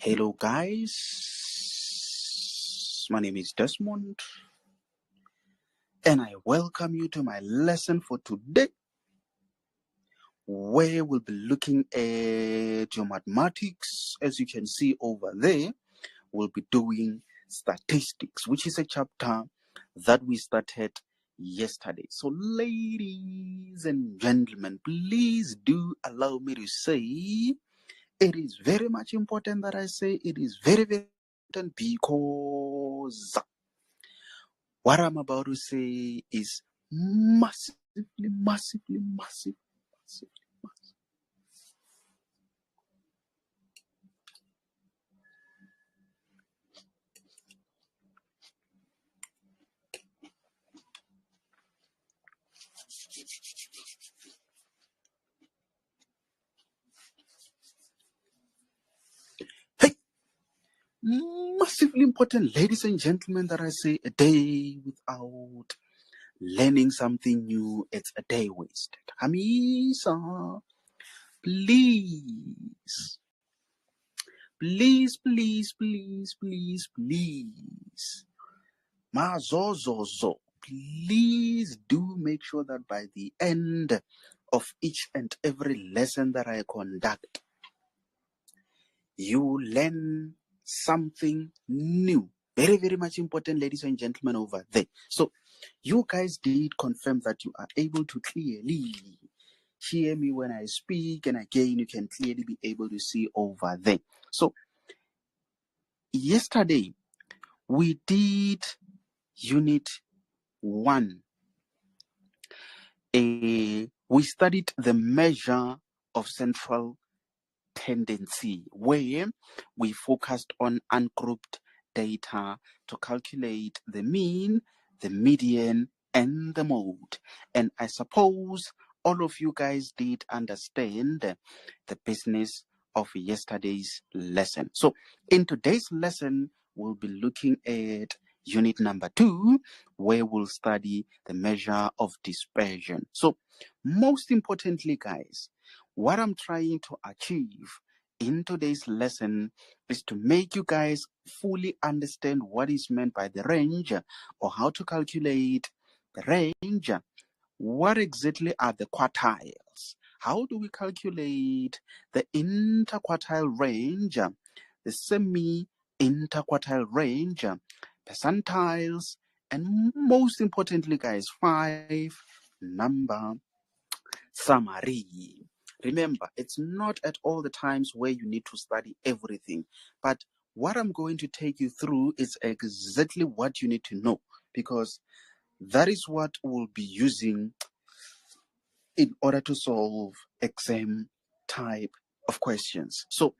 Hello, guys. My name is Desmond, and I welcome you to my lesson for today, where we'll be looking at your mathematics. As you can see over there, we'll be doing statistics, which is a chapter that we started yesterday. So, ladies and gentlemen, please do allow me to say it is very much important that I say it is very, very important because what I'm about to say is massively. Hey, massively important, ladies and gentlemen, that I say a day without learning something new, it's a day wasted. Hamisa, please, Mazozozo, please do make sure that by the end of each and every lesson that I conduct, you learn something new. Very, very much important, ladies and gentlemen, over there. So, you guys did confirm that you are able to clearly hear me when I speak, and again, you can clearly be able to see over there. So, yesterday, we did Unit 1. We studied the measure of central tendency, where we focused on ungrouped data to calculate the mean, the median, and the mode. And I suppose all of you guys did understand the business of yesterday's lesson. So in today's lesson, we'll be looking at unit number 2, where we'll study the measure of dispersion. So most importantly, guys, what I'm trying to achieve in today's lesson is to make you guys fully understand what is meant by the range, or how to calculate the range. What exactly are the quartiles? How do we calculate the interquartile range, the semi-interquartile range, percentiles, and most importantly, guys, 5, number summary. Remember, it's not at all the times where you need to study everything, but what I'm going to take you through is exactly what you need to know, because that is what we'll be using in order to solve exam type of questions. So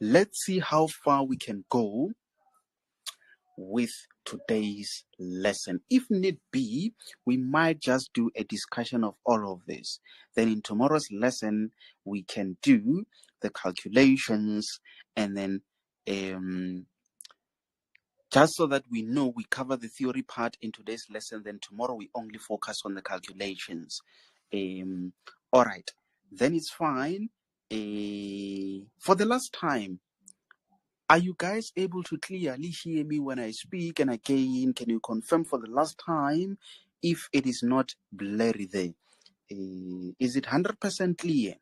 let's see how far we can go with today's lesson. If need be, we might just do a discussion of all of this. Then in tomorrow's lesson, we can do the calculations, and then just so that we know we cover the theory part in today's lesson, then tomorrow we only focus on the calculations. All right, then it's fine. For the last time, are you guys able to clearly hear me when I speak? And again, can you confirm for the last time if it is not blurry there? Is it 100% clear?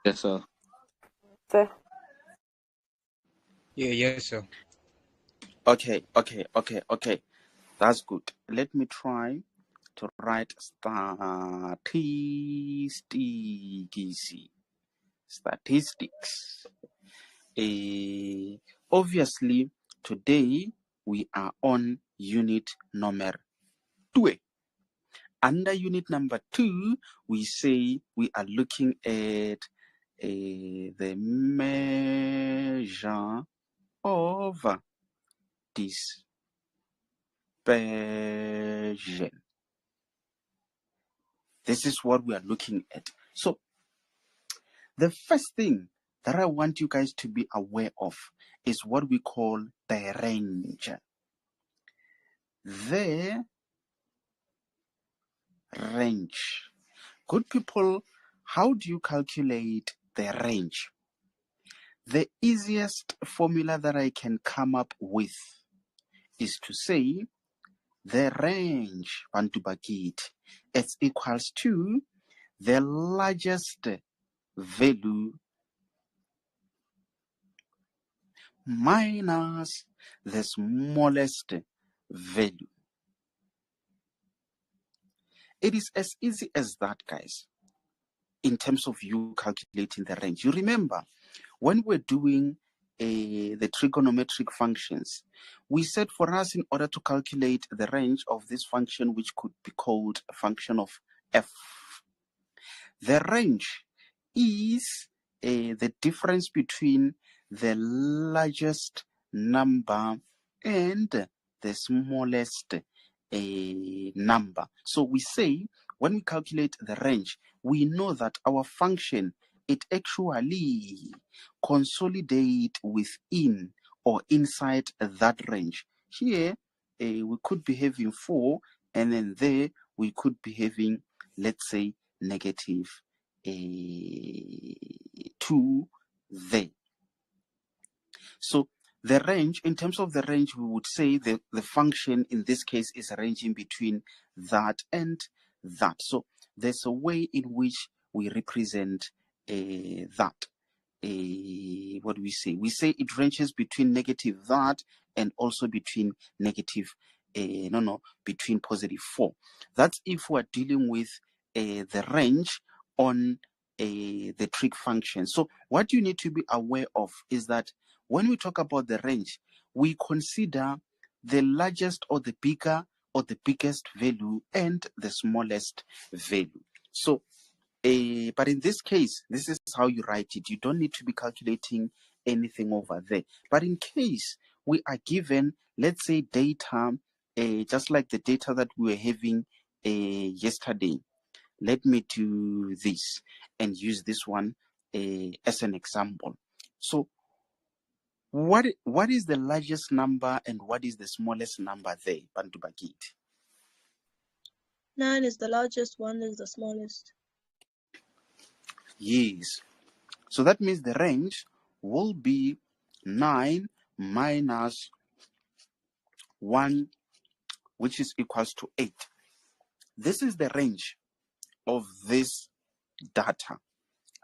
Yes, sir. Sir. Yes, sir. Okay. That's good. Let me try to write statistics. Obviously, today we are on unit number 2. Under unit number 2, we say we are looking at the measure of dispersion. This is what we are looking at. So, the first thing that I want you guys to be aware of is what we call the range. The range. Good people, how do you calculate the range. The easiest formula that I can come up with is to say the range, Bantu Bakithi, is equals to the largest value minus the smallest value. It is as easy as that, guys, in terms of you calculating the range. You remember, when we're doing the trigonometric functions, we said for us, in order to calculate the range of this function, which could be called a function of f, the range is the difference between the largest number and the smallest number. So we say, when we calculate the range, we know that our function, it actually consolidate within or inside that range. Here, we could be having 4, and then there we could be having, let's say, negative 2 there. So the range, in terms of the range, we would say the function in this case is ranging between that and that. So there's a way in which we represent that. What do we say? We say it ranges between negative that and also between negative, between positive 4. That's if we're dealing with the range on the trig function. So what you need to be aware of is that when we talk about the range, we consider the largest or the bigger or the biggest value and the smallest value. So, but in this case, this is how you write it. You don't need to be calculating anything over there. But in case we are given, let's say, data, just like the data that we were having yesterday, let me do this and use this one as an example. So what is the largest number and what is the smallest number there, Bantu Bakithi? 9 is the largest, 1 is the smallest. Yes. So that means the range will be 9 minus 1, which is equals to 8. This is the range of this data.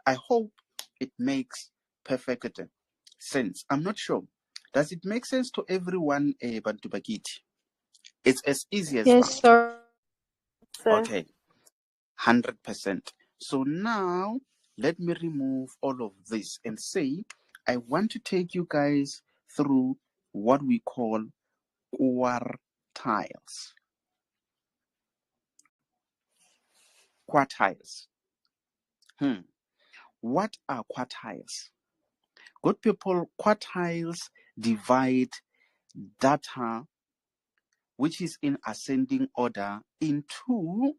I hope it makes perfect sense. I'm not sure. Does it make sense to everyone, Bantu Bakithi? It's as easy as yes, that. sir. Okay, 100%. So now let me remove all of this and say I want to take you guys through what we call quartiles. Quartiles. What are quartiles? Good people, quartiles divide data which is in ascending order into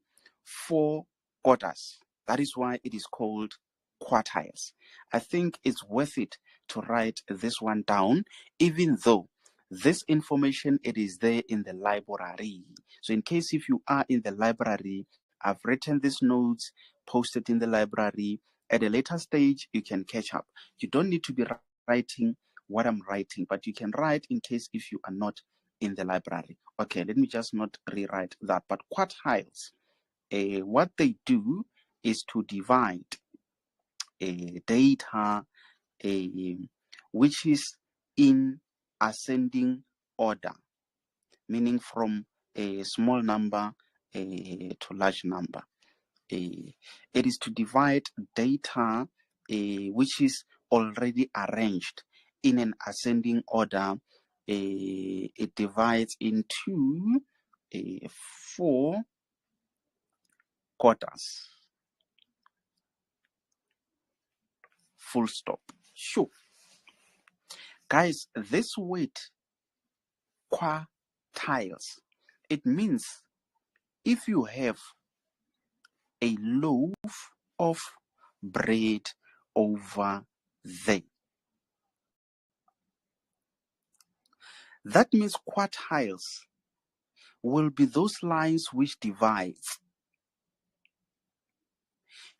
4 quarters. That is why it is called quartiles. I think it's worth it to write this one down, even though this information, it is there in the library. So in case if you are in the library, I've written these notes, posted in the library. At a later stage, you can catch up. You don't need to be writing what I'm writing, but you can write in case if you are not in the library. Okay, let me just not rewrite that. But quartiles, what they do is to divide data which is in ascending order, meaning from a small number to large number. It is to divide data which is already arranged in an ascending order. It divides into 4 quarters. Full stop. Sure. Guys, this word quartiles, it means if you have a loaf of bread over there, that means quartiles will be those lines which divides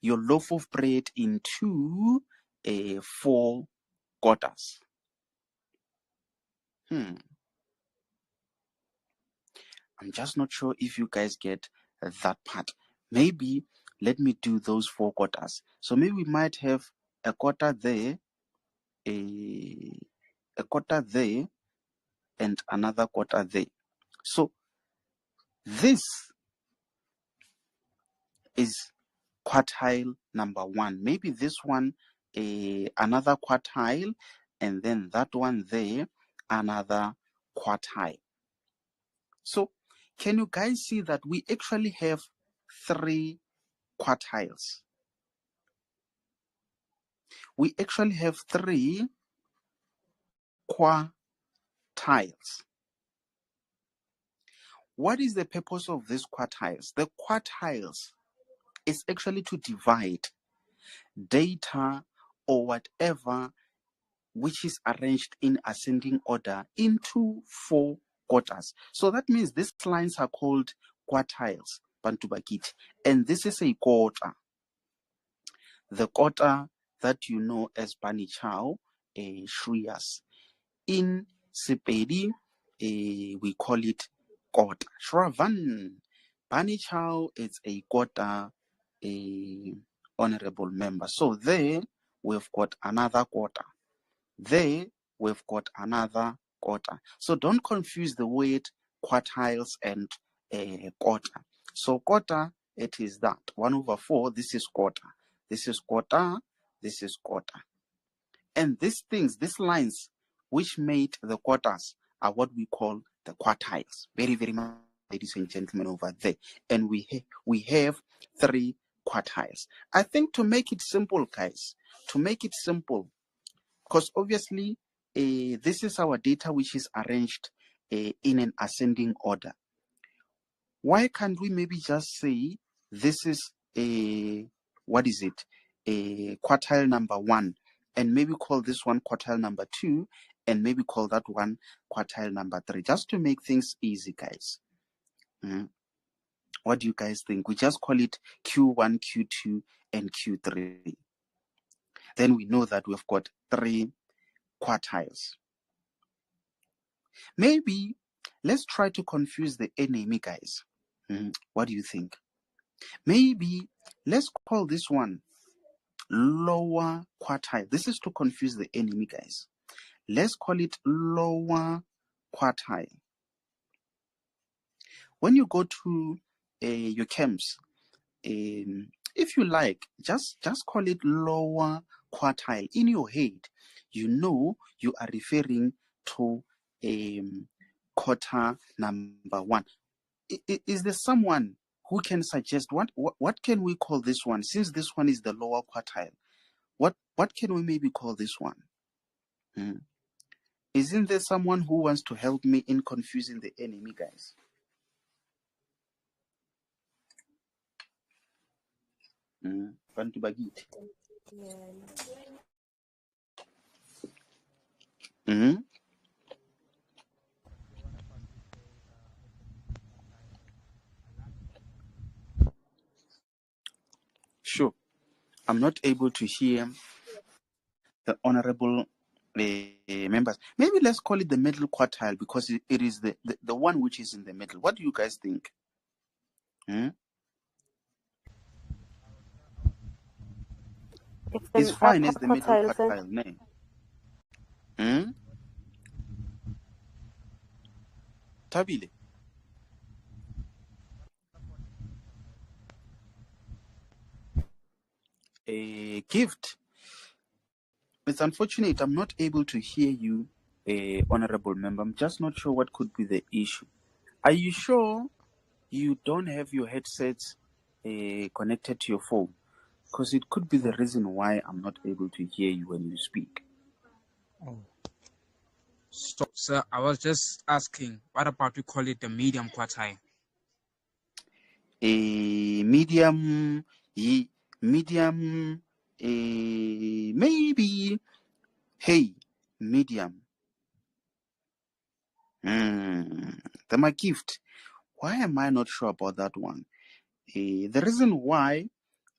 your loaf of bread into 4 quarters. I'm just not sure if you guys get that part. Maybe let me do those 4 quarters. So maybe we might have a quarter there, a quarter there, and another quarter there. So this is quartile number 1. Maybe this one another quartile, and then that one there another quartile. So can you guys see that we actually have 3 quartiles? We actually have 3 quartiles. What is the purpose of these quartiles? The quartiles is actually to divide data or whatever which is arranged in ascending order into 4 quarters. So that means these lines are called quartiles, Bantu Bakiti, and this is a quarter. The quarter that you know as Banachao Shruyas. In Sepedi, we call it quarter. Shravan Banachao is a quarter, honorable member. So there we've got another quarter. There we've got another quarter. So don't confuse the word quartiles and quarter. So quarter, it is that 1/4. This is quarter. This is quarter. This is quarter. And these things, these lines which made the quarters are what we call the quartiles. Very, very much, ladies and gentlemen, over there. And we have 3 quartiles. I think to make it simple, guys, to make it simple, because obviously this is our data which is arranged in an ascending order. Why can't we maybe just say this is what is it? Quartile number 1, and maybe call this one quartile number 2, and maybe call that one quartile number 3, just to make things easy, guys. What do you guys think? We just call it Q1, Q2, and Q3. Then we know that we've got 3 quartiles. Maybe let's try to confuse the enemy, guys. What do you think? Maybe let's call this one lower quartile. This is to confuse the enemy, guys. Let's call it lower quartile. When you go to your camps, if you like, just call it lower quartile. In your head, you know you are referring to quarter number 1. Is there someone who can suggest what can we call this one? Since this one is the lower quartile, what can we maybe call this one? Isn't there someone who wants to help me in confusing the enemy, guys? Bantu Bagiti. Sure. I'm not able to hear the honorable members. Maybe let's call it the middle quartile, because it is the one which is in the middle. What do you guys think? It's fine as the middle quartile name. Tabile. A gift. It's unfortunate I'm not able to hear you, honorable member. I'm just not sure what could be the issue. Are you sure you don't have your headsets connected to your phone? Because it could be the reason why I'm not able to hear you when you speak. Oh. So, sir, I was just asking, what about we call it the medium quartile? Medium, maybe. Hey, medium. My gift. Why am I not sure about that one? The reason why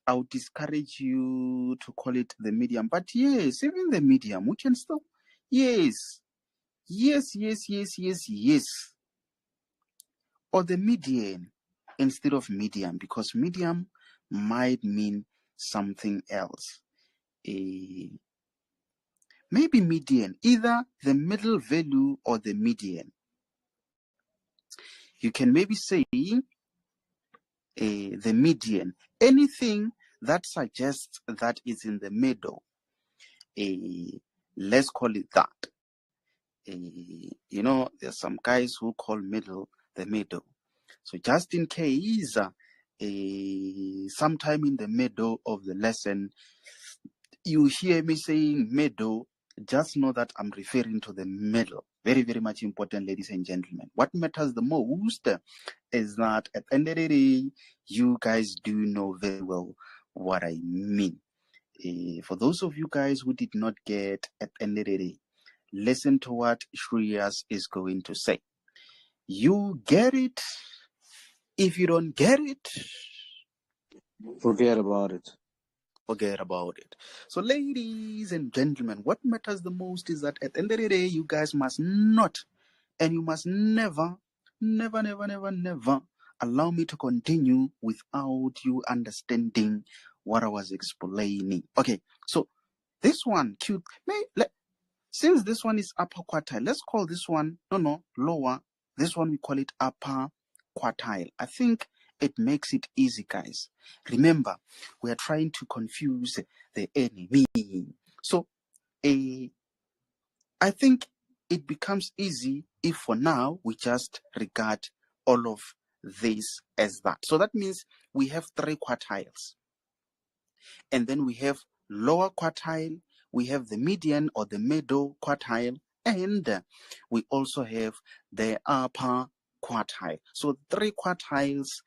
I would discourage you to call it the medium. But yes, even the medium, we can still, yes, yes. Or the median instead of medium, because medium might mean something else. Maybe median, either the middle value or the median. You can maybe say the median, anything that suggests that it's in the middle. Let's call it that. There's some guys who call middle the middle. So just in case, sometime in the middle of the lesson, you hear me saying middle, just know that I'm referring to the middle. Very, very much important, ladies and gentlemen. What matters the most is that at the end of the day, you guys do know very well what I mean. For those of you guys who did not get at the end of the day, listen to what Shreyas is going to say. You get it. If you don't get it, forget about it. Forget about it. So, ladies and gentlemen, what matters the most is that at the end of the day, you guys must not, and you must never allow me to continue without you understanding what I was explaining. Okay, so this one, cute. Since this one is upper quartile, let's call this one, lower. This one we call it upper quartile. I think it makes it easy, guys. Remember, we are trying to confuse the enemy. So, I think it becomes easy if for now we just regard all of this as that. So that means we have 3 quartiles. And then we have lower quartile, we have the median or the middle quartile, and we also have the upper quartile. So 3 quartiles,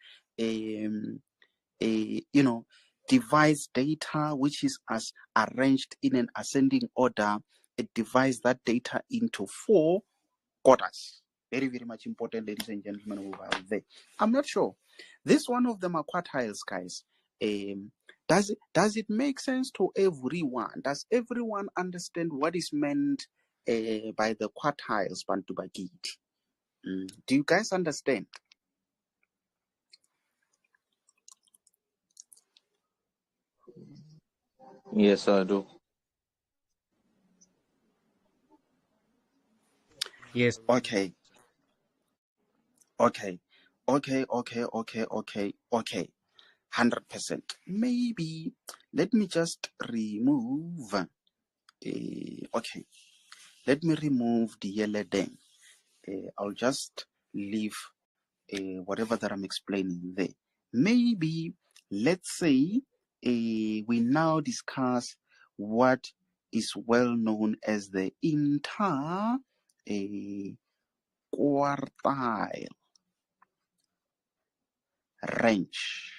divides data which is as arranged in an ascending order. It divides that data into 4 quarters. Very, very much important, ladies and gentlemen, over there. I'm not sure. This one of them are quartiles, guys. Does it make sense to everyone? Does everyone understand what is meant by the quartiles, Bantu Bagiti? Do you guys understand? Yes, I do. Yes. Okay. 100%. Maybe let me just remove. Let me remove the yellow thing. I'll just leave whatever that I'm explaining there. Maybe let's say we now discuss what is well known as the interquartile range.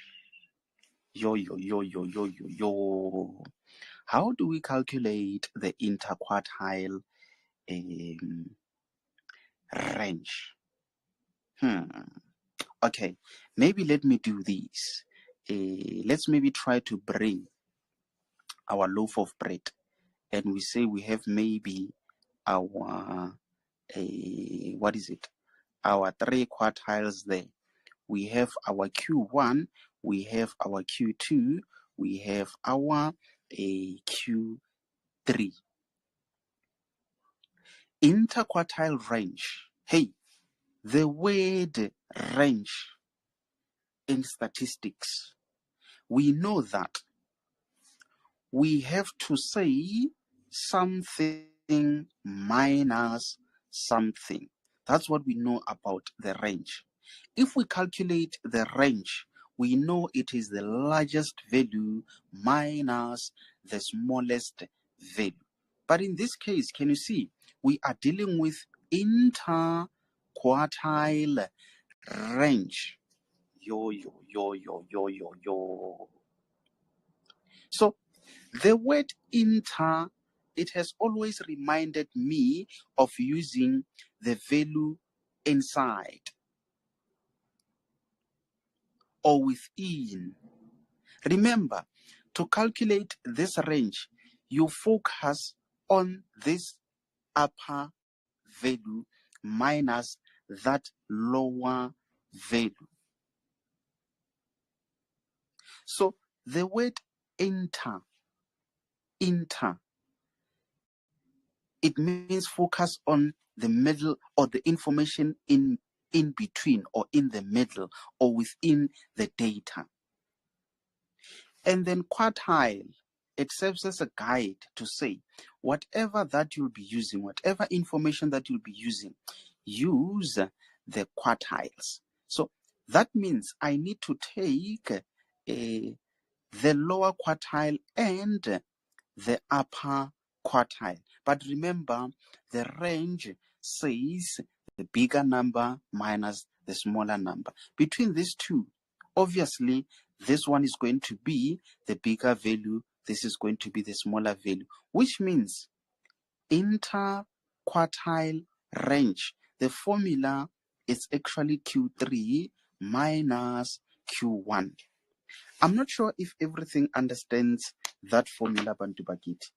How do we calculate the interquartile range? Okay, maybe let me do this. Let's maybe try to bring our loaf of bread, and we say we have maybe our our 3 quartiles there. We have our Q1, we have our Q2, we have our Q3. Interquartile range. Hey, the word range in statistics, we know that we have to say something minus something. That's what we know about the range. If we calculate the range, we know it is the largest value minus the smallest value. But in this case, can you see, we are dealing with interquartile range. So the word inter, it has always reminded me of using the value inside or within. Remember, To calculate this range, you focus on this upper value minus that lower value. So the word inter, it means focus on the middle or the information in between or in the middle or within the data. And then quartile, it serves as a guide to say whatever that you'll be using, whatever information that you'll be using, use the quartiles. So that means I need to take the lower quartile and the upper quartile. But remember, the range says the bigger number minus the smaller number. Between these two, obviously, this one is going to be the bigger value, this is going to be the smaller value, which means interquartile range, the formula is actually Q3 minus Q1. I'm not sure if everything understands that formula, Bantu Bakiti.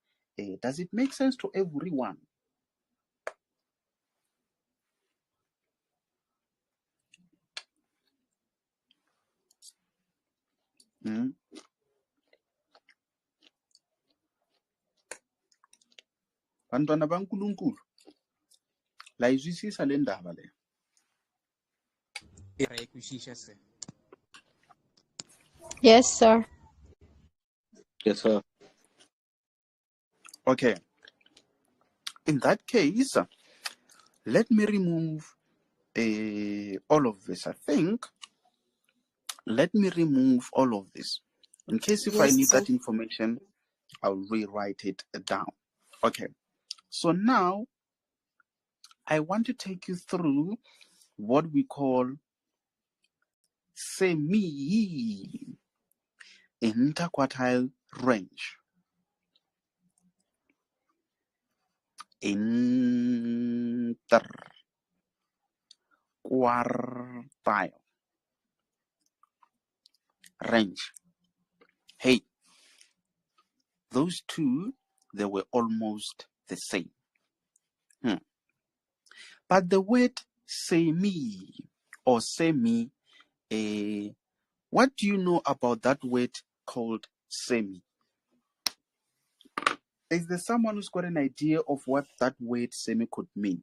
Does it make sense to everyone? Mm? Bantwana bankulunkulu, la izwisisa le ndaba le. Yes, sir. Yes, sir. Okay. In that case, let me remove all of this. I think let me remove all of this. In case if I Yes, need sir. that information, I'll rewrite it down. Okay. So now I want to take you through what we call semi-interquartile range. Interquartile range. Hey, those two, they were almost the same. But the word semi or semi, what do you know about that word called semi? Is there someone who's got an idea of what that word semi could mean?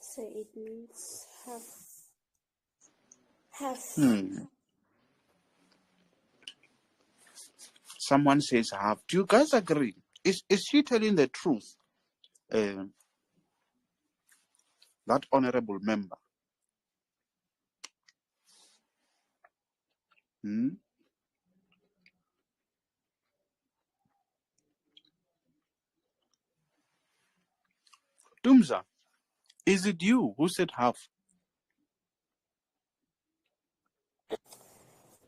So it means half. Someone says half. Do you guys agree? Is she telling the truth? That honorable member. Dumza, is it you who said half?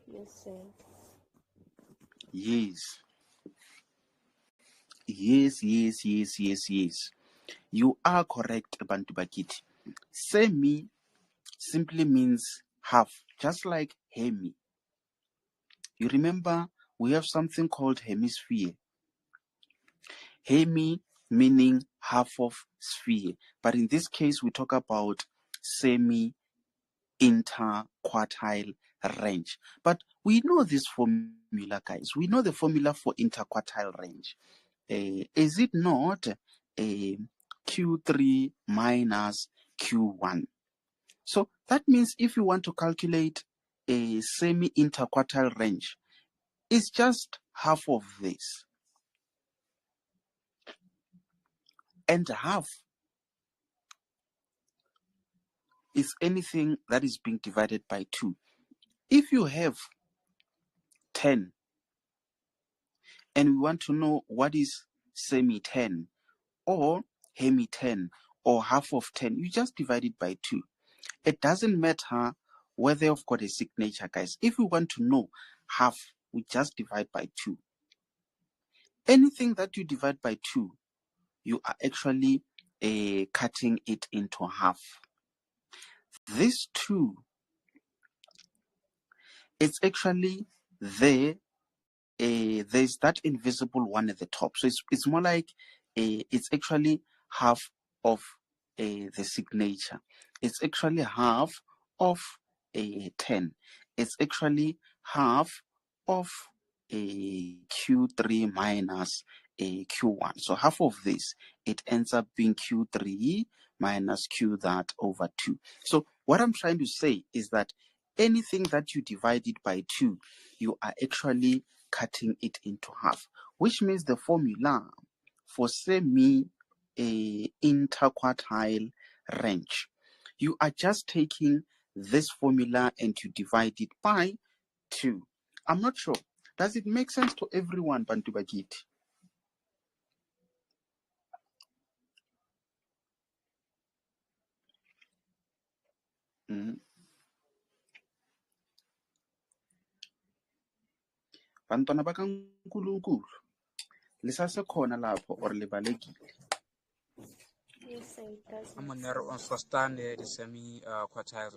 Yes, sir. Yes. Yes. You are correct, Bantu Bakiti. Semi simply means half, just like hemi. You remember we have something called hemisphere. Hemi meaning half of sphere. But in this case, we talk about semi-interquartile range. But we know this formula, guys. We know the formula for interquartile range. Is it not Q3 minus Q1? So that means if you want to calculate a semi-interquartile range, it's just half of this. And half is anything that is being divided by 2. If you have 10 and we want to know what is semi-10 or hemi-10 or half of 10, you just divide it by 2. It doesn't matter whether you've got a signature, guys. If we want to know half, we just divide by 2. Anything that you divide by 2, you are actually cutting it into half. This 2, it's actually there, there's that invisible one at the top. So it's more like it's actually half of the signature. It's actually half of 10. It's actually half of Q3 minus Q1. So half of this, it ends up being Q3 minus Q that over 2. So what I'm trying to say is that anything that you divide it by 2, you are actually cutting it into half, which means the formula for semi interquartile range, you are just taking this formula and you divide it by 2. I'm not sure. Does it make sense to everyone, Bantu Bagiti? Bantwana bakaNkulunkulu, lisasekhona lapho or libalekile? Yes, sir, it does I'm make on the sense. understand the semi quartiles.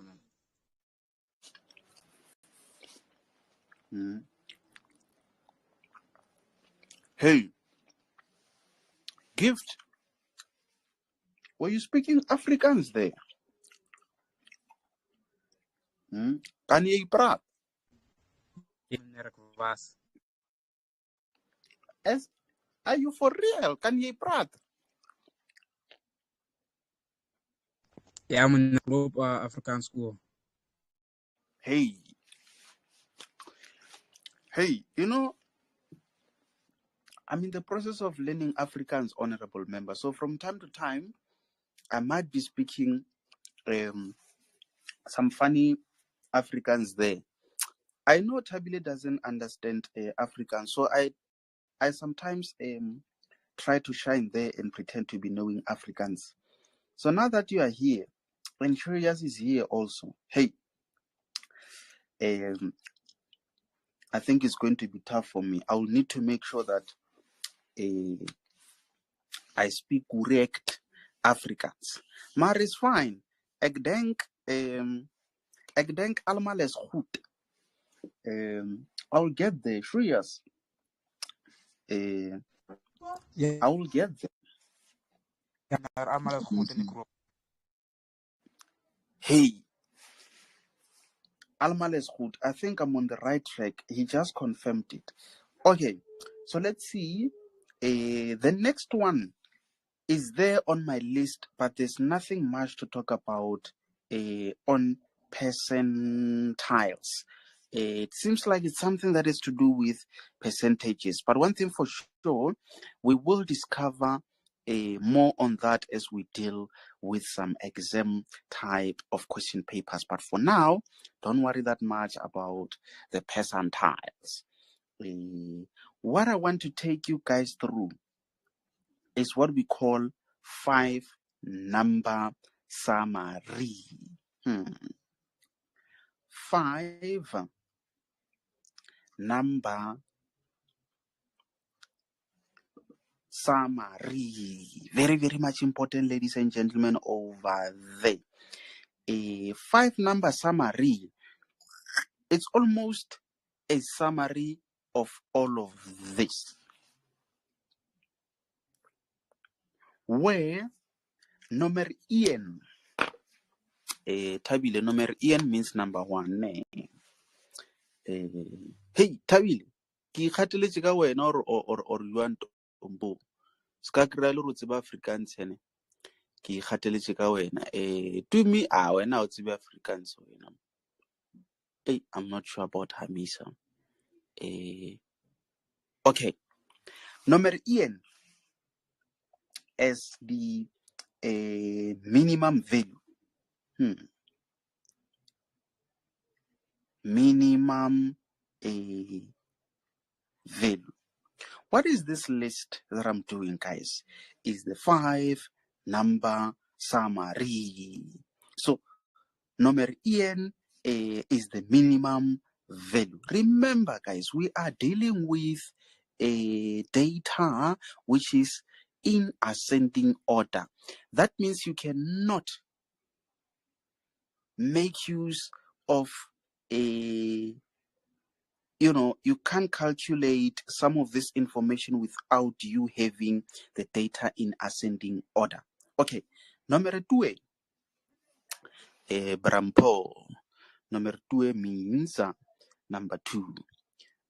Hey, Gift, were you speaking Afrikaans there? Kan jy praat? Are you for real? Kan jy praat? Yeah, I'm in the Globe African School. Hey, you know, I'm in the process of learning Afrikaans, honorable member. So from time to time, I might be speaking some funny Afrikaans there. I know Tabile doesn't understand Afrikaans, so I sometimes try to shine there and pretend to be knowing Afrikaans. So now that you are here, and Curious is here also, hey, I think it's going to be tough for me. I will need to make sure that I speak correct Afrikaans. Maar is fine. Ik denk allemaal is goed. I'll get there. Curious. Yeah, I will get there. I'm good in the group. Hey, Almal is good. I think I'm on the right track. He just confirmed it. Okay, so let's see. The next one is there on my list, but there's nothing much to talk about on percentiles. It seems like it's something that is to do with percentages. But one thing for sure, we will discover more on that as we deal with some exam type of question papers. But for now, don't worry that much about the percentiles. What I want to take you guys through is what we call 5-number summary. 5-number summary. Very, very much important, ladies and gentlemen, over there. A 5-number summary, it's almost a summary of all of this, where number Ian, Tabile, number Ian means number 1. Hey, Tabile, ki kgateletse ka wena or you want to ska kry-a le go tseba Afrikaans ene ke kgateletse ka wena to me wena o tsebe Afrikaans wena. Hey, I'm not sure about Hamisa. Okay, number Ian as the minimum value. Minimum value. What is this list that I'm doing, guys? Is the 5-number summary. So number Ian is the minimum value. Remember, guys, we are dealing with a data which is in ascending order. That means you cannot make use of a you can't calculate some of this information without you having the data in ascending order. Okay, number 2, Brampo. Number 2 means number 2.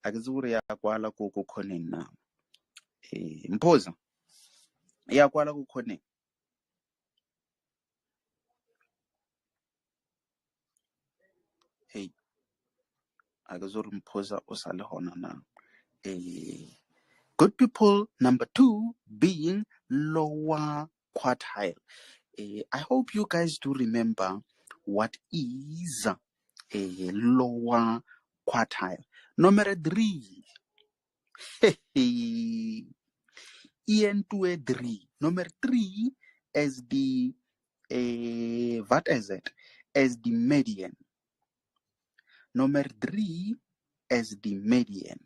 Akizuri ya kwala kukhone na. Mpoza. Ya kwala kukhone. Hey. Akizuri mpoza osale hona na. Good people, number 2 being lower quartile. I hope you guys do remember what is a lower quartile. Number 3. EN2 3. Number 3 as the what is it? As the median. Number 3 as the median.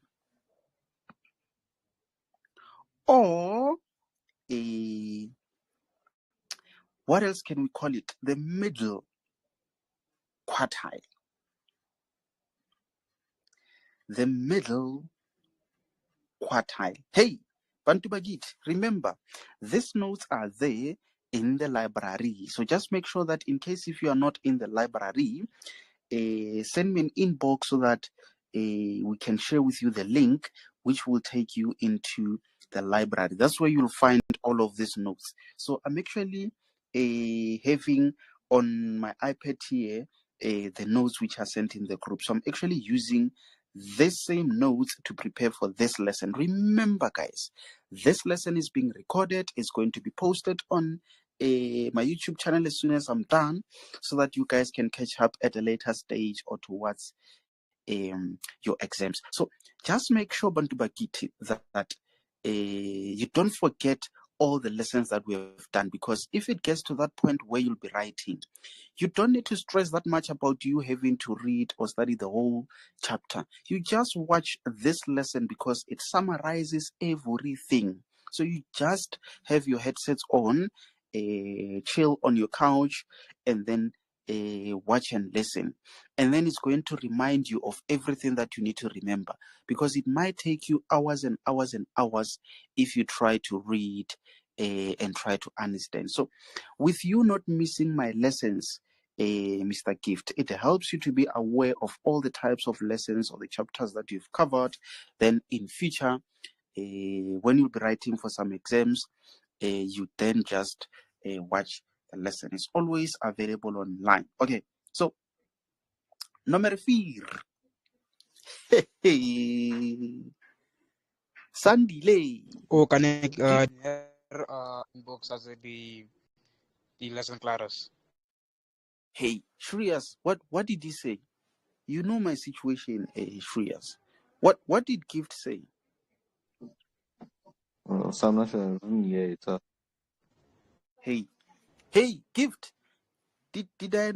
Or what else can we call it? The middle quartile. The middle quartile. Hey, Bantu Bagit, remember, these notes are there in the library. So just make sure that in case if you are not in the library, send me an inbox so that we can share with you the link which will take you into the library. That's where you'll find all of these notes. So I'm actually having on my iPad here the notes which are sent in the group. So I'm actually using this same notes to prepare for this lesson. Remember, guys, this lesson is being recorded. It's going to be posted on my YouTube channel as soon as I'm done, so that you guys can catch up at a later stage or towards your exams. So just make sure, Bantu Bagiti, that you don't forget all the lessons that we have done, because if it gets to that point where you'll be writing, you don't need to stress that much about you having to read or study the whole chapter. You just watch this lesson because it summarizes everything. So you just have your headsets on, chill on your couch, and then watch and listen. And then it's going to remind you of everything that you need to remember, because it might take you hours and hours and hours if you try to read and try to understand. So with you not missing my lessons, Mr. Gift, it helps you to be aware of all the types of lessons or the chapters that you've covered. Then in future, when you'll be writing for some exams, you then just watch the lesson. It's always available online. Okay, so number 4. Sandile. Oh, connect inbox as the lesson class. Hey, Shreyas, what did he say? You know my situation, Shreyas. What did Gift say? So I'm not sure. Yeah, it's Hey, Gift. Did I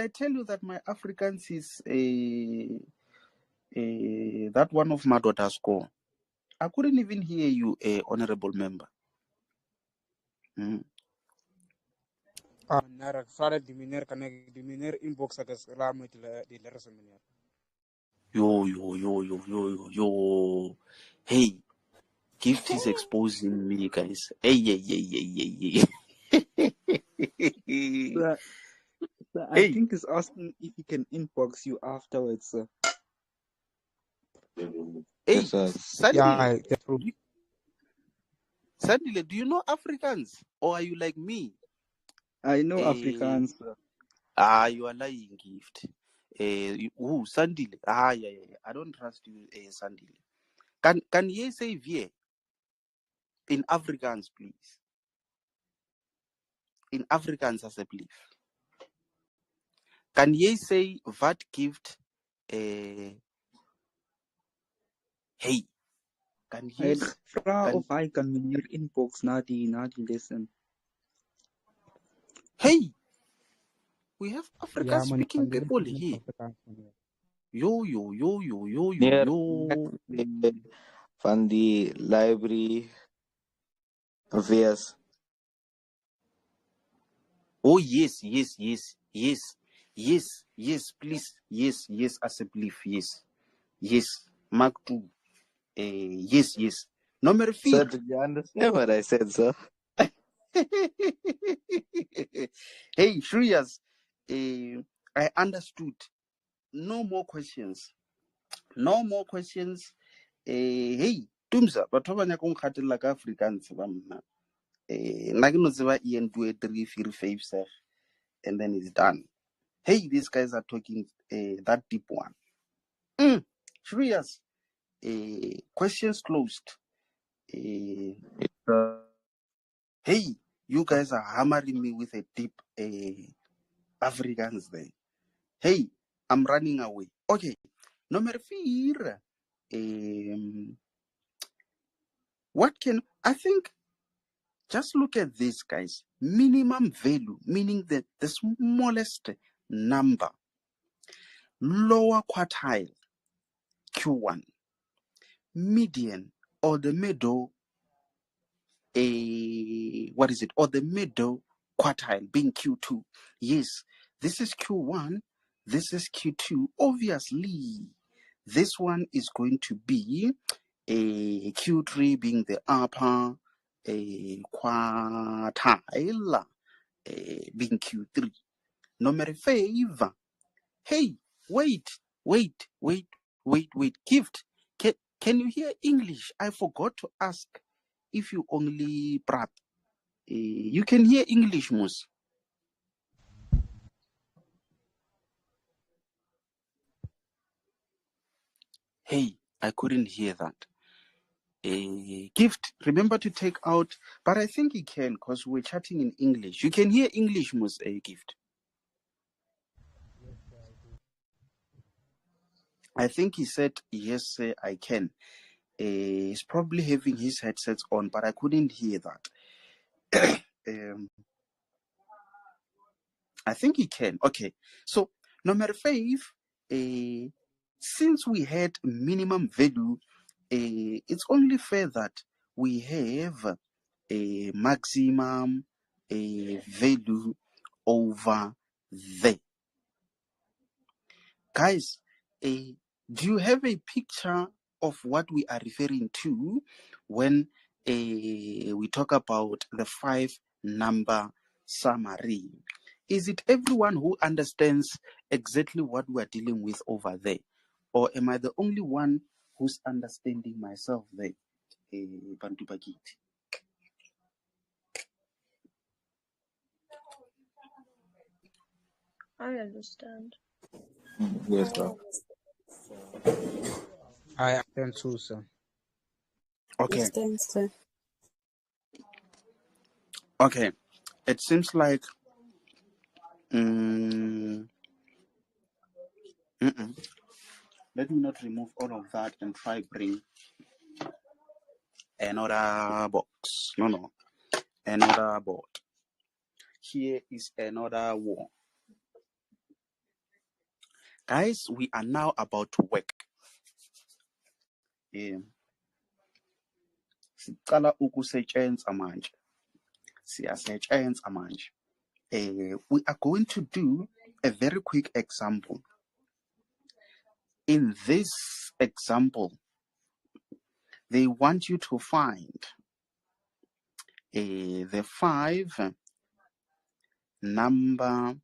tell you that my Afrikaans is that one of my daughter's score? I couldn't even hear you, honorable member. Nara Friday diminer connect diminer inbox agas ramu di letter seminar. Yo. Hey, Gift is exposing me, guys. Hey. Sir, I think he's asking if he can inbox you afterwards, sir. Hey, Yes, sir. Sandile, Yeah, that's true. Sandile, do you know Afrikaans, or are you like me? I know Afrikaans, sir. You are lying, Gift. Sandile? Yeah. I don't trust you, Sandile. Can you say "vie" in Afrikaans, please? In Afrikaans, as a belief. Can you say "wat Gift"? Hey, can you? Ek vra of hy kan meneer inbox na die lesson. Hey, we have African Yeah, speaking people here. Yo. Near van die library VS. Oh yes, please. Yes, as a belief, yes. Mark 2. Yes. Number 4. Sir, did you understand what I said, sir? Hey, Shriyas, I understood. No more questions. Hey, Tumsa, batho ba nyaka go nkgatelela ka Afrikaans ba mna. Nna ke no tseba Ian 2 3 4 5 6 and then it's done. Hey, these guys are talking that deep one. Shriyas, questions closed. Hey, you guys are hammering me with a deep Afrikaans there. Hey, I'm running away. Okay, number 4. I think, just look at this, guys. Minimum value, meaning the smallest number. Lower quartile, Q1. Median, or the middle, or the middle quartile being Q2. Yes, this is Q1, this is Q2. Obviously, this one is going to be a Q3 being the upper quartile being Q3. Number 5. Hey, wait. Gift. Can you hear English? I forgot to ask if you only prat. You can hear English, Mus. Hey, I couldn't hear that. Gift, remember to take out, but I think you can because we're chatting in English. You can hear English, Mus, Gift. I think he said, yes, sir, I can. He's probably having his headsets on, but I couldn't hear that. I think he can. Okay. So, number 5, since we had minimum value, it's only fair that we have a maximum value over there. Guys, do you have a picture of what we are referring to when we talk about the 5-number summary? Is it everyone who understands exactly what we are dealing with over there? Or am I the only one who's understanding myself there? Bantu Bakithi? I understand. Yes, sir. I attend too, sir. Okay. Understand, sir. Okay. It seems like let me not remove all of that and try bring another box. No. Another board. Here is another wall. Guys, we are now about to work. Sicala ukusetshenziswa manje. Siyasetshenziswa manje. We are going to do a very quick example. In this example, they want you to find the 5-number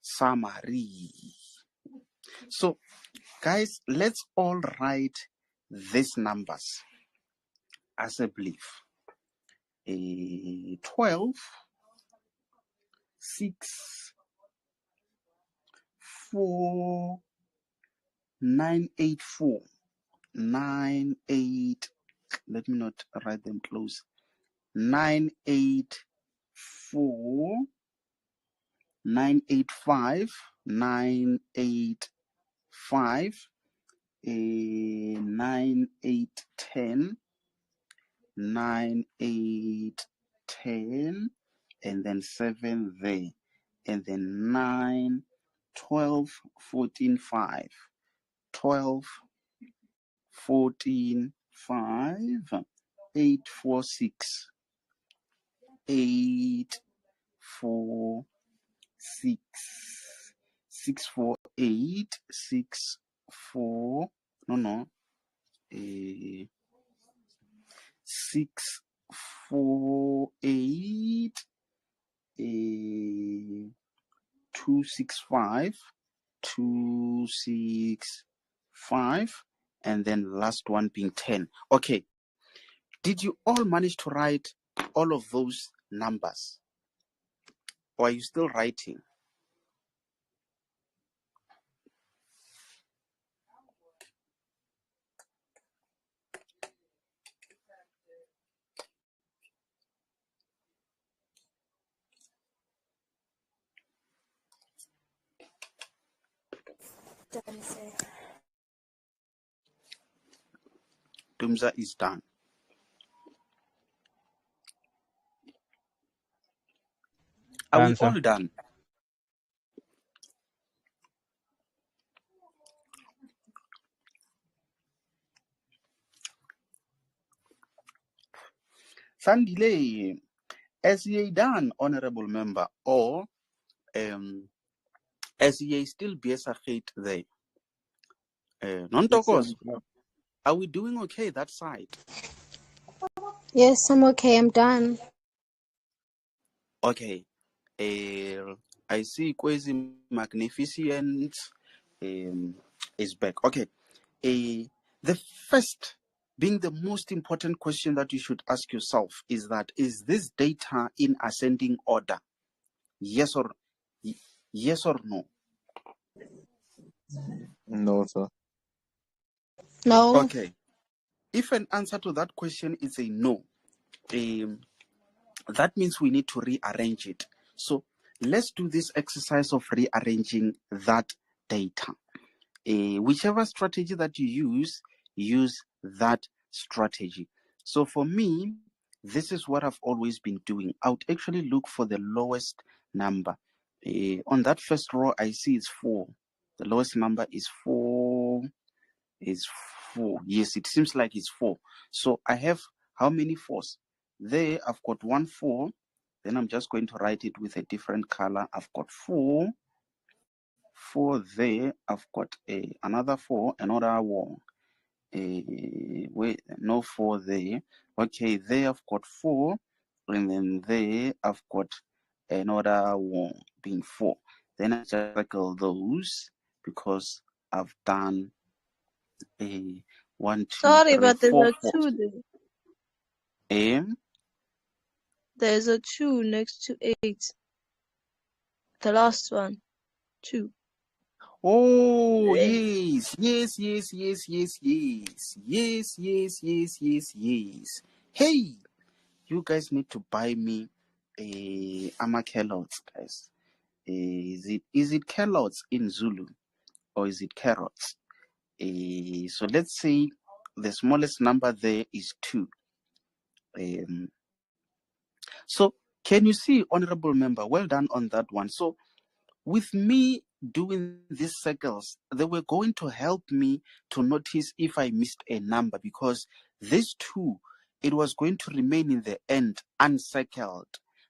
summary. So, guys, let's all write these numbers as a belief. 12, 6, 4, 9, 8, 4. 9, 8. Let me not write them close. 9, 8, 4. 9, 8, 5. 9, 8, 5. 9, 8, 10. 9, 8, 10. And then 7 there. And then 9, 12, 14, 5. 12, 14, 5. 8, 4, 6. 8, 4, 6. 6, 4, 8. 6, 4. No. 6, 4, 8, 2, 6, 5, 2, 6, 5, and then last one being 10. Okay. Did you all manage to write all of those numbers? Or are you still writing? Done, sir. Dumza is done. Are we Done, sir. all done? Sandile, as ye done, honorable member, or as ye still be a hate there? Non Yes, sir. tokos, are we doing okay that side? Yes, I'm okay. I'm done. Okay. I see Kwezi Magnificent is back. Okay. The first, being the most important question that you should ask yourself is that, is this data in ascending order? Yes or no? No, sir. No. Okay. If an answer to that question is a no, that means we need to rearrange it. So let's do this exercise of rearranging that data. Whichever strategy that you use that strategy. So for me, this is what I've always been doing. I would actually look for the lowest number. On that first row, I see it's 4. The lowest number is 4. Yes, it seems like it's 4. So I have how many 4s? There, I've got 1 4. Then I'm just going to write it with a different color. I've got 4 there. I've got another 4, another 1. Wait, no 4 there. Okay, there I've got 4, and then there I've got another 1 being 4. Then I just circle those because I've done a 1, 2, Sorry, 3, but there's 4 a 4. 2 there. There's a 2 next to 8. The last one. 2. Oh, Eh. yes. Hey, you guys need to buy me a carrots, guys. Is it carrots in Zulu or is it carrots? So let's say the smallest number there is 2. So can you see, honorable member? Well done on that one. So with me doing these circles, they were going to help me to notice if I missed a number, because this 2, it was going to remain in the end uncircled.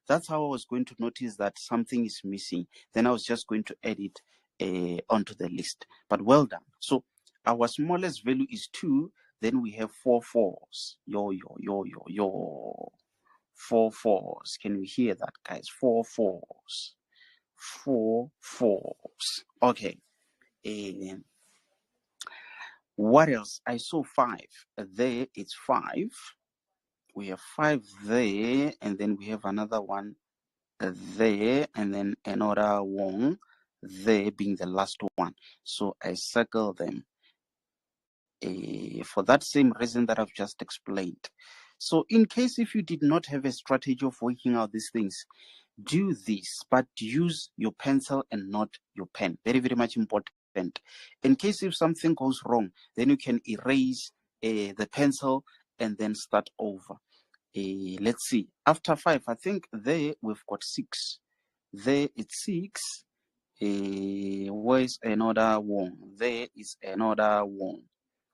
That's how I was going to notice that something is missing. Then I was just going to add it onto the list. But well done. So our smallest value is 2. Then we have 4 4s. Yo. 4 4s. Can we hear that, guys? 4 4s. 4 4s. Okay. What else? I saw 5. There it's 5. We have 5 there, and then we have another one there, and then another one there being the last one. So I circle them for that same reason that I've just explained. So in case if you did not have a strategy of working out these things, do this, but use your pencil and not your pen. Very, very much important. In case if something goes wrong, then you can erase the pencil and then start over. Let's see. After 5, I think there we've got 6. There it's 6. Where's another 1? There is another 1.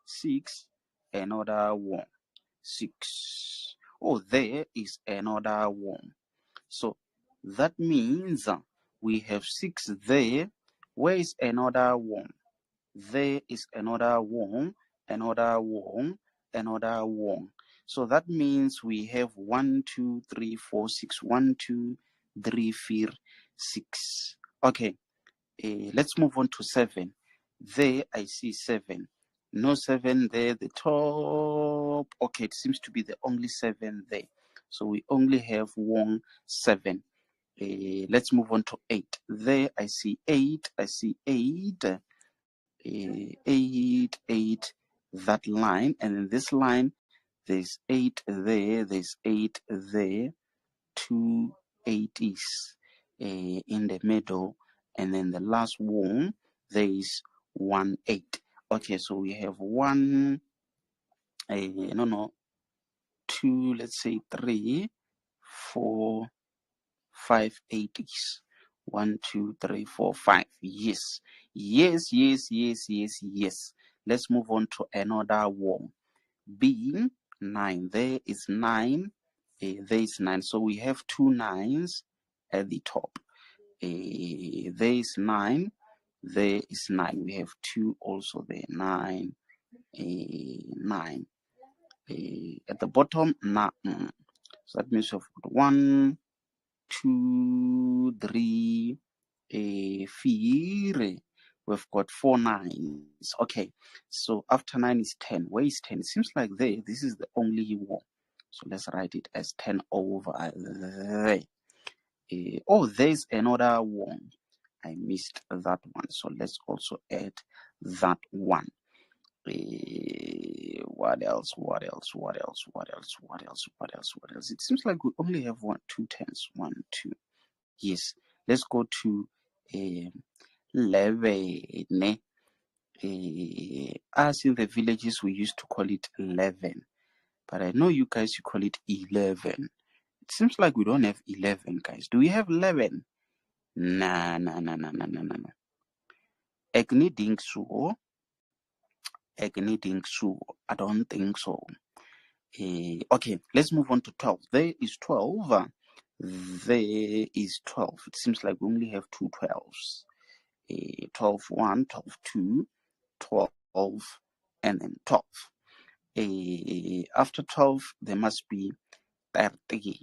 6, another 1. 6. Oh, there is another 1. So that means we have 6 there. Where is another 1? There is another 1. another Wong, another Wong. So that means we have 1, 2, 3, 4, 6. 1, 2, 3, 4, 6. Okay, let's move on to 7. There I see 7. No 7 there, the top. Okay, it seems to be the only 7 there. So we only have Wong 7. Let's move on to 8. There I see 8. I see 8. 8, 8, that line. And in this line, there's 8 there. There's 8 there. 2 80s in the middle. And then the last one, there is 1 8. Okay, so we have 1, 2, let's say 3, 4, 5 80s. 1, 2, 3, 4, 5. Yes. Yes, yes, yes, yes, yes. Let's move on to another one. Being 9. There is 9. There is 9. So we have 2 9s at the top. There is 9. There is 9. We have 2 also there. 9. 9. At the bottom, 9. So that means we have 1, 2, 3, 4. We've got 4 9s. Okay, so after 9 is 10. Where is 10? It seems like there, this is the only one. So let's write it as 10 over there. Oh, there's another one. I missed that one. So let's also add that one. What else? What else? What else? What else? What else? What else? What else? It seems like we only have 2 10s. 1, 2. Yes. Let's go to 11. Us in the villages, we used to call it 11. But I know you guys, you call it 11. It seems like we don't have 11, guys. Do we have 11? Nah. Igniting so. I don't think so. Okay, let's move on to 12. There is 12. There is 12. It seems like we only have 2 12s. 12 1, 12 2, 12, and then 12. After 12, there must be 13.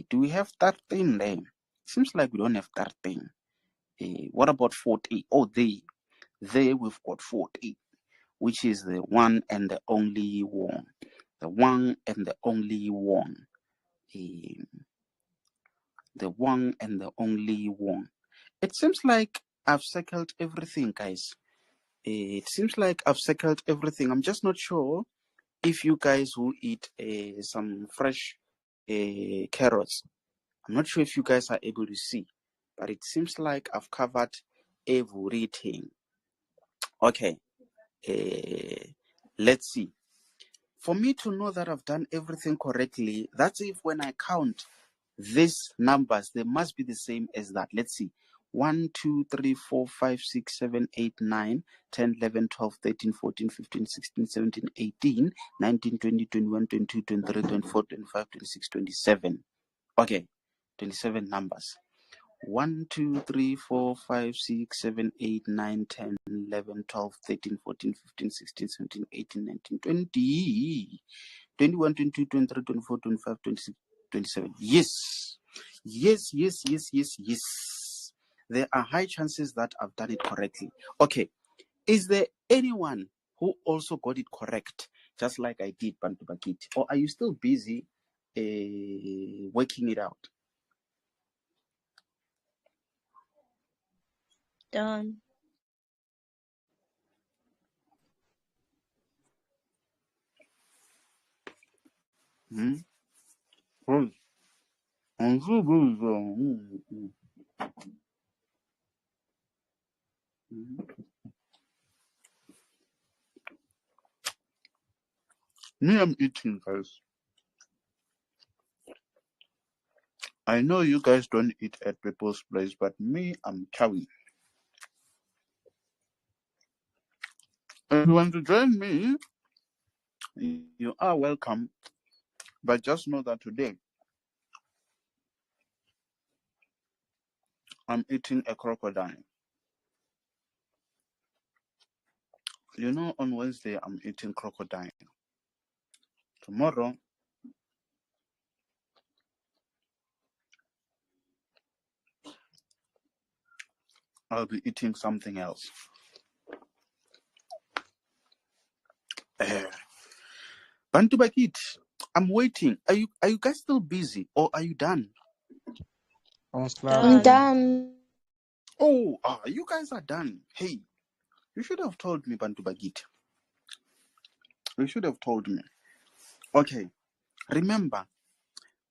Do we have 13 there? Seems like we don't have 13. What about 40? Oh, there we've got 40, which is the one and the only one. The one and the only one. The one and the only one. It seems like I've circled everything, guys. It seems like I've circled everything. I'm just not sure if you guys will eat some fresh carrots. I'm not sure if you guys are able to see, but it seems like I've covered everything. Okay, let's see. For me to know that I've done everything correctly, that's if when I count these numbers, they must be the same as that. Let's see. 1, 2, 3, 4, 5, 6, 7, 8, 9, 10, 11, 12, 13, 14, 15, 16, 17, 18, 19, 20, 21, 22, 23, 24, 25, 26, 27. Okay, 27 numbers. 1, 2, 3, 4, 5, 6, 7, 8, 9, 10, 11, 12, 13, 14, 15, 16, 17, 18, 19, 20, 21, 22, 23, 24, 25, 26, 27. Yes. Yes, yes, yes, yes, yes. There are high chances that I've done it correctly. Okay. Is there anyone who also got it correct, just like I did, Bantu Bakit? Or are you still busy working it out? Done. Hmm? Oh. I'm so good. Me, I'm eating, guys. I know you guys don't eat at people's place, but me, I'm chowing. If you want to join me, you are welcome. But just know that today, I'm eating a crocodile. You know, on Wednesday I'm eating crocodile. Tomorrow I'll be eating something else. Bantu Bakit, I'm waiting. Are you guys still busy or are you done? I'm done. Oh, you guys are done. Hey, you should have told me, Bantu Bagit. You should have told me. Okay, remember,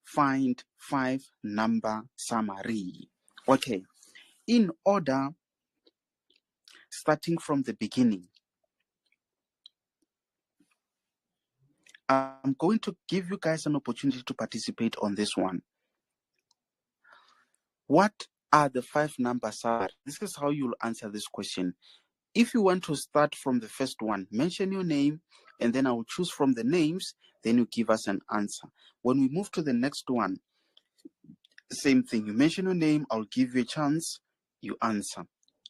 find 5-number summary. Okay, in order, starting from the beginning, I'm going to give you guys an opportunity to participate on this one. What are the 5-number summary? This is how you'll answer this question. If you want to start from the first one, mention your name, and then I will choose from the names, then you give us an answer. When we move to the next one, same thing. You mention your name, I'll give you a chance, you answer.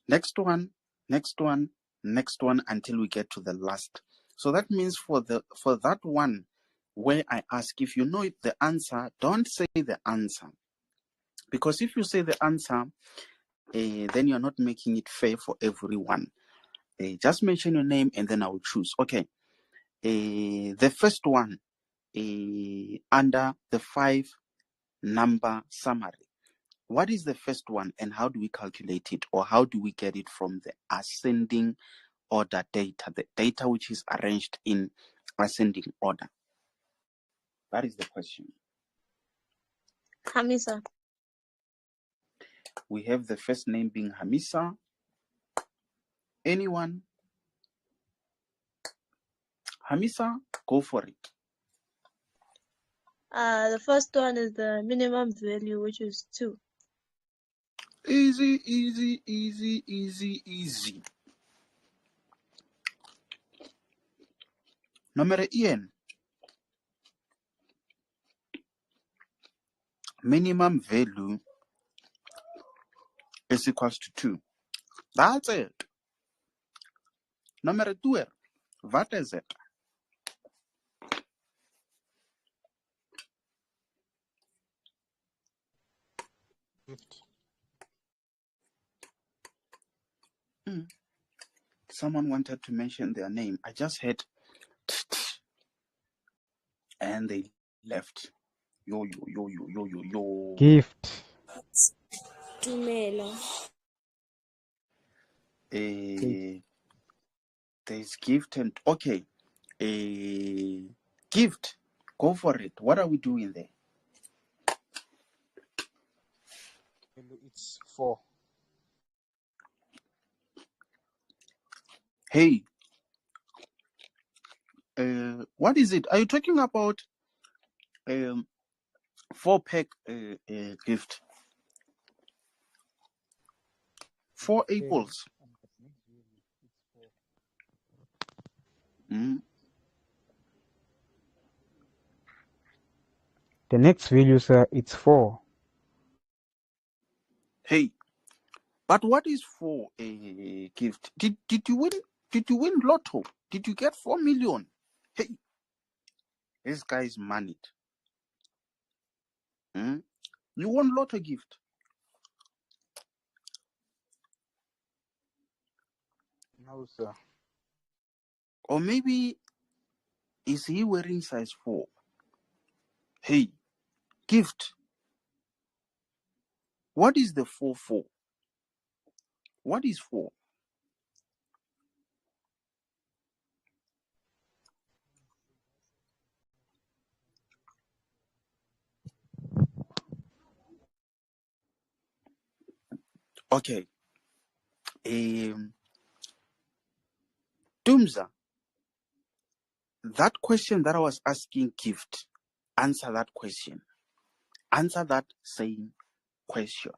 Next one, next one, next one, until we get to the last. So that means for that one where I ask if you know the answer, don't say the answer. Because if you say the answer, then you're not making it fair for everyone. Just mention your name and then I will choose. Okay. The first one, under the 5-number summary. What is the first one and how do we calculate it, or how do we get it from the ascending order data, the data which is arranged in ascending order? That is the question. Hamisa. We have the first name being Hamisa. Anyone? Hamisa, go for it. The first one is the minimum value, which is 2. Easy, easy, easy, easy, easy. Number Ian. Minimum value is equals to 2. That's it. Number 2. What is it? Someone wanted to mention their name. I just heard and they left. Yo. Gift. Tumelo. There's gift and okay. Gift. Go for it. What are we doing there? It's 4. Hey. What is it? Are you talking about 4-pack gift? 4 apples. The next value, sir, it's 4. Hey, but what is 4 a gift? Did you win? Did you win lotto? Did you get 4 million? Hey, this guy is moneyed. You won lotto gift. No, sir. Or maybe is he wearing size 4? Hey, gift. What is the 4 for? What is 4? Okay. Dumza, that question that I was asking gift, answer that question. Answer that same question.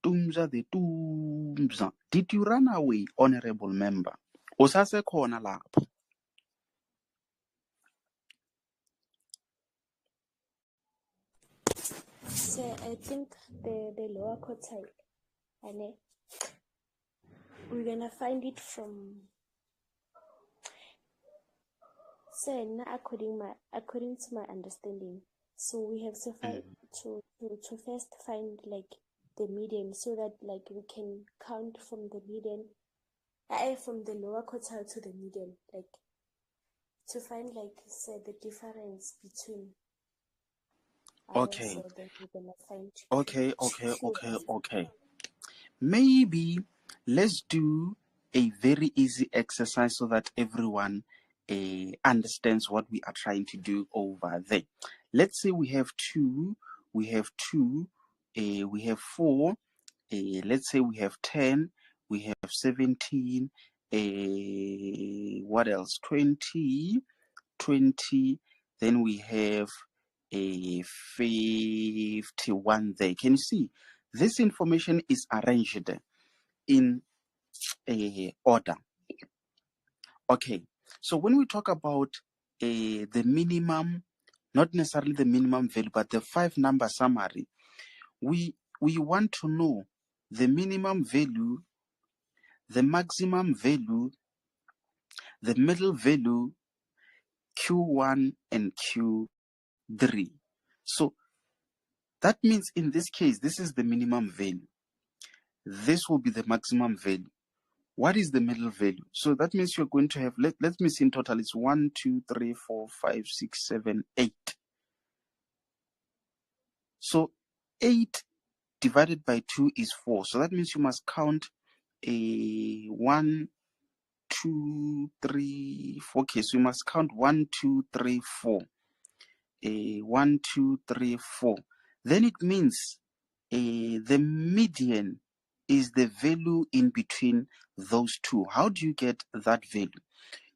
Dumza the Dumza, did you run away, honorable member? Usasekhona lapho. So I think the lower quartile. we're gonna find it from according to my understanding. So we have to find to first find like the median, so that like we can count from the median, from the lower quartile to the median, like to find like say the difference between. Okay. So then we're gonna find. Okay. Maybe let's do a very easy exercise so that everyone understands what we are trying to do over there. Let's say we have 2, we have 4, let's say we have 10, we have 17, what else? 20, then we have a 51 there. Can you see? This information is arranged in order. Okay, so when we talk about the minimum, not necessarily the minimum value, but the 5-number summary, we want to know the minimum value, the maximum value, the middle value, Q1 and Q3. So that means in this case, this is the minimum value. This will be the maximum value. What is the middle value? So that means you're going to have, let me see in total, it's 1, 2, 3, 4, 5, 6, 7, 8. So 8 divided by 2 is 4. So that means you must count 1, 2, 3, 4. Okay, so you must count 1, 2, 3, 4. 1, 2, 3, 4. Then it means the median is the value in between those two. How do you get that value?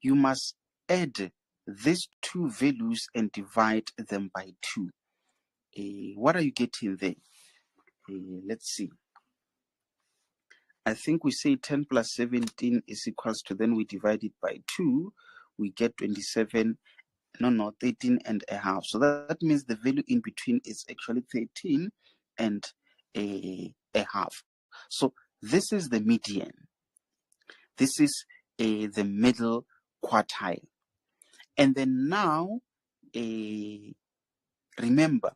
You must add these two values and divide them by 2. What are you getting there? Let's see. I think we say 10 plus 17 is equals to, then we divide it by 2, we get 27, 13 and a half. So that means the value in between is actually 13 and a half. So this is the median. This is the middle quartile. And then now, remember,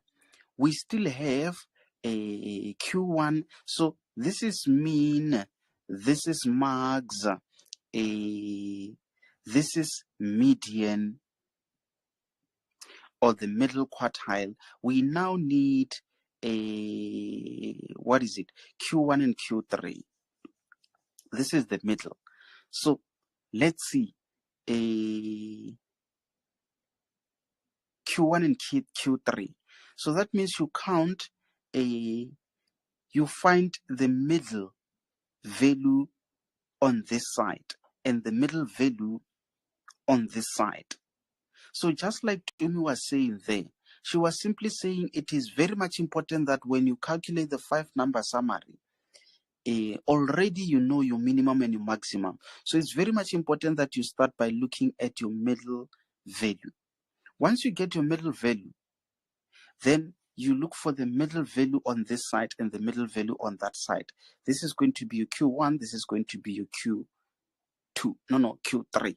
we still have a Q1. So this is mean, this is max, this is median, or the middle quartile. We now need what is it? Q1 and Q3. This is the middle. So let's see. Q1 and Q3. So that means you count you find the middle value on this side and the middle value on this side. So just like Tumi was saying there, she was simply saying it is very much important that when you calculate the 5-number summary, already you know your minimum and your maximum. So it's very much important that you start by looking at your middle value. Once you get your middle value, then you look for the middle value on this side and the middle value on that side. This is going to be your Q1, this is going to be your Q2. Q3.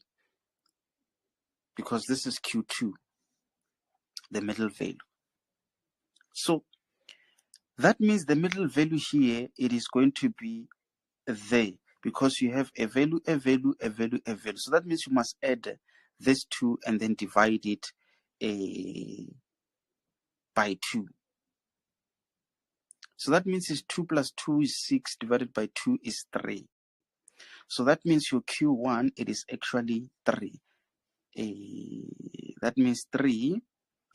Because this is Q2, the middle value. So that means the middle value here, it is going to be there because you have a value, a value, a value, a value. So that means you must add this 2 and then divide it by 2. So that means it's 2 plus 2 is 6 divided by 2 is 3. So that means your Q1, it is actually 3. That means 3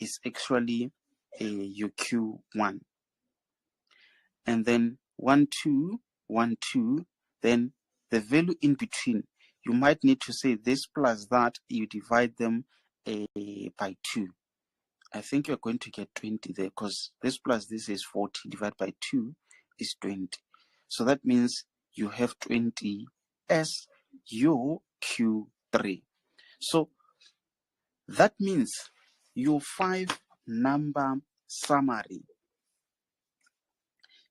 is actually your Q1. And then 1, 2, 1, 2, then the value in between, you might need to say this plus that, you divide them by 2. I think you're going to get 20 there because this plus this is 40 divided by 2 is 20. So that means you have 20 as your Q3. So that means your 5-number summary.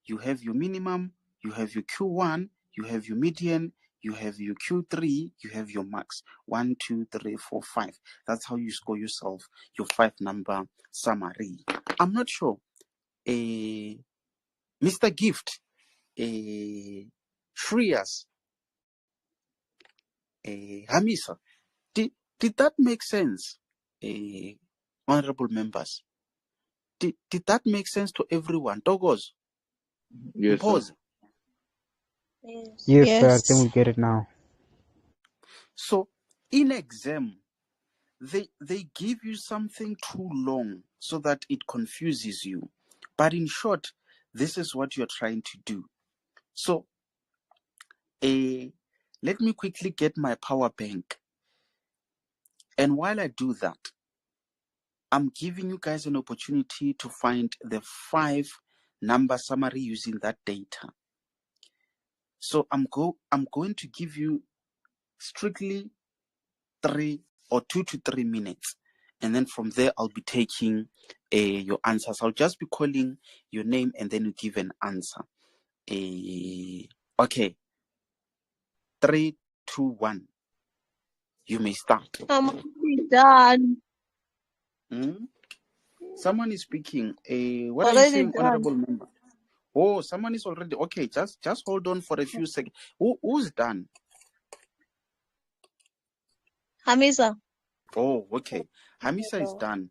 You have your minimum, you have your Q1, you have your median, you have your Q3, you have your marks. 1, 2, 3, 4, 5. That's how you score yourself your 5-number summary. I'm not sure. Mr. Gift, Shreyas, Hamisa, did that make sense, honorable members? Did that make sense to everyone? Togos? Yes, sir. Pause. Yes, sir. I Yes. think we get it now. So in exam, they give you something too long so that it confuses you. But in short, this is what you're trying to do. So let me quickly get my power bank. And while I do that, I'm giving you guys an opportunity to find the 5-number summary using that data. So I'm going to give you strictly 2 to 3 minutes. And then from there, I'll be taking your answers. I'll just be calling your name and then you give an answer. Okay. 3, 2, 1. You may start. I'm already done. Someone is speaking. What are you Already saying, done. honorable member? Oh, someone is already. Okay, just hold on for a few seconds. Who's done? Hamisa. Oh, okay. Hamisa is done.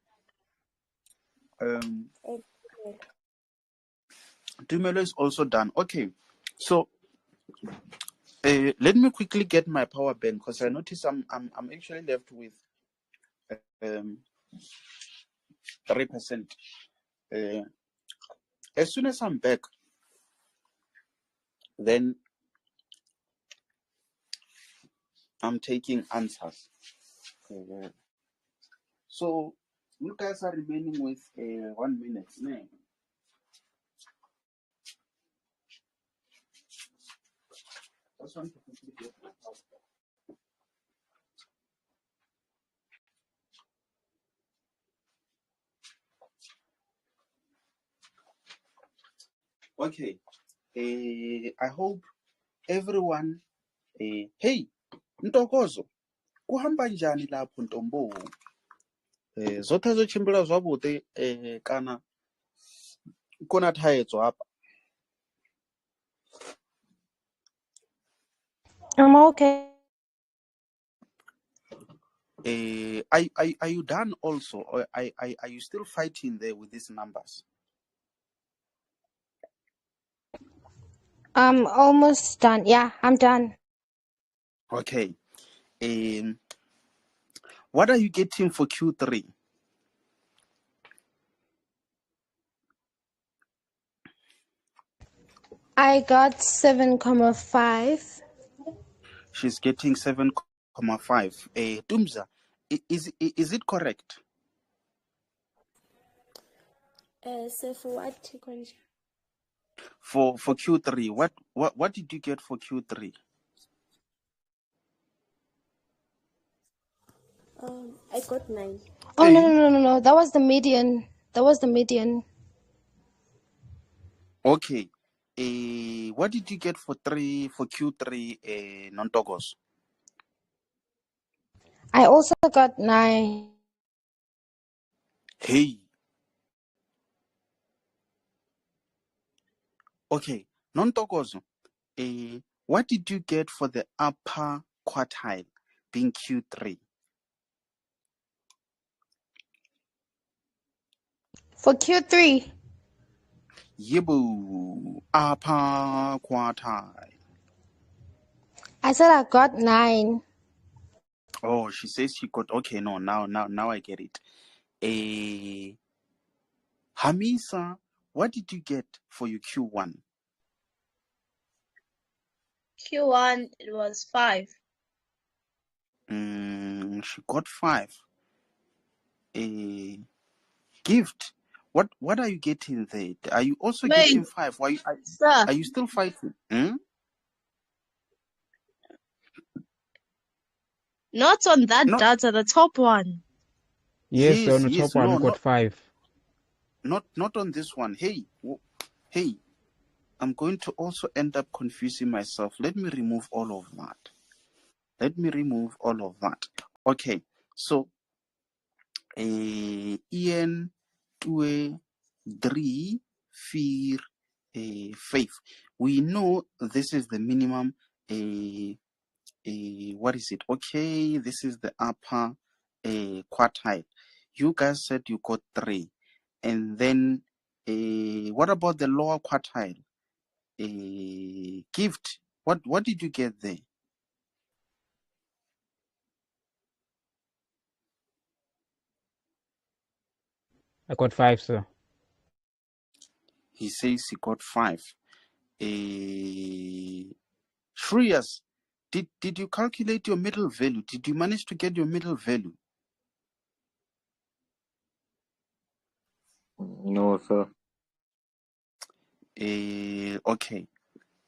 Dumelo is also done. Okay, so let me quickly get my power bank because I notice I'm actually left with 3%. As soon as I'm back, then I'm taking answers. So you guys are remaining with 1 minute. Just want to quickly get my power bank. Okay, I hope everyone, hey, Ntokozo, kuhamba njani lapho Ntombo? Zothe zochimbila zwavhuḓi kana kona thaidzo hapa? I'm okay. Are you done also, or are you still fighting there with these numbers? I'm almost done. Yeah, I'm done. Okay. What are you getting for Q3? I got 7,5. She's getting 7,5. Tumza, is it correct? So for what? Konja? For Q3, what did you get for Q3? I got 9. Oh, no. That was the median. That was the median. Okay. What did you get for Q3, non-Togos? I also got 9. Hey. Okay, non-Togos. What did you get for the upper quartile, being Q3? For Q3, Yibu, upper quartile. I said I got 9. Oh, she says she got. Okay, no, now I get it. Hamisa, what did you get for your Q1? Q1, it was 5. She got 5. Gift. What are you getting there? Are you also Wait, getting 5? Why sir. are you still fighting? Not on that No. data, the top one. Yes, on the top one, no, we got 5. Not on this one. Hey. I'm going to also end up confusing myself. Let me remove all of that. Okay, so Ian 2 3 4 5. We know this is the minimum. What is it? Okay, this is the upper quartile. You guys said you got 3, and then what about the lower quartile? Gift. What did you get there? I got 5, sir. He says he got 5. Shreyas, did you calculate your middle value? Did you manage to get your middle value? No, sir. Okay.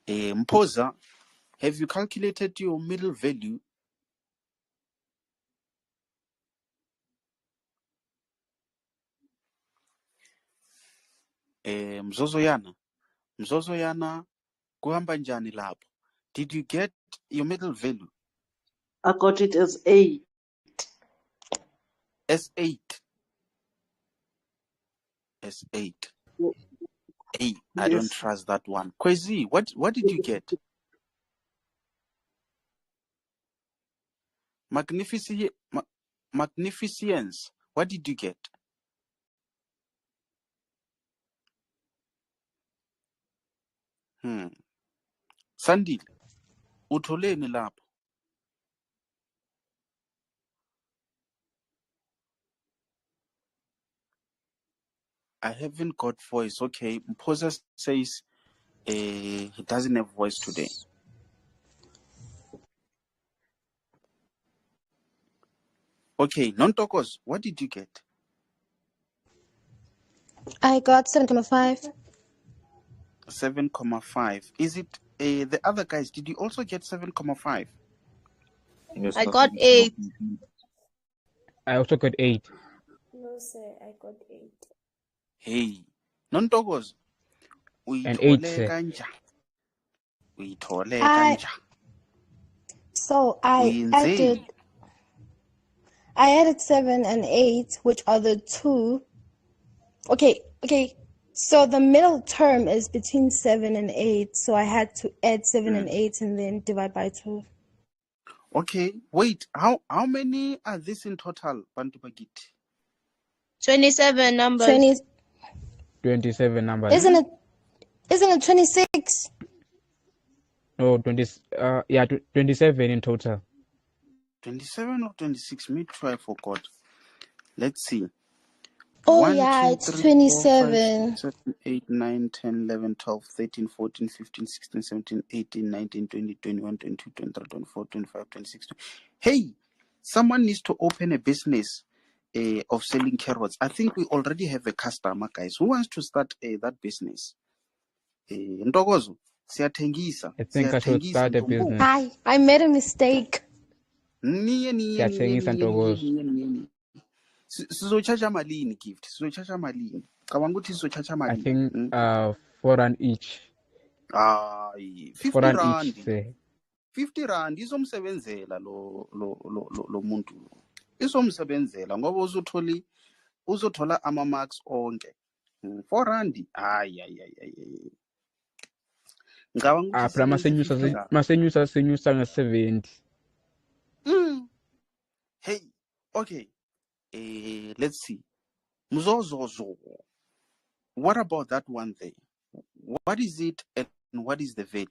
Mpoza, have you calculated your middle value? Mzozoyana, kuhamba njani lapho? Did you get your middle value? I got it as 8. S8. S8. Hey, I don't trust that one. Kwezi, what did you get? Magnificence. What did you get? Sandile, utholeni lapho? I haven't got voice. Okay, Mpoza says he doesn't have voice today. Okay, Nontokos, what did you get? I got 7.5. 7.5. Is it the other guys? Did you also get 7.5? Yes, I sir. got 8. I also got 8. No, sir, I got 8. Hey, Nontokos, And 8, sir. So I added 7 and 8, which are the two. Okay. So the middle term is between 7 and 8. So I had to add 7 and 8 and then divide by 2. Okay, wait. How many are this in total, Bantu Bagit? 27 numbers. 27 numbers. Isn't it 26? No, 27 in total. 27 or 26? Me too, I forgot. Let's see. Oh, 1, yeah, 2, it's 3, 27. 4, 5, 6, 7, 8, 9, 10, 11, 12, 13, 14, 15, 16, 17, 18, 19, 20, 21, 22, 23, 24, 25, 26. Hey, someone needs to open a business of selling carrots. I think we already have a customer, guys. Who wants to start that business? Ntokozo, siyathengisa. I think I should start a business. I made a mistake. Siyathengisa Ntokozo. Sizochacha malini gift? Sizochacha malini? Cabanga ukuthi sizochacha I malini? think 4 rand each. 50 4 rand rand. each, sir. 50 rand izomsebenzela lo muntu. Izomsebenzela ngoba uzothola ama marks onke. 4 rand. Hayi. Ngicabanga ukuthi masenyusa nge-70. Hey, okay. Let's see. Mzozozo. What about that one there? What is it and what is the value?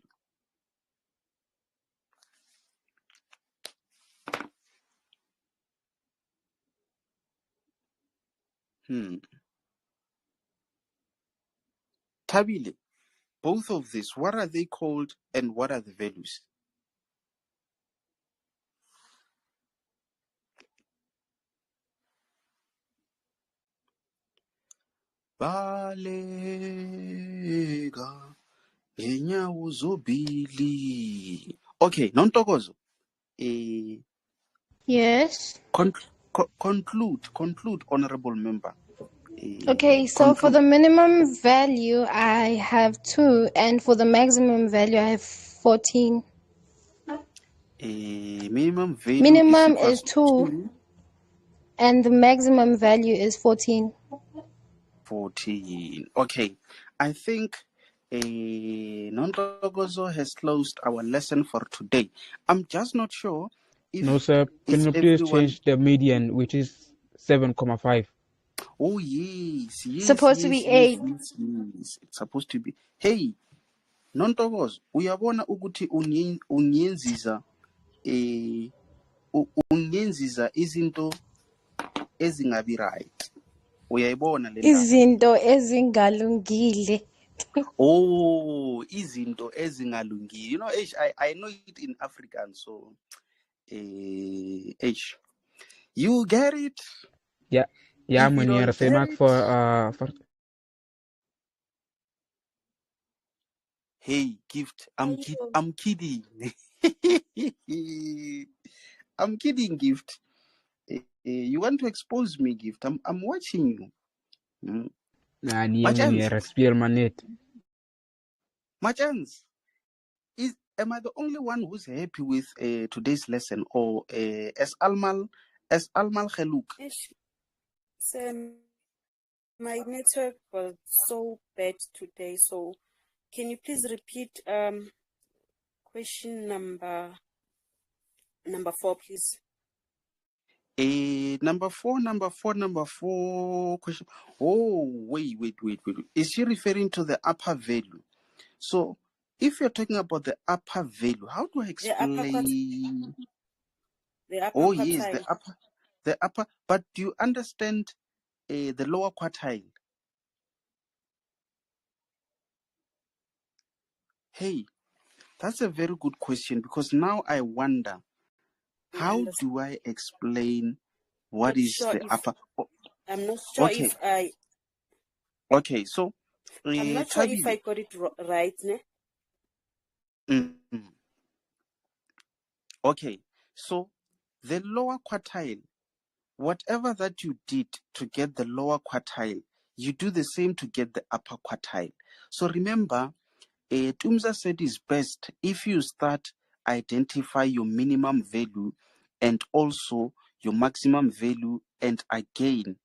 Tabile, both of these, what are they called and what are the values? Balega ngenyawo zobili. Okay, Nontokozo. Yes. Conclude, honorable member. Okay, so for Control. the minimum value, I have 2, and for the maximum value, I have 14. Minimum value is Minimum equals is 2, to and the maximum value is 14. 14. Okay, I think Nontogozo has closed our lesson for today. I'm just not sure if No, sir. Can is you please everyone. change the median, which is 7,5? Oh yes, yes, Supposed to yes, be yes, 8. yes, yes. It's supposed to be. Hey, Nontogozo, uyabona ukuthi ungenziza ungenziza izinto ezingabi right. Uyayibona le ndaba? Izinto ezingalungile. Oh, izinto ezingalungile. You know, I know it in African, so you get it? Ja, ja, If you meneer. don't Zij get maakt it, voor... hey, Gift, I'm kidding. I'm kidding, Gift. You want to expose me, Gift? I'm watching you. Nou, nee, Machans, meneer. Speel maar net. Machans, am I the only one who's happy with today's lesson, or as Almal Kheluk? Ish, so my network was so bad today, so can you please repeat question number 4, please? Number four question. Oh, wait. Is she referring to the upper value? So, if you're talking about the upper value, how do I explain? The upper Oh, yes, quartile. the upper. But do you understand the lower quartile? Hey, that's a very good question, because now I wonder, how do I explain what Not is sure the if upper? I'm not sure Okay. if I Okay, so I'm not sure if I Tabile. got it right, ne? Mhm. Okay, so the lower quartile, whatever that you did to get the lower quartile, you do the same to get the upper quartile. So remember, Tumza said it's best if you start identify your minimum value and also your maximum value, and again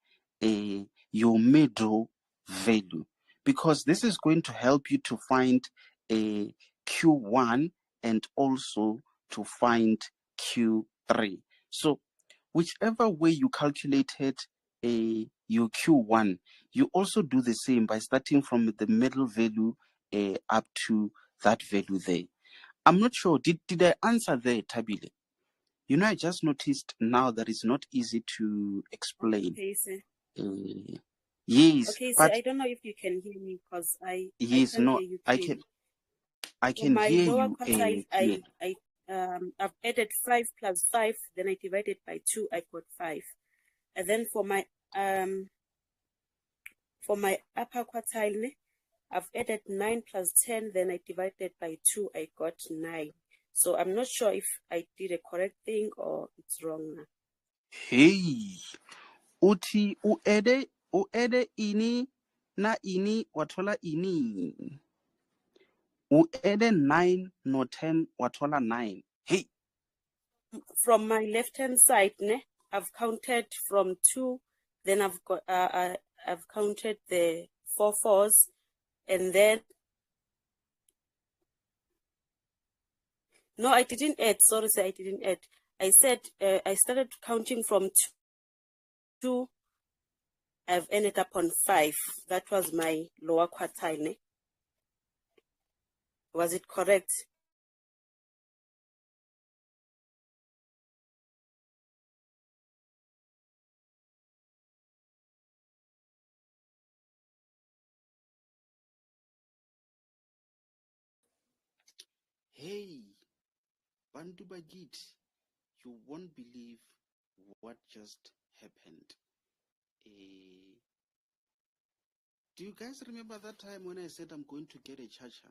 your middle value, because this is going to help you to find a Q1 and also to find Q3. So whichever way you calculated your Q1, you also do the same by starting from the middle value up to that value there. I'm not sure. Did I answer there, Tabile? You know, I just noticed now that it's not easy to explain. Okay, sir. Yes, Okay, but sir, I don't know if you can hear me because I yes, can't no, hear you I clearly. can my hear lower you quartile, clearly. I've added 5 plus 5, then I divided by 2, I got 5. And then for my upper quartile, ne, I've added 9 plus 10, then I divided by 2, I got 9. So I'm not sure if I did a correct thing or it's wrong now. Hey, uthi uede ini na ini wathola ini. Uede 9 no 10 wathola 9. Hey. From my left hand side, ne, I've counted from 2, then I've got I've counted the 4 fours, and then no, I didn't add. Sorry, sir, I didn't add. I said I started counting from 2. I've ended up on 5. That was my lower quartile. Ne? Was it correct? Hey, Bantu Bagit, you won't believe what just happened. Do you guys remember that time when I said I'm going to get a charger?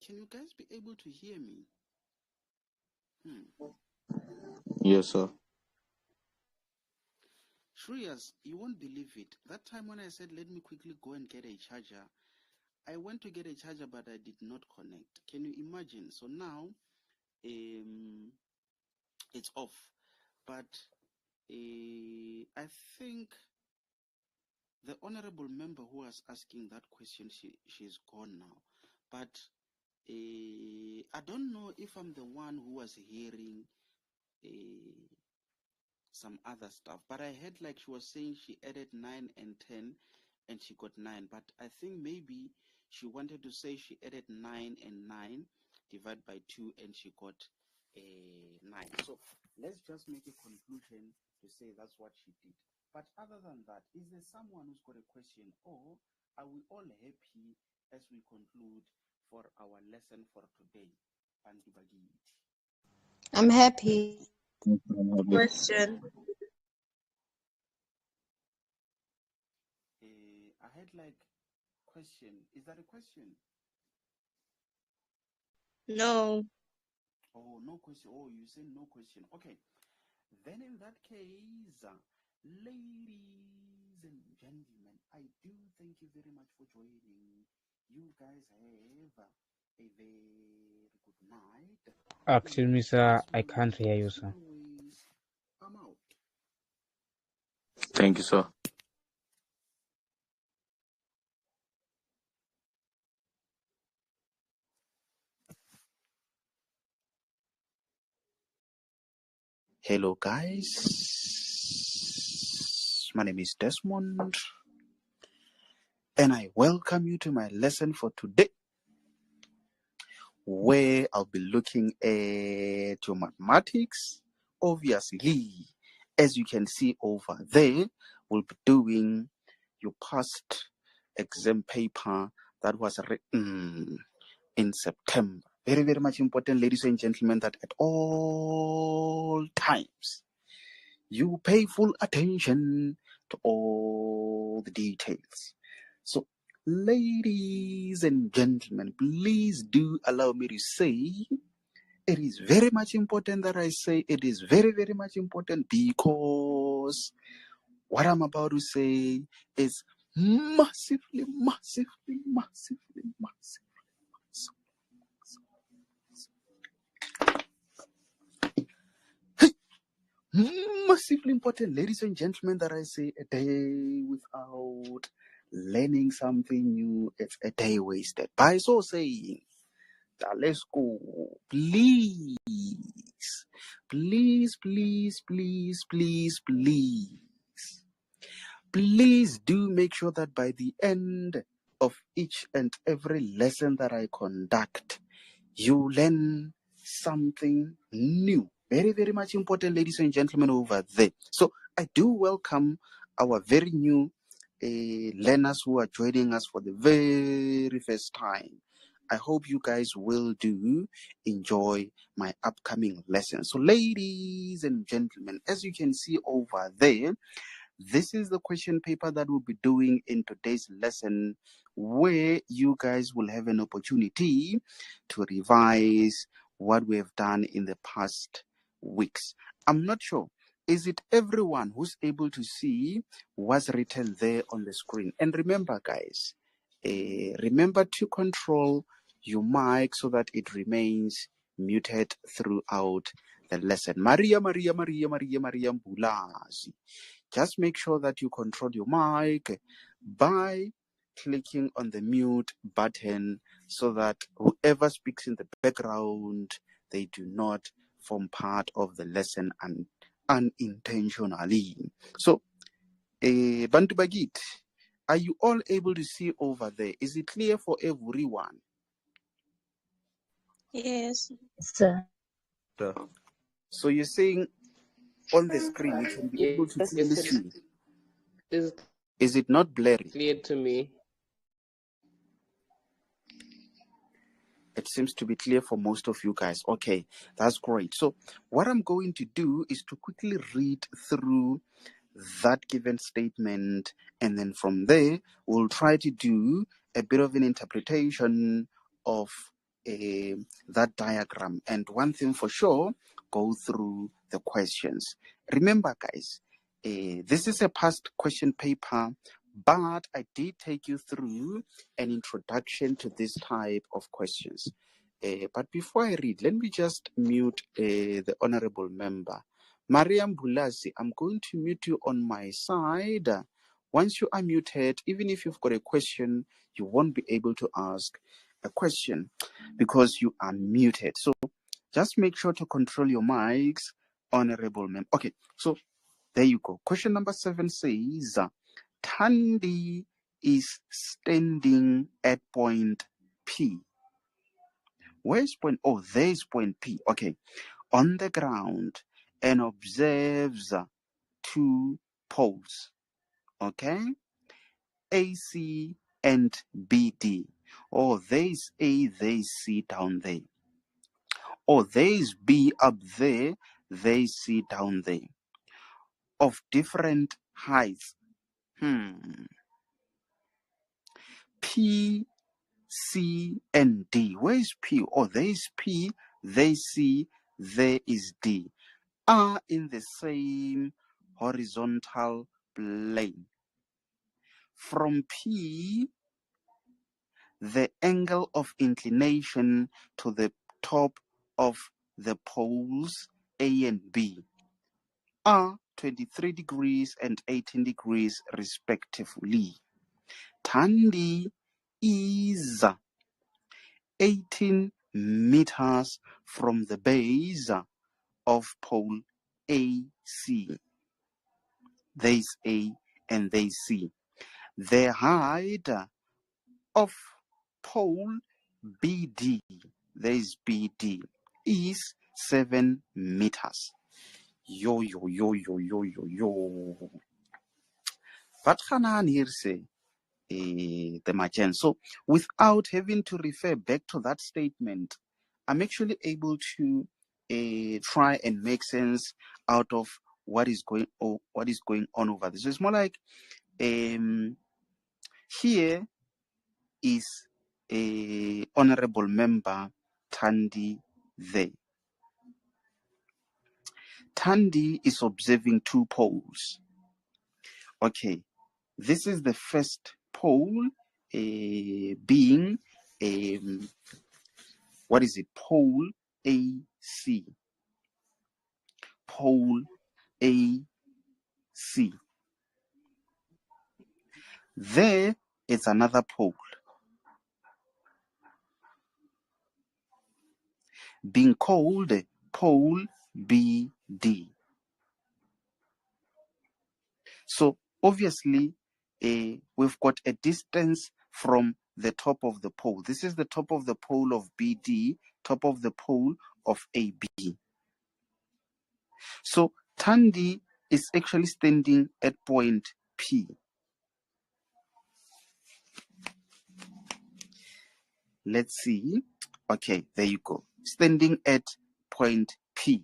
Can you guys be able to hear me? Yes, sir. Shreyas, you won't believe it. That time when I said, let me quickly go and get a charger, I went to get a charger, but I did not connect. Can you imagine? So now it's off. But I think the honorable member who was asking that question, she's gone now. But I don't know if I'm the one who was hearing some other stuff, but I heard like she was saying she added 9 and 10 and she got 9, but I think maybe she wanted to say she added 9 and 9 divided by 2 and she got 9. So let's just make a conclusion to say that's what she did. But other than that, is there someone who's got a question, or are we all happy as we conclude for our lesson for today? I'm happy. Question. I had like question. Is that a question? No. Oh, no question. Oh, you said no question. Okay. Then in that case, ladies and gentlemen, I do thank you very much for joining. You guys have a very good night. Excuse me, sir. I can't hear you, sir. I'm out. Thank you, sir. Hello, guys. My name is Desmond, and I welcome you to my lesson for today, where I'll be looking at your mathematics. Obviously, as you can see over there, we'll be doing your past exam paper that was written in September. Very, very much important, ladies and gentlemen, that at all times you pay full attention to all the details. So, ladies and gentlemen, please do allow me to say it is very much important that I say it is very, very much important, because what I'm about to say is massively, massively, massively, massively, massively important, ladies and gentlemen, that I say a day without learning something new, it's a day wasted. By so saying, let's go. Please, please, please, please, please, please, please do make sure that by the end of each and every lesson that I conduct, you learn something new. Very, very much important, ladies and gentlemen, over there. So I do welcome our very new learners who are joining us for the very first time. I hope you guys will do enjoy my upcoming lesson. So ladies and gentlemen, as you can see over there, this is the question paper that we'll be doing in today's lesson, where you guys will have an opportunity to revise what we have done in the past weeks. I'm not sure. Is it everyone who's able to see what's written there on the screen? And remember, guys, remember to control your mic so that it remains muted throughout the lesson. Maria Mbulasi. Just make sure that you control your mic by clicking on the mute button so that whoever speaks in the background, they do not form part of the lesson unintentionally. So, Bantu Bagit, are you all able to see over there? Is it clear for everyone? Yes. Sir. So you're saying on the screen you can be able to clearly see. Is it not blurry? Clear to me. It seems to be clear for most of you guys. Okay, that's great. So what I'm going to do is to quickly read through that given statement, and then from there we'll try to do a bit of an interpretation of that diagram. And one thing for sure, go through the questions. Remember, guys, This is a past question paper, but I did take you through an introduction to this type of questions. But before I read, let me just mute the honorable member. Mariam Bulasi, I'm going to mute you on my side. Once you are muted, even if you've got a question, you won't be able to ask a question because you are muted. So just make sure to control your mics, honorable member. Okay, so there you go. Question number 7 says, Thandi is standing at point P. Where's point? Oh, there's point P. Okay. On the ground and observes 2 poles. Okay. AC and BD. Oh, there's A, there's C down there. Oh, there's B up there, there's C down there. Of different heights. P, C, and D. Where is P? Oh, there is P, there is C, there is D. Are in the same horizontal plane. From P, the angle of inclination to the top of the poles A and B are 23 degrees and 18 degrees respectively. Thandi is 18 meters from the base of pole AC. There is A and there is C. The height of pole BD, there is BD, is 7 meters. Yo. What can here say? The Machen. So without having to refer back to that statement, I'm actually able to try and make sense out of what is going on over there. So it's more like here is a honorable member Thandi there. Thandi is observing 2 poles. Okay, this is the first pole being what is it? Pole AC. Pole AC. There is another pole being called pole BD. So obviously we've got a distance from the top of the pole. This is the top of the pole of BD, top of the pole of AB. So Thandi is actually standing at point P. Let's see. Okay, there you go. Standing at point P.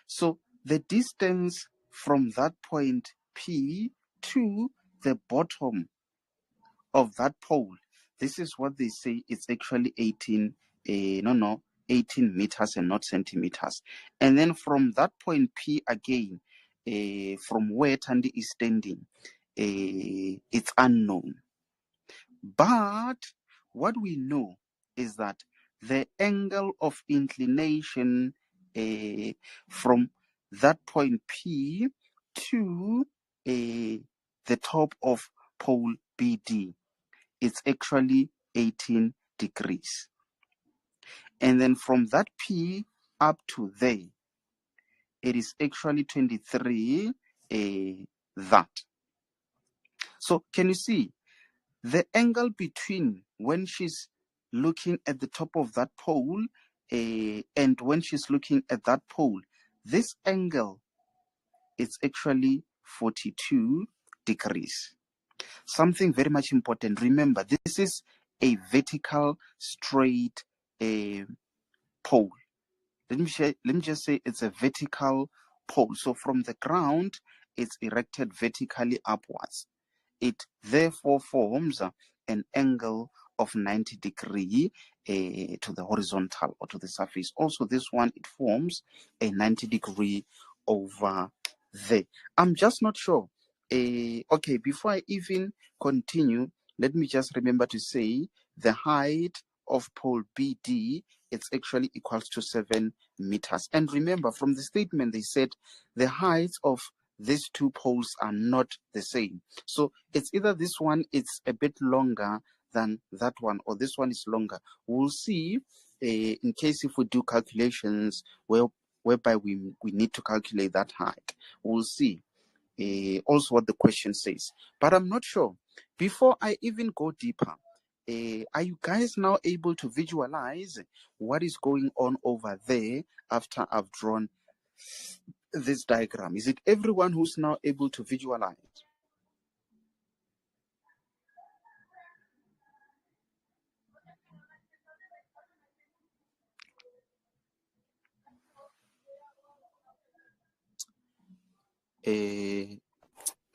So the distance from that point P to the bottom of that pole, this is what they say, it's actually 18 meters and not centimeters. And then from that point P again, from where Thandi is standing, it's unknown. But what we know is that the angle of inclination from that point P to the top of pole BD, it's actually 18 degrees. And then from that P up to there, it is actually 23 that. So can you see the angle between when she's looking at the top of that pole and when she's looking at that pole, this angle is actually 42 degrees. Something very much important. Remember, this is a vertical straight pole. Let me just say it's a vertical pole. So from the ground, it's erected vertically upwards. It therefore forms an angle of 90 degrees to the horizontal or to the surface. Also, this one, it forms a 90 degree over there. I'm just not sure. Okay, before I even continue, let me just remember to say the height of pole BD, it's actually equals to 7 meters. And remember, from the statement, they said the heights of these two poles are not the same. So it's either this one, it's a bit longer than that one, or this one is longer. We'll see in case if we do calculations whereby we need to calculate that height. We'll see also what the question says. But I'm not sure. Before I even go deeper, are you guys now able to visualize what is going on over there after I've drawn this diagram? Is it everyone who's now able to visualize?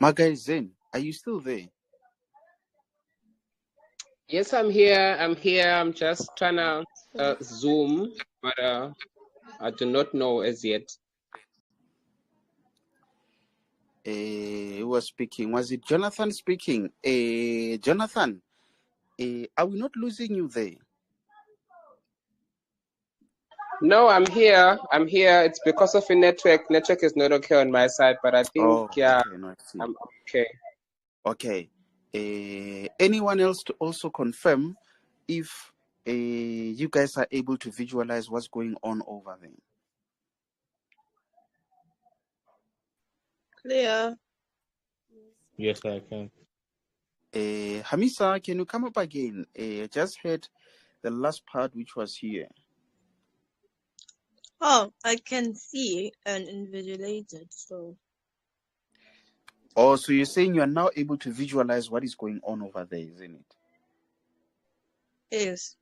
Magai Zen, are you still there? Yes, I'm here. I'm just trying to Zoom, but I do not know as yet. Who was speaking? Was it Jonathan speaking? Jonathan, are we not losing you there? No, I'm here. It's because of a network. Network is not okay on my side, but I think Okay, no, I see. I'm okay. Okay. Anyone else to also confirm if you guys are able to visualize what's going on over there? Clear. Yes, I can. Hamisa, can you come up again? I just heard the last part which was here. Oh, I can see and invigilate it, so. Oh, so you're saying you are now able to visualize what is going on over there, isn't it? Yes.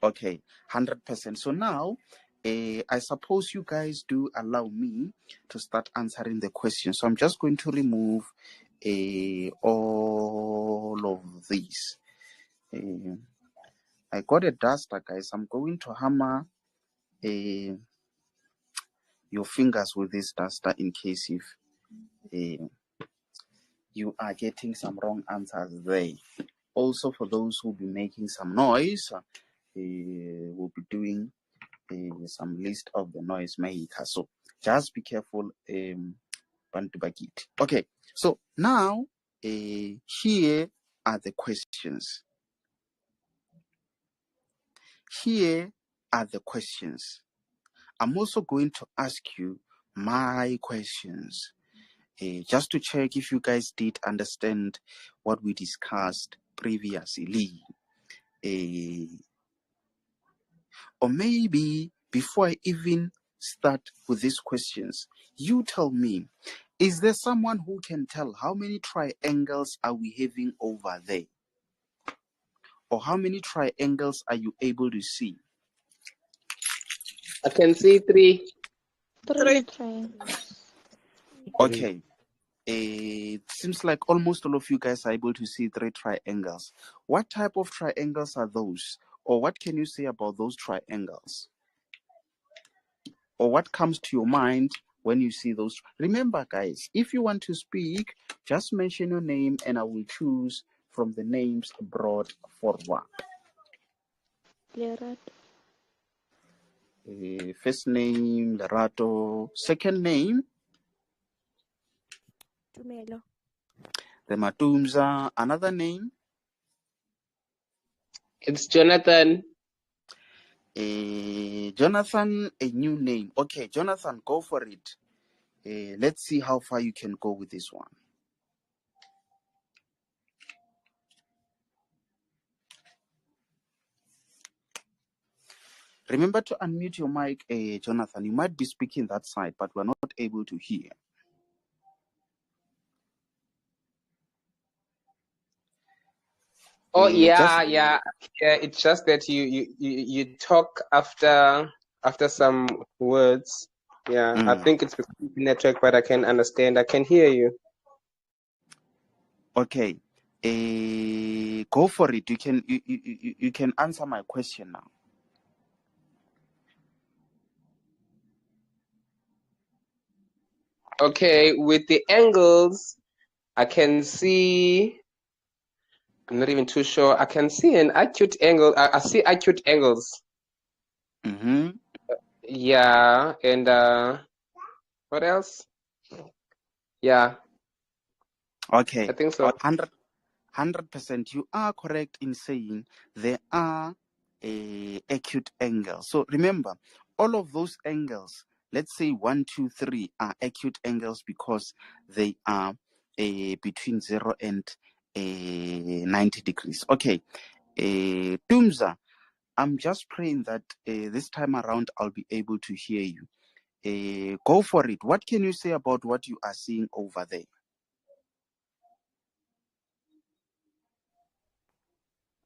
Okay, 100%. So now, I suppose you guys do allow me to start answering the question. So I'm just going to remove all of these. I got a duster, guys. I'm going to hammer your fingers with this duster in case if you are getting some wrong answers there. Also, for those who will be making some noise, we'll be doing some list of the noise maker. So just be careful, Bantu Bagit. Okay, so now here are the questions. Here are the questions. I'm also going to ask you my questions, just to check if you guys did understand what we discussed previously. Or maybe before I even start with these questions, you tell me, is there someone who can tell how many triangles are we having over there? Or how many triangles are you able to see? I can see 3. 3 triangles. Okay. It seems like almost all of you guys are able to see 3 triangles. What type of triangles are those? Or what can you say about those triangles? Or what comes to your mind when you see those? Remember, guys, if you want to speak, just mention your name and I will choose from the names brought forward. Lerato. First name, Lerato. Second name? Tumelo. The Matumza. Another name? It's Jonathan. Jonathan, a new name. Okay, Jonathan, go for it. Let's see how far you can go with this one. Remember to unmute your mic, Jonathan. You might be speaking that side, but we're not able to hear. Oh yeah. It's just that you talk after some words. Yeah, I think it's because of the network, but I can understand. I can hear you. Okay. Go for it. You can answer my question now. Okay, with the angles, I can see. I'm not even too sure. I can see an acute angle. I see acute angles. Mm-hmm. Yeah, and what else? Yeah, Okay. I think so. 100%. You are correct in saying there are acute angles. So remember, all of those angles, let's say 1, 2, 3, are acute angles because they are between 0 and 90 degrees. Okay. Tumza, I'm just praying that this time around I'll be able to hear you. Go for it. What can you say about what you are seeing over there?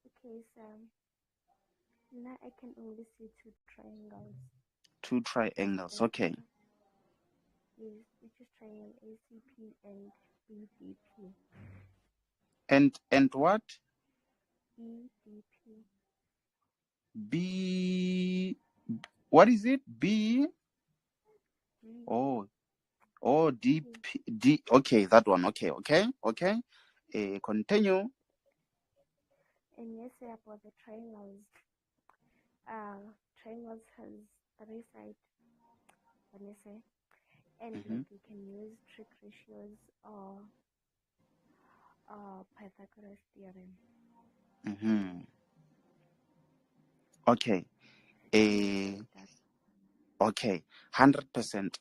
Okay, so now I can only see two triangles. Two triangles. Okay. Yes, which is triangle ACP and BDP. And what? BDP. B. What is it? B. Oh. Oh, D. D. Okay, that one. Okay. Continue. And yes, about the triangles. Triangles has 3 sides. Let me say, and like you can use trig ratios or Pythagoras theorem. Mm-hmm. Okay. Okay. 100%.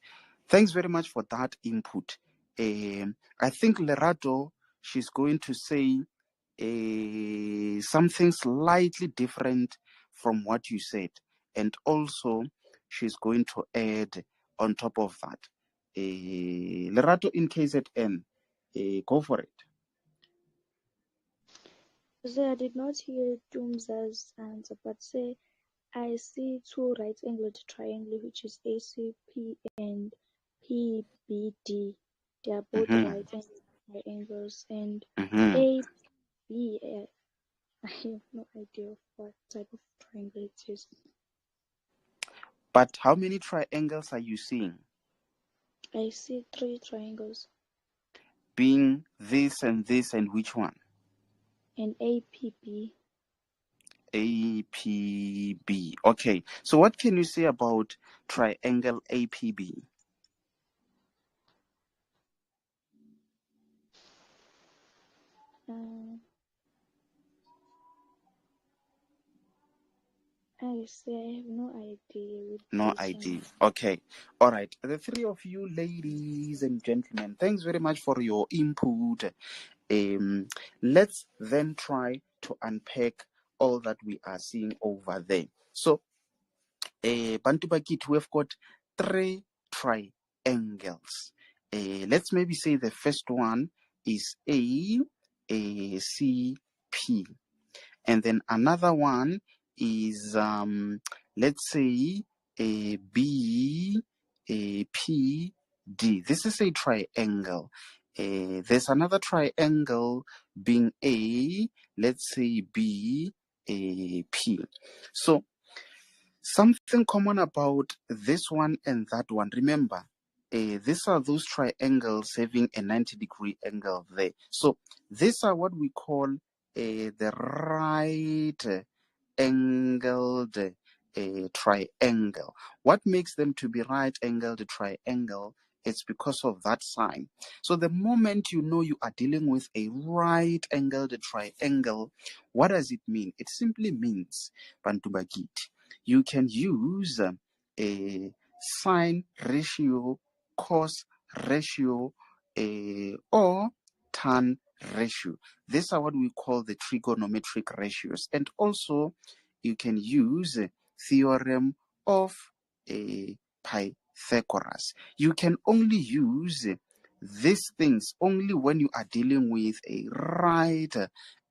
Thanks very much for that input. I think Lerato, she's going to say something slightly different from what you said, and also she's going to add on top of that. Lerato in KZN, go for it. So I did not hear Tumza's answer, but say I see two right-angled triangles, which is ACP and PBD. They are both right-angled triangles, and AB, I have no idea of what type of triangle it is. But how many triangles are you seeing? I see 3 triangles. Being this and which one? And APB. APB. Okay. So what can you say about triangle APB? I say I have no idea. No idea. Okay. All right. The 3 of you, ladies and gentlemen, thanks very much for your input. Let's then try to unpack all that we are seeing over there. So, Bantu Bakit, we've got 3 triangles. Let's maybe say the first one is ACP. And then another one is, let's say, BPD. This is a triangle. There's another triangle being let's say BP. So something common about this one and that one. Remember, these are those triangles having a 90-degree angle there. So these are what we call the right angled triangle. What makes them to be right angled triangle? It's because of that sign. So the moment you know you are dealing with a right angled triangle, what does it mean? It simply means, Bantu Bakit, you can use a sine ratio, cos ratio, or tan ratio. These are what we call the trigonometric ratios. And also, you can use theorem of Pythagoras. You can only use these things only when you are dealing with a right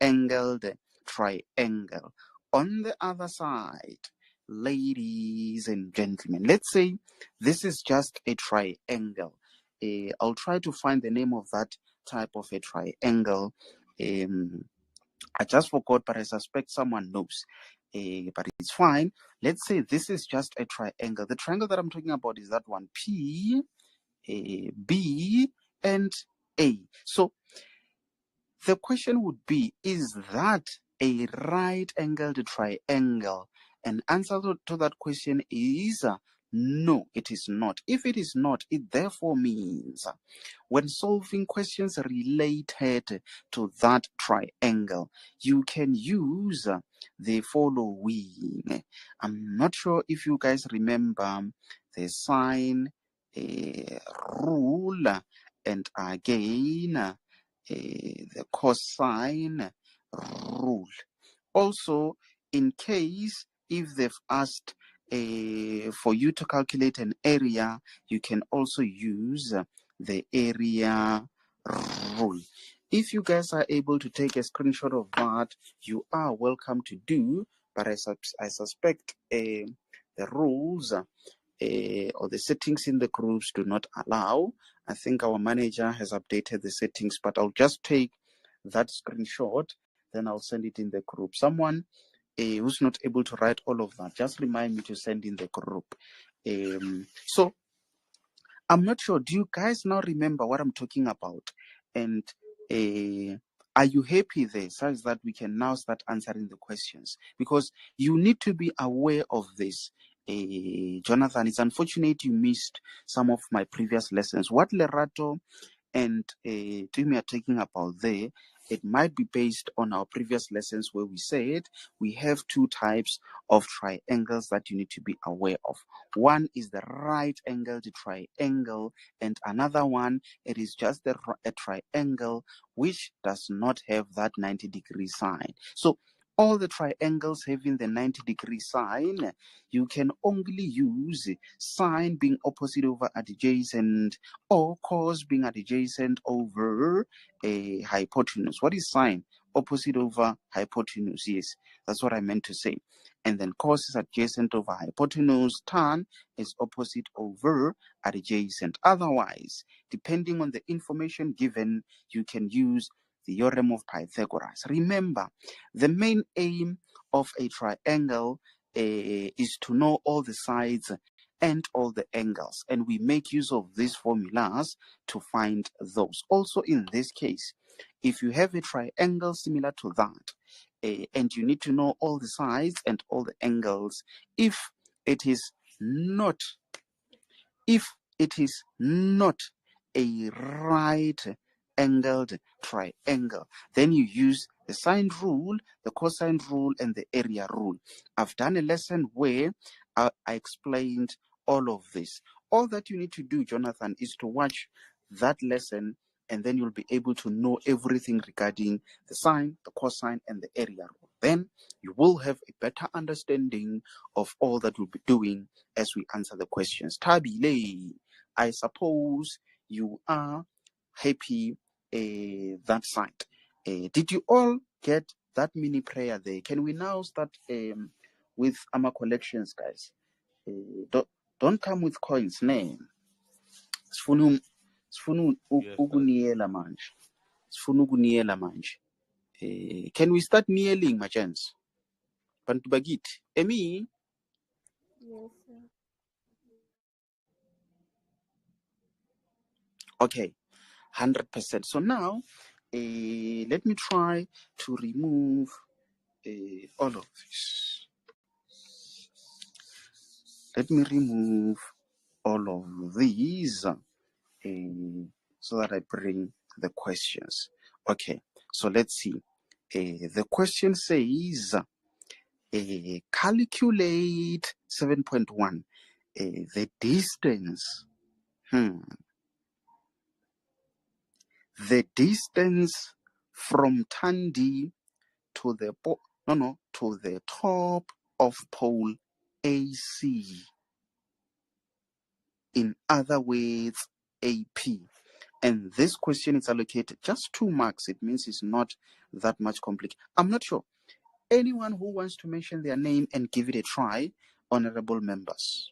angled triangle. On the other side, ladies and gentlemen, let's say this is just a triangle. I'll try to find the name of that type of a triangle. I just forgot, but I suspect someone knows. But it's fine. Let's say this is just a triangle. The triangle that I'm talking about is that one, PDD. B, and A. So the question would be, is that a right-angled triangle? And answer to that question is no, it is not. If it is not, it therefore means when solving questions related to that triangle, you can use the following. I'm not sure if you guys remember the sine rule, and again the cosine rule. Also, in case if they've asked for you to calculate an area, you can also use the area rule. If you guys are able to take a screenshot of that, you are welcome to do, but I suspect the rules or the settings in the groups do not allow. I think our manager has updated the settings, but I'll just take that screenshot, then I'll send it in the group. Someone who's not able to write all of that, just remind me to send in the group. So I'm not sure, do you guys now remember what I'm talking about? And are you happy there, such that we can now start answering the questions? Because you need to be aware of this. Jonathan, it's unfortunate you missed some of my previous lessons. What Lerato and Tumi are talking about there, it might be based on our previous lessons where we said we have two types of triangles that you need to be aware of. One is the right-angled triangle, and another one, it is just a triangle which does not have that 90-degree sign. So all the triangles having the 90-degree sign, you can only use sine being opposite over adjacent, or cos being adjacent over a hypotenuse. What is sine? Opposite over hypotenuse. Yes, that's what I meant to say. And then cos is adjacent over hypotenuse. Tan is opposite over adjacent. Otherwise, depending on the information given, you can use the theorem of Pythagoras. Remember, the main aim of a triangle is to know all the sides and all the angles, and we make use of these formulas to find those. Also, in this case, if you have a triangle similar to that, and you need to know all the sides and all the angles, if it is not a right-angled triangle, then you use the sine rule, the cosine rule, and the area rule. I've done a lesson where I explained all of this. All that you need to do, Jonathan, is to watch that lesson, and then you'll be able to know everything regarding the sine, the cosine, and the area rule. Then you will have a better understanding of all that we'll be doing as we answer the questions. Tabile, I suppose you are happy that side. Did you all get that mini prayer there? Can we now start with our collections, guys? Don't come with coins, name. Sifuna ukuniela manje. Sifuna ukuniela manje. Can we start kneeling, my gents? Bantu bakithi. Emi? Yes, sir. Okay, 100%. So now, let me try to remove all of this. Let me remove all of these so that I bring the questions. Okay, so let's see. The question says, calculate 7.1, the distance. The distance from Tandy to the to the top of pole AC. In other words, AP. And this question is allocated just 2 marks. It means it's not that much complicated. I'm not sure. Anyone who wants to mention their name and give it a try, honorable members.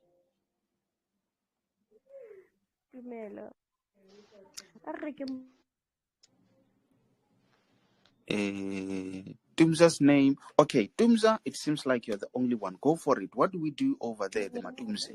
Tumza's name. Okay, Tumza, it seems like you're the only one. Go for it. What do we do over there, the Matumze?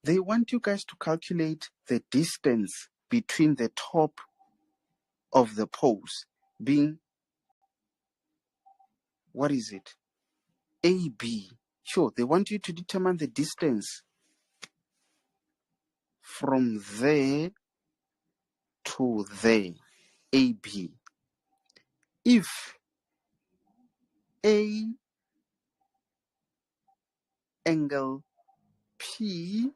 They want you guys to calculate the distance between the top of the pose being, what is it? AB. Sure, they want you to determine the distance from there to there, AB. If A angle PB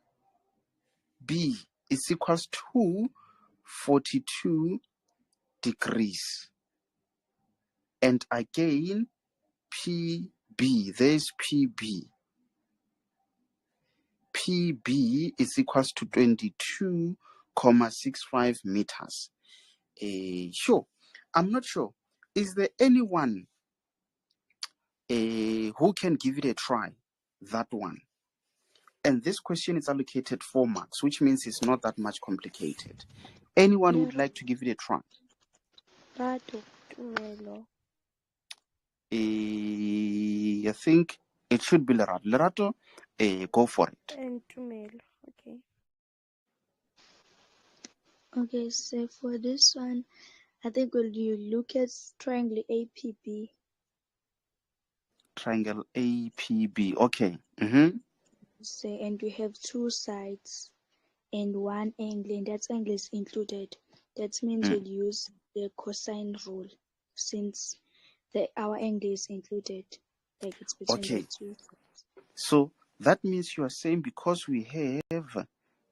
is equals to 42 degrees, and again PB, there's PB. PB is equals to 22.65 meters. Sure, I'm not sure. Is there anyone who can give it a try? That one. And this question is allocated 4 marks, which means it's not that much complicated. Anyone would like to give it a try? Rato, Tumelo. I think it should be Lerato. Lerato, go for it. And Tumelo, okay. Okay, so for this one, I think will you look at triangle APB? Triangle APB, okay. Say, and you have two sides and one angle, and that angle is included. That means we'll use the cosine rule since our angle is included, like it's between the two sides. So that means you are saying because we have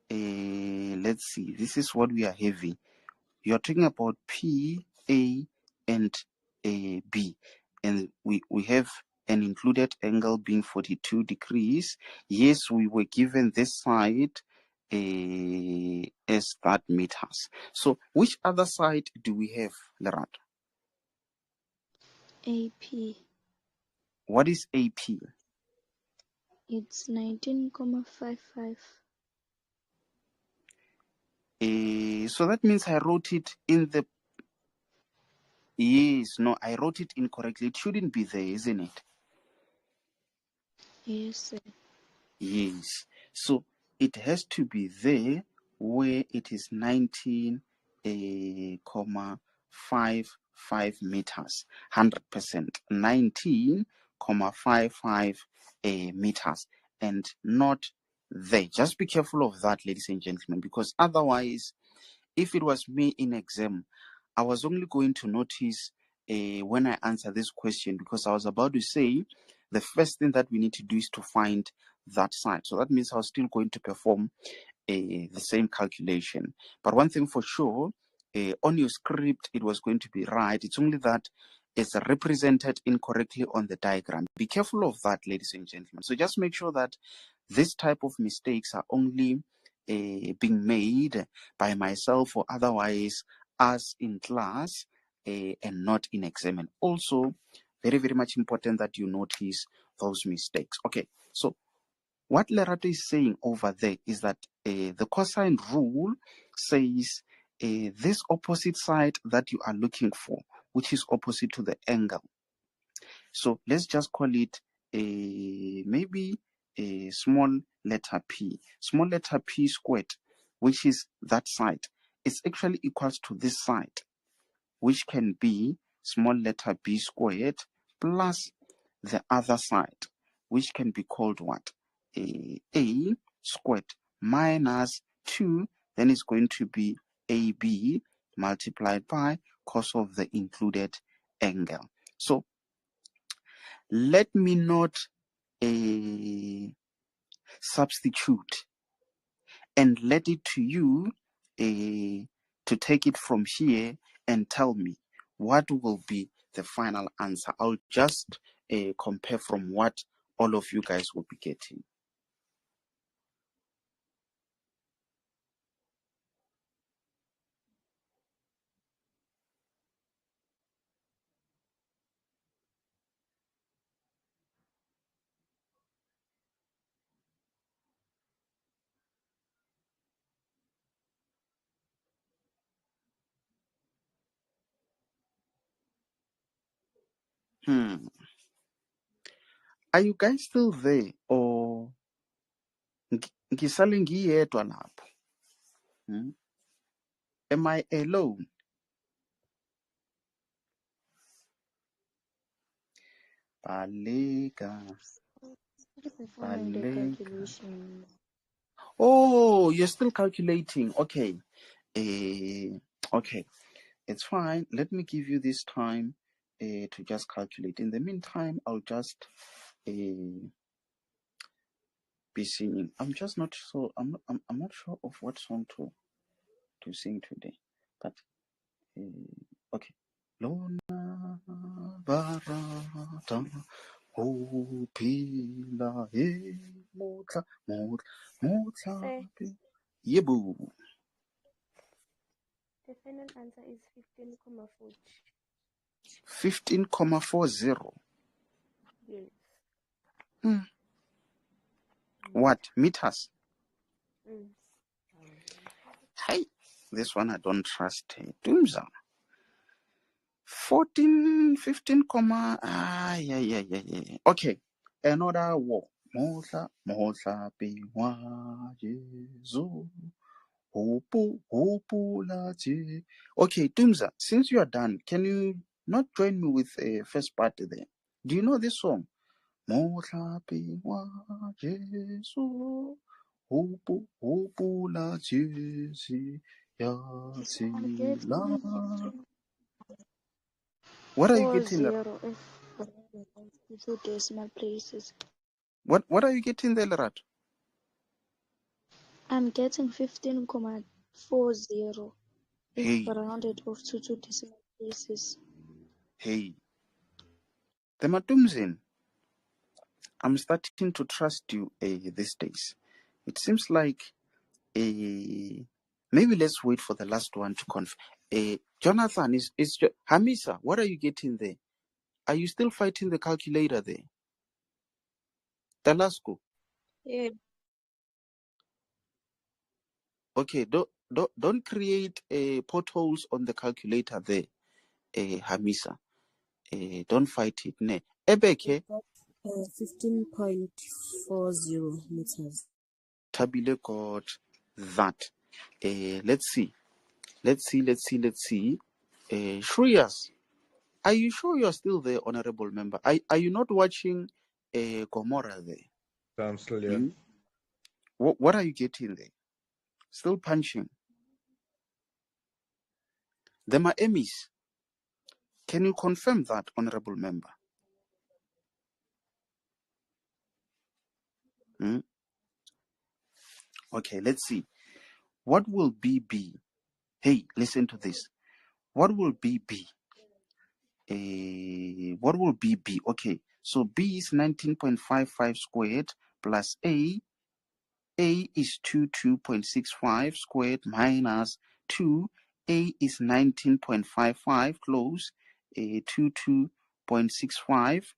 let's see, this is what we are having. You are talking about P, A, and B, and we have an included angle being 42 degrees. Yes, we were given this side as that meters. So which other side do we have, Lerato? AP. What is AP? It's 19.55. So that means I wrote it in the... Yes, no, I wrote it incorrectly. It shouldn't be there, isn't it? Yes, sir. Yes. So it has to be there where it is 19.55 meters, 100%, 19.55 meters, and not there. Just be careful of that, ladies and gentlemen, because otherwise, if it was me in exam, I was only going to notice when I answer this question, because I was about to say the first thing that we need to do is to find that side. So that means I was still going to perform the same calculation. But one thing for sure, on your script, it was going to be right. It's only that it's represented incorrectly on the diagram. Be careful of that, ladies and gentlemen. So just make sure that this type of mistakes are only being made by myself or otherwise us in class and not in exam. And also, very, very much important that you notice those mistakes. Okay, so what Lerato is saying over there is that the cosine rule says this opposite side that you are looking for, which is opposite to the angle. So let's just call it maybe a small letter p. Small letter p squared, which is that side, is actually equals to this side, which can be small letter b squared plus the other side, which can be called what? A squared minus 2, then it's going to be AB multiplied by cos of the included angle. So let me not substitute and let it to you to take it from here and tell me what will be the final answer. I'll just compare from what all of you guys will be getting. Are you guys still there, or Ngisale ngiyedwa lapho. Am I alone? Baleka. Performing the calculation. Oh, you're still calculating. Okay. Okay. It's fine. Let me give you this time to just calculate. In the meantime, I'll just be singing. I'm just not sure. I'm not sure of what song to sing today. But okay. Lona barata uphila mutla Sir, yebo. the final answer is 15,40. 15,40. Yes. What? Meters? Hey, this one I don't trust. Dumza. 14, 15, yeah. Okay. Another war. Mohla biwa Jesu. Hopu laje. Okay, Dumza, since you are done, can you not join me with a first part there? Do you know this song? Mohla biwa Jesu. Hopu la Jesu. What are you getting there? 40 if 2 decimal places. What are you getting there, Lerato? I'm getting 15,40 if Hey. rounded off to 2 decimal places. Hey. The Matumzin, I'm starting to trust you these days. It seems like maybe let's wait for the last one to confirm. Jonathan, is Hamisa, what are you getting there? Are you still fighting the calculator there? Talasco. Yeah. Okay, don't create potholes on the calculator there, Hamisa. Don't fight it. Ne. Ebeke. 15.40 meters. Tabile got that. Let's see. Shreyas, are you sure you're still there, honorable member? Are you not watching Gomorrah there? I'm still here. What are you getting there? Still punching. The Maemis, can you confirm that, honorable member? Okay, let's see. What will B be? Hey, listen to this. What will B be? What will B be? Okay, so B is 19.55 squared plus A is 22.65 squared minus 2. A is 19.55 close, 22.65,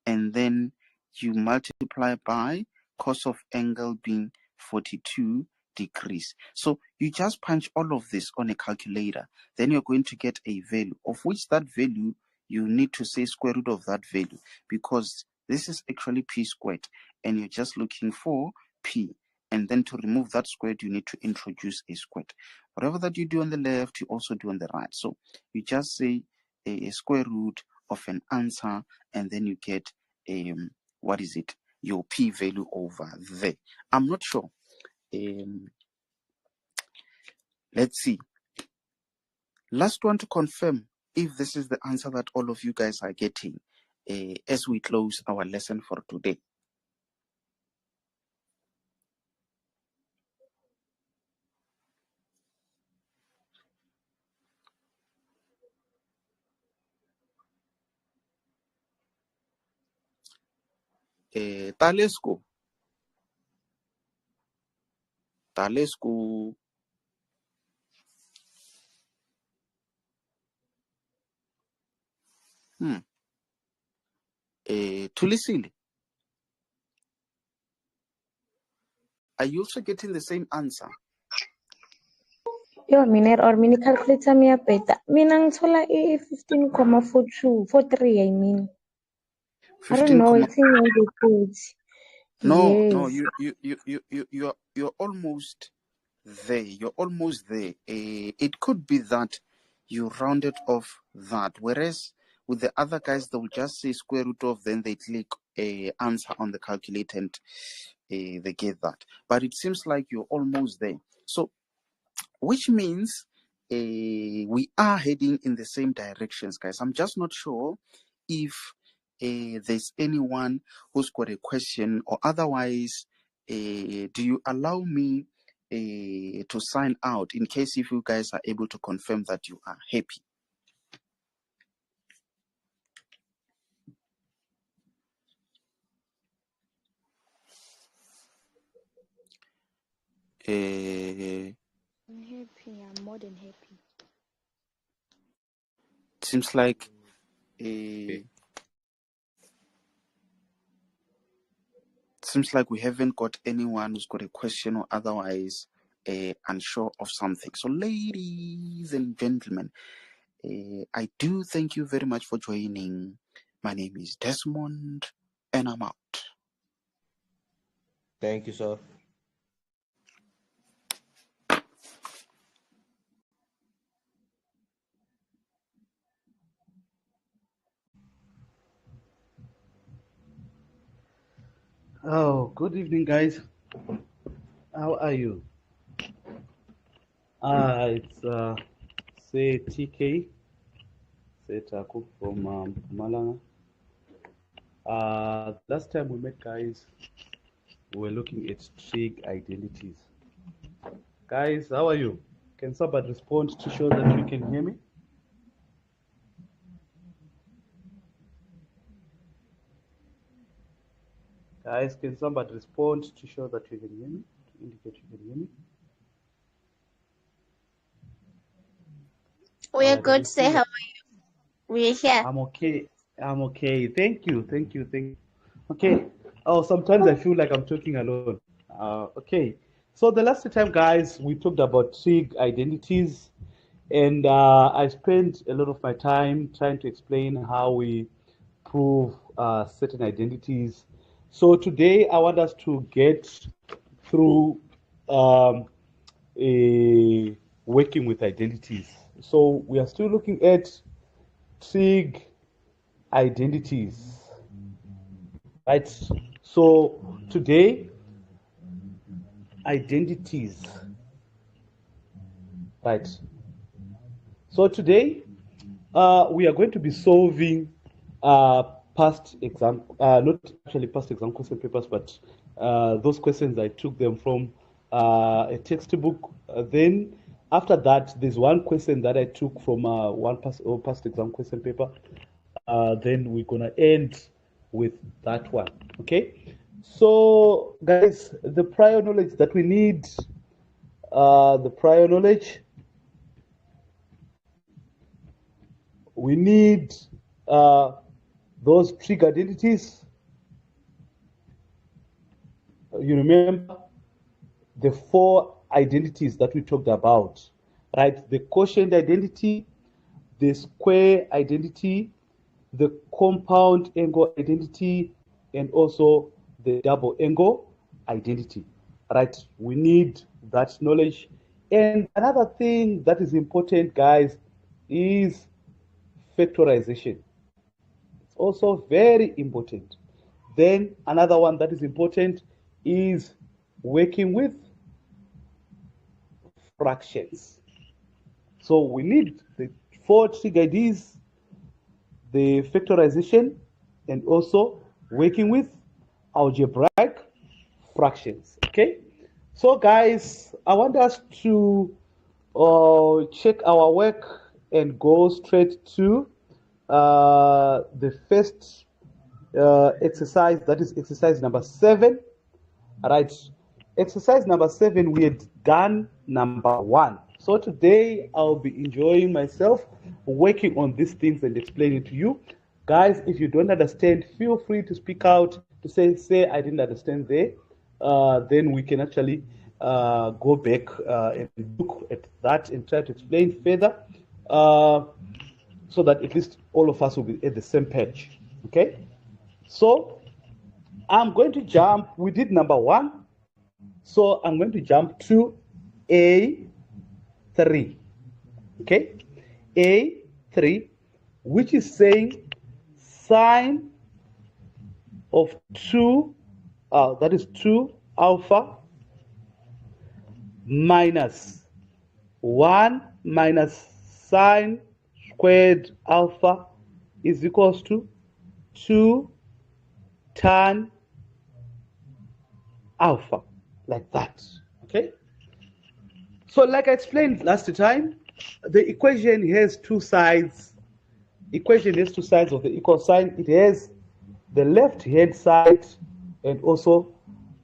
and then you multiply by cos of angle being 42 degrees. So you just punch all of this on a calculator. Then you're going to get a value, of which that value you need to say square root of that value, because this is actually p squared, and you're just looking for p. And then to remove that squared, you need to introduce a squared. Whatever that you do on the left, you also do on the right. So you just say a square root of an answer, and then you get what is it? Your p value over there. I'm not sure. Let's see. Last one to confirm if this is the answer that all of you guys are getting as we close our lesson for today. Talesco. Tulisile. Are you also getting the same answer? Yo, mini calculator me beta. Mina ngithola 15,42, 43 I mean. I don't know, it's in the No, Yes. you're almost there. You're almost there. It could be that you rounded off that, whereas with the other guys, they will just say square root of, then they click a answer on the calculator and they get that. But it seems like you're almost there. So, which means we are heading in the same directions, guys. I'm just not sure if there's anyone who's got a question, or otherwise, do you allow me to sign out in case if you guys are able to confirm that you are happy? I'm happy. I'm more than happy. Seems like we haven't got anyone who's got a question or otherwise unsure of something. So, ladies and gentlemen, I do thank you very much for joining. My name is Desmond, and I'm out. Thank you, sir. Oh, good evening, guys. How are you? It's say TK, say Taku from Malanga. Last time we met, guys, we were looking at trig identities. Guys, how are you? Can somebody respond to show that you can hear me? Guys, can somebody respond to show that you can hear me? To indicate you can hear me? We are Alright, good. Say how are you? We are here. I'm okay. I'm okay. Thank you. Thank you. Thank you. Okay. Oh, sometimes I feel like I'm talking alone. Okay. So the last time, guys, we talked about trig identities, and I spent a lot of my time trying to explain how we prove certain identities. So today, I want us to get through working with identities. So we are still looking at trig identities, right? So today, identities, right? So today, we are going to be solving past exam, not actually past exam question papers, but those questions I took them from a textbook. Then after that, there's one question that I took from one past exam question paper. Then we're gonna end with that one. Okay. So guys, the prior knowledge that we need, we need those trig identities. You remember the 4 identities that we talked about, right? The quotient identity, the square identity, the compound angle identity, and also the double angle identity, right? We need that knowledge. And another thing that is important, guys, is factorization. It's also very important. Then another one that is important is working with fractions. So we need the 4 trig IDs, the factorization, and also working with algebraic fractions. Okay, so guys, I want us to check our work and go straight to the first exercise, that is exercise number 7. All right, exercise number 7, we had done number 1. So today I'll be enjoying myself working on these things and explaining to you. Guys, if you don't understand, feel free to speak out, to say I didn't understand there. Then we can actually go back and look at that and try to explain further, so that at least all of us will be at the same page. Okay? So I'm going to jump. We did number 1. So I'm going to jump to A3. Okay? A3, which is saying sine of 2, that is 2 alpha minus 1 minus sine squared alpha is equals to 2 tan alpha, like that. Okay? So like I explained last time, the equation has 2 sides. Equation has 2 sides of the equal sign. It has the left-hand side and also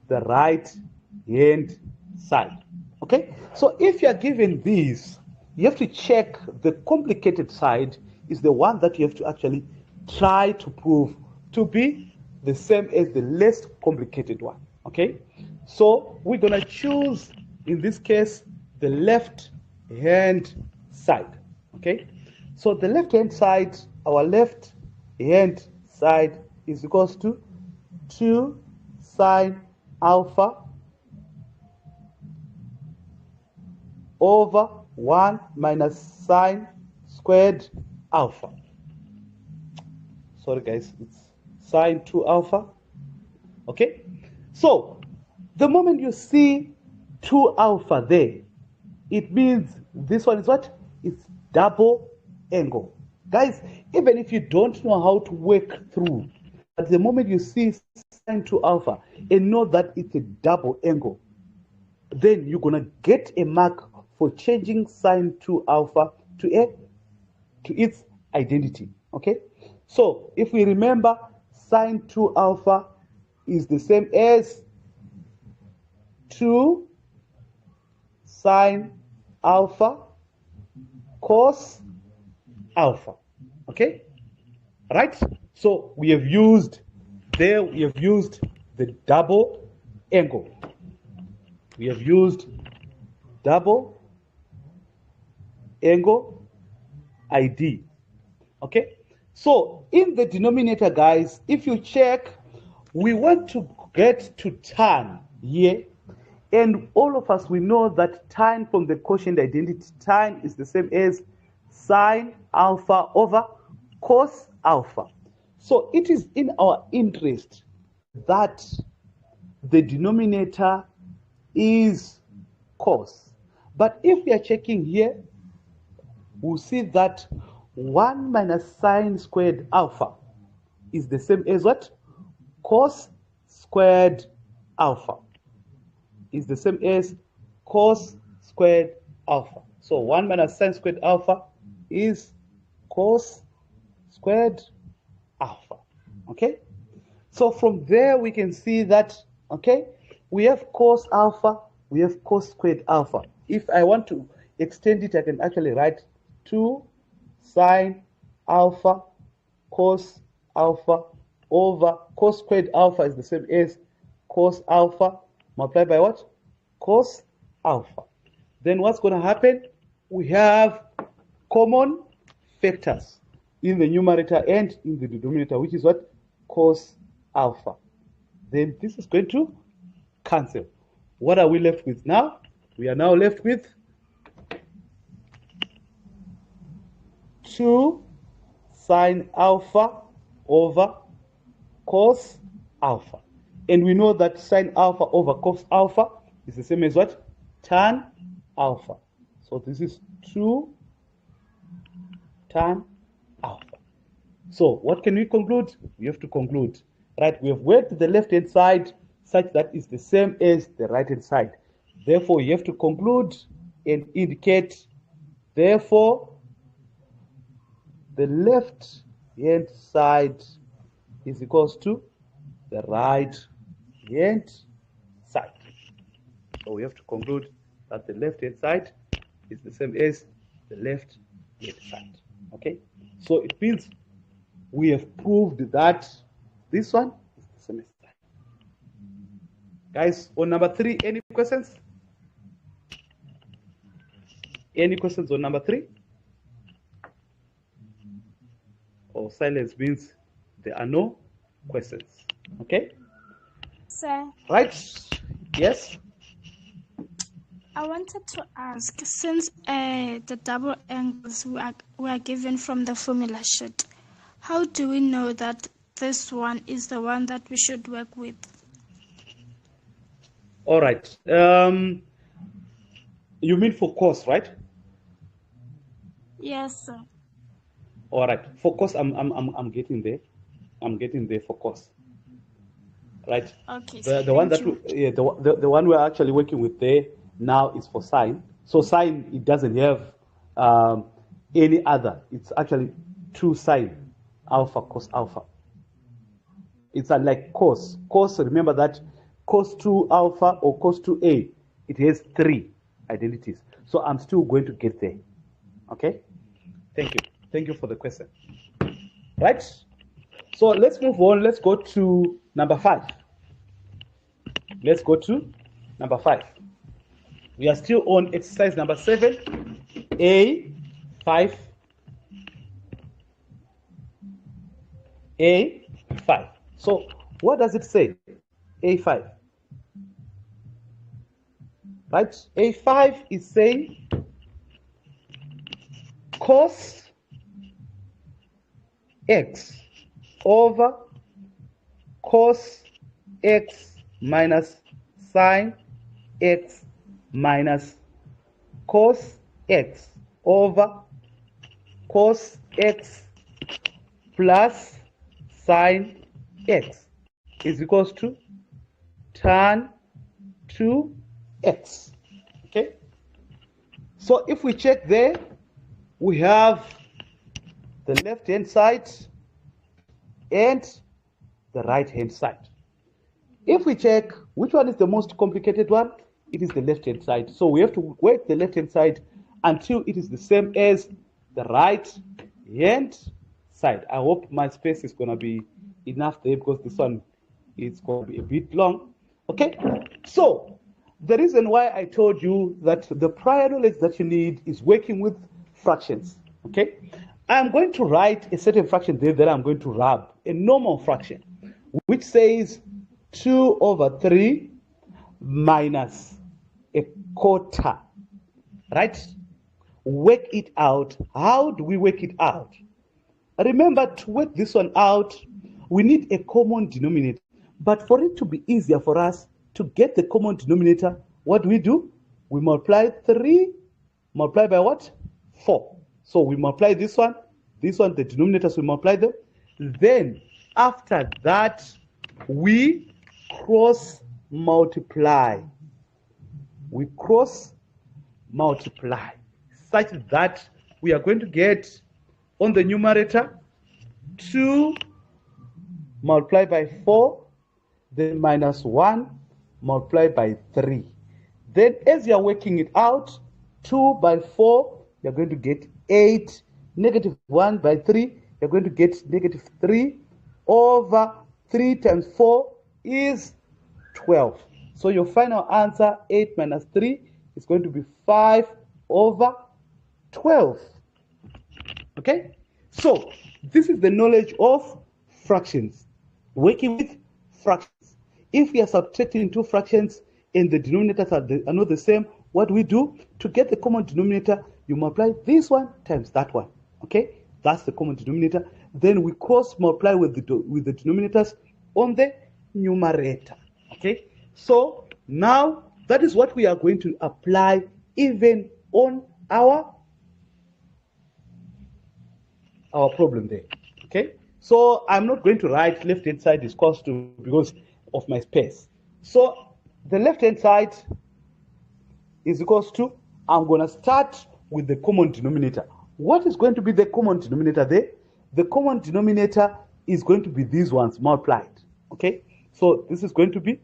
the right-hand side. Okay? So if you are given these, you have to check the complicated side is the one that you have to actually try to prove to be the same as the less complicated one. Okay? So we're going to choose, in this case, the left-hand side. Okay? So the left-hand side, our left-hand side is equals to 2 sine alpha over 1 minus sine squared alpha. Sorry guys, it's sine 2 alpha. Okay? So the moment you see 2 alpha there, it means this one is what? It's double angle. Guys, even if you don't know how to work through, at the moment you see sine 2 alpha and know that it's a double angle, then you're going to get a mark for changing sine 2 alpha to its identity. Okay? So if we remember, sine 2 alpha is the same as 2 sine alpha cos alpha. Okay? Right? So we have used the double angle. We have used double angle ID. Okay? So in the denominator, guys, if you check, we want to get to tan here. And all of us, we know that tan from the quotient identity, tan is the same as sine alpha over cos alpha. So it is in our interest that the denominator is cos. But if we are checking here, we'll see that 1 minus sine squared alpha is the same as what? Cos squared alpha is the same as cos squared alpha. So 1 minus sine squared alpha is cos squared alpha. Okay? So from there we can see that, okay, we have cos alpha, we have cos squared alpha. If I want to extend it, I can actually write 2 sine alpha cos alpha over cos squared alpha is the same as cos alpha multiplied by what? Cos alpha. Then what's going to happen? We have common factors in the numerator and in the denominator, which is what? Cos alpha. Then this is going to cancel. What are we left with now? We are now left with 2 sine alpha over cos alpha. And we know that sine alpha over cos alpha is the same as what? Tan alpha. So this is 2 tan alpha. So what can we conclude? We have to conclude, right? We have worked the left-hand side such that it's the same as the right-hand side. Therefore, you have to conclude and indicate, therefore, the left-hand side is equals to the right-hand side. So we have to conclude that the left-hand side is the same as the left-hand side. Okay? So it means we have proved that this one is the same as that. Guys, on number 3, any questions? Any questions on number 3? Or silence means there are no questions. Okay? sir. Right? Yes? I wanted to ask, since the double angles were given from the formula sheet, how do we know that this one is the one that we should work with? All right. You mean for cos, right? Yes, sir. All right. For cos, I'm getting there. I'm getting there for cos. Right. Okay. The one that the one we're actually working with there now is for sine. So sine, it doesn't have any other. It's actually true sine alpha cos alpha. It's unlike cos. Cos, remember that cos 2 alpha or cos 2a, it has 3 identities. So I'm still going to get there. Okay? Thank you. Thank you for the question. Right? So let's move on. Let's go to number 5. Let's go to number 5. We are still on exercise number 7, A5. A5. So what does it say? A5. Right? A5 is saying cos x over cos x minus sine x minus cos x over cos x plus sine x is equals to tan 2x. Okay? So if we check there, we have the left-hand side and the right-hand side. If we check which one is the most complicated one, it is the left-hand side. So we have to work the left-hand side until it is the same as the right-hand side. I hope my space is going to be enough there because this one is going to be a bit long. Okay, so the reason why I told you that the prior knowledge that you need is working with fractions. Okay, I'm going to write a certain fraction there that I'm going to rub, a normal fraction, which says 2 over 3 minus a quarter, right? Work it out. How do we work it out? Remember, to work this one out, we need a common denominator. But for it to be easier for us to get the common denominator, what do? We multiply 3, multiply by what? 4. So we multiply this one, the denominators, we multiply them. Then, after that, we cross multiply. We cross multiply such that we are going to get on the numerator 2 multiplied by 4, then minus 1 multiplied by 3. Then as you are working it out, 2 by 4, you're going to get 8, negative 1 by 3, you're going to get negative 3, over 3 times 4 is 12. So your final answer, 8 minus 3, is going to be 5 over 12. Okay? So this is the knowledge of fractions. Working with fractions. If we are subtracting 2 fractions and the denominators are not the same, what we do to get the common denominator, you multiply this one times that one. Okay? That's the common denominator. Then we cross multiply with the denominators on the numerator. Okay? So now that is what we are going to apply even on our problem there. Okay? So I'm not going to write left-hand side is cos 2 because of my space. So the left-hand side is equals to, I'm going to start with the common denominator. What is going to be the common denominator there? The common denominator is going to be these ones multiplied. Okay? So this is going to be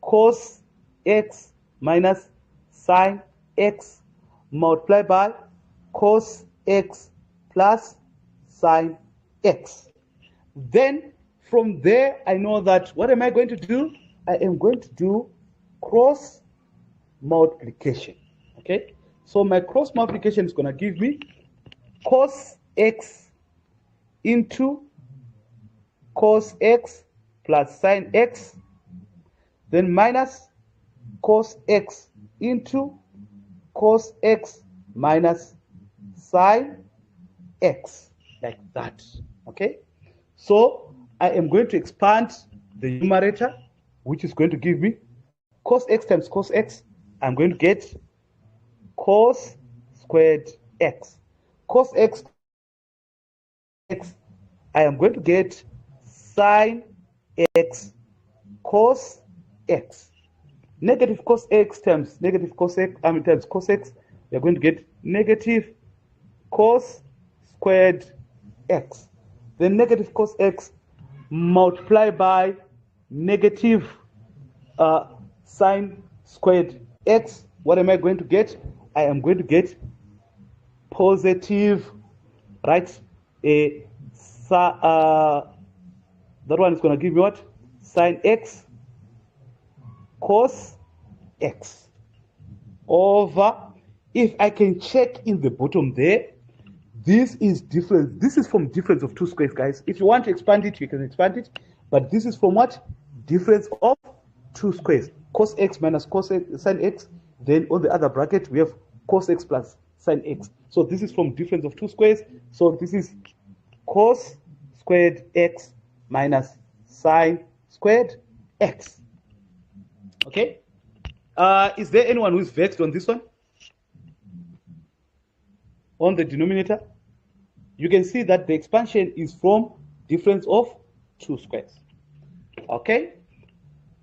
cos x minus sine x multiplied by cos x plus sine x. Then from there, I know that what am I going to do? I am going to do cross multiplication. Okay? So my cross multiplication is going to give me cos x into cos x plus sine x. then minus cos x into cos x minus sine x, like that. Okay, so I am going to expand the numerator, which is going to give me cos x times cos x. I'm going to get cos squared x. Cos x, I am going to get sine x cos x. Negative cos x times negative cos x, times cos x, we are going to get negative cos squared x. Then negative cos x multiplied by negative sine squared x. What am I going to get? I am going to get positive, right? That one is going to give me what? Sine x cos x over, if I can check in the bottom there, this is difference. This is from difference of two squares, guys. If you want to expand it, you can expand it. But this is from what? Difference of two squares. Cos x minus cos x, sine x. Then on the other bracket, we have cos x plus sine x. So this is from difference of two squares. So this is cos squared x minus sine squared x. Okay? Is there anyone who's vexed on this one? On the denominator? You can see that the expansion is from difference of two squares. Okay?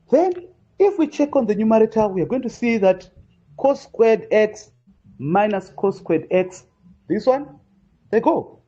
Then, if we check on the numerator, we are going to see that cos squared x minus cos squared x, this one, they go.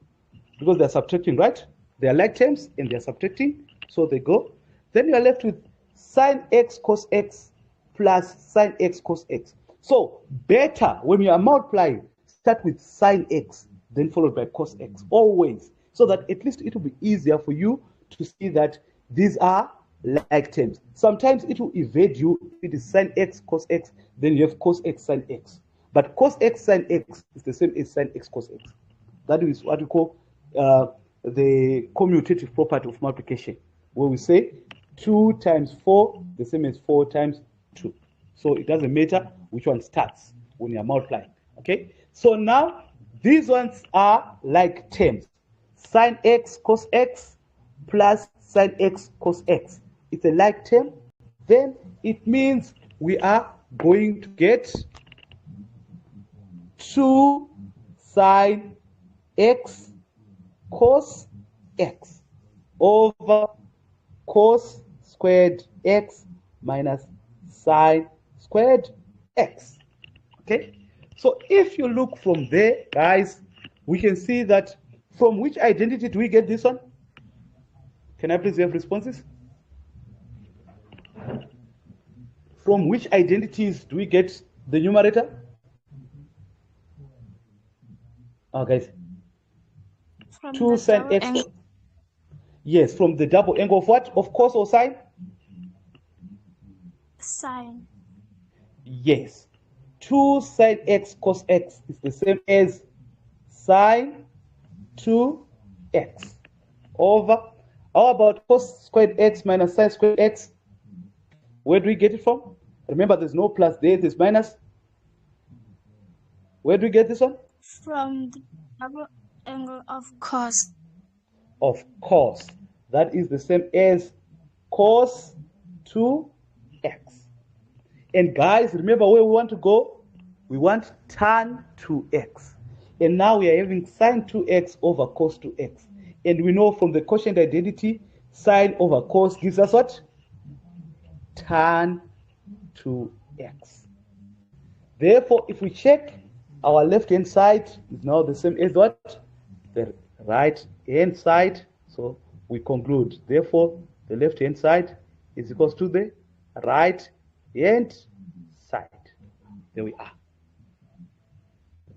Because they're subtracting, right? They are like terms and they're subtracting, so they go. Then you are left with sine x cos x plus sine x cos x. So, better, when you are multiplying, start with sine x, then followed by cos x, always. So that at least it will be easier for you to see that these are like terms. Sometimes it will evade you. It is sine x cos x, then you have cos x sine x. But cos x sine x is the same as sine x cos x. That is what we call the commutative property of multiplication, where we say 2 times 4 the same as 4 times 2. So it doesn't matter which one starts when you are multiplying. Okay, so now these ones are like terms. Sine x cos x plus sine x cos x. It's a like term. Then it means we are going to get 2 sine x cos x over cos squared x minus sine squared x. Okay, so if you look from there, guys, we can see that from which identity do we get this one? Can I please have responses? From which identities do we get the numerator? Oh, guys. From 2 the sine double x. angle. Yes, from the double angle of what? Of cos or sine? Sine. Yes. 2 sine x cos x is the same as sine 2x over, how about cos squared x minus sine squared x? Where do we get it from? Remember, there's no plus there, there's minus. Where do we get this one? From the double angle of cos. Of course, that is the same as cos 2x. And guys, remember where we want to go? We want tan 2x. And now we are having sine 2x over cos 2x. And we know from the quotient identity, sine over cos gives us what? Tan 2x. Therefore, if we check, our left-hand side is now the same as what? The right-hand side. So we conclude, therefore, the left-hand side is equals to the right-hand side. There we are.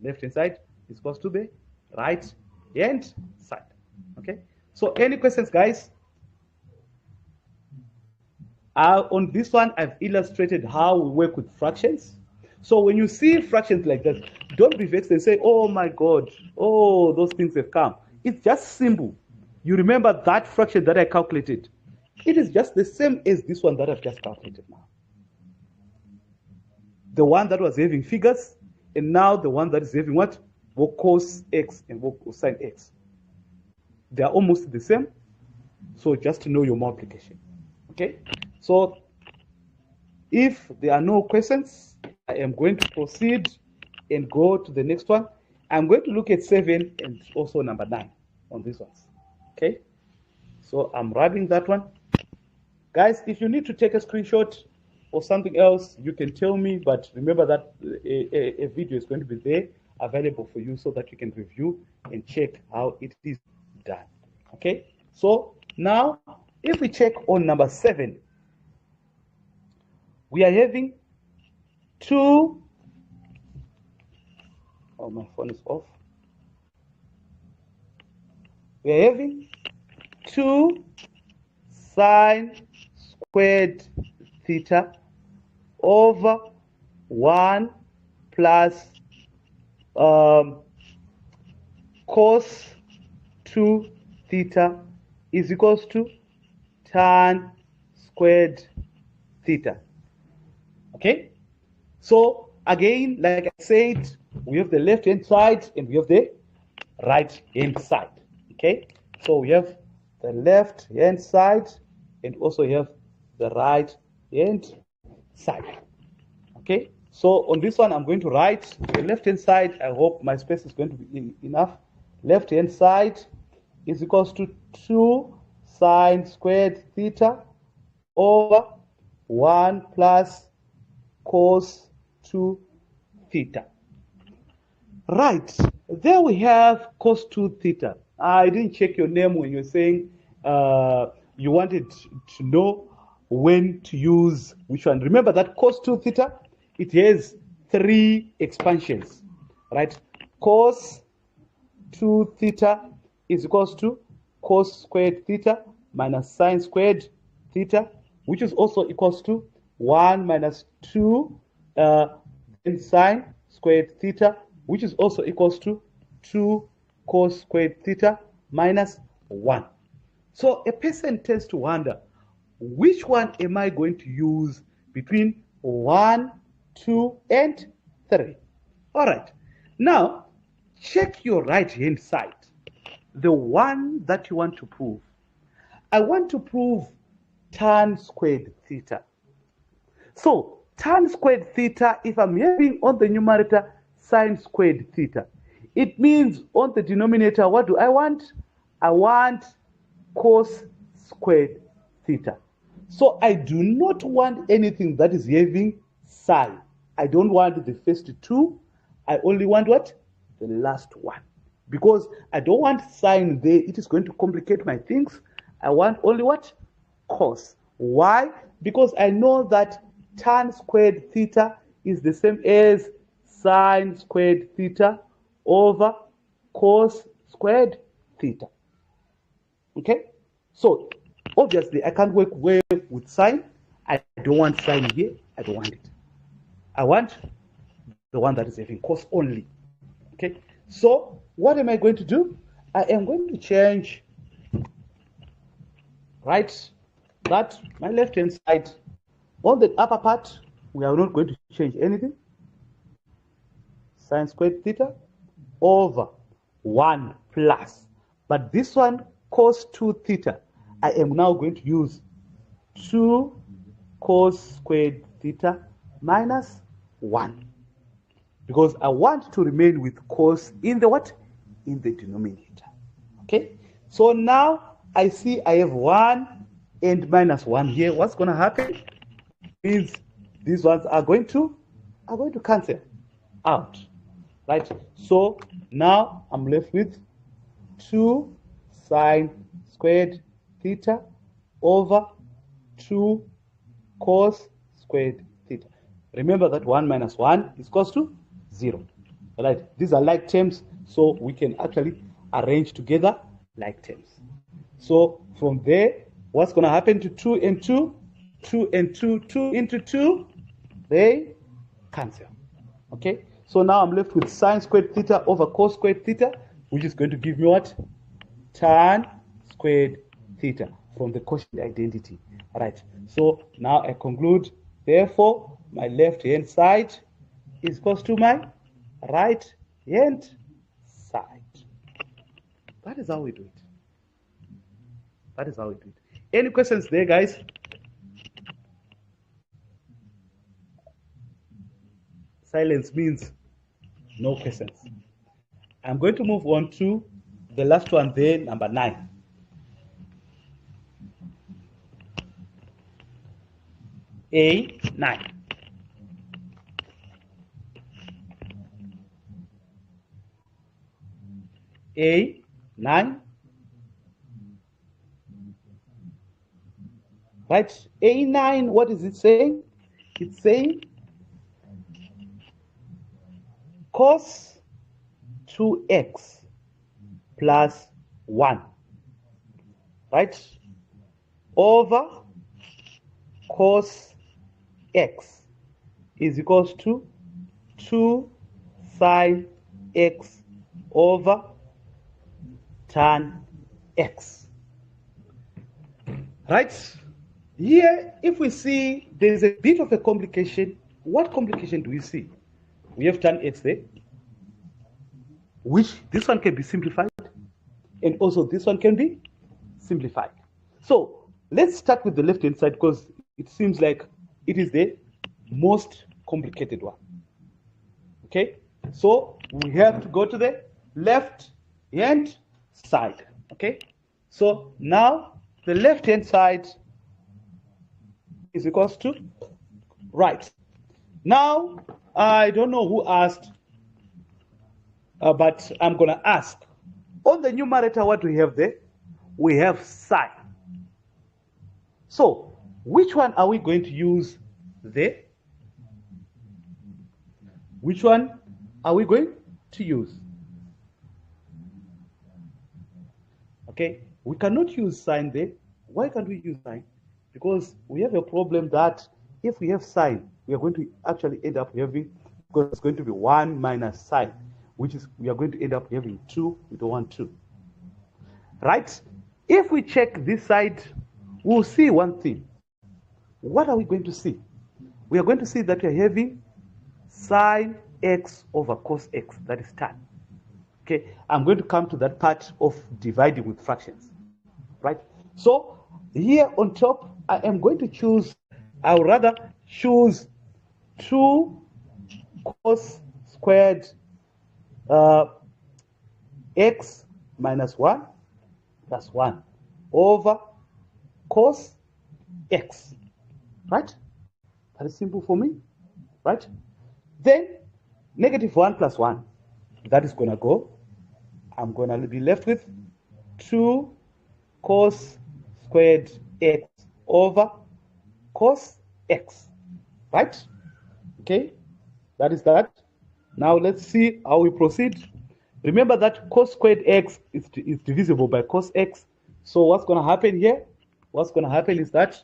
The left-hand side is equals to the right-hand side. Okay. So any questions, guys? On this one, I've illustrated how we work with fractions. So when you see fractions like that, don't be vexed and say, oh my God, oh, those things have come. It's just simple. You remember that fraction that I calculated. It is just the same as this one that I've just calculated now. the one that was having figures, and now the one that is having what? Both cos x and both sine x. They are almost the same. So just to know your multiplication. Okay? So if there are no questions, I am going to proceed and go to the next one. I'm going to look at 7 and also number 9 on these ones. Okay? So I'm running that one. Guys, if you need to take a screenshot or something else, you can tell me, but remember that a video is going to be there available for you so that you can review and check how it is done. Okay? So now, if we check on number 7, we are having 2. Oh, my phone is off. We are having 2 sine squared theta over 1 plus cos 2 theta is equals to tan squared theta. Okay? So again, like I said, we have the left-hand side and we have the right-hand side. Okay? So we have the left-hand side and also we have the right-hand side. Okay? So on this one, I'm going to write the left-hand side. I hope my space is going to be enough. Left-hand side is equals to 2 sine squared theta over 1 plus cos 2 theta. Right, there we have cos 2 theta. I didn't check your name when you're saying you wanted to know when to use which one. Remember that cos 2 theta, it has 3 expansions, right? Cos 2 theta is equals to cos squared theta minus sine squared theta, which is also equals to 1 minus 2 then sine squared theta, which is also equals to 2 cos squared theta minus 1. So a person tends to wonder, which one am I going to use between 1, 2, and 3? All right. Now, check your right-hand side, the one that you want to prove. I want to prove tan squared theta. So, tan squared theta, if I'm having on the numerator sine squared theta, it means on the denominator, what do I want? I want cos squared theta. So I do not want anything that is having sine. I don't want the first 2. I only want what? The last one. Because I don't want sine there. It is going to complicate my things. I want only what? Cos. Why? Because I know that tan squared theta is the same as sine squared theta over cos squared theta. Okay? So, obviously, I can't work well with sine. I don't want sine here. I don't want it. I want the one that is having cos only. Okay? So, what am I going to do? I am going to change, right, that my left-hand side. On the upper part, we are not going to change anything. Sine squared theta over 1 plus. But this one, cos 2 theta, I am now going to use 2 cos squared theta minus 1. Because I want to remain with cos in the what? In the denominator. Okay? So now I see I have 1 and minus 1 here. What's going to happen is these ones are going to cancel out. Right? So now I'm left with 2 sine squared theta over 2 cos squared theta. Remember that 1 minus 1 is equals to 0. Right? These are like terms, so we can actually arrange together like terms. So from there, what's going to happen to 2 and 2? 2 and 2, 2 into 2, they cancel. Okay? So now I'm left with sine squared theta over cos squared theta, which is going to give me what? Tan squared theta from the quotient identity. All right. So now I conclude, therefore, my left hand side is equals to my right hand side. That is how we do it. That is how we do it. Any questions there, guys? Silence means no questions. I'm going to move on to the last one there, number 9. A9. A9. Right? A9, what is it saying? It's saying cos 2x plus 1, right, over cos x is equals to 2 sin x over tan x. Right? Here, if we see there's a bit of a complication, what complication do we see? We have tan x there, which this one can be simplified, and also this one can be simplified. So let's start with the left-hand side because it seems like it is the most complicated one. Okay, so we have to go to the left-hand side. Okay, so now the left-hand side is equals to right. Now, I don't know who asked, but I'm going to ask. On the numerator, what do we have there? We have sine. So, which one are we going to use there? Which one are we going to use? Okay, we cannot use sine there. Why can't we use sine? Because we have a problem that if we have sine, we are going to actually end up having, because it's going to be 1 minus sine, which is, we are going to end up having 2 with 1, 2. Right? If we check this side, we'll see one thing. What are we going to see? We are going to see that we are having sine x over cos x, that is tan. Okay, I'm going to come to that part of dividing with fractions. Right? So, here on top, I am going to choose, I would rather choose 2 cos squared x minus 1 plus 1 over cos x. Right? That is simple for me. Right? Then, negative 1 plus 1. That is going to go. I'm going to be left with 2 cos squared x over cos x. Right? Okay? That is that. Now let's see how we proceed. Remember that cos squared x is divisible by cos x. So what's going to happen here? What's going to happen is that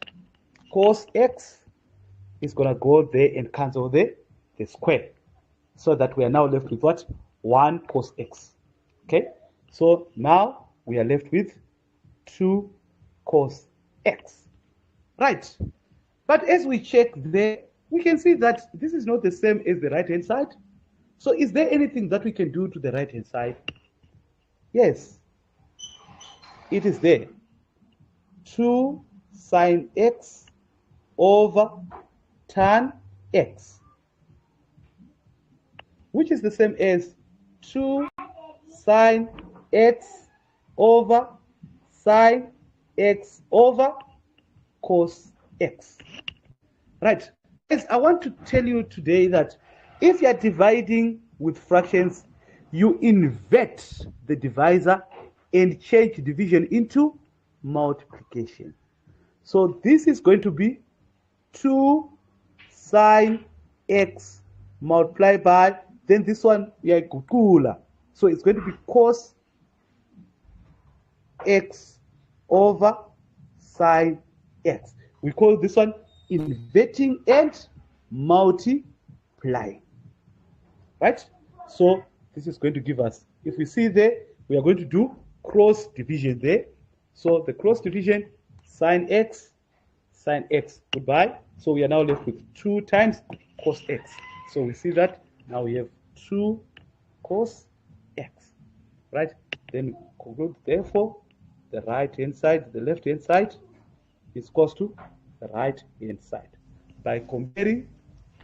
cos x is going to go there and cancel the square. So that we are now left with what? 1 cos x. Okay? So now we are left with 2 cos x. Right? But as we check there, we can see that this is not the same as the right-hand side. So is there anything that we can do to the right-hand side? Yes, it is there. 2 sine x over tan x, which is the same as 2 sine x over sine x over cos x. Right. Yes, I want to tell you today that if you are dividing with fractions, you invert the divisor and change division into multiplication. So this is going to be 2 sine x multiplied by, then this one, yeah, kukula. So it's going to be cos x over sine x. We call this one inverting and multiplying. Right? So this is going to give us, if we see there, we are going to do cross division there. So the cross division, sine x, goodbye, So we are now left with 2 times cos x. So we see that now we have 2 cos x, right? Then conclude, therefore, the right-hand side, the left-hand side is equals to the right-hand side. By comparing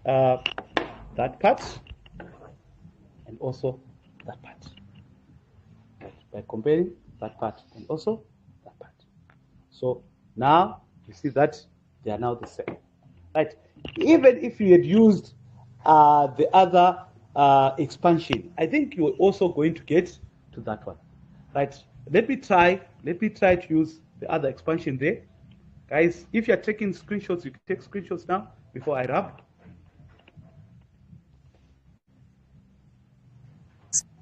that part and also that part. Right. By comparing that part and also that part. So now you see that they are now the same. Right. Even if you had used the other expansion, I think you are also going to get to that one. Right. Let me try to use the other expansion there. Guys, if you're taking screenshots, you can take screenshots now before I wrap.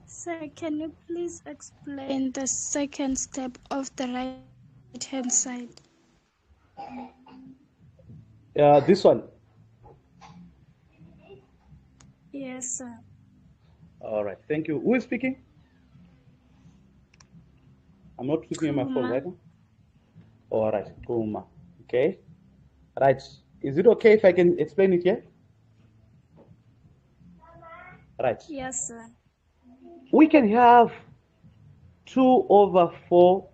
Sir, can you please explain the second step of the right-hand side? This one. Yes, sir. All right, thank you. Who is speaking? I'm not looking at my phone right now. All right, Kuma. Okay. Right. Is it okay if I can explain it here? Right. Yes, sir. We can have 2 over 4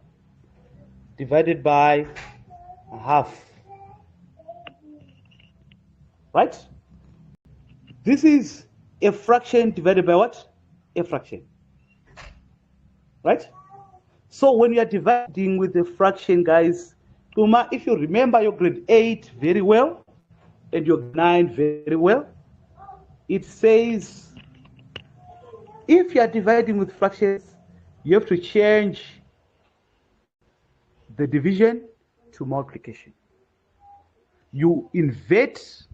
divided by a half. Right? This is a fraction divided by what? A fraction. Right? So when you are dividing with a fraction, guys, Uma, if you remember your grade 8 very well and your 9 very well, it says if you are dividing with fractions, you have to change the division to multiplication. You invert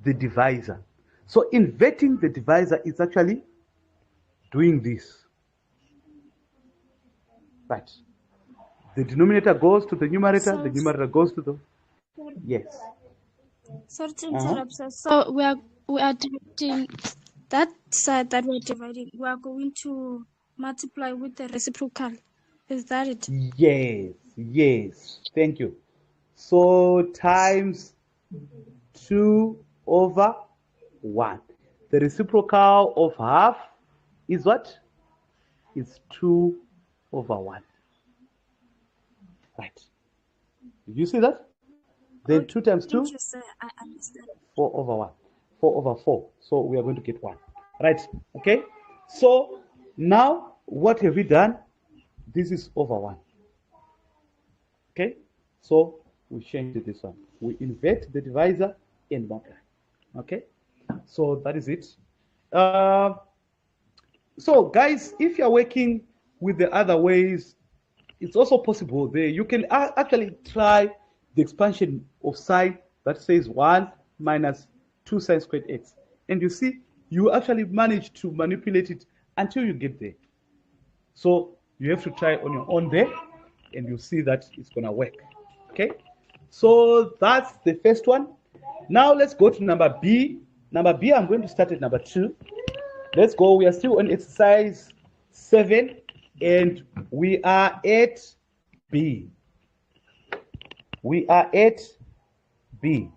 the divisor. So inverting the divisor is actually doing this. Right. The denominator goes to the numerator, the numerator goes to the... Yes. Sorry to interrupt, sir. So we are dividing that side that we're dividing. We are going to multiply with the reciprocal. Is that it? Yes, yes. Thank you. So times 2 over 1. The reciprocal of half is what? It's 2 over 1. Right. Did you see that? Then 2 times 2? Thank you, sir. I understand. 4 over 1. 4 over 4. So we are going to get 1. Right. Okay. So now what have we done? This is over 1. Okay. So we change to this one. We invert the divisor and multiply. Okay. So that is it. So guys, if you're working with the other ways, it's also possible there. You can actually try the expansion of sine that says 1 minus 2 sine squared x. And you see, you actually manage to manipulate it until you get there. So you have to try on your own there, and you see that it's going to work. Okay? So that's the first one. Now let's go to number B. Number B, I'm going to start at number 2. Let's go. We are still on exercise 7, and we are at B. We are at B.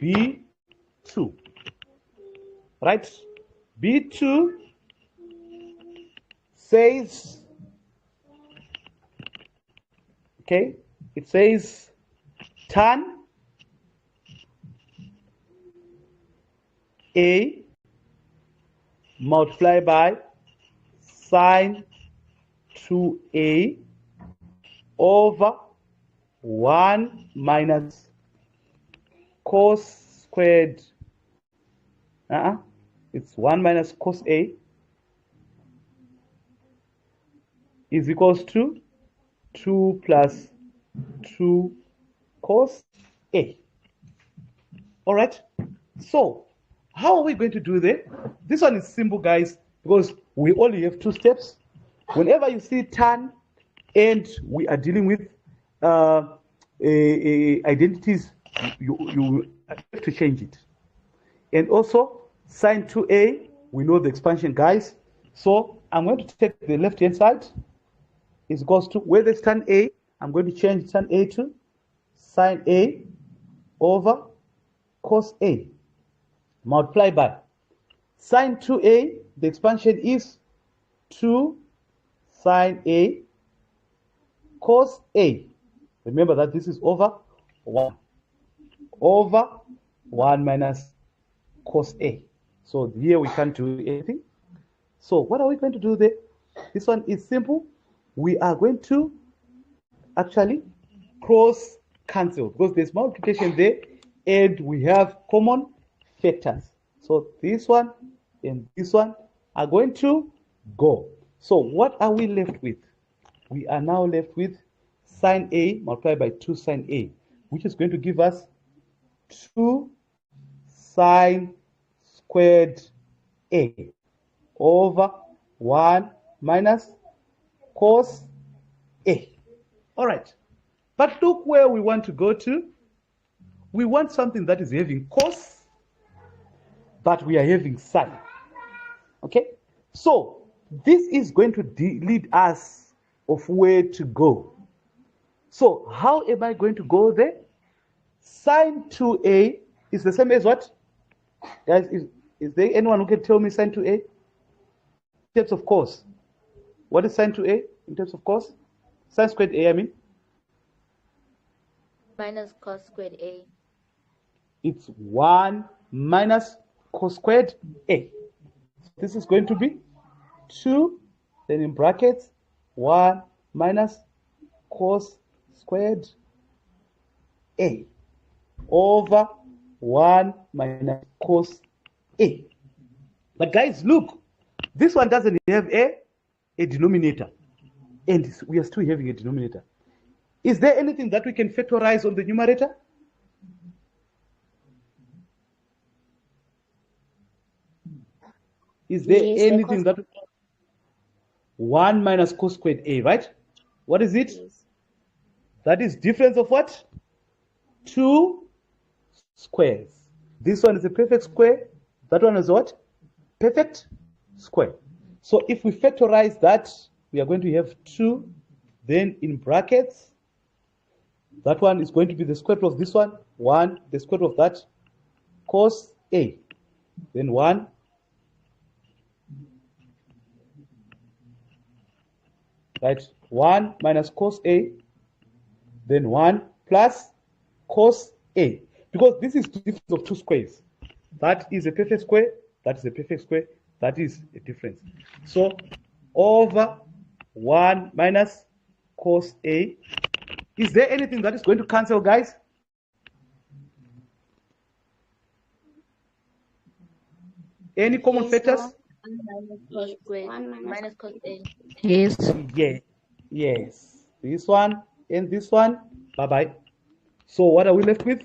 B2. Right? B2 says, okay, it says tan A multiplied by sine 2A over 1 minus cos squared. It's 1 minus cos A is equals to 2 plus 2 cos A. All right. So how are we going to do that? This one is simple, guys, because we only have 2 steps. Whenever you see tan and we are dealing with identities, you have to change it. And also sine 2A, we know the expansion, guys. So I'm going to take the left-hand side. It goes to where there's tan A, I'm going to change tan A to sine A over cos A multiplied by sine 2A, the expansion is 2 sine A cos A. Remember that this is over 1 minus cos A. So here we can't do anything. So what are we going to do there? This one is simple. We are going to actually cross cancel because there's multiplication there and we have common factors. So this one and this one are going to go. So what are we left with? We are now left with sine A multiplied by 2 sine A, which is going to give us 2 sine squared A over 1 minus cos A. All right. But look where we want to go to. We want something that is having cos, but we are having sine. Okay? So this is going to lead us of where to go. So how am I going to go there? Sine 2A is the same as what? Guys, is there anyone who can tell me sine 2A? In terms of cos. What is sine 2A in terms of cos? Sine squared A, I mean. Minus cos squared A. It's 1 minus cos squared A. This is going to be 2, then in brackets, 1 minus cos squared A over 1 minus cos A. But guys, look, this one doesn't have a denominator, and we are still having a denominator. Is there anything that we can factorize on the numerator? Is there anything that 1 minus cos squared A, right? What is it? Yes. That is difference of what? 2 squares. This one is a perfect square. That one is what? Perfect square. So if we factorize that, we are going to have 2, then in brackets, that one is going to be the square root of this one, 1, the square root of that, cos A, then 1, right, 1 minus cos A, then 1 plus cos A. Because this is the difference of 2 squares. That is a perfect square, that is a perfect square, that is a difference. So over 1 minus cos A. Is there anything that is going to cancel, guys? Any common factors? 1 minus cos A. Yes. Yeah. Yes. This one and this one. Bye-bye. So what are we left with?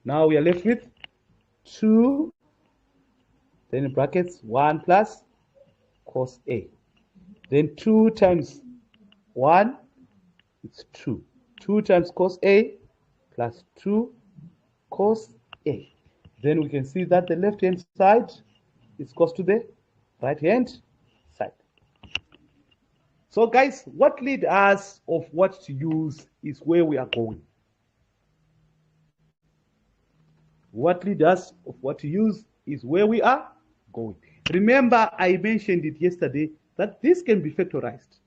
Now we are left with 2, then in brackets, 1 plus cos A. Then 2 times 1, it's 2. 2 times cos A plus 2 cos A. Then we can see that the left-hand side is cos to the right-hand side. So guys, what lead us of what to use is where we are going. What lead us of what to use is where we are going. Remember, I mentioned it yesterday that this can be factorized.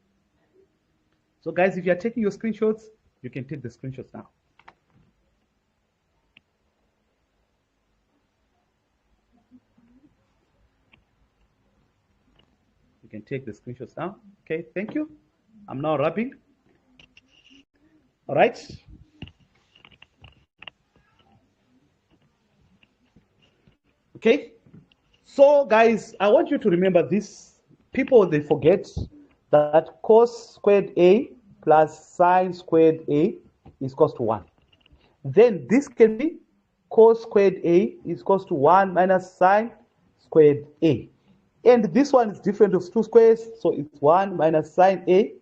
So guys, if you are taking your screenshots, you can take the screenshots now. You can take the screenshots now. Okay, thank you. I'm now wrapping. All right. Okay. So guys, I want you to remember this. People, they forget that cos squared A plus sine squared A is equals to 1. Then this can be cos squared A is equals to 1 minus sine squared A. And this one is different of 2 squares, so it's 1 minus sine A,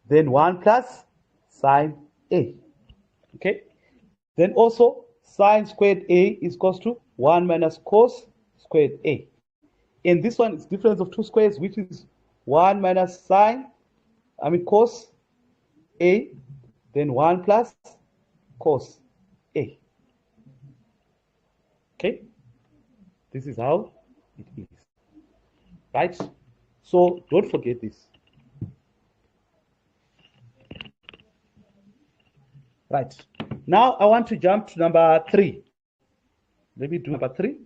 then 1 plus sine A. Okay? Then also sine squared A is equals to 1 minus cos squared A. And this one is difference of 2 squares, which is 1 minus cos A, then 1 plus cos A. Okay, this is how it is, right? So don't forget this. Right, now I want to jump to number 3. Let me do number 3.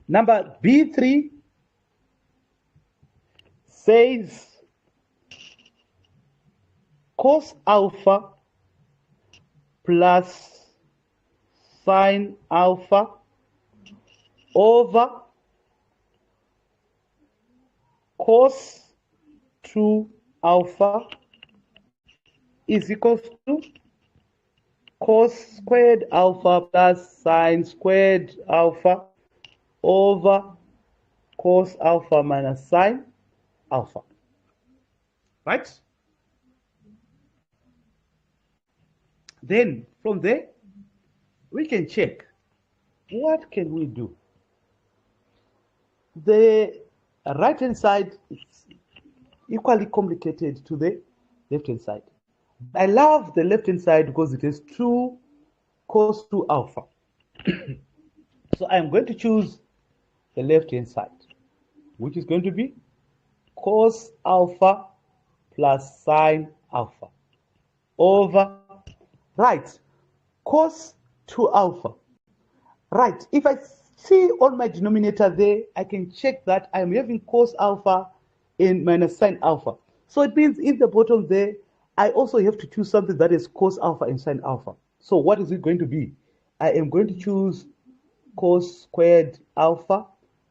Number B3 says cos alpha plus sine alpha over cos 2 alpha is equals to cos squared alpha plus sine squared alpha over cos alpha minus sine alpha. Right? Then from there, we can check what can we do. The right hand side is equally complicated to the left hand side. I love the left hand side because it has 2 cos 2 alpha. So I'm going to choose the left hand side, which is going to be cos alpha plus sine alpha over, right, cos 2 alpha. Right, if I see on my denominator there, I can check that I'm having cos alpha and minus sine alpha. So it means in the bottom there, I also have to choose something that is cos alpha and sine alpha. So what is it going to be? I am going to choose cos squared alpha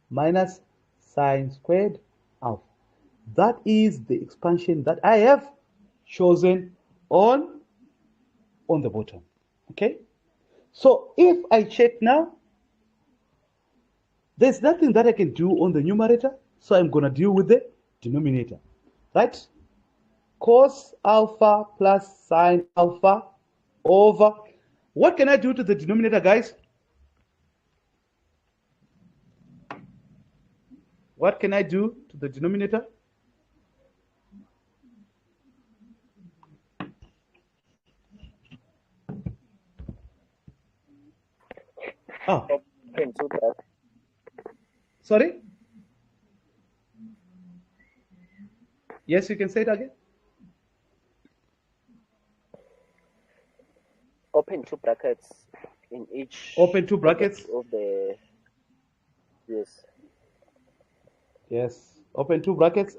minus sine squared alpha. That is the expansion that I have chosen on the bottom. Okay? So if I check now, there's nothing that I can do on the numerator, so I'm going to deal with the denominator. Right? Cos alpha plus sine alpha over, what can I do to the denominator, guys? What can I do to the denominator? Oh. Sorry? Yes, you can say it again. Open 2 brackets in each. Open 2 brackets of the. Yes. Yes. Open 2 brackets.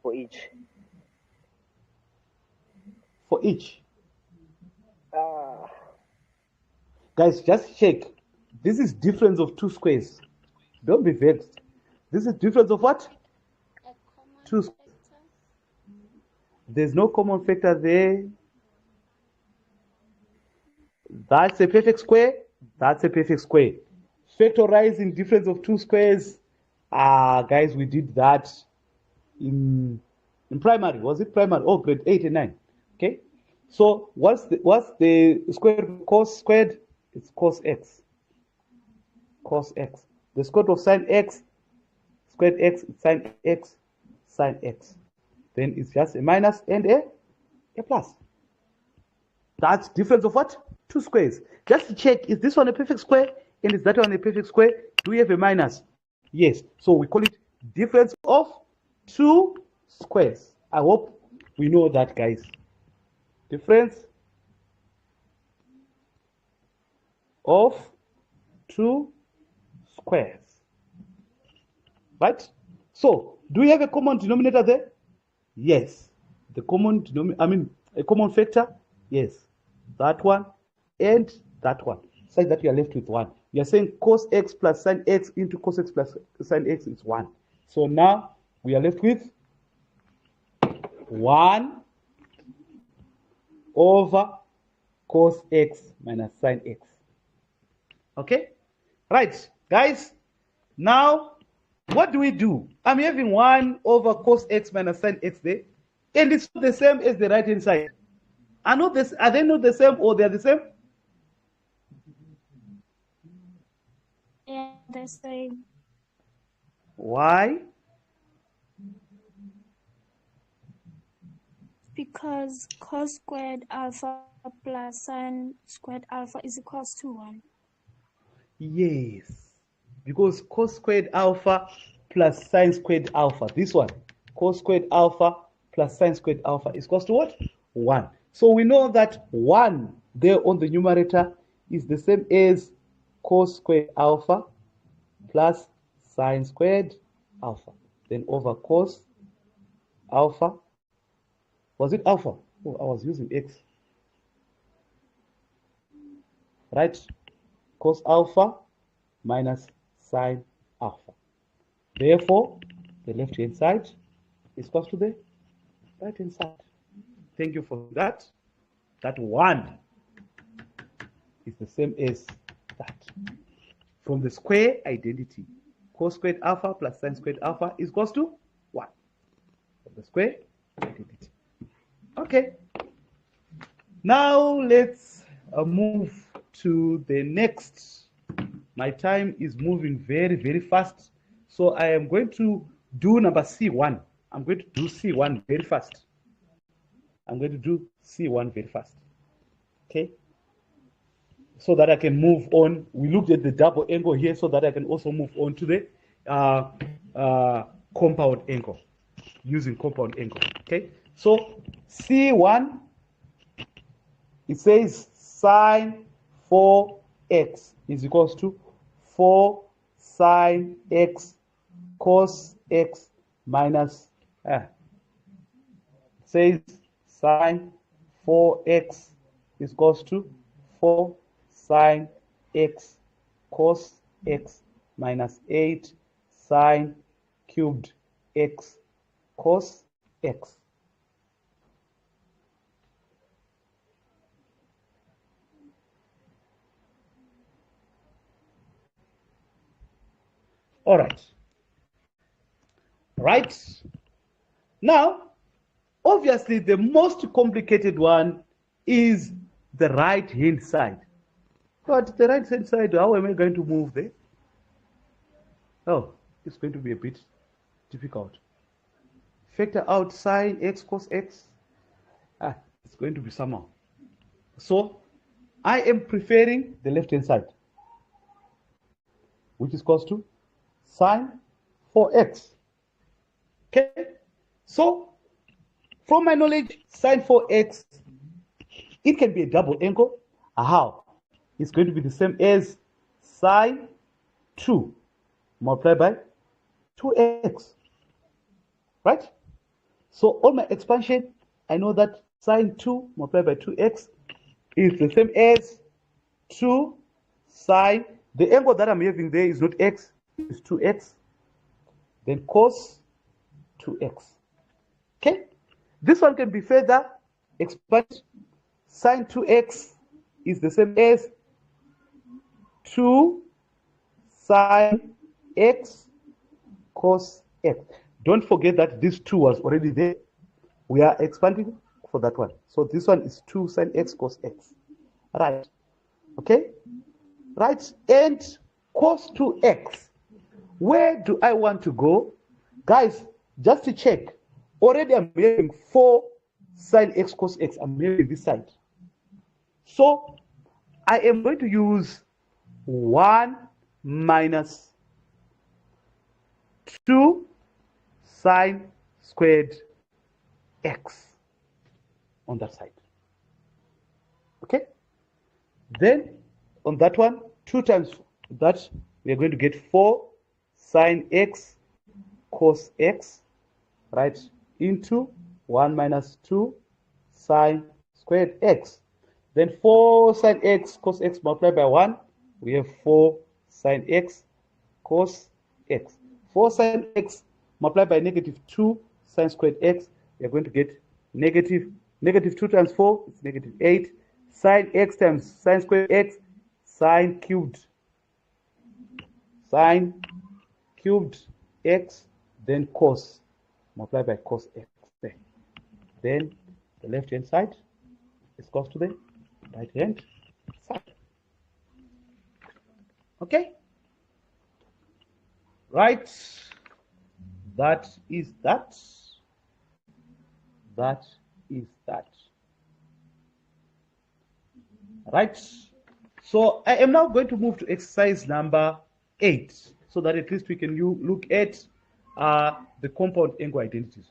For each. For each. Guys, just check. This is difference of 2 squares. Don't be vexed. This is difference of what? 2 squares. There's no common factor there. That's a perfect square. That's a perfect square. Factorizing difference of 2 squares. Guys, we did that in primary. Was it primary? Oh, grade 8 and 9. Okay. So what's the square root of cos squared? It's cos x. Cos x. The square root of sine x, squared x, sine x, sine x. Then it's just a minus and a plus. That's difference of what? 2 squares. Just to check, is this one a perfect square and is that one a perfect square? Do we have a minus? Yes. So we call it difference of 2 squares. I hope we know that, guys. Difference of 2 squares. Right? So, do we have a common denominator there? Yes. The common denominator, a common factor? Yes. That one and that one. Such that you are left with 1. You are saying cos x plus sine x into cos x plus sine x is 1. So now we are left with 1 over cos x minus sine x. Okay? Right, guys. Now, what do we do? I'm having 1 over cos x minus sine x there, and it's the same as the right hand side. Are they not the same, or they are the same? Yeah, the same. Why? because cos squared alpha plus sine squared alpha is equals to 1. Yes, because cos squared alpha plus sine squared alpha, this one, cos squared alpha plus sine squared alpha is equals to what? 1. So we know that 1 there on the numerator is the same as cos squared alpha plus sine squared alpha. Then over cos alpha, was it alpha? Oh, I was using x. Right? Cos alpha minus sine alpha. Therefore, the left-hand side is equal to the right-hand side. Thank you for that. That 1 is the same as that. From the square identity, cos squared alpha plus sine squared alpha is equal to 1. From the square identity. Okay. Now let's move to the next. My time is moving very, very fast. So I am going to do number C1. I'm going to do C1 very fast. I'm going to do C1 very fast. Okay? So that I can move on. We looked at the double angle here so that I can also move on to the compound angle, using compound angle. Okay? So C1, it says sine 4x is equals to 4 sine x cos x minus, it says sine 4x is equals to 4 sine x cos x minus 8 sine cubed x cos x. All right. Right. Now, obviously, the most complicated one is the right-hand side. But the right-hand side, how am I going to move there? Oh, it's going to be a bit difficult. Factor out sine x cos x. It's going to be somehow. So, I am preferring the left-hand side, which is equals to sine 4x. Okay? So, from my knowledge, sine 4x, it can be a double angle. How? It's going to be the same as sine 2 multiplied by 2x. Right? So, on my expansion, I know that sine 2 multiplied by 2x is the same as 2 sine. The angle that I'm having there is not x, it's 2x. Then cos 2x. Okay? This one can be further expanded. Sine 2x is the same as 2 sine x cos x. Don't forget that this 2 was already there. We are expanding for that one. So this one is 2 sine x cos x. Right. Okay? Right. And cos 2x. Where do I want to go? Guys, just to check. Already I'm having 4 sine x cos x. I'm having this side. So I am going to use 1 minus 2 sine squared x on that side. Okay? Then on that one, 2 times that, we are going to get 4 sine x cos x, right, into 1 minus 2 sine squared x. Then 4 sine x cos x multiplied by 1, we have 4 sine x cos x. 4 sine x multiplied by negative 2 sine squared x, we are going to get negative 2 times 4, it's negative 8. Sine x times sine squared x, sine cubed x, then cos, multiplied by cos x there. Then the left hand side is equal to the right hand side. Okay? Right. That is that. That is that. Right? So I am now going to move to exercise number 8 so that at least we can look at the compound angle identities.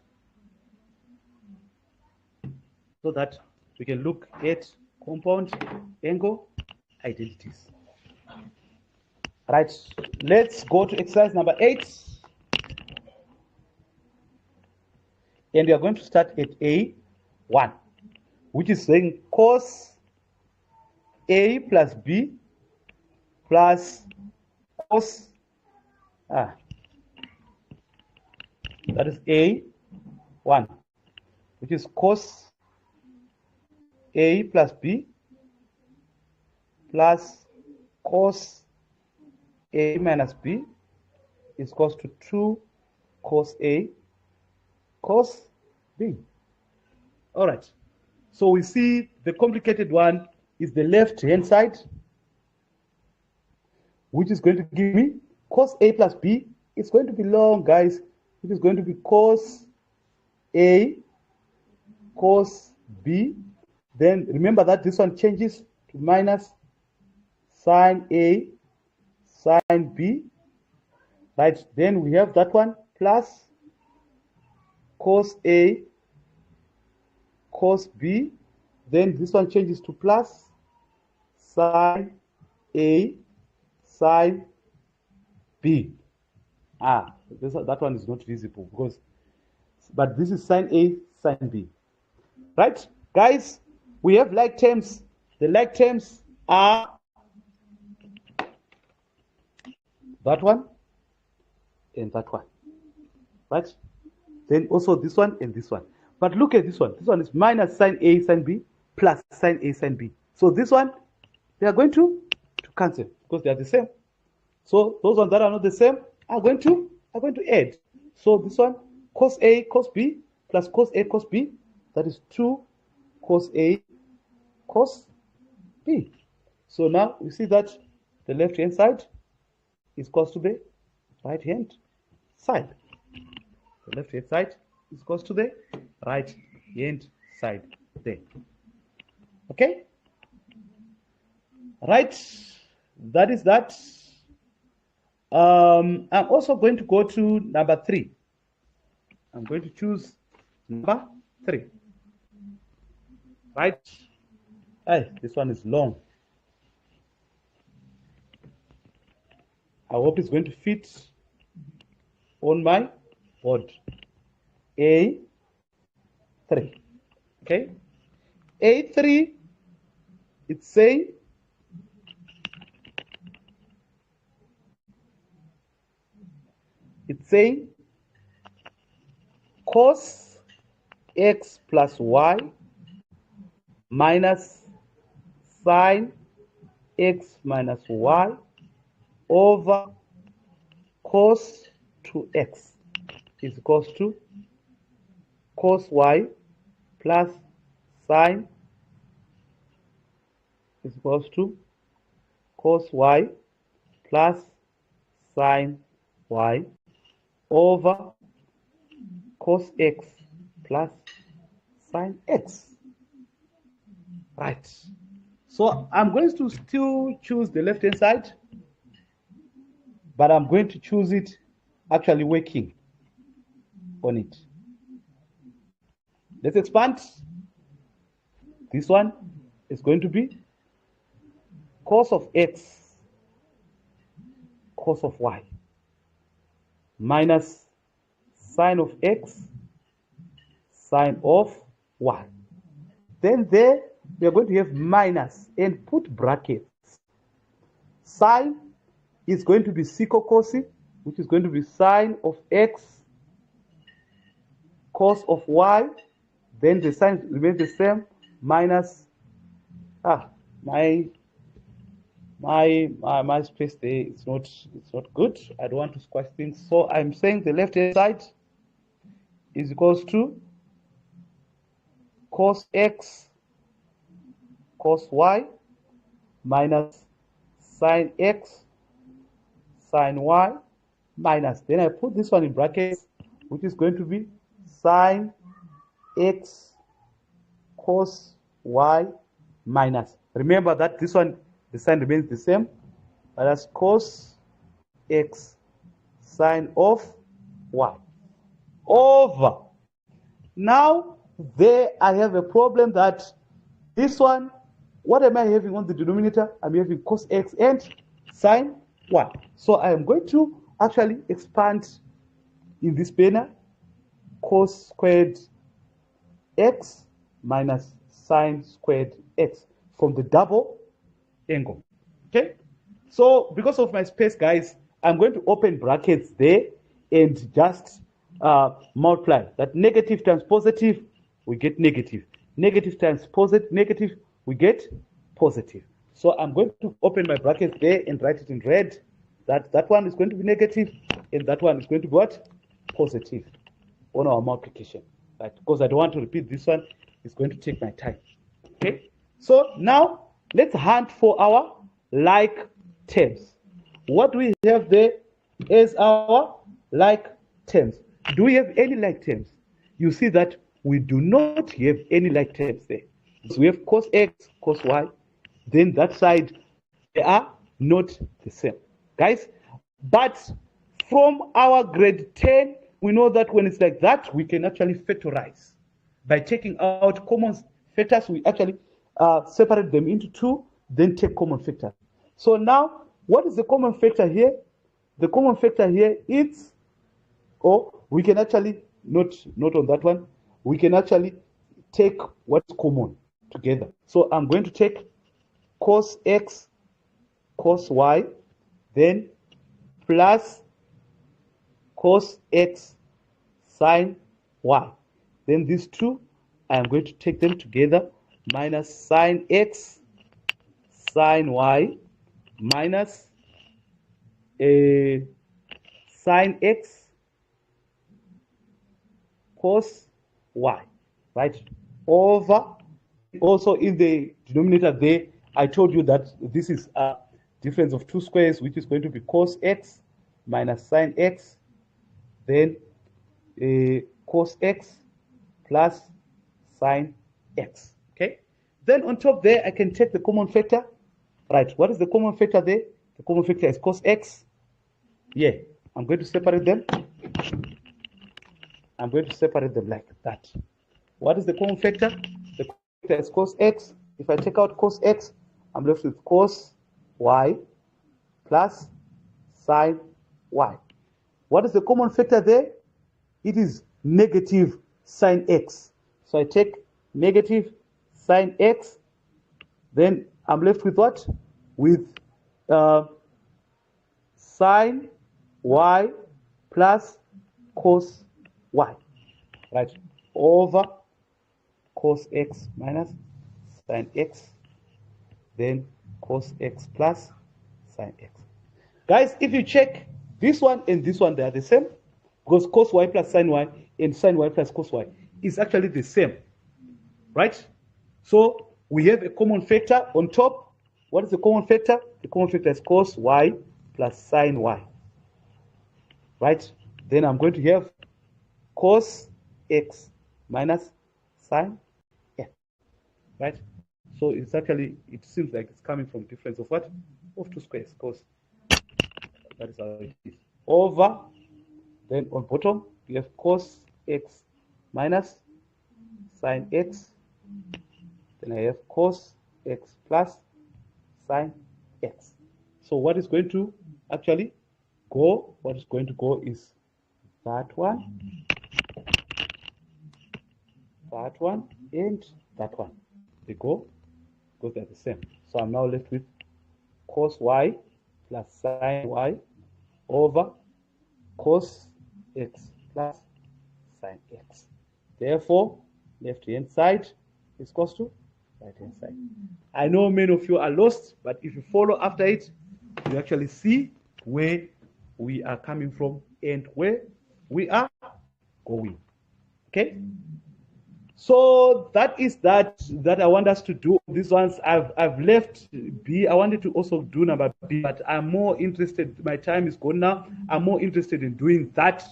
So that we can look at compound angle identities. Right, let's go to exercise number 8. And we are going to start at A1, which is saying cos A plus B plus cos, that is A1, which is cos A plus B plus cos A minus B is equals to 2 cos A cos B. All right. So we see the complicated one is the left-hand side, which is going to give me cos A plus B. It's going to be long, guys. It is going to be cos A cos B. Then remember that this one changes to minus sine A sine B. Right. Then we have that one plus cos A cos B. Then this one changes to plus sine A sine B. That one is not visible because, but this is sine A sine B. Right, guys? We have like terms. The like terms are that one and that one. Right? Then also this one and this one. But look at this one. This one is minus sine A sine B plus sine A sine B. So this one, they are going to cancel because they are the same. So those ones that are not the same are going to add. So this one, cos A cos B plus cos A cos B, that is 2 cos A cos B. So now we see that the left hand side is equals to the right hand side. The left hand side is equals to the right hand side there. Okay? Right, that is that. I'm also going to go to number 3. I'm going to choose number 3. Right? Hey, this one is long. I hope it's going to fit on my board. A3. Okay? A3, it's saying cos x plus y minus sine x minus y over cos 2x is equals to cos y plus sine is equals to cos y plus sine y over cos x plus sine x. Right. So I'm going to still choose the left hand side, but I'm going to choose it actually working on it. Let's expand. This one is going to be cos of x cos of y minus sine of x sine of y. Then there we are going to have minus and put brackets. Sine is going to be secocos, which is going to be sine of x cos of y. Then the sign remains the same, minus my space there it's not good. I don't want to squash things. So I'm saying the left hand side is equals to cos x cos y minus sine x sine y minus, then I put this one in brackets, which is going to be sine x cos y minus. Remember that this one, the sign remains the same. That's cos x sine of y over. Now, there I have a problem that this one, what am I having on the denominator? I'm having cos x and sine y. So I am going to actually expand in this manner, cos squared x minus sine squared x from the double angle. Okay? So because of my space, guys, I'm going to open brackets there and just multiply. That negative times positive, we get negative. Negative times positive, negative, we get positive. So I'm going to open my brackets there and write it in red. That one is going to be negative, and that one is going to be what? Positive on our multiplication. Right? Because I don't want to repeat this one. It's going to take my time. Okay? So now let's hunt for our like terms. What do we have there is our like terms. Do we have any like terms? You see that we do not have any like terms there. So we have cos x, cos y. Then that side, they are not the same. Guys, but from our grade 10, we know that when it's like that, we can actually factorize. By taking out common factors, we actually separate them into two, then take common factors. So now, what is the common factor here? The common factor here is, or we can actually, not on that one, we can actually take what's common together. So I'm going to take cos x, cos y, then plus cos x sine y. Then these two, I'm going to take them together, minus sine x sine y minus sine x cos y, right? Over, also in the denominator there, I told you that this is a difference of two squares, which is going to be cos x minus sine x, then cos x plus sine x, okay? Then on top there, I can take the common factor, right? What is the common factor there? The common factor is cos x. Yeah, I'm going to separate them. I'm going to separate them like that. What is the common factor? The common factor is cos x. If I take out cos x, I'm left with cos y plus sine y. What is the common factor there? It is negative sine x. So I take negative sine x, then I'm left with what? With sine y plus cos y, right? Over cos x minus sine x, then cos x plus sine x. Guys, if you check this one and this one, they are the same, because cos y plus sine y and sine y plus cos y is actually the same, right? So we have a common factor on top. What is the common factor? The common factor is cos y plus sine y, right? Then I'm going to have cos x minus sine x, right? So it's actually, it seems like it's coming from difference of what? Of two squares, cos. That is how it is. Over, then on bottom, we have cos x minus sine x. Then I have cos x plus sine x. So what is going to actually go? What is going to go is that one, and that one. They go because they're the same. So I'm now left with cos y plus sine y over cos x plus sine x. Therefore, left-hand side is equals to right-hand side. I know many of you are lost, but if you follow after it, you actually see where we are coming from and where we are going. Okay? So that is that I want us to do. These ones I've left B. I wanted to also do number B, but I'm more interested. My time is gone now. I'm more interested in doing that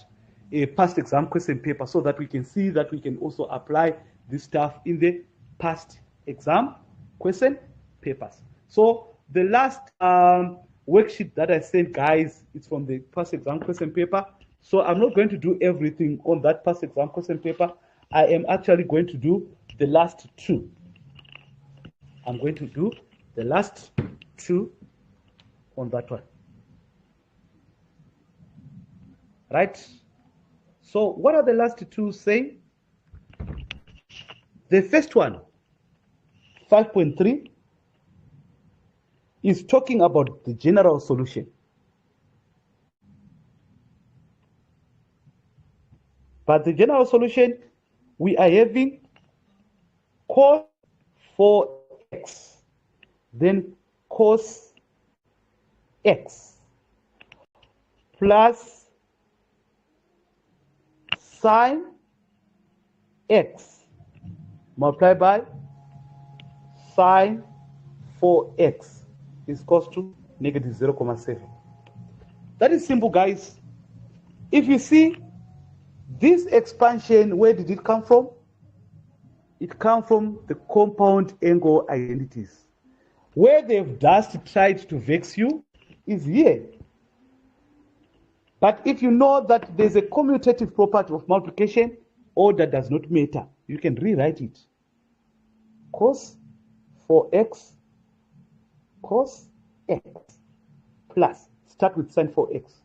past exam question paper so that we can see that we can also apply this stuff in the past exam question papers. So the last worksheet that I sent, guys, it's from the past exam question paper. So I'm not going to do everything on that past exam question paper. I am actually going to do the last two. I'm going to do the last two on that one. Right? So what are the last two saying? The first one, 5.3, is talking about the general solution. But the general solution, we are having cos 4x, then cos x plus sine x multiplied by sine 4x is equals to negative 0.7. That is simple, guys. If you see this expansion, where did it come from? It comes from the compound angle identities. Where they've just tried to vex you is here. But if you know that there's a commutative property of multiplication, order does not matter. You can rewrite it. Cos 4x, cos x, plus, start with sine 4x.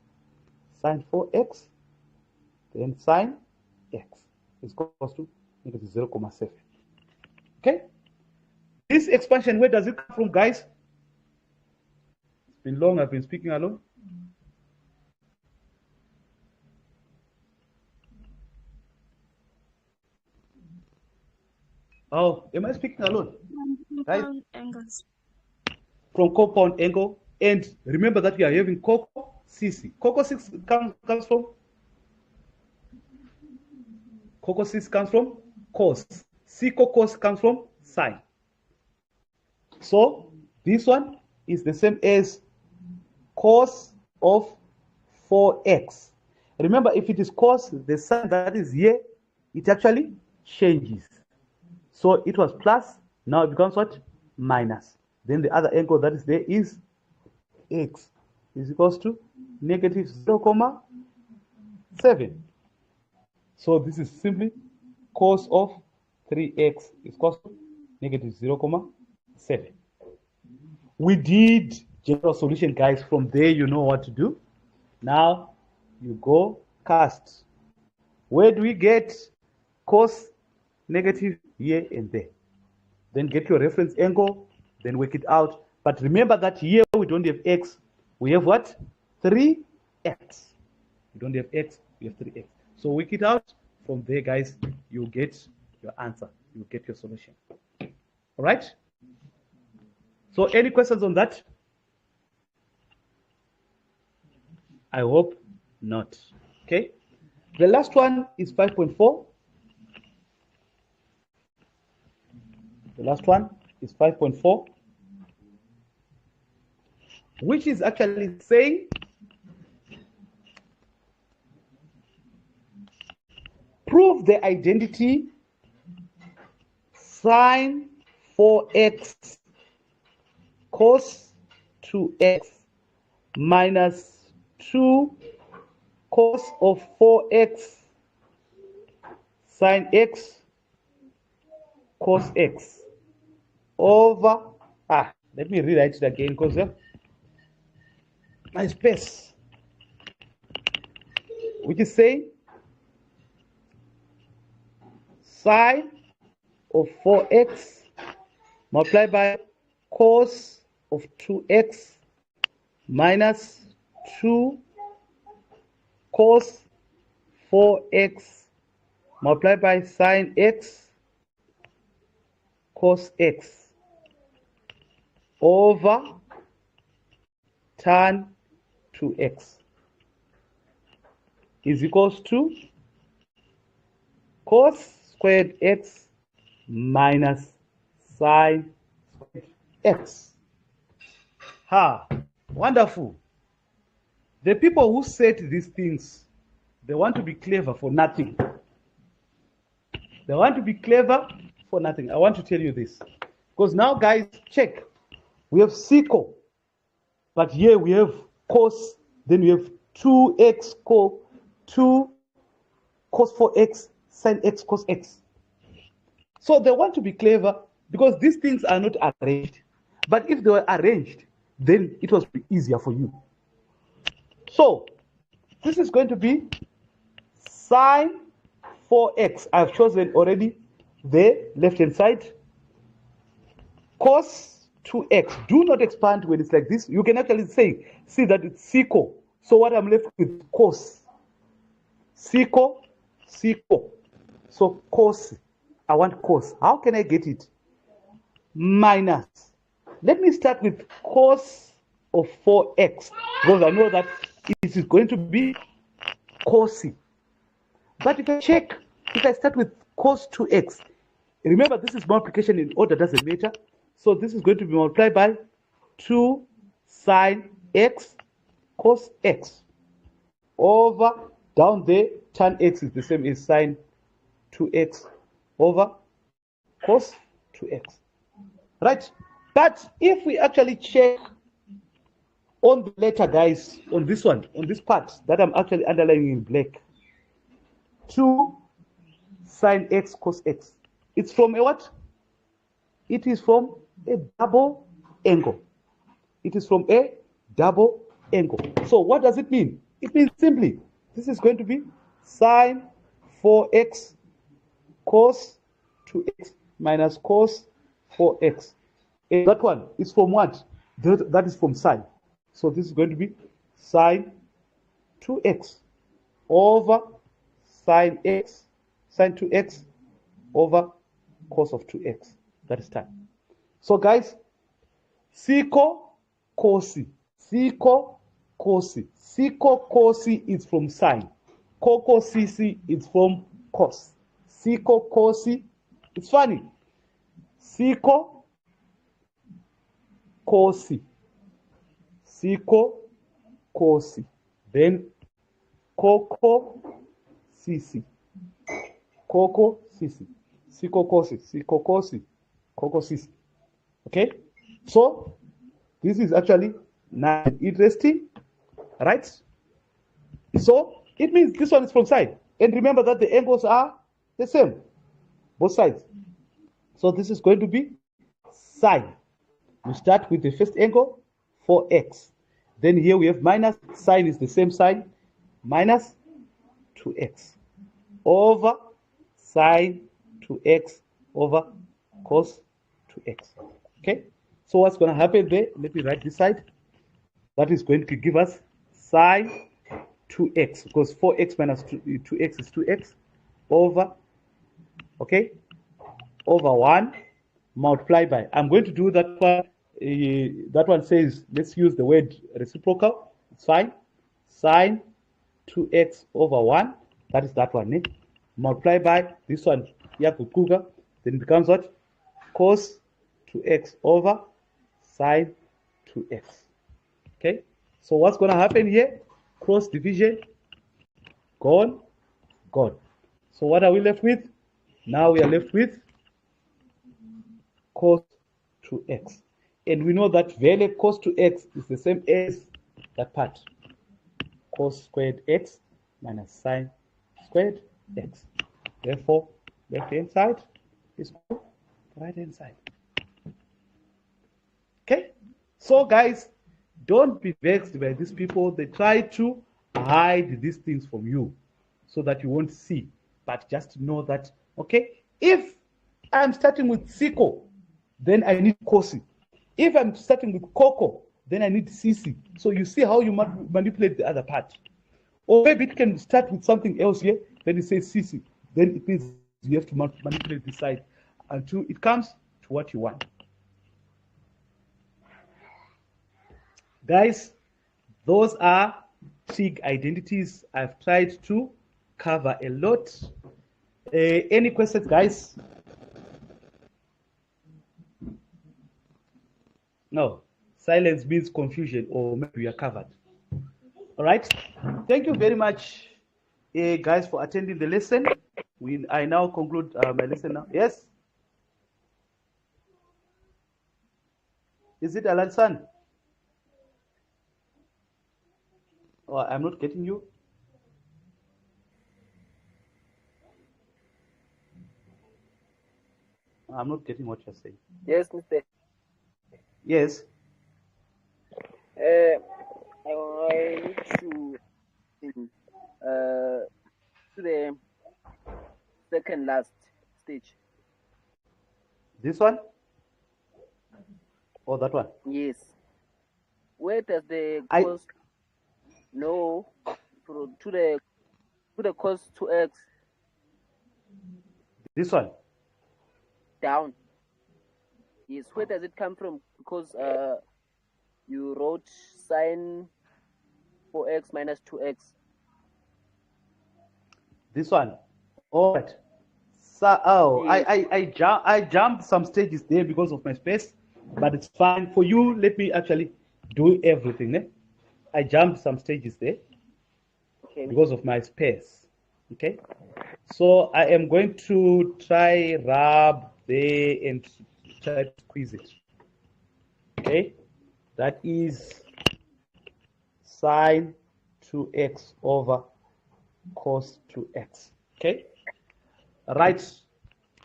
Sine 4x, then sine x is equals to negative 0.7. Okay? This expansion, where does it come from, guys? It's been long, I've been speaking alone. Oh, am I speaking alone? Compound angles. From compound angle. And remember that we are having coco CC. Coco 6 comes from? Coco 6 comes from cos. Seco cos comes from sine. So this one is the same as cos of 4x. Remember, if it is cos, the sign that is here, it actually changes. So it was plus, now it becomes what? Minus. Then the other angle that is there is x is equals to negative 0.7. So this is simply cos of 3x is equals to negative 0.7. We did general solution, guys. From there, you know what to do. Now you go cast. Where do we get cos negative? Here and there. Then get your reference angle, then work it out. But remember that here we don't have x, we have what? 3x. We don't have x, we have 3x. So work it out. From there, guys, you'll get your answer. You'll get your solution. All right? So any questions on that? I hope not. Okay. The last one is 5.4. The last one is 5.4, which is actually saying prove the identity sine 4x cos 2x minus 2 cos of 4x sine x cos x over, let me rewrite it again because my space, which is saying sine of 4x multiplied by cos of 2x minus 2 cos 4x multiplied by sine x cos x over tan 2x is equals to cos squared x minus sine squared x. Wonderful. The people who set these things, they want to be clever for nothing. They want to be clever for nothing. I want to tell you this. Because now, guys, check. We have seco. But here we have cos. Then we have 2x cos 2 cos 4x sin x cos x. So they want to be clever because these things are not arranged. But if they were arranged, then it was easier for you. So this is going to be sine 4x. I've chosen already the left-hand side. Cos 2x. Do not expand when it's like this. You can actually see that it's seco. So what I'm left with cos. Seco, seco. So cos. I want cos. How can I get it? Minus. Let me start with cos of 4x because I know that it is going to be cos. But if I check, if I start with cos 2x, remember this is multiplication in order, doesn't matter. So this is going to be multiplied by 2 sine x cos x over down there, tan x is the same as sine 2x over cos 2x. Right? But if we actually check on the letter, guys, on this one, on this part that I'm actually underlining in black, 2 sine x cos x. It's from a what? It is from a double angle. It is from a double angle. So what does it mean? It means simply, this is going to be sine 4x cos 2x minus cos 4x. And that one is from what? That is from sine. So this is going to be sine 2x over sine x, sine 2x over cos of 2x. That is tan. So guys, seco cosi, seco cosi, seco cosi is from sine. Coco cc is from cos. Seco cosi, it's funny. Seco cosi, seco cosi, then coco cc, coco cc, seco cosi, seco cosi, coco cc. Okay, so this is actually not interesting, right? So it means this one is from side, and remember that the angles are the same, both sides. So this is going to be sine. We start with the first angle, 4x. Then here we have minus, sine is the same sign, minus 2x over sine 2x over cos 2x. Okay, so what's going to happen there? Let me write this side. That is going to give us sine 2x because 4x minus 2x is 2x over, okay, over 1 multiplied by, I'm going to do that one. That one says, let's use the word reciprocal. It's fine. Sine 2x over 1. That is that one. Eh? Multiply by this one. Then it becomes what? Cos 2x over sine 2x. Okay. So what's going to happen here? Cross division. Gone. Gone. So what are we left with? Now we are left with cos 2x. And we know that value cos 2x is the same as that part. Cos squared x minus sine squared x. Therefore, left-hand side is right-hand side. Okay? So, guys, don't be vexed by these people. They try to hide these things from you so that you won't see. But just know that, okay, if I'm starting with seco, then I need cosi. If I'm starting with coco, then I need cc. So you see how you manipulate the other part. Or maybe it can start with something else here, then it says cc. Then it means you have to manipulate this side until it comes to what you want. Guys, those are trig identities. I've tried to cover a lot. Any questions, guys? No, silence means confusion, or maybe we are covered. All right. Thank you very much, guys, for attending the lesson. I now conclude my lesson now. Yes? Is it Alan-san? Oh, I'm not getting you. I'm not getting what you're saying. Yes, Mr. Yes. I need to the second last stage. This one? Or that one? Yes. Where does the cost no to the cost to X This one? down? Yes. Where does it come from? Because you wrote sine 4x minus 2x. This one. All right. So, oh, Yes. I jumped some stages there because of my space, but it's fine for you. Let me actually do everything. I jumped some stages there Okay. because of my space. Okay. So I am going to try rub there and try to squeeze it. Okay. That is sine 2x over cos 2x. Okay. Right.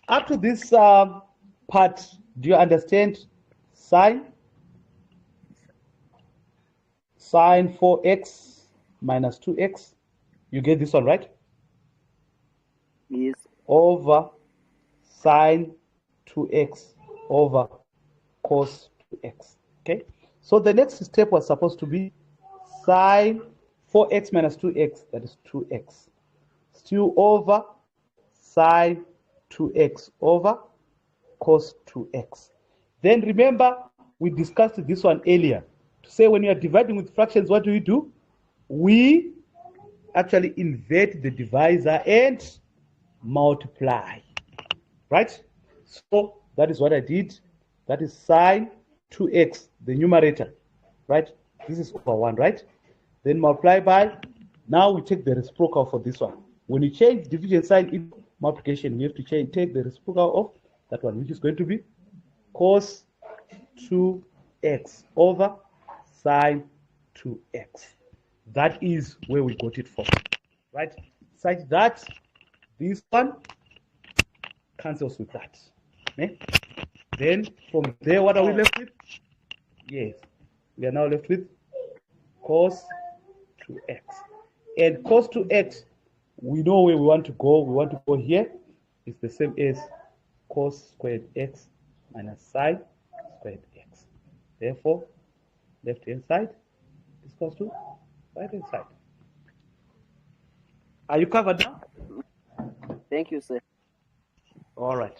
Up to this part, do you understand sine? Sine 4x minus 2x. You get this one, right? Yes. Over sine 2x over cos 2x. Okay. So the next step was supposed to be sine 4x minus 2x, that is 2x. Still over sine 2x over cos 2x. Then remember, we discussed this one earlier. To say when you are dividing with fractions, what do? We actually invert the divisor and multiply. Right? So that is what I did. That is sine 2x, the numerator. Right? This is over 1, right? Then multiply by, now we take the reciprocal for this one. When you change division sign into multiplication, we have to take the reciprocal of that one, which is going to be cos 2x over sine 2x. That is where we got it from, right? Such that this one cancels with that. Okay? Then from there, what are we left with? Yes, we are now left with cos 2x. And cos 2x, we know where we want to go. We want to go here. It's the same as cos squared x minus sine squared x. Therefore, left hand side is equal to right hand side. Are you covered now? Thank you, sir. All right.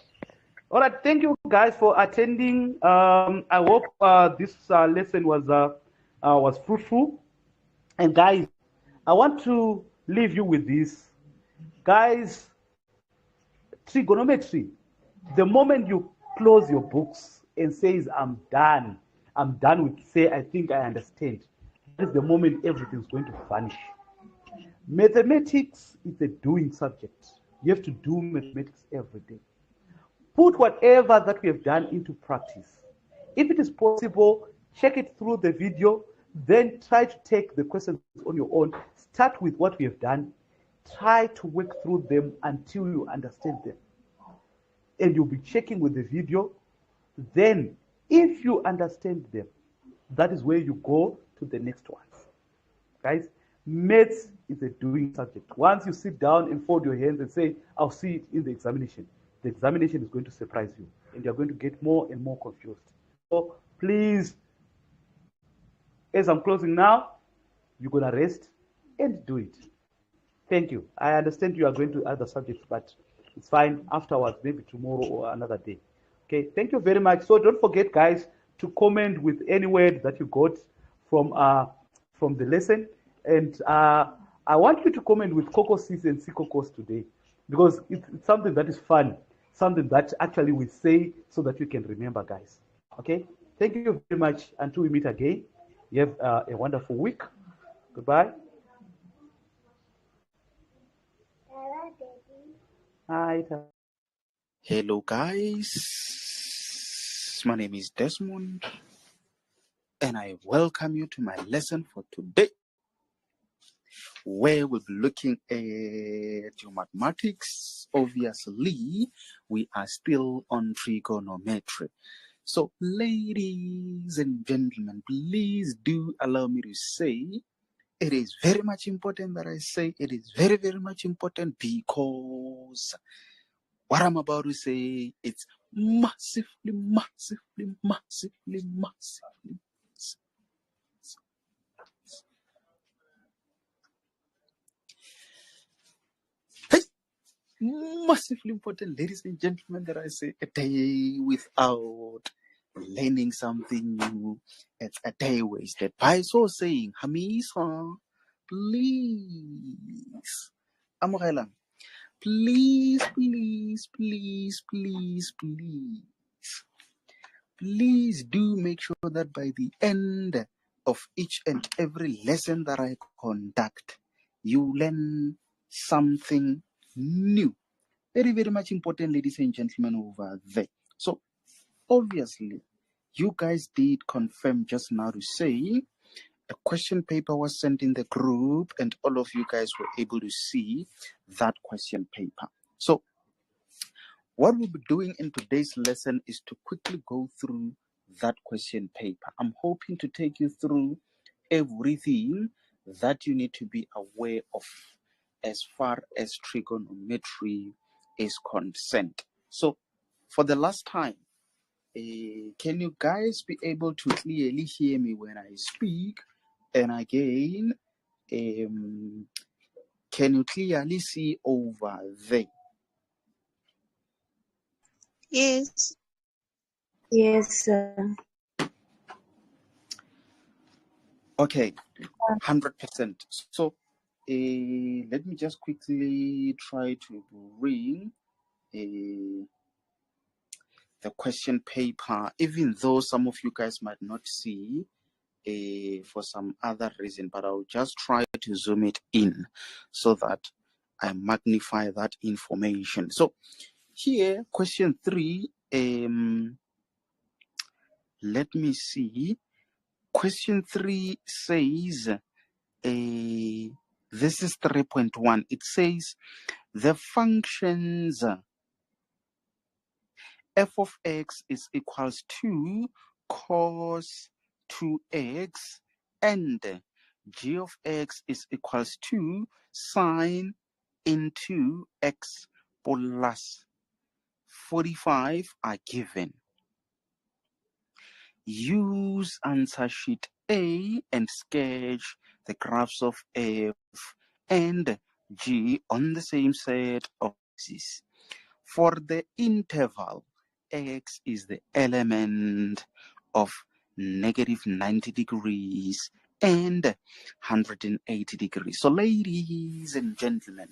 All right. Thank you guys for attending. I hope this lesson was fruitful. And guys, I want to leave you with this. Guys, trigonometry, the moment you close your books and says, I'm done with, say, I think I understand, that is the moment everything's going to vanish. Mathematics is a doing subject. You have to do mathematics every day. Put whatever that we have done into practice. If it is possible, check it through the video, then try to take the questions on your own. Start with what we have done. Try to work through them until you understand them. And you'll be checking with the video. Then, if you understand them, that is where you go to the next ones. Guys, maths is a doing subject. Once you sit down and fold your hands and say, I'll see it in the examination is going to surprise you. And you're going to get more and more confused. So please, as I'm closing now, you're going to rest and do it. Thank you. I understand you are going to other subjects, but it's fine afterwards, maybe tomorrow or another day. Okay, thank you very much. So don't forget, guys, to comment with any word that you got from the lesson. And I want you to comment with Cocosis and Sikokos today, because it's something that is fun, something that actually we say so that you can remember, guys. Okay, thank you very much. Until we meet again, you have a wonderful week. Goodbye. Hi. Hello, guys. My name is Desmond. and I welcome you to my lesson for today, where we'll be looking at your mathematics. Obviously, we are still on trigonometry. So, ladies and gentlemen, please do allow me to say it is very much important that I say it is very, very much important, because what I'm about to say, it's massively, massively, massively, massively. Massively important, ladies and gentlemen, that I say a day without learning something new, it's a day wasted. By so saying, Hamisa, please, Amorela, please, please, please, please, please, please do make sure that by the end of each and every lesson that I conduct, you learn something new. Very, very much important, ladies and gentlemen, over there. So, obviously, you guys did confirm just now to say a question paper was sent in the group, and all of you guys were able to see that question paper. So, what we'll be doing in today's lesson is to quickly go through that question paper. I'm hoping to take you through everything that you need to be aware of as far as trigonometry is concerned. So, for the last time, can you guys be able to clearly hear me when I speak? And again, can you clearly see over there? Yes. Yes, sir. Okay, 100%. So, let me just quickly try to bring the question paper, even though some of you guys might not see for some other reason, but I'll just try to zoom it in so that I magnify that information. So here, question 3, let me see. Question 3 says, this is 3.1. It says the functions f of x is equals to cos 2x and g of x is equals to sine into x plus 45 are given. Use answer sheet A and sketch the graphs of f and g on the same set of axes. For the interval, x is the element of negative 90 degrees and 180 degrees. So, ladies and gentlemen,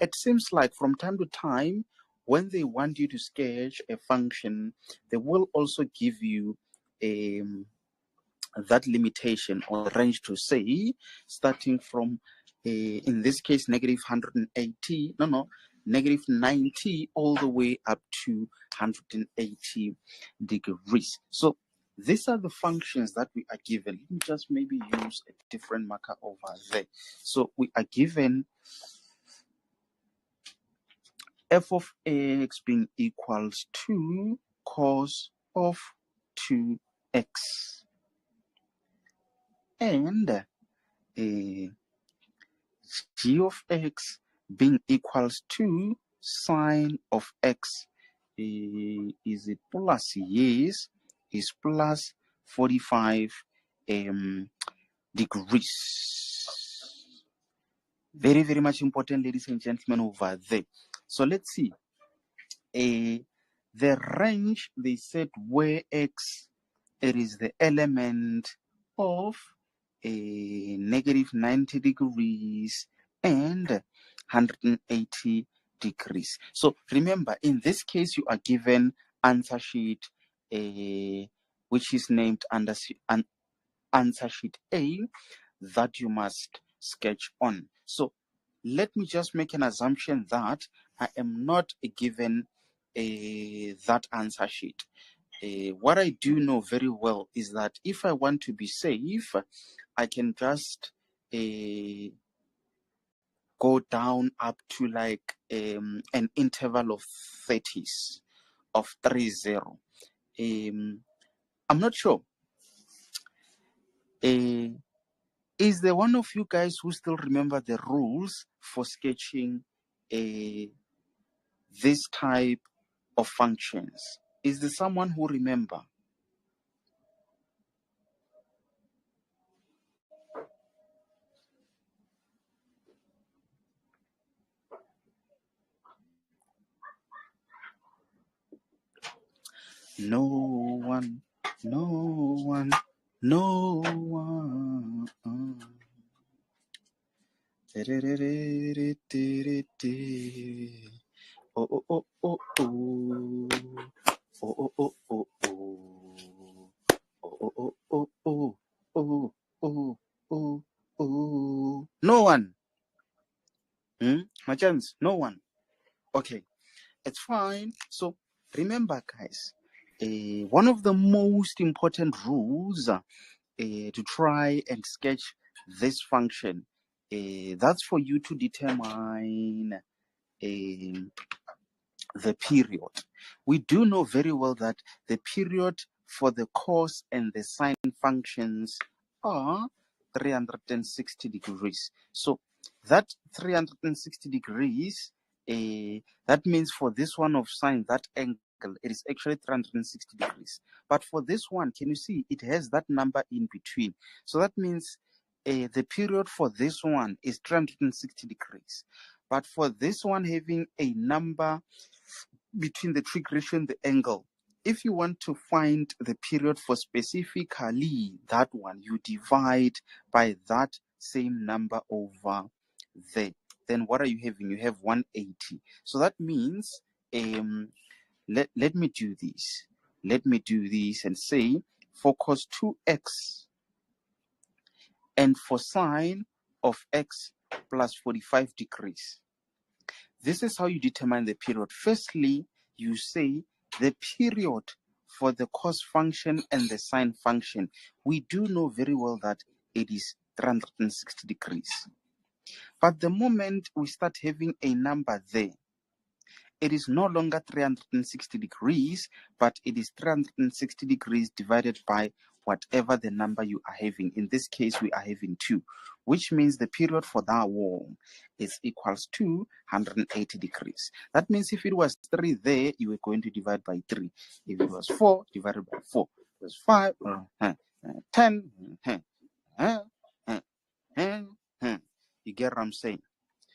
it seems like from time to time, when they want you to sketch a function, they will also give you that limitation or range to say, starting from, in this case, negative 180, negative 90 all the way up to 180 degrees. So these are the functions that we are given. Let me just maybe use a different marker over there. So we are given f of x being equals to cos of 2x. And g of x being equals to sine of x. Is it plus? Yes, is plus 45 degrees. Very, very much important, ladies and gentlemen, over there. So let's see. The range, they said, where x, it is the element of negative 90 degrees and 180 degrees. So remember, in this case, you are given answer sheet, which is named answer sheet A, that you must sketch on. So let me just make an assumption that I am not given that answer sheet. What I do know very well is that if I want to be safe, I can just go down up to like an interval of 30s of 30. I'm not sure. Is there one of you guys who still remember the rules for sketching this type of functions? Is there someone who remember? No one, no one, no one. Oh, oh, oh, oh, oh. Oh, oh, oh, oh, oh. Oh, oh, oh, oh, oh, oh, oh, oh. No one. My chance, no one. Okay, it's fine. So remember, guys, one of the most important rules to try and sketch this function, that's for you to determine the period. We do know very well that the period for the cos and the sine functions are 360 degrees. So that 360 degrees, that means for this one of sine, that angle, it is actually 360 degrees. But for this one, can you see it has that number in between? So that means the period for this one is 360 degrees. But for this one having a number between the trig ratio and the angle, if you want to find the period for specifically that one, you divide by that same number over there. Then what are you having? You have 180. So that means, let me do this. Let me do this and say for cos 2x and for sine of x plus 45 degrees. This is how you determine the period. Firstly, you say the period for the cos function and the sine function. We do know very well that it is 360 degrees. But the moment we start having a number there, it is no longer 360 degrees, but it is 360 degrees divided by whatever the number you are having. In this case, we are having 2, which means the period for that wall is equals to 180 degrees. That means if it was 3 there, you were going to divide by 3. If it was 4, divided by 4. If it was 5, 10, you get what I'm saying?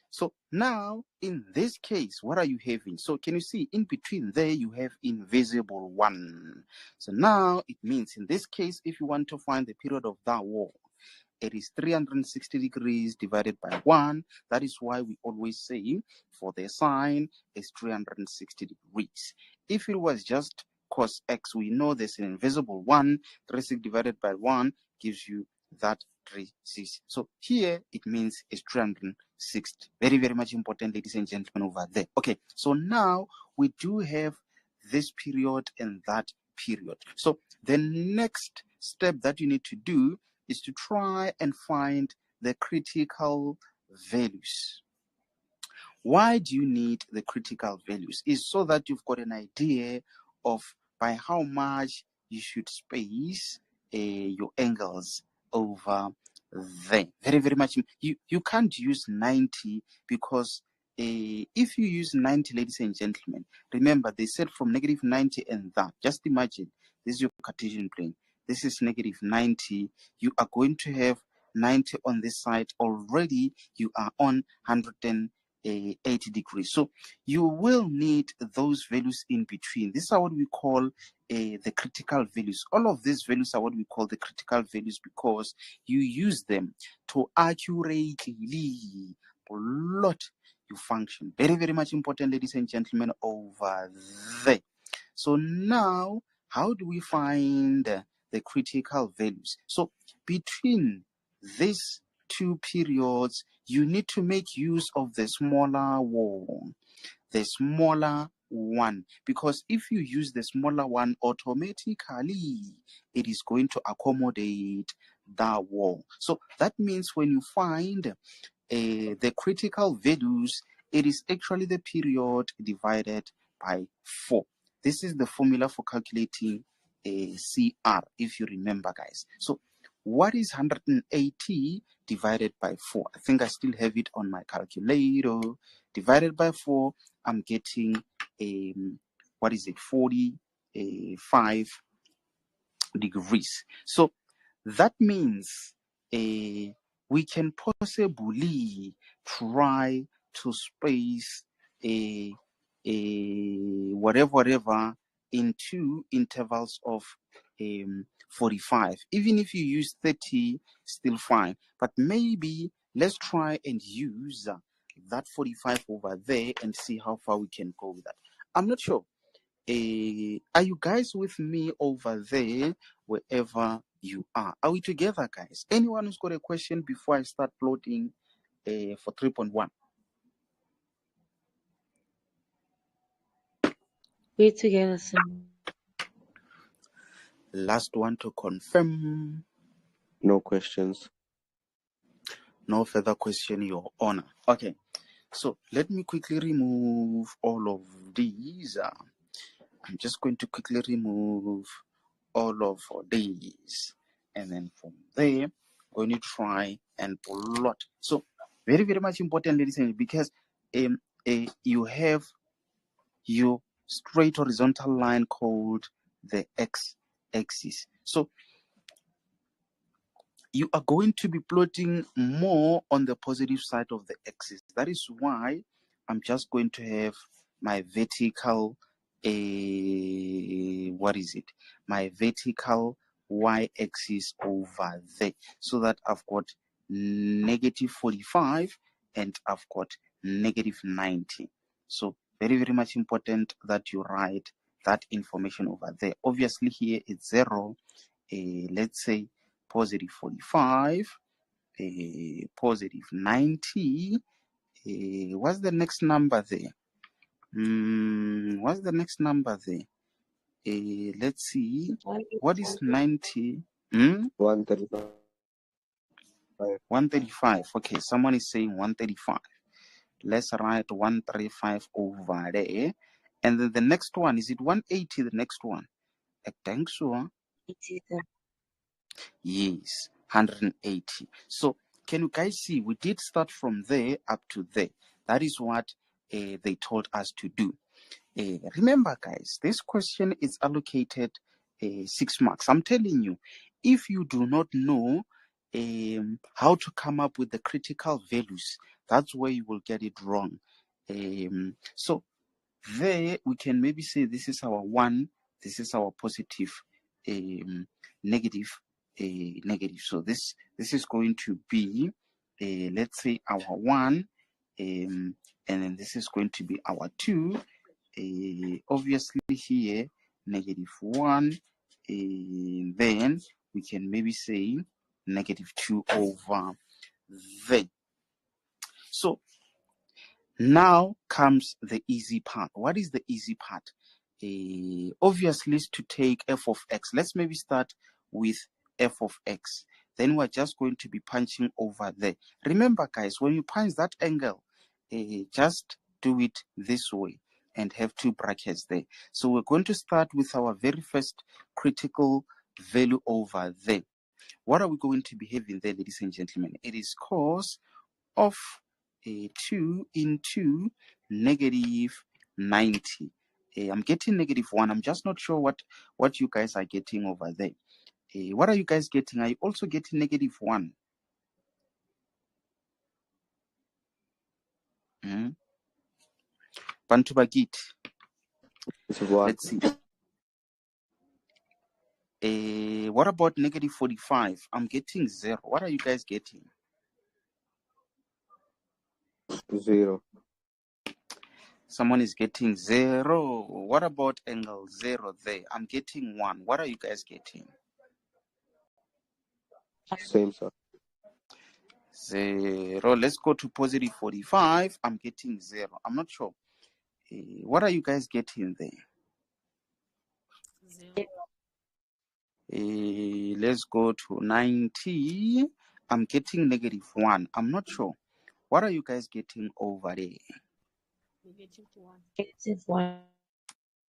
So now, in this case, what are you having? So can you see in between there, you have invisible 1. So now it means in this case, if you want to find the period of that wall, it is 360 degrees divided by 1. That is why we always say for the sine is 360 degrees. If it was just cos x, we know there's an invisible 1. 360 divided by 1 gives you that 360. So here it means it's 360. Very, very much important, ladies and gentlemen, over there. Okay, so now we do have this period and that period. So the next step that you need to do is to try and find the critical values. Why do you need the critical values? Is so that you've got an idea of by how much you should space your angles over there. Very, very much. You can't use 90 because if you use 90, ladies and gentlemen, remember they said from negative 90 and that. Just imagine this is your Cartesian plane. This is negative 90. You are going to have 90 on this side. Already you are on 180 degrees. So you will need those values in between. These are what we call the critical values. All of these values are what we call the critical values because you use them to accurately plot your function. Very, very much important, ladies and gentlemen, over there. So now, how do we find the critical values? So between these two periods, you need to make use of the smaller wall. The smaller 1, because if you use the smaller one, automatically it is going to accommodate that wall. So that means when you find the critical values, it is actually the period divided by 4. This is the formula for calculating CR, if you remember, guys. So what is 180 divided by 4? I think I still have it on my calculator. Divided by 4, I'm getting what is it, 45 degrees. So that means we can possibly try to space whatever into intervals of 45. Even if you use 30, still fine. But maybe let's try and use that 45 over there and see how far we can go with that. I'm not sure. Are you guys with me over there, wherever you are? Are we together, guys? Anyone who's got a question before I start plotting for 3.1? We're together, sir. Last one to confirm. No questions. No further question, Your Honor. Okay, so let me quickly remove all of these. I'm just going to quickly remove all of these, and then from there, I'm going to try and plot. So very, very much important, ladies and gentlemen, because you have your straight horizontal line called the x-axis. So you are going to be plotting more on the positive side of the axis. That is why I'm just going to have my vertical my vertical y-axis over there, so that I've got negative 45 and I've got negative 90. So very, very much important that you write that information over there. Obviously here it's 0. Let's say positive 45, positive 90. What's the next number there? What's the next number there? Let's see. What is 90? 135. 135. Okay, someone is saying 135. Let's write 135 over there. And then the next one, is it 180, the next one? I think so. Yes, 180. So can you guys see, we did start from there up to there. That is what they told us to do. Remember, guys, this question is allocated 6 marks. I'm telling you, if you do not know how to come up with the critical values, that's where you will get it wrong. So there we can maybe say this is our 1, this is our positive, negative, negative. So this is going to be, let's say, our 1, and then this is going to be our 2. Obviously here, negative 1, then we can maybe say negative 2 over there. So now comes the easy part. What is the easy part? Obviously is to take f of x. Let's maybe start with f of x. Then we're just going to be punching over there. Remember, guys, when you punch that angle, just do it this way and have 2 brackets there. So we're going to start with our very first critical value over there. What are we going to be having there, ladies and gentlemen? It is cos of 2 into negative 90. I'm getting negative 1. I'm just not sure what you guys are getting over there. What are you guys getting? Are you also getting negative 1? Bantu Bagit. Let's see. What about negative 45? I'm getting 0. What are you guys getting? 0. Someone is getting 0. What about angle 0 there? I'm getting 1. What are you guys getting? Same, sir. 0. Let's go to positive 45. I'm getting 0. I'm not sure. What are you guys getting there? Let's go to 90. I'm getting -1. I'm not sure. What are you guys getting over there? -1.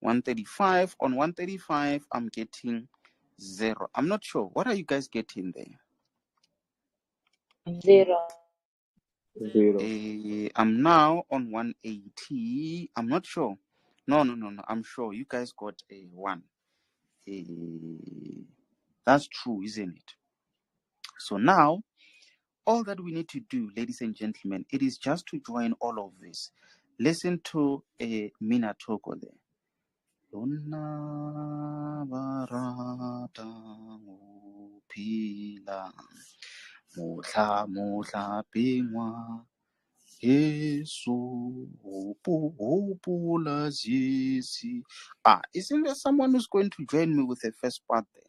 135. On 135, I'm getting 0. I'm not sure. What are you guys getting there? 0. I'm now on 180. I'm not sure. No. I'm sure you guys got a 1. That's true, isn't it? So now, all that we need to do, ladies and gentlemen, it is just to join all of this. Listen to Mina Toko there. Lona barata pila mutla pingwa Yesu opula zisi. Isn't there someone who's going to join me with the first part there?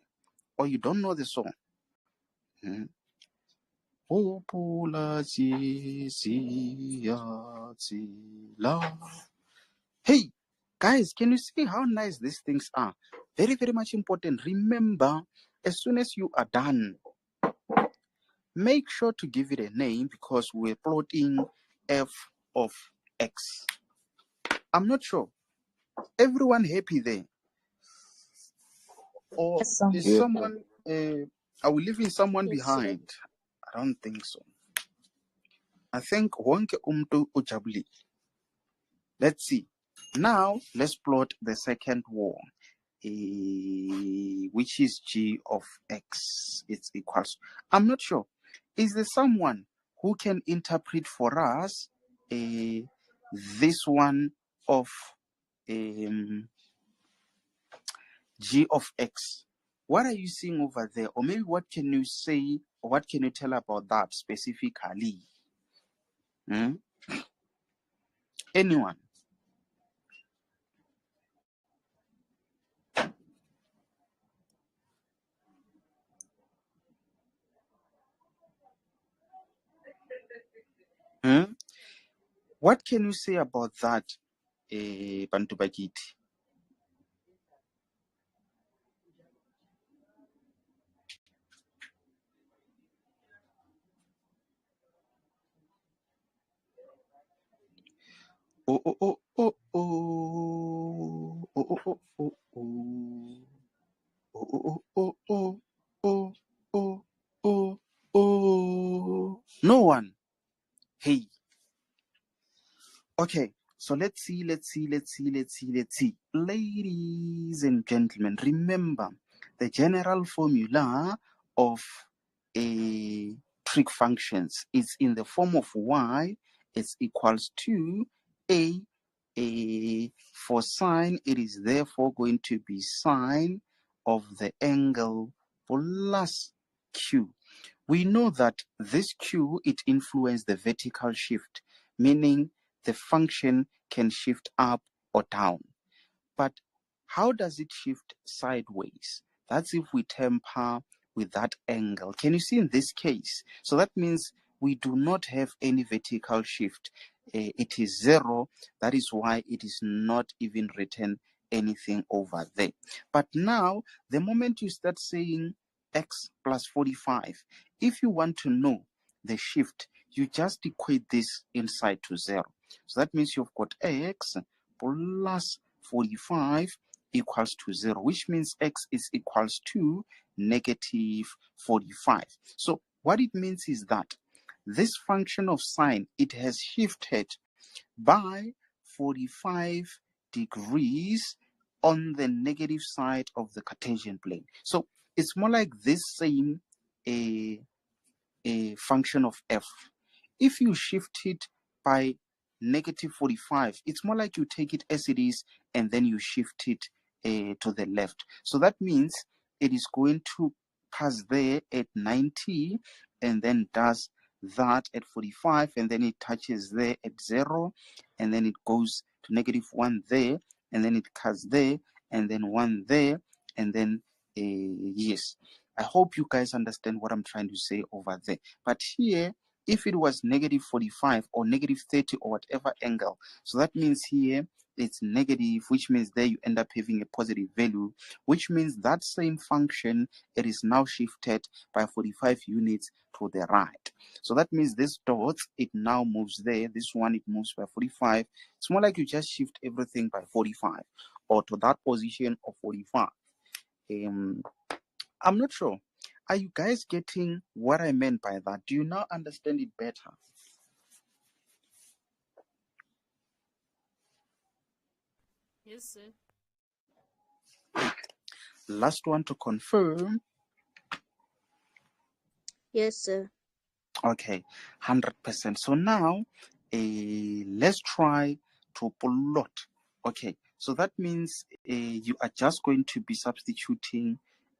Or you don't know the song? Opula zisi ya zila. Hey, guys, can you see how nice these things are? Very, very much important. Remember, as soon as you are done, make sure to give it a name because we're plotting f of x. I'm not sure. Everyone happy there? Or is someone, are we leaving someone behind? I don't think so. I think wonke umntu ujabulile. Let's see. Now, let's plot the second wall, which is g of x. It's equals. I'm not sure. Is there someone who can interpret for us this one of g of x? What are you seeing over there? Or maybe what can you say, or what can you tell about that specifically? Anyone? What can you say about that, Bantu Bakiti? No one. Hey. Okay, so let's see. Ladies and gentlemen, remember the general formula of a trig functions is in the form of y is equals to a for sine, it is therefore going to be sine of the angle plus q. We know that this q, it influences the vertical shift, meaning the function can shift up or down. But how does it shift sideways? That's if we temper with that angle. Can you see in this case? So that means we do not have any vertical shift. It is 0. That is why it is not even written anything over there. But now, the moment you start saying x plus 45, if you want to know the shift, you just equate this inside to 0. So that means you've got x plus 45 equals to 0, which means x is equals to -45. So what it means is that this function of sine, it has shifted by 45 degrees on the negative side of the Cartesian plane. So it's more like this same a function of f. If you shift it by -45, it's more like you take it as it is and then you shift it to the left. So that means it is going to pass there at 90 and then does that at 45 and then it touches there at 0 and then it goes to -1 there and then it cuts there and then 1 there and then yes. I hope you guys understand what I'm trying to say over there. But here, if it was -45 or -30 or whatever angle, so that means here it's negative, which means there you end up having a positive value, which means that same function, it is now shifted by 45 units to the right. So that means this dot, it now moves there. This one, it moves by 45. It's more like you just shift everything by 45 or to that position of 45. I'm not sure. Are you guys getting what I meant by that? Do you now understand it better? Yes, sir. Last one to confirm. Yes, sir. Okay, 100%. So now, let's try to plot. Okay, so that means you are just going to be substituting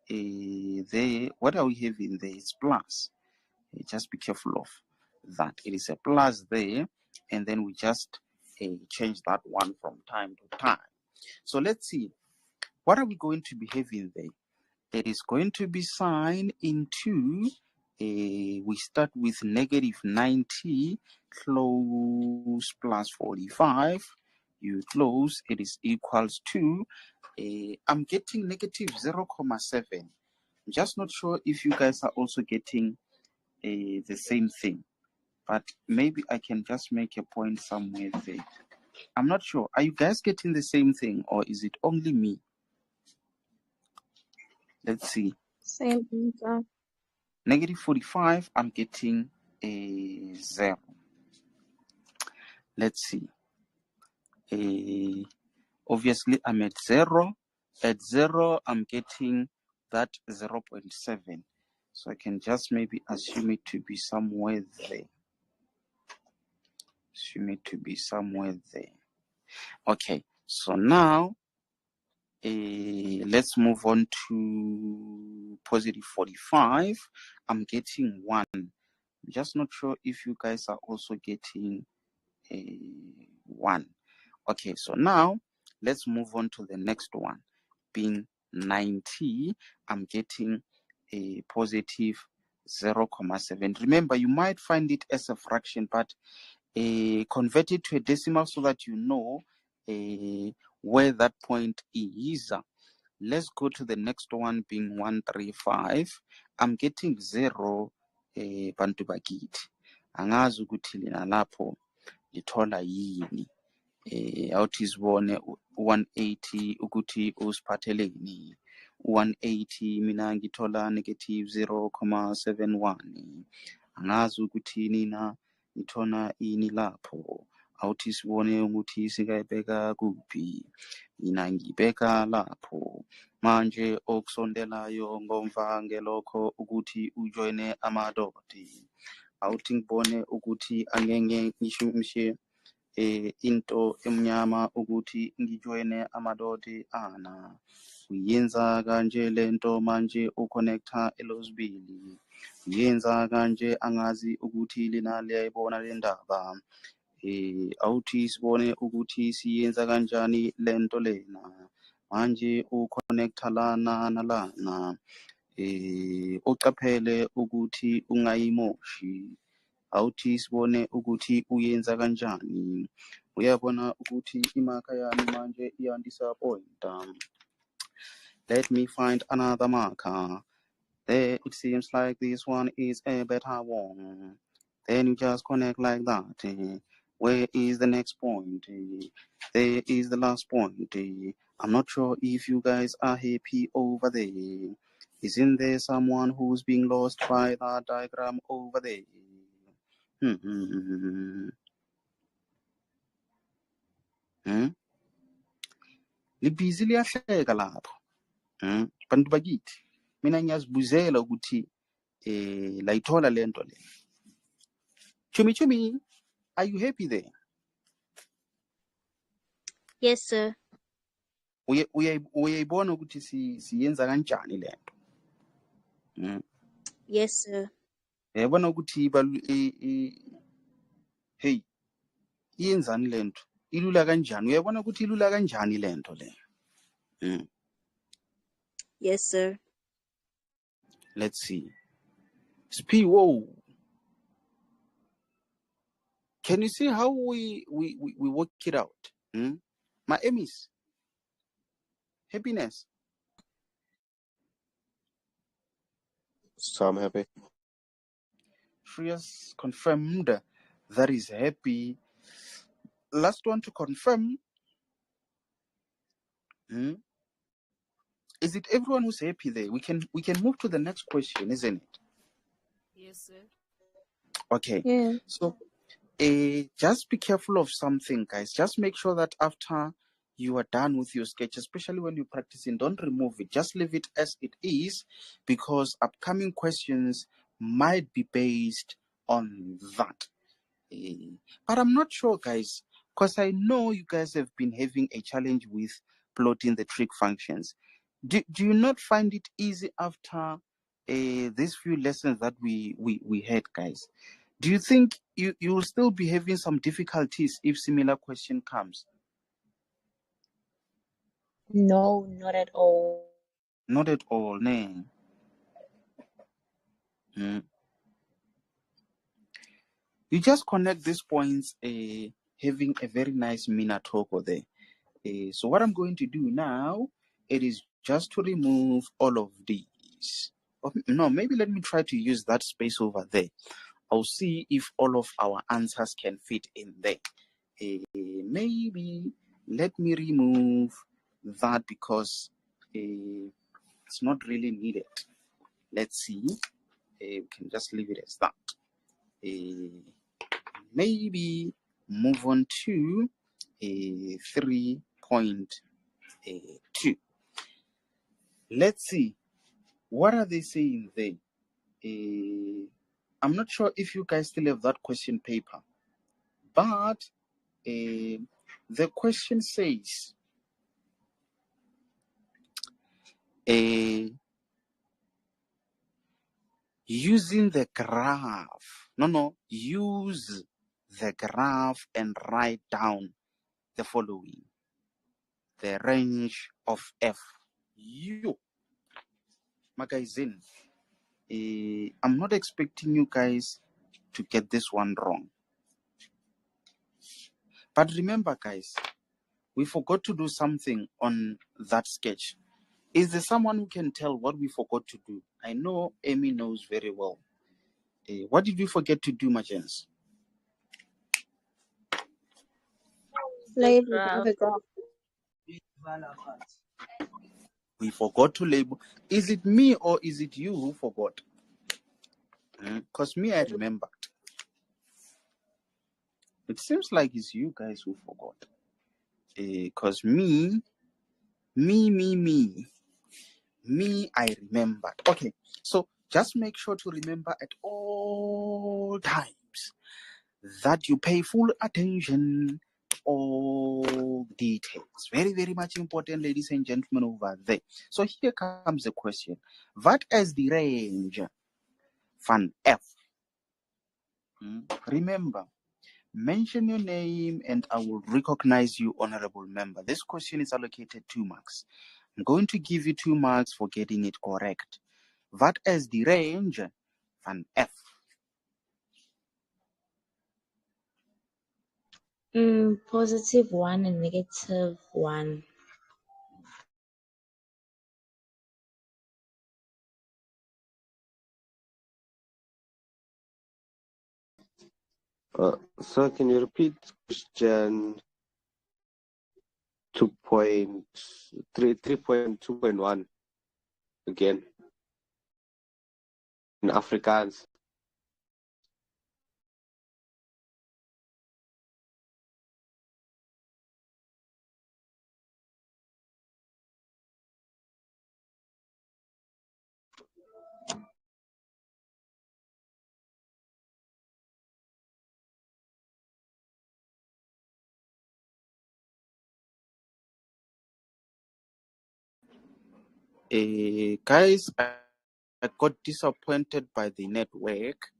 there. What are we having there? It's plus. Just be careful of that. It is a plus there, and then we just change that one from time to time. So let's see. What are we going to be having there? It is going to be signed into, we start with negative 90, close plus 45. You close, it is equals to, I'm getting negative 0.7. I'm just not sure if you guys are also getting the same thing, but maybe I can just make a point somewhere there. I'm not sure. Are you guys getting the same thing, or is it only me? Let's see. Same answer. Negative 45, I'm getting a 0. Let's see. Obviously, I'm at 0. At 0, I'm getting that 0.7. So I can just maybe assume it to be somewhere there. Assume it to be somewhere there. Okay, so now let's move on to positive 45. I'm getting 1. I'm just not sure if you guys are also getting 1. Okay, so now let's move on to the next one. Being 90, I'm getting a positive 0.7. Remember, you might find it as a fraction, but convert it to a decimal so that you know where that point is. Let's go to the next one, being 135. I'm getting 0 bantu bakithi. Angazi ukuthi lina lapho lithola yini. Awuthi sibone 180 ukuthi usiphatheleni. 180 mina ngithola negative 0.71. Angazi ukuthi nina ngithona ini lapho. Awuthi sibone ukuthi sikayibeka kuphi. Mina ngibeka lapho. Manje okusondelayo ngomva ngelokho ukuthi ujoine amadodi. Awuthi ngibone ukuthi angeke ngishumishe into emnyama ukuthi ngijoine amadodi ana. Uyenza kanje lento manje uconnecta elosibili. Uyenza kanje angazi ukuthi lina liyayibona le ndaba. Awuthi sibone ukuthi siyenza kanjani lento lena. Manje uconnecta lana nalana. Ucaphele ukuthi ungayimoshi. Awuthi sibone ukuthi uyenza kanjani. Uyabona ukuthi imarker yami manje iyandisappointa. Let me find another marker. There, it seems like this one is a better one. Then you just connect like that. Where is the next point? There is the last point. I'm not sure if you guys are happy over there. Isn't there someone who's being lost by that diagram over there? Libhizi liyahleka lapho. Bantu bakithi. Mina ngiyazibuzela ukuthi layithola lento le. Chumi, are you happy there? Yes, sir. Uyayibona ukuthi siyenza kanjani lento? Yes, sir. Uyayibona ukuthi hey, iyenzani lento? Ilula kanjani? Uyayibona ukuthi ilula kanjani lento le? Yes, sir. Let's see. Spi, whoa. Can you see how we work it out? My Emmys. Happiness. So I'm happy. Shreyas confirmed that is happy. Last one to confirm. Is it everyone who's happy there? We can move to the next question, isn't it? Yes, sir. Okay. Yeah. So just be careful of something, guys. Just make sure that after you are done with your sketch, especially when you're practicing, don't remove it. Just leave it as it is, because upcoming questions might be based on that. But I'm not sure, guys, because I know you guys have been having a challenge with plotting the trig functions. Do you not find it easy after these few lessons that we had, guys? Do you think you will still be having some difficulties if similar question comes? No, not at all. Not at all, nah. You just connect these points, having a very nice mina talk there. So what I'm going to do now, it is just to remove all of these. No, maybe let me try to use that space over there. I'll see if all of our answers can fit in there. Maybe let me remove that because it's not really needed. Let's see. We can just leave it as that. Maybe move on to 3.2. Let's see. What are they saying there? I'm not sure if you guys still have that question paper, but the question says, using the graph. Use the graph and write down the following. The range of F. Magazine. I'm not expecting you guys to get this one wrong. But remember, guys, we forgot to do something on that sketch. Is there someone who can tell what we forgot to do? I know Amy knows very well. What did we forget to do, Majens? Label the graph. We forgot to label. Is it me or is it you who forgot? Because me, I remembered. It seems like it's you guys who forgot. Because me, I remembered. Okay, so just make sure to remember at all times that you pay full attention to all details. Very, very much important, ladies and gentlemen, over there. So here comes the question. What is the range van F? Remember, mention your name and I will recognize you, honorable member. This question is allocated 2 marks. I'm going to give you 2 marks for getting it correct. What is the range van F? +1 and -1. Sir, can you repeat question 3.2.1 again in Afrikaans? Guys, I got disappointed by the network.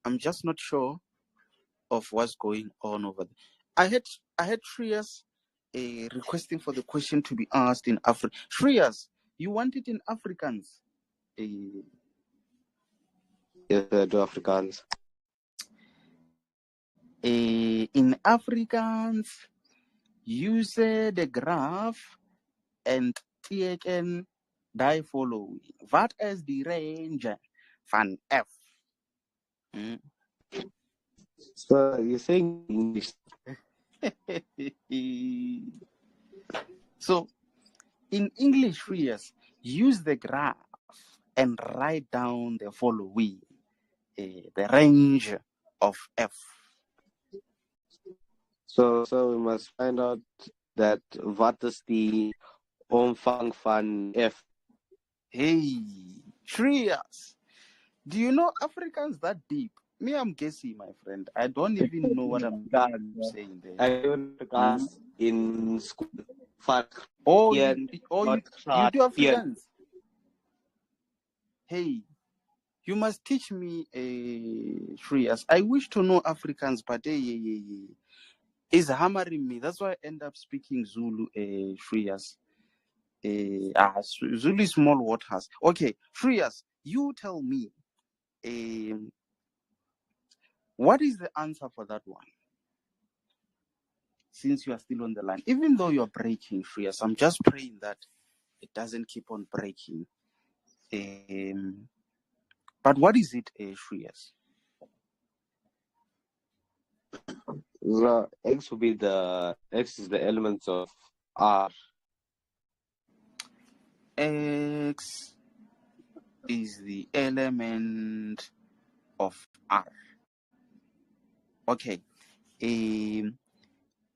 I'm just not sure of what's going on over there. I had Shreyas requesting for the question to be asked in African. Shreyas, you want it in Afrikaans? Yes, I do Afrikaans. In Afrikaans, use the graph and teken die following. Wat is die range van f? So you're saying English. So in English, yes, use the graph and write down the following, the range of f. So we must find out that what is the omvang van f. Hey, Shreyas, do you know Afrikaans that deep? Me, I'm guessing, my friend. I don't even know what I'm saying there. I don't class in school. Oh, you do Afrikaans? Hey, you must teach me, Shreyas. I wish to know Afrikaans, but it's hammering me. That's why I end up speaking Zulu, Shreyas. Zulu is small waters. Okay, Shreyas, you tell me, what is the answer for that one? Since you are still on the line, even though you're breaking, Shreyas, I'm just praying that it doesn't keep on breaking. But what is it, Shreyas? The X will be X is the elements of R. X is the element of R. Okay.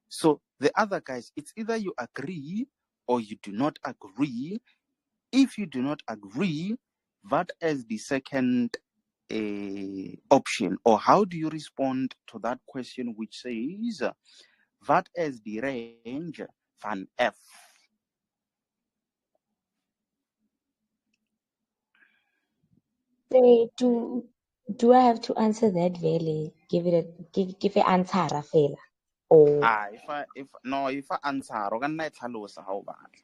So the other guys, it's either you agree or you do not agree. If you do not agree, what is the second option? Or how do you respond to that question which says, what is the range van f? Say, do I have to answer that really? Give an answer, Rafaela. Or If I answer, o ka nna e tlhalosa ha o batla.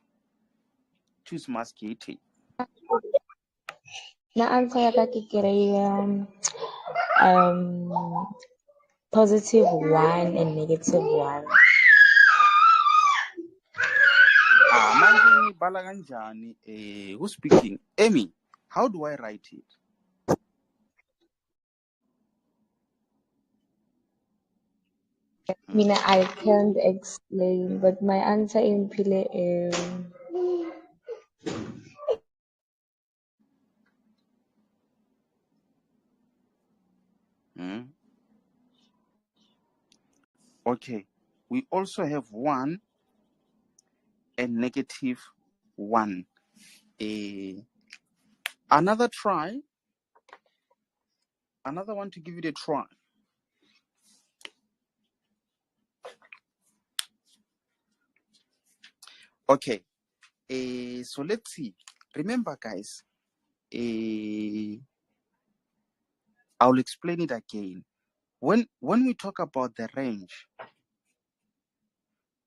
Choose masculinity. na answer ya ka ke +1 and -1. Manje ngibhala kanjani? Who's speaking? Amy, how do I write it? Mina, I can't explain, but my answer in Pile is Okay, we also have 1 and -1. Another try. Another one to give it a try. Okay. So let's see. Remember, guys, I'll explain it again. When we talk about the range,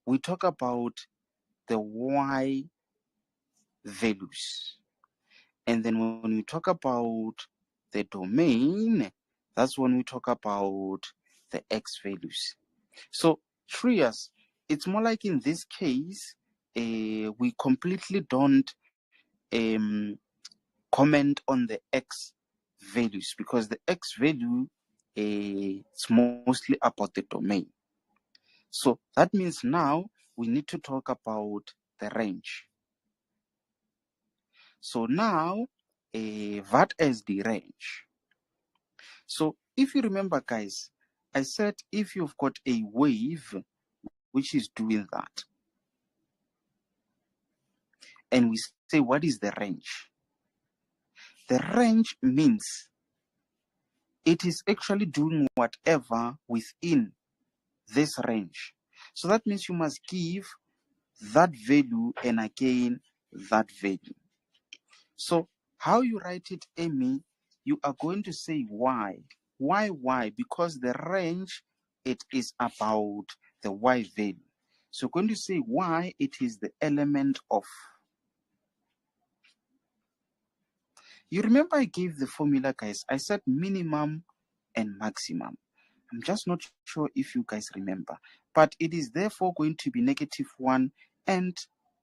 we talk about the y values. And then when we talk about the domain, that's when we talk about the x values. So, Shreyas, it's more like in this case, we completely don't comment on the x values because the x value is mostly about the domain. So that means now we need to talk about the range. So now, what is the range? So if you remember, guys, I said if you've got a wave which is doing that, and we say, what is the range? The range means it is actually doing whatever within this range. So that means you must give that value and again that value. So how you write it, Amy, you are going to say y. Why? Because the range, it is about the y value. So you're going to say y, it is the element of. You remember I gave the formula, guys. I said minimum and maximum. I'm just not sure if you guys remember. But it is therefore going to be -1 and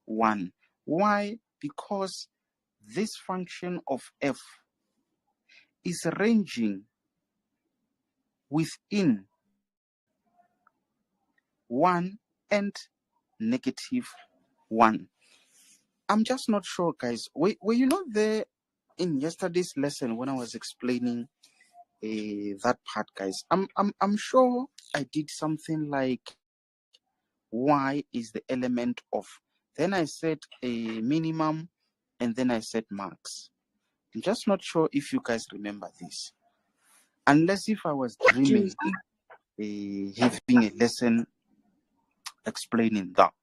1. Why? Because this function of f is ranging within 1 and -1. I'm just not sure, guys. Were you not there in yesterday's lesson when I was explaining that part, guys? I'm sure I did something like y is the element of. Then I said a minimum, and then I said max. I'm just not sure if you guys remember this. Unless if I was dreaming, having a lesson explaining that.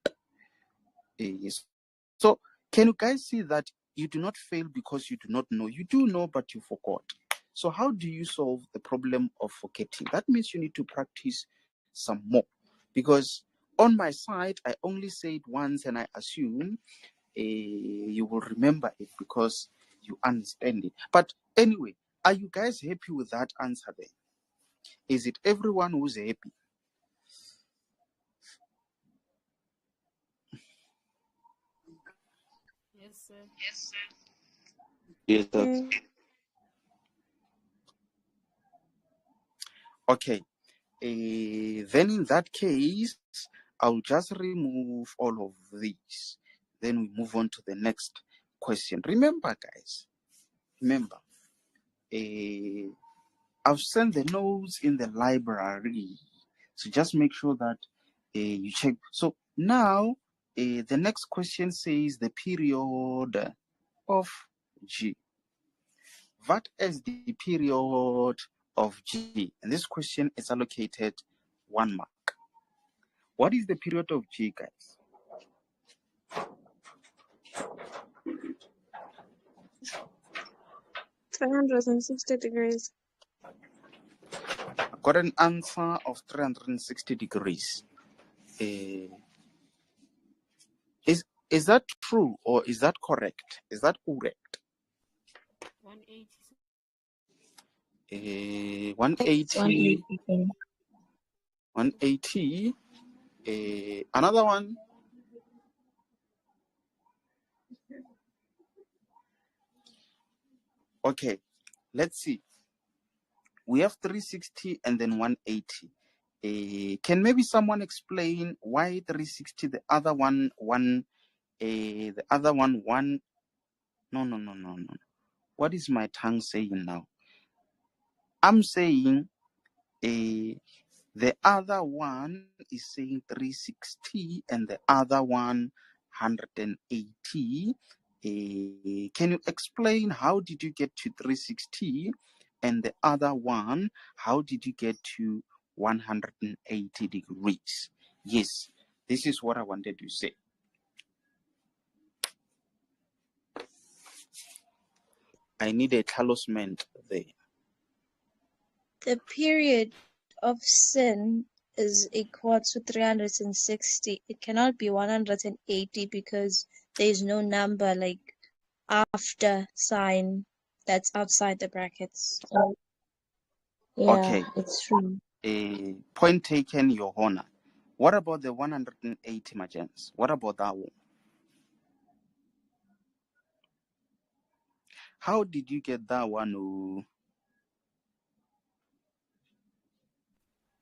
So can you guys see that you do not fail because you do not know? You do know, but you forgot. So how do you solve the problem of forgetting? That means you need to practice some more. Because on my side, I only say it once and I assume you will remember it because you understand it. But anyway, are you guys happy with that answer there? Is it everyone who's happy? Yes, sir. Yes, sir. Okay. Then in that case, I'll just remove all of these. Then we move on to the next question. Remember, guys, remember, I've sent the notes in the library. So just make sure that you check. So now, the next question says the period of G. What is the period of G? And this question is allocated 1 mark. What is the period of G, guys? degrees. I got an answer of 360 degrees. Is that true or is that correct? Is that correct? 180. 180. 180. Another one. Okay, let's see. We have 360 and then 180. Can maybe someone explain why 360? The other one, one. No. What is my tongue saying now? I'm saying the other one is saying 360 and the other one 180. Can you explain how did you get to 360 and the other one, how did you get to 180 degrees? Yes, this is what I wanted to say. I need a talisman there. The period of sin is equal to 360. It cannot be 180 because there is no number like after sign that's outside the brackets. So, Yeah, Okay. it's true. Point taken, Your Honor. What about the 180 Majans? What about that one? How did you get that one?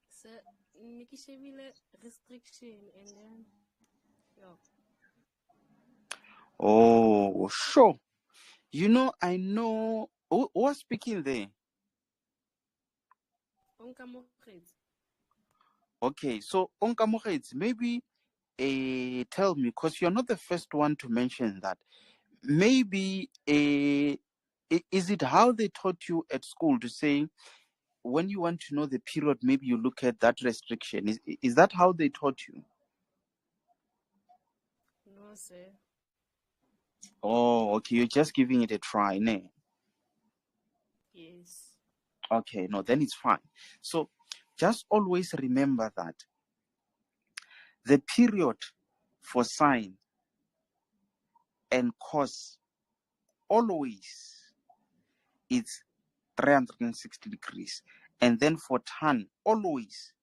Sir, Nikishevile restriction and then yeah. Oh, sure. You know, I know. Who was speaking there? Okay, so Onkamogets, maybe tell me, because you're not the first one to mention that. Maybe is it how they taught you at school to say when you want to know the period, maybe you look at that restriction? Is that how they taught you? No, sir. Oh, okay, you're just giving it a try, ne? Yes. Okay, no, then it's fine. So just always remember that the period for sine and cos always is 360 degrees. and then for tan always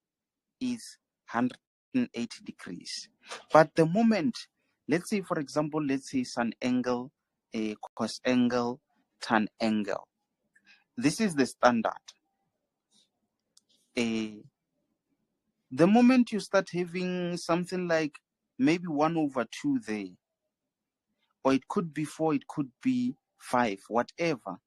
is 180 degrees. But the moment, let's say, for example, let's say sun angle, cos angle, tan angle. This is the standard. The moment you start having something like maybe 1/2 there, or it could be 4, it could be 5, whatever,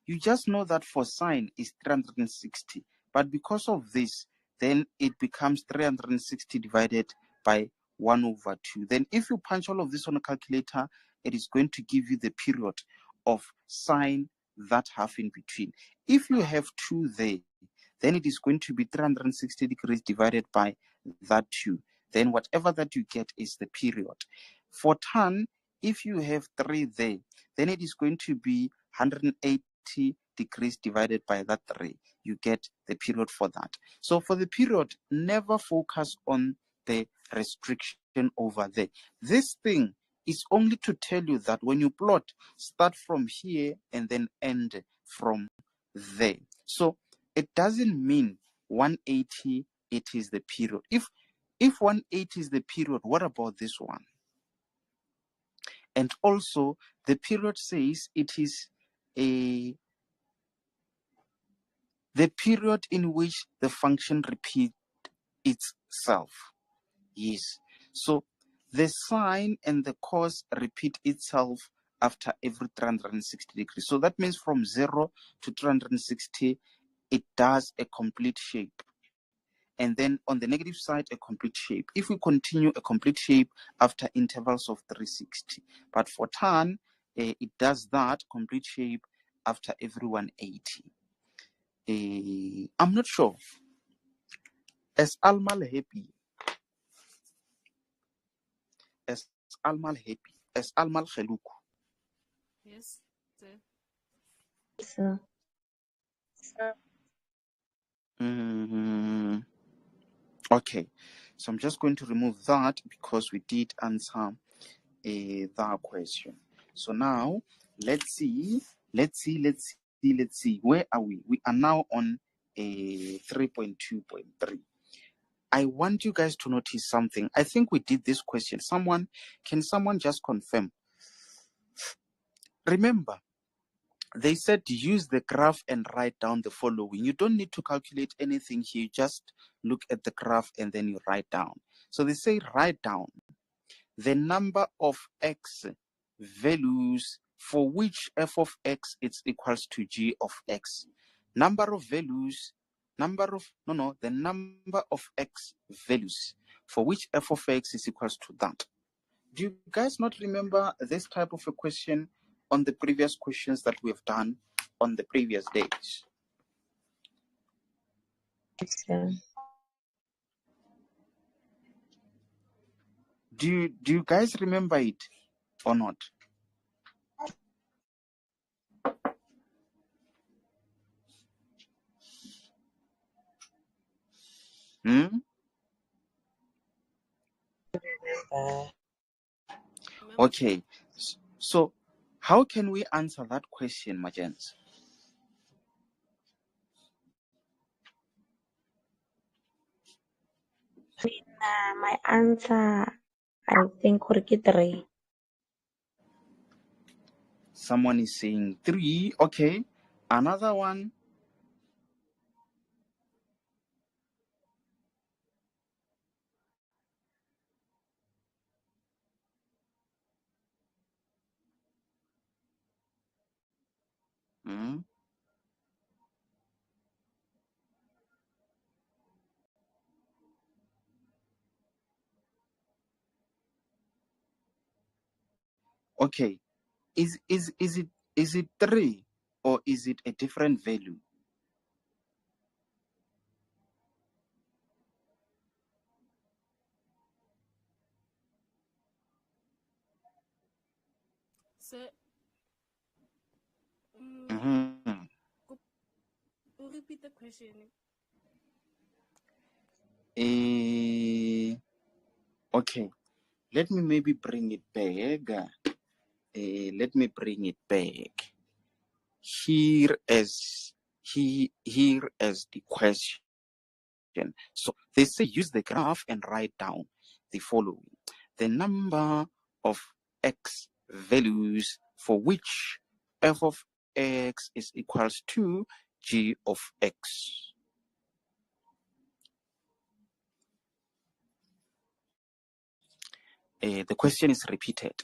you just know that for sine is 360. But because of this, then it becomes 360 divided by 1/2. Then if you punch all of this on a calculator, it is going to give you the period of sine that half in between. If you have 2 there, then it is going to be 360 degrees divided by that 2. Then whatever that you get is the period. For tan, if you have 3 there, then it is going to be 180 degrees divided by that 3. You get the period for that. So for the period, never focus on the restriction over there. This thing is only to tell you that when you plot, start from here and then end from there. So it doesn't mean 180, it is the period. If 180 is the period, what about this one? And also, the period says it is the period in which the function repeats itself. Yes. So the sine and the cos repeat itself after every 360 degrees. So that means from 0 to 360, it does a complete shape. And then on the negative side, a complete shape. If we continue, a complete shape after intervals of 360. But for tan, it does that complete shape after every 180. I'm not sure. Is Almal happy? Is Almal happy? Is Almal Kheluku? Yes, sir. Sir. Okay, so I'm just going to remove that because we did answer that question. So now let's see. Where are we? We are now on 3.2.3. I want you guys to notice something. I think we did this question. Can someone just confirm? Remember, they said use the graph and write down the following. You don't need to calculate anything here. You just look at the graph and then you write down. So they say write down the number of x values for which f of x is equals to g of x. The number of x values for which f of x is equals to that. Do you guys not remember this type of a question on the previous questions that we've done on the previous days? Do you guys remember it or not? Okay, so how can we answer that question, Majens? My answer, I think, would be 3. Someone is saying 3. Okay, another one. Okay, is it 3 or is it a different value? Sir, repeat the question. Okay, let me maybe bring it back. Let me bring it back. Here here as the question. So they say use the graph and write down the following. The number of x values for which f of x is equals to g of x. The question is repeated.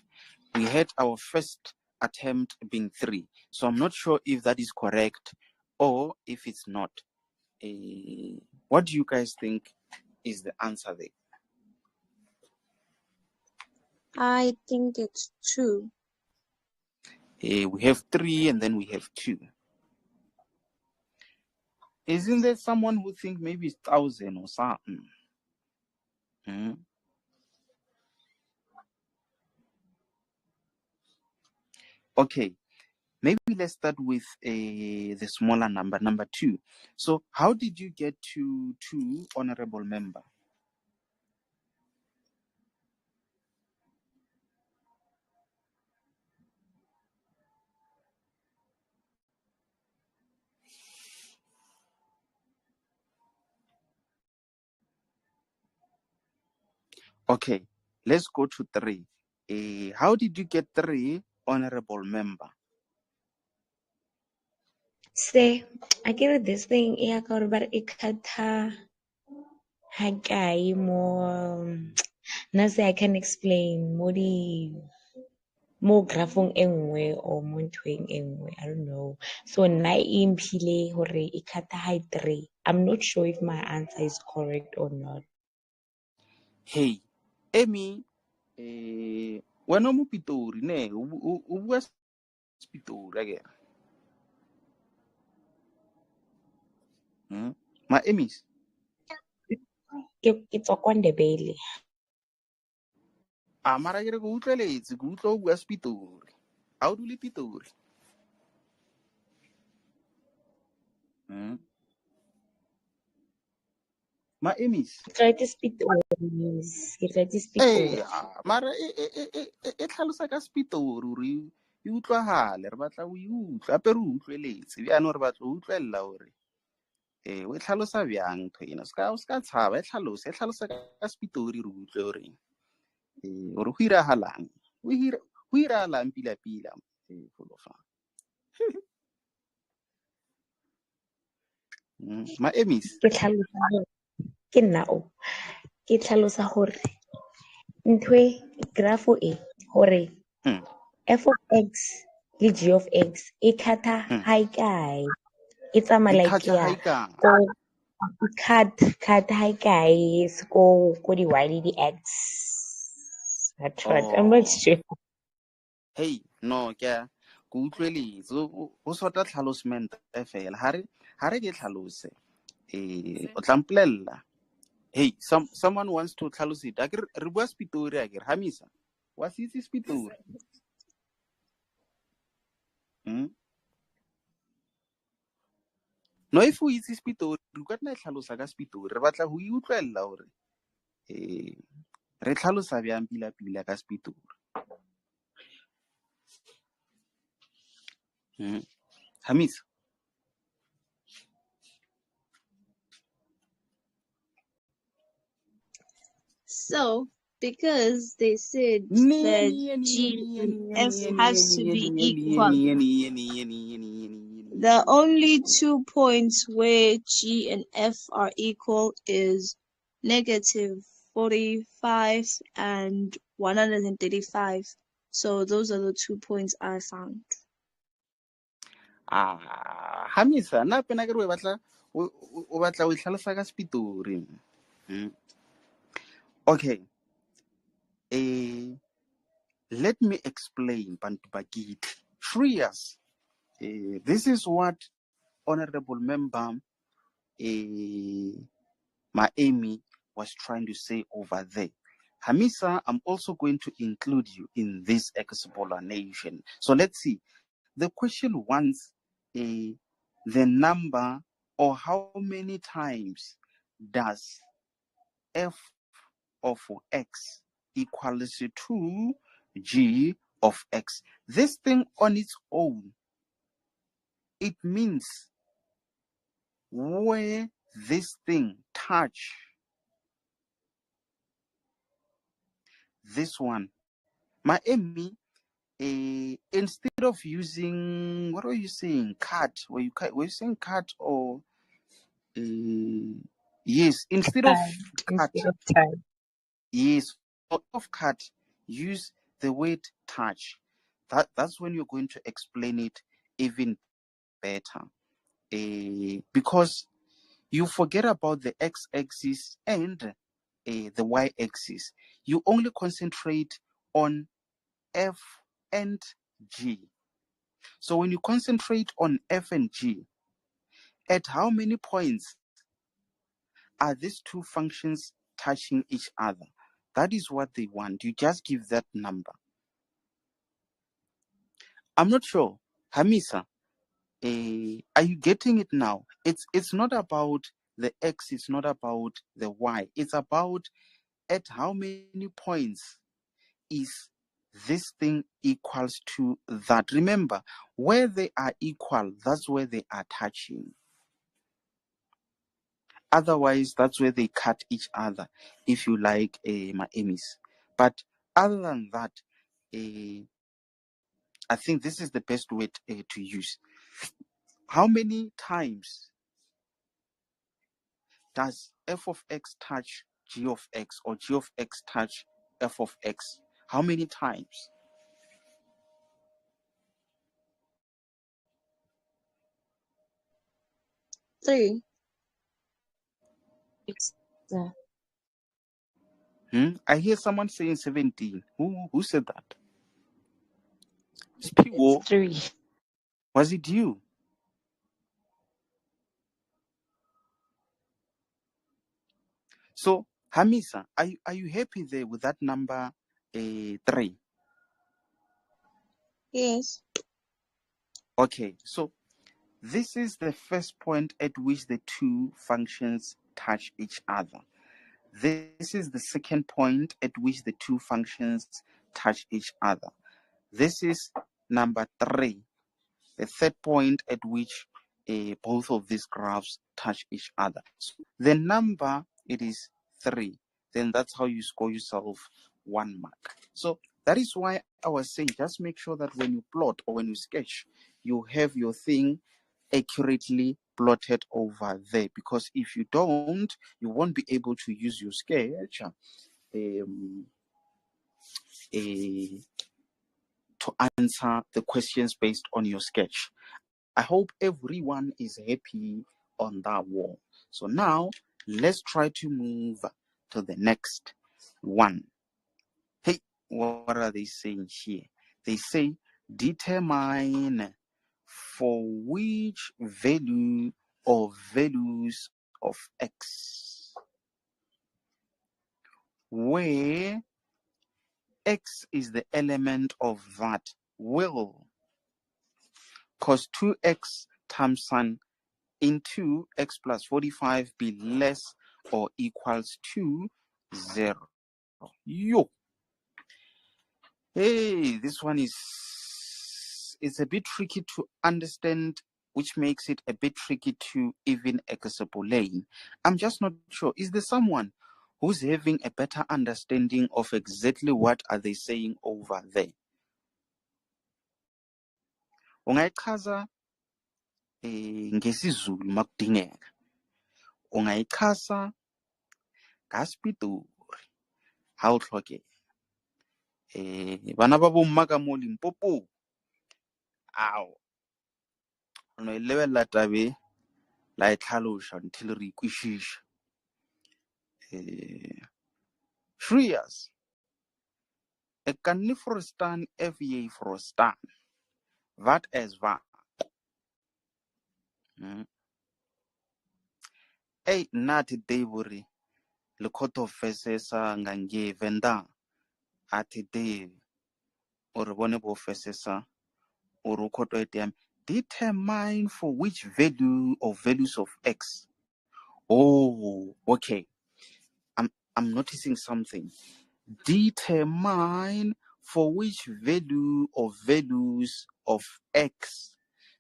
We had our first attempt being 3. So I'm not sure if that is correct or if it's not. What do you guys think is the answer there? I think it's 2. We have 3 and then we have 2. Isn't there someone who think maybe it's 1,000 or something? Okay, maybe let's start with the smaller number, number 2. So how did you get to 2, honorable member? Okay, let's go to 3. How did you get 3, honorable member? Say, I get this thing, but it hakai more. Now say I can explain more grafong engwe or mo nthweng engwe, I don't know. So na imphile hore ikata high 3. I'm not sure if my answer is correct or not. Hey, Amy, wena mo Pitori ne o bua Pitori again. Ma Emmys. Ke tswa kwa Ndebele. Mara ke re go utlweletse go utlwa o bua Pitori. A o dule Pitori. Ma Emmys. Ke tlwaetse Pitori. Mara e tlhalosa ka Pitori re e utlwagale re batla o e utlwa ape re utlweletse bjana re batla o utlwelela hore o e tlhalosa bjang ntho ena o ska tshaba e tlhalosa ka Pitori re utlwe hore gore go iragalang go iragalang pila folofa ma Emmys Ke tlhalosa ke nna o ke tlhalosa hore ntwe graph e hore f of x le g of x e khatha high kae e tsamaya like ya go cut high kae go di y le di x. That's what I'm not sure. Hey, no ke go utlweletse o sota tlhalosement fela ha re ke tlhalose o tlampolella. Hey, someone wants to tlhalose it. Re bua Pitori a ke re Hamisa wa se itse Pitori. No if o itse Pitori re ka tla tlhalosa ka Pitori re batla go utlwella hore re tlhalosa bjang pila ka Pitori. Hamisa. So, because they said that G and F has to be equal, the only 2 points where G and F are equal is -45 and 135. So those are the 2 points I found. Hamisa na pena ke re o batla o itlhalosa ka Pitori. Okay. Let me explain, Bantu Bakiti. 3 years. This is what honorable member Amy was trying to say over there. Hamisa, I'm also going to include you in this explanation. So let's see. The question wants the number or how many times does f of x equals to g of x. This thing on its own, it means where this thing touch this one. My Emmy, instead of using, what are you saying, cut? Were you saying cut or yes, instead of cut, Instead of time. yes, of cut, use the word touch. That's when you're going to explain it even better. Because you forget about the x-axis and the y-axis. You only concentrate on F and G. So when you concentrate on F and G, at how many points are these two functions touching each other? That is what they want. You just give that number. I'm not sure. Hamisa, are you getting it now? It's not about the X, it's not about the Y. It's about at how many points is this thing equals to that. Remember, where they are equal, that's where they are touching. Otherwise, that's where they cut each other, if you like, my emis. But other than that, I think this is the best way to use. How many times does f of x touch g of x or g of x touch f of x? How many times? Three. I hear someone saying 17. Who said that? Spiwo. It's 3. Was it you? So, Hamisa, are you happy there with that number 3? Yes. Okay, so this is the first point at which the two functions touch each other. This is the second point at which the two functions touch each other. This is number 3, the third point at which both of these graphs touch each other. So the number, it is 3. Then that's how you score yourself 1 mark. So that is why I was saying, just make sure that when you plot or when you sketch, you have your thing accurately plotted over there. Because if you don't, you won't be able to use your sketch to answer the questions based on your sketch. I hope everyone is happy on that wall. So now let's try to move to the next one. Hey, what are they saying here? They say determine for which value or values of x where x is the element of that will cause 2x times sun into x plus 45 be less or equals to 0. Yo. Hey, this one it's a bit tricky to understand, which makes it a bit tricky to even explain. I'm just not sure. Is there someone who's having a better understanding of exactly what are they saying over there? Ungayichaza ngesizulu makudingeka. Ungayichaza ngaSpitori ha o tlhokega. Bana ba bomma ka mo Limpopo. Ao. No e lebella tabe la e tlhalosha until re ikwishisha. Shreeyas. Ek kan nie verstaan of jy verstaan. Wat is wat? Hey, nathi Debori. Lekhoto fesesa ngange venda. Ati Dave. Or bone bo fesesa. Or ukhoto etiam. Determine for which value or values of x. Oh, okay. I'm noticing something. Determine for which value or values of x.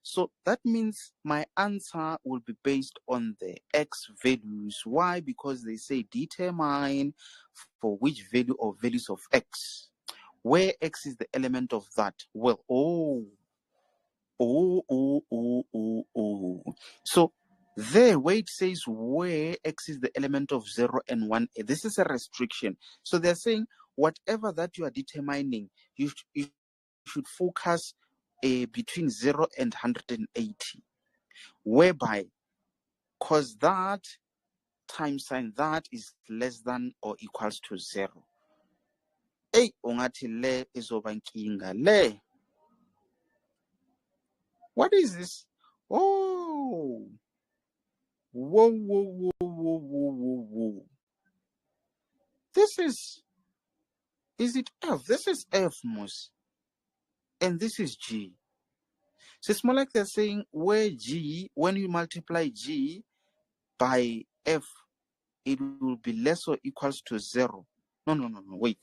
So that means my answer will be based on the x values. Why? Because they say determine for which value or values of x, where x is the element of that. Well, so there, where it says where x is the element of 0 and 1, this is a restriction. So they're saying whatever that you are determining, you should focus between 0 and 180, whereby cause that times sign that is less than or equals to 0. Hey, ungathi le izoba nkinga le. What is this? Oh, whoa. This is it F? This is F, Mos. And this is G. So it's more like they're saying where G, when you multiply G by F, it will be less or equals to 0. No, wait.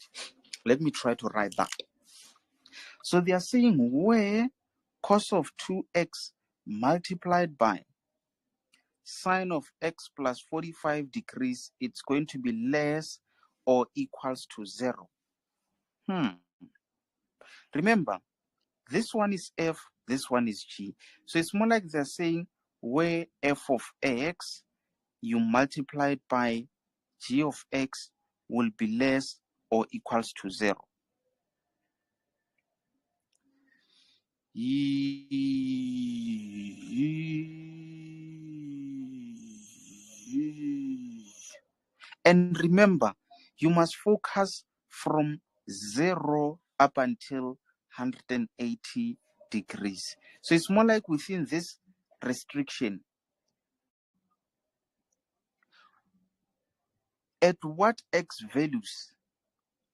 Let me try to write that. So they are saying where cos of 2x multiplied by sine of x plus 45 degrees, it's going to be less or equals to 0. Remember, this one is F, this one is G. So it's more like they're saying where f of x you multiply it by g of x will be less or equals to 0. And remember, you must focus from 0 up until 180 degrees. So it's more like within this restriction. At what x values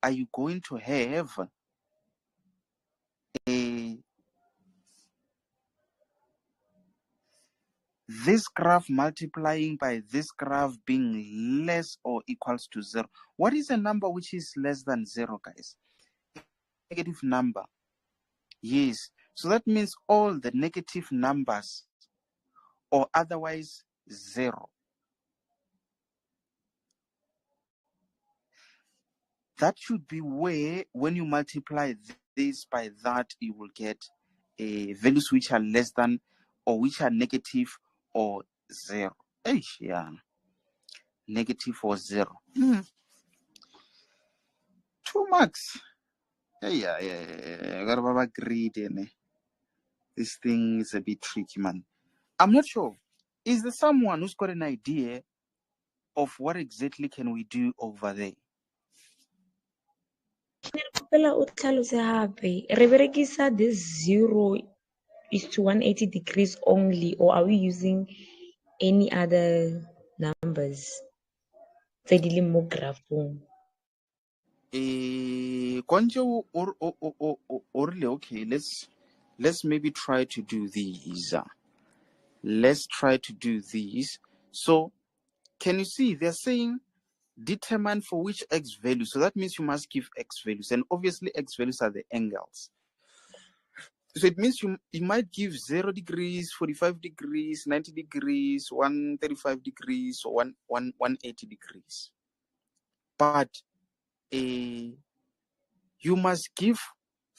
are you going to have this graph multiplying by this graph being less or equals to 0? What is a number which is less than 0, guys? Negative number. Yes. So that means all the negative numbers or otherwise 0. That should be where, when you multiply this by that, you will get values which are less than or which are negative or 0. Yeah. Negative or 0. 2 marks. Yeah. I got about greedy. This thing is a bit tricky, man. I'm not sure. Is there someone who's got an idea of what exactly can we do over there? This 0 is to 180 degrees only, or are we using any other numbers? Okay, let's maybe try to do these. Let's try to do these. So can you see they're saying determine for which x value? So that means you must give x values, and obviously x values are the angles. So it means you might give 0 degrees, 45 degrees, 90 degrees, 135 degrees, or 180 degrees. But you must give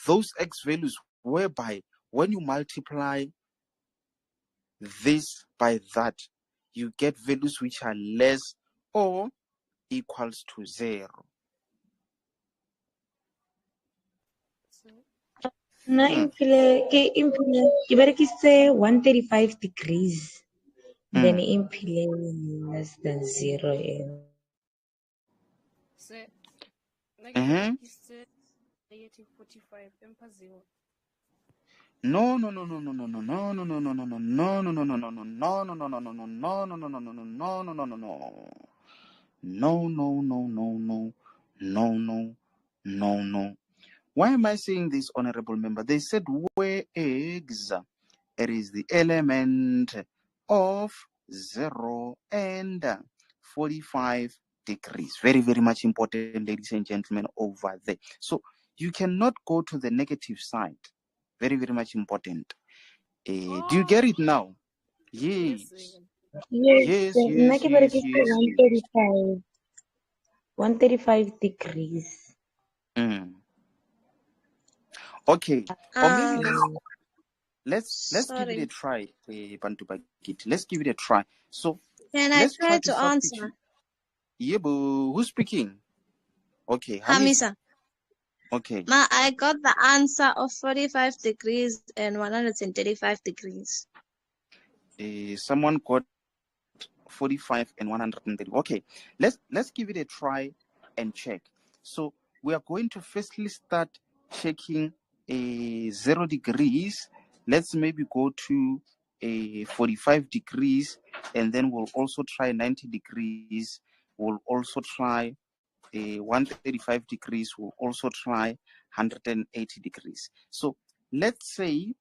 those x values whereby when you multiply this by that, you get values which are less or equals to 0. Na impile say 135 degrees. Then impile less than 0. So, negative 45 and 0. No. Why am I saying this, honorable member? They said where x, it is the element of 0 and 45 degrees. Very, very much important, ladies and gentlemen, over there. So you cannot go to the negative side. Very, very much important. Do you get it now? Yes. Yes, Yes, yes, nna ke yes, berekisitse yes, yes. 135. 135 degrees. Okay. Or maybe let's give it a Sorry. try, Bantu Bakit. Let's give it a try. So Can I let's try try to to substitute. answer? Yebo, who's speaking? Okay, Hamisa. Okay. Ma, I got the answer of 45 degrees and 135 degrees. Someone got 45 and 130. Okay, let's give it a try and check. So we are going to firstly start checking 0 degrees. Let's maybe go to 45 degrees, and then we'll also try 90 degrees. We'll also try 135 degrees. We'll also try 180 degrees. So let's say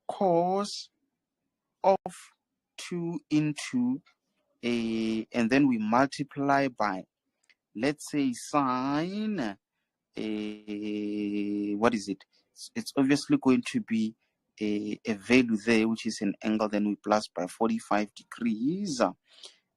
cos of 2 into and then we multiply by, let's say, sine, what is it? It's obviously going to be a value there, which is an angle, then we plus by 45 degrees.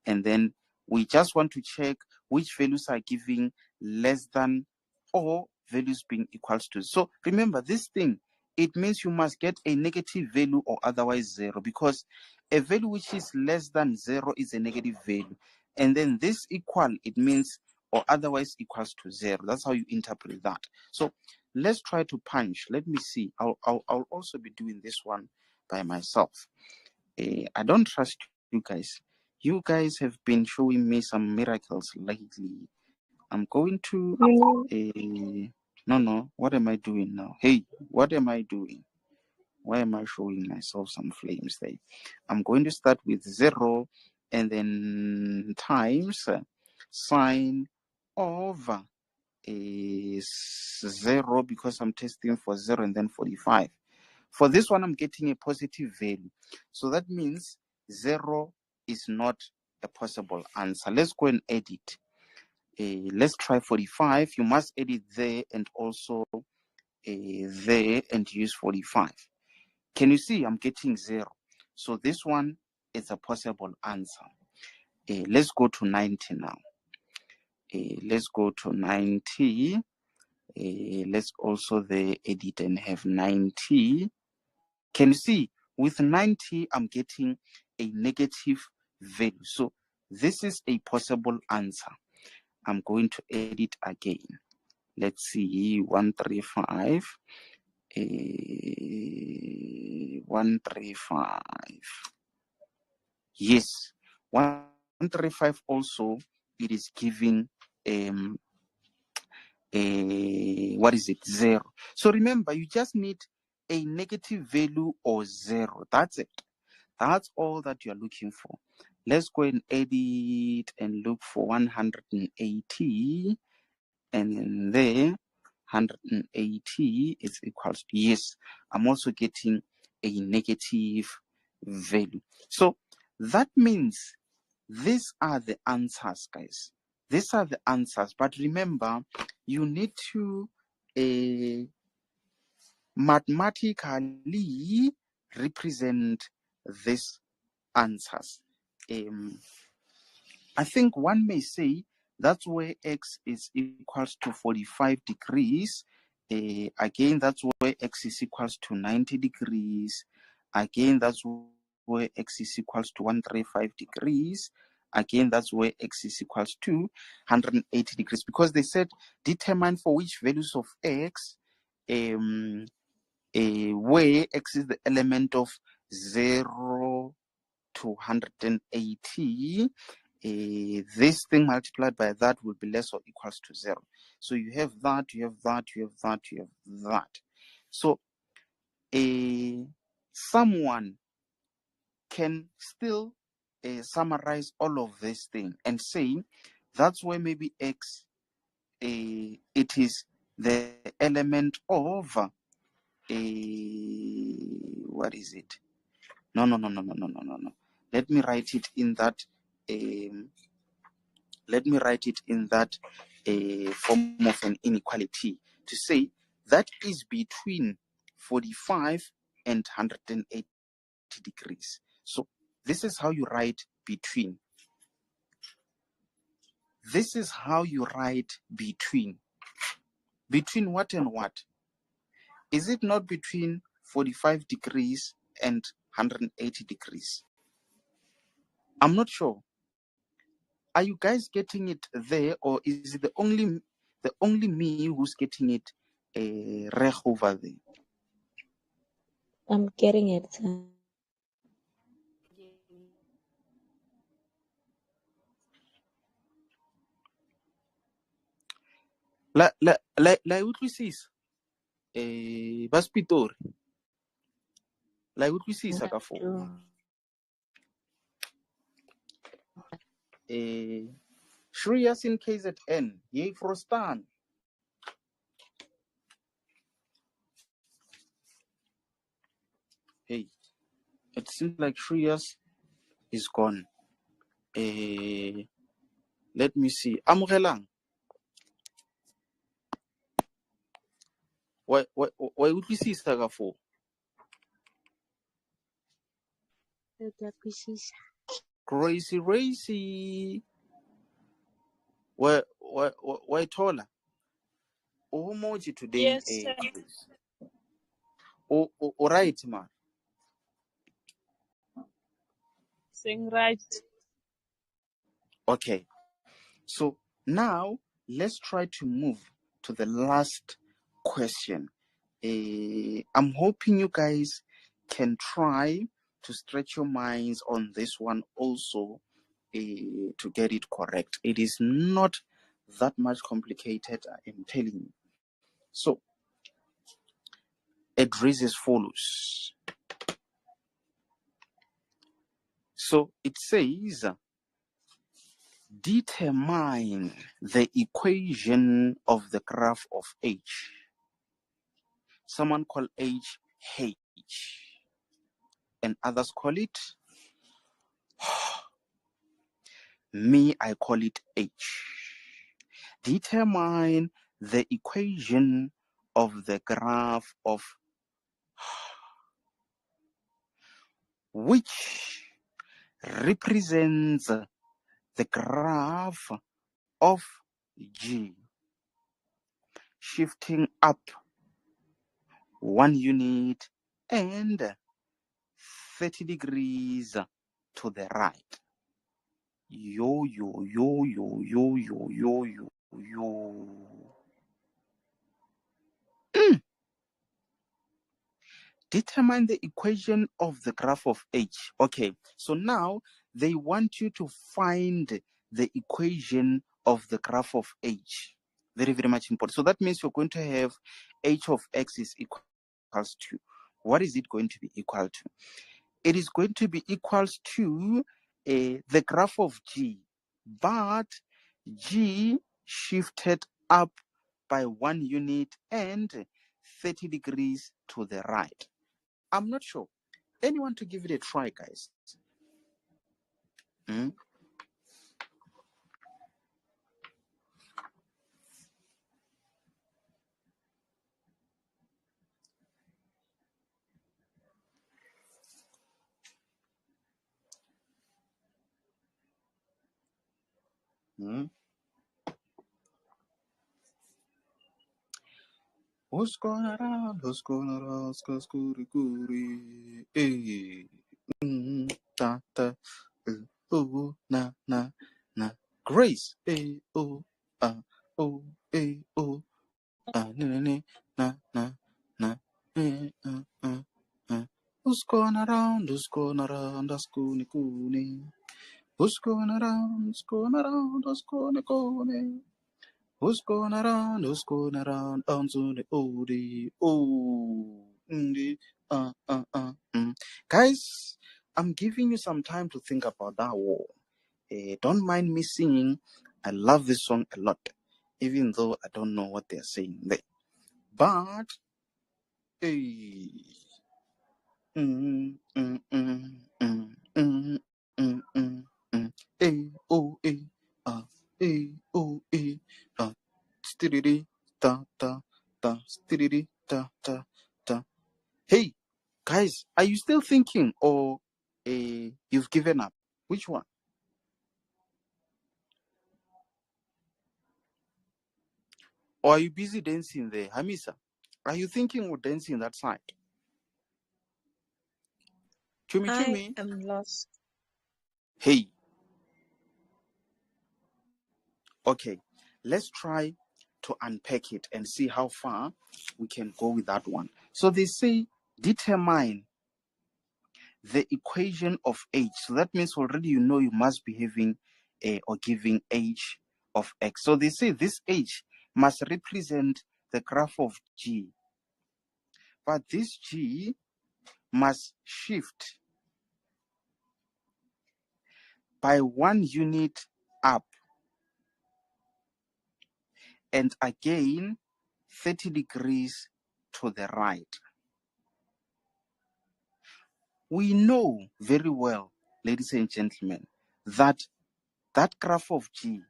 And then we just want to check which values are giving less than or values being equals to. So remember this thing, it means you must get a negative value or otherwise 0, because a value which is less than 0 is a negative value. And then this equal, it means or otherwise equals to 0. That's how you interpret that. So let's try to punch. Let me see. I'll also be doing this one by myself. I don't trust you guys. You guys have been showing me some miracles lately. I'm going to no, what am I doing now? Hey, what am I doing? Why am I showing myself some flames there? I'm going to start with 0 and then times sine of 0, because I'm testing for 0, and then 45. For this one, I'm getting a positive value. So that means 0 is not a possible answer. Let's go and edit. Let's try 45. You must edit there and also there and use 45. Can you see I'm getting 0? So this one is a possible answer. Let's go to 90 now. Let's go to 90. Let's also there edit and have 90. Can you see with 90 I'm getting a negative value? So this is a possible answer. I'm going to edit again. Let's see, 135. 135. Yes, 135 also, it is giving what is it? 0. So remember, you just need a negative value or 0. That's it. That's all that you're looking for. Let's go and edit and look for 180, and then there 180 is equals to, yes, I'm also getting a negative value. So that means these are the answers, guys. These are the answers. But remember, you need to mathematically represent these answers. I think one may say that's where x is equals to 45 degrees. Again, that's where x is equals to 90 degrees. Again, that's where x is equals to 135 degrees. Again, that's where x is equals to 180 degrees, because they said determine for which values of x where x is the element of 0 to 180. This thing multiplied by that will be less or equals to 0. So you have that, you have that, you have that, you have that. So someone can still summarize all of this thing and say that's where maybe x it is the element of what is it? No. Let me write it in that form of an inequality to say that is between 45 and 180 degrees. So this is how you write between. This is how you write between. Between what and what? Is it not between 45 degrees and 180 degrees? I'm not sure. Are you guys getting it there, or is it the only me who's getting it over there? I'm getting it. La utlwisisa ba Spitori, la utlwisisa ka fo Shreyas in KZN, yay Frostan. Hey, it seems like Shreyas is gone. Let me see. Amogelang. Why utlwisisa ka fo? Crazy. Why taller? Umoji today. Yes, sir. All right, man. Saying right. Okay. So now let's try to move to the last question. I'm hoping you guys can try to stretch your minds on this one also to get it correct. It is not that much complicated, I am telling you. So it reads as follows. So it says, determine the equation of the graph of H. Someone call H H, and others call it me, I call it H. Determine the equation of the graph of which represents the graph of G, shifting up 1 unit and 30 degrees to the right. Yo. Determine the equation of the graph of H. Okay, so now they want you to find the equation of the graph of H. Very, very much important. So that means you're going to have H of X is equals to. What is it going to be equal to? It is going to be equals to the graph of G, but G shifted up by 1 unit and 30 degrees to the right. I'm not sure. Anyone to give it a try, guys? Who's going around? Skuri. Hey. Ta. Oh, na. Grace. Hey, oh, oh, hey, oh, na. Who's going around? Kuni. Who's going around? Kuni. Who's going around? On to the oldie. Oh, Guys, I'm giving you some time to think about that war. Don't mind me singing. I love this song a lot, even though I don't know what they're saying there. But, hey. Stiriri ta. Guys, are you still thinking, or you've given up? Which one? Or are you busy dancing there? Hamisa, are you thinking or dancing that side? Chumi I Chumi. am lost. Hey. Okay, let's try to unpack it and see how far we can go with that one. So they say determine the equation of h. So that means already you know you must be having or giving h of x. So they say this h must represent the graph of g. But this g must shift by 1 unit up and again 30 degrees to the right. We know very well, ladies and gentlemen, that that graph of g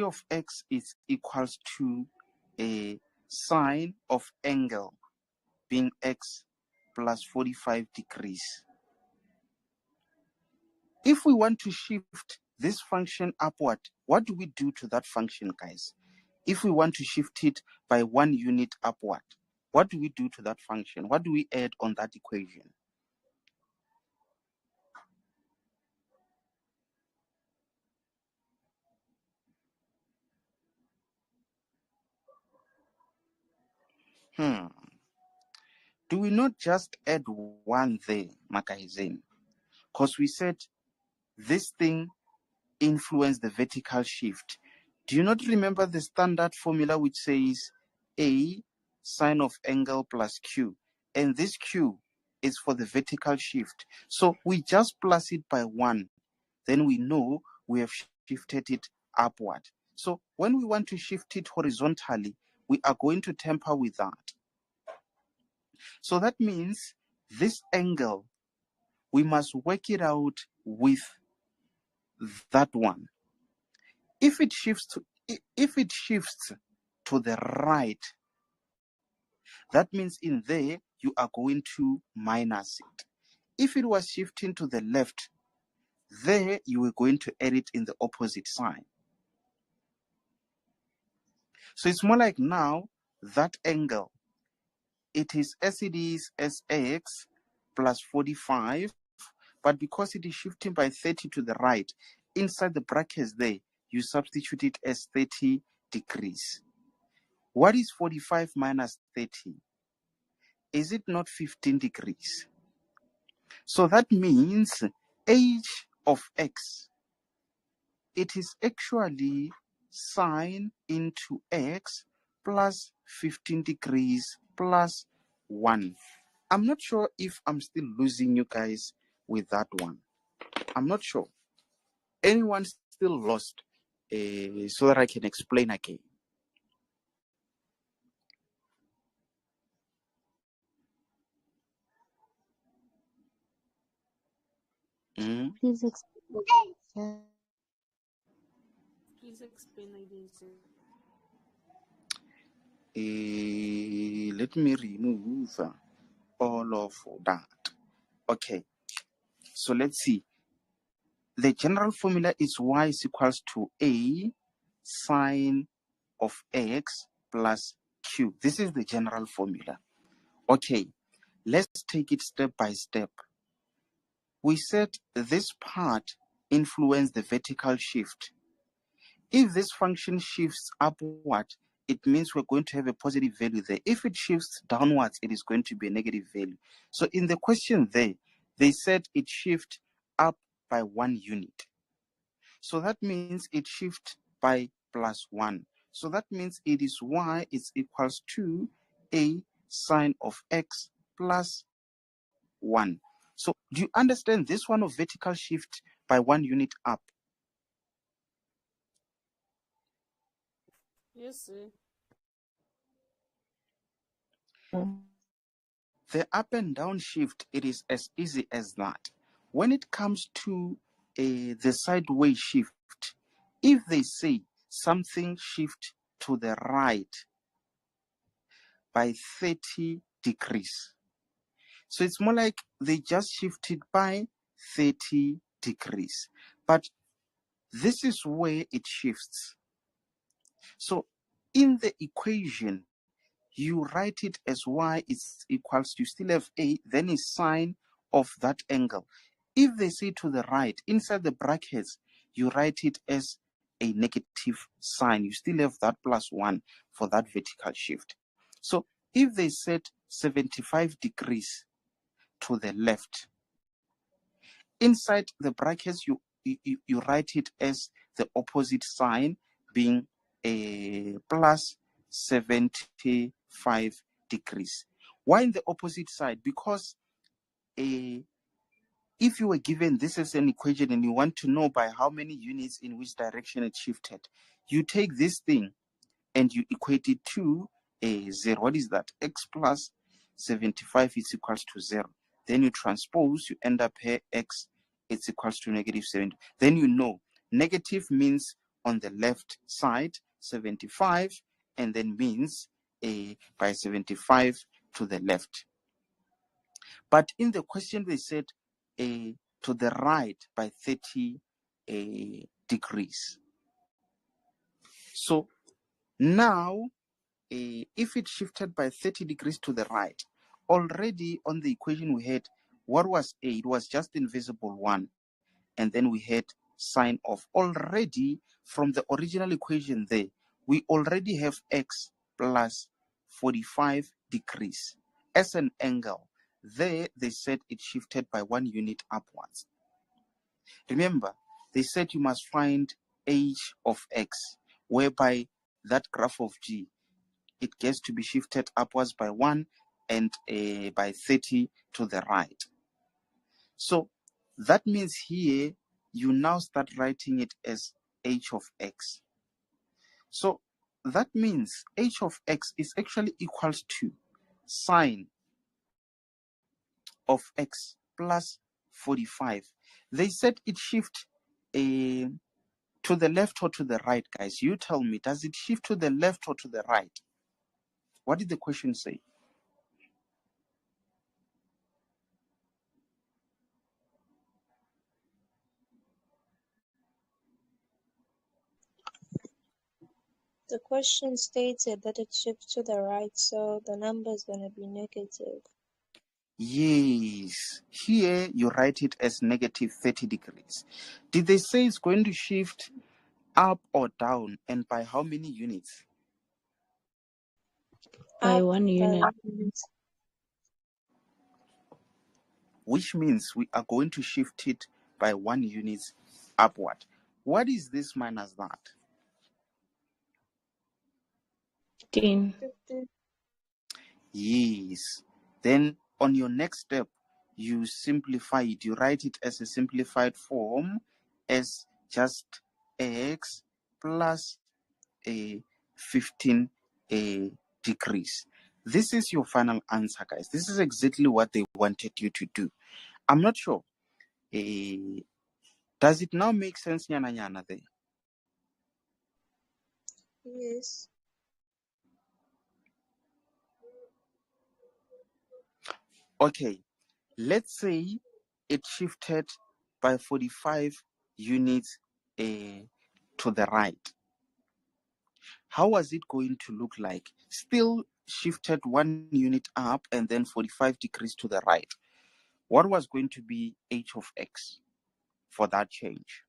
of x is equals to a sine of angle being x plus 45 degrees. If we want to shift this function upward, what do we do to that function, guys? If we want to shift it by 1 unit upward, what do we do to that function? What do we add on that equation? Do we not just add 1 there, Makaizin? Because we said this thing influenced the vertical shift. Do you not remember the standard formula which says A sine of angle plus Q? And this Q is for the vertical shift. So we just plus it by 1. Then we know we have shifted it upward. So when we want to shift it horizontally, we are going to tamper with that. So that means this angle, we must work it out with that one. If it shifts to the right, that means in there you are going to minus it. If it was shifting to the left, there you were going to add it in the opposite sign. So it's more like now that angle, it is as it is as x plus 45, but because it is shifting by 30 to the right, inside the brackets there, you substitute it as 30 degrees. What is 45 minus 30? Is it not 15 degrees? So that means h of x, it is actually sine into x plus 15 degrees plus 1. I'm not sure if I'm still losing you guys with that one. I'm not sure. Anyone still lost so that I can explain again? Please explain. Please explain again, sir. Let me remove all of that. Okay, so let's see. The general formula is y is equals to a sine of x plus q. This is the general formula. Okay, let's take it step by step. We said this part influences the vertical shift. If this function shifts upward, it means we're going to have a positive value there. If it shifts downwards, it is going to be a negative value. So in the question there, they said it shifts up by 1 unit. So that means it shifts by plus 1. So that means it is y is equals to a sine of x plus 1. So do you understand this one of vertical shift by 1 unit up? Yes, sir. The up and down shift, it is as easy as that. When it comes to the sideways shift, if they say something shift to the right, by 30 degrees. So it's more like they just shifted by 30 degrees. But this is where it shifts. So in the equation, you write it as y is equals to, you still have a, then is sine of that angle. If they say to the right, inside the brackets, you write it as a negative sign. You still have that +1 for that vertical shift. So if they set 75 degrees to the left, inside the brackets, you write it as the opposite sign, being a +75 degrees. Why in the opposite side? Because if you were given this as an equation and you want to know by how many units in which direction it shifted, you take this thing and you equate it to a 0. What is that? X plus 75 is equals to 0. Then you transpose, you end up here, x is equals to -70. Then you know negative means on the left side, 75, and then means by 75 to the left. But in the question, they said to the right by 30 degrees. So now, if it shifted by 30 degrees to the right, already on the equation we had, what was a? It was just invisible 1. And then we had sine of. Already from the original equation there, we already have x plus 45 degrees as an angle. There, they said it shifted by 1 unit upwards. Remember, they said you must find h of x, whereby that graph of g, it gets to be shifted upwards by 1 and by 30 to the right. So that means here, you now start writing it as h of x. So that means h of x is actually equals to sine of x plus 45. They said it shift to the left or to the right, guys. You tell me, does it shift to the left or to the right? What did the question say? The question stated that it shifts to the right, so the number is going to be negative. Yes, here you write it as -30 degrees. Did they say it's going to shift up or down, and by how many units? By 1 unit. Which means we are going to shift it by 1 unit upward. What is this minus that? 15. Yes. Then on your next step, you simplify it. You write it as a simplified form as just x plus 15 degrees. This is your final answer, guys. This is exactly what they wanted you to do. I'm not sure. Does it now make sense, Nyana there? Yes. Okay, let's say it shifted by 45 units to the right. How was it going to look like? Still shifted 1 unit up and then 45 degrees to the right. What was going to be h of x for that change?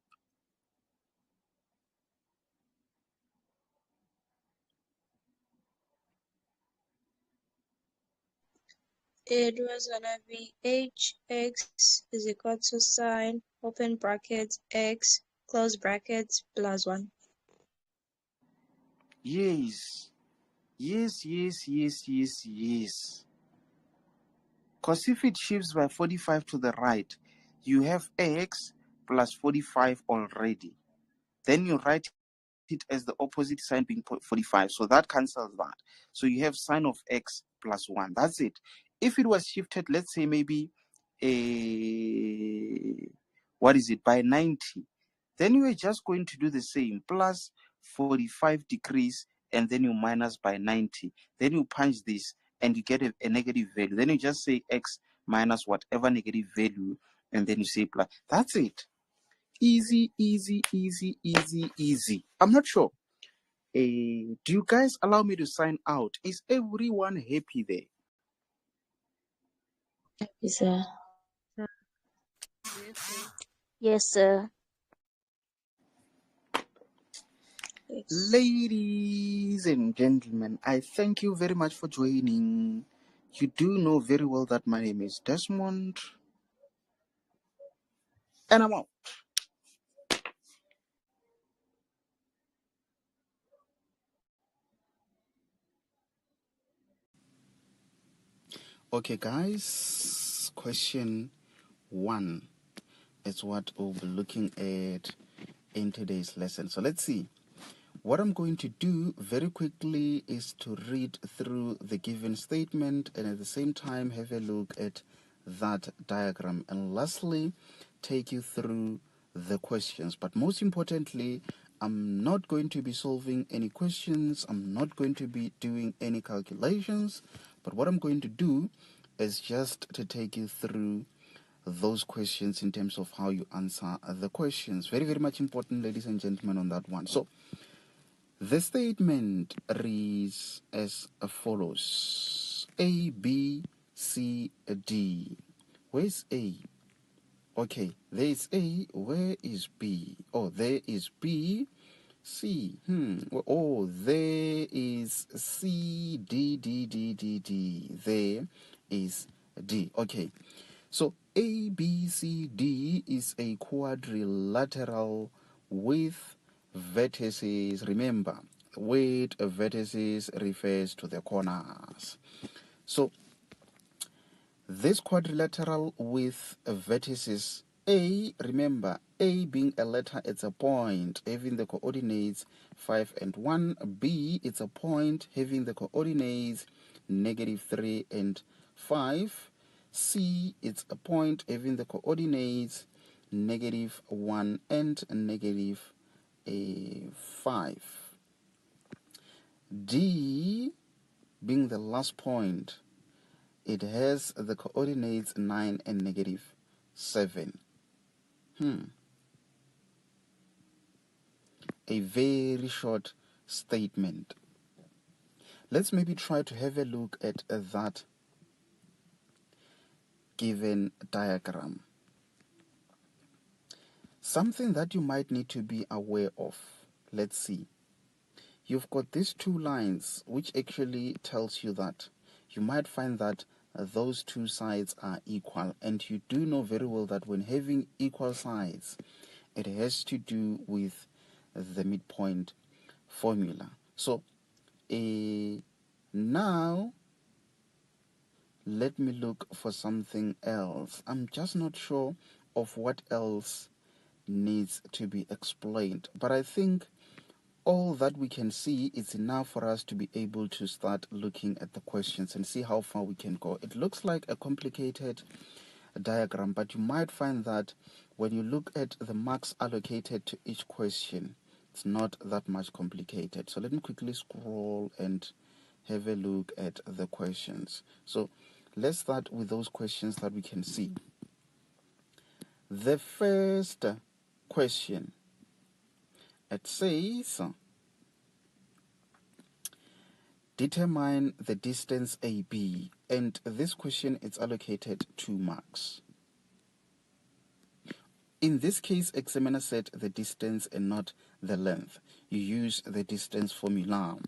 It was gonna be hx is equal to sine, open brackets, x, close brackets, +1. Yes. Yes, yes, yes, yes, yes. Because if it shifts by 45 to the right, you have x plus 45 already. Then you write it as the opposite sign being 45. So that cancels that. So you have sine of x plus 1. That's it. If it was shifted, let's say maybe, by 90, then you are just going to do the same, plus 45 degrees and then you minus by 90. Then you punch this and you get a negative value. Then you just say x minus whatever negative value, and then you say plus. That's it. Easy, easy, easy, easy, easy. I'm not sure. Do you guys allow me to sign out? Is everyone happy there? Yes, sir. Yes, sir. Ladies and gentlemen, I thank you very much for joining. You do know very well that my name is Desmond, and I'm out. Okay, guys, question 1 is what we'll be looking at in today's lesson. So let's see. What I'm going to do very quickly is to read through the given statement and at the same time have a look at that diagram, and lastly take you through the questions. But most importantly, I'm not going to be solving any questions, I'm not going to be doing any calculations, but what I'm going to do is just to take you through those questions in terms of how you answer the questions. Very, very much important, ladies and gentlemen, on that one. So the statement reads as follows: A, B, C, D. Where's A? Okay, there is A. Where is B? Oh, there is B. C. Oh, there is C. D, D, D, D, D. There is D. Okay. So A, B, C, D is a quadrilateral with vertices. Remember, with vertices refers to the corners. So this quadrilateral with vertices A, remember, A being a letter, it's a point having the coordinates 5 and 1. B, it's a point having the coordinates -3 and 5. C, it's a point having the coordinates -1 and -5. D, being the last point, it has the coordinates 9 and -7. A very short statement. Let's maybe try to have a look at that given diagram. Something that you might need to be aware of. Let's see. You've got these two lines, which actually tells you that you might find that those two sides are equal, and you do know very well that when having equal sides, it has to do with the midpoint formula. So now let me look for something else. I'm just not sure of what else needs to be explained, but I think all that we can see is enough for us to be able to start looking at the questions and see how far we can go. It looks like a complicated diagram, but you might find that when you look at the marks allocated to each question, it's not that much complicated. So let me quickly scroll and have a look at the questions. So let's start with those questions that we can see. The first question, it says, determine the distance AB, and this question is allocated 2 marks. In this case, examiner said the distance and not the length. You use the distance formula.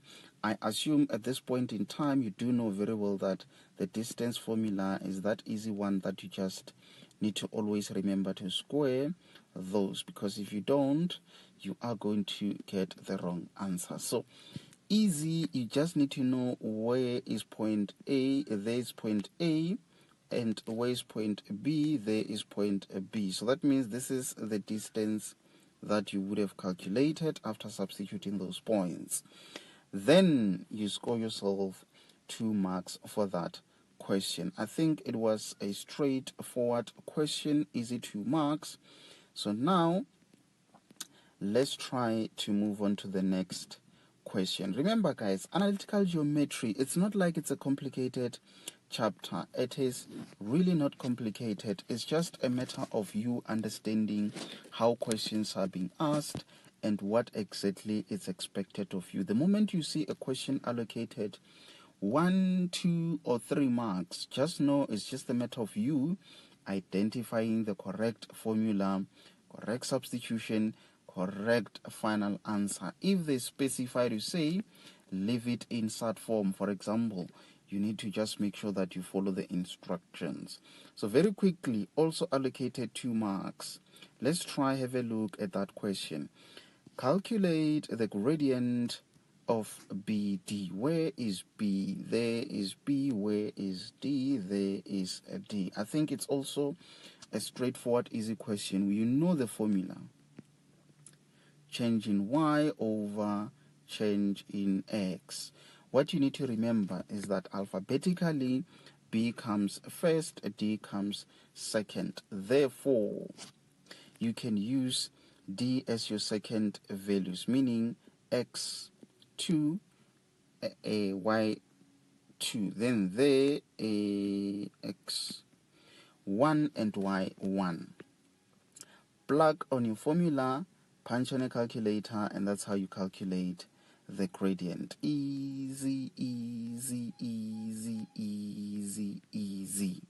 I assume at this point in time you do know very well that the distance formula is that easy one that you just need to always remember to square those, because if you don't, you are going to get the wrong answer. So easy, you just need to know where is point A, there is point A, and where is point B, there is point B. So that means this is the distance that you would have calculated after substituting those points. Then you score yourself 2 marks for that question. I think it was a straightforward question, easy 2 marks. So now let's try to move on to the next question. Remember, guys, analytical geometry, it's not like it's a complicated chapter. It is really not complicated. It's just a matter of you understanding how questions are being asked and what exactly is expected of you. The moment you see a question allocated 1, 2, or 3 marks, just know it's just a matter of you identifying the correct formula, correct substitution, correct final answer. If they specify to say, leave it in SAT form, for example, you need to just make sure that you follow the instructions. So very quickly, also allocated 2 marks. Let's try have a look at that question. Calculate the gradient of BD. Where is B? There is B. Where is D? There is a D. I think it's also a straightforward, easy question. You know the formula. Change in Y over change in X. What you need to remember is that alphabetically, B comes first, D comes second. Therefore, you can use D as your second values, meaning X2, Y2. Then there, X1 and Y1. Plug on your formula, punch on a calculator, and that's how you calculate the gradient. Easy, easy, easy, easy, easy.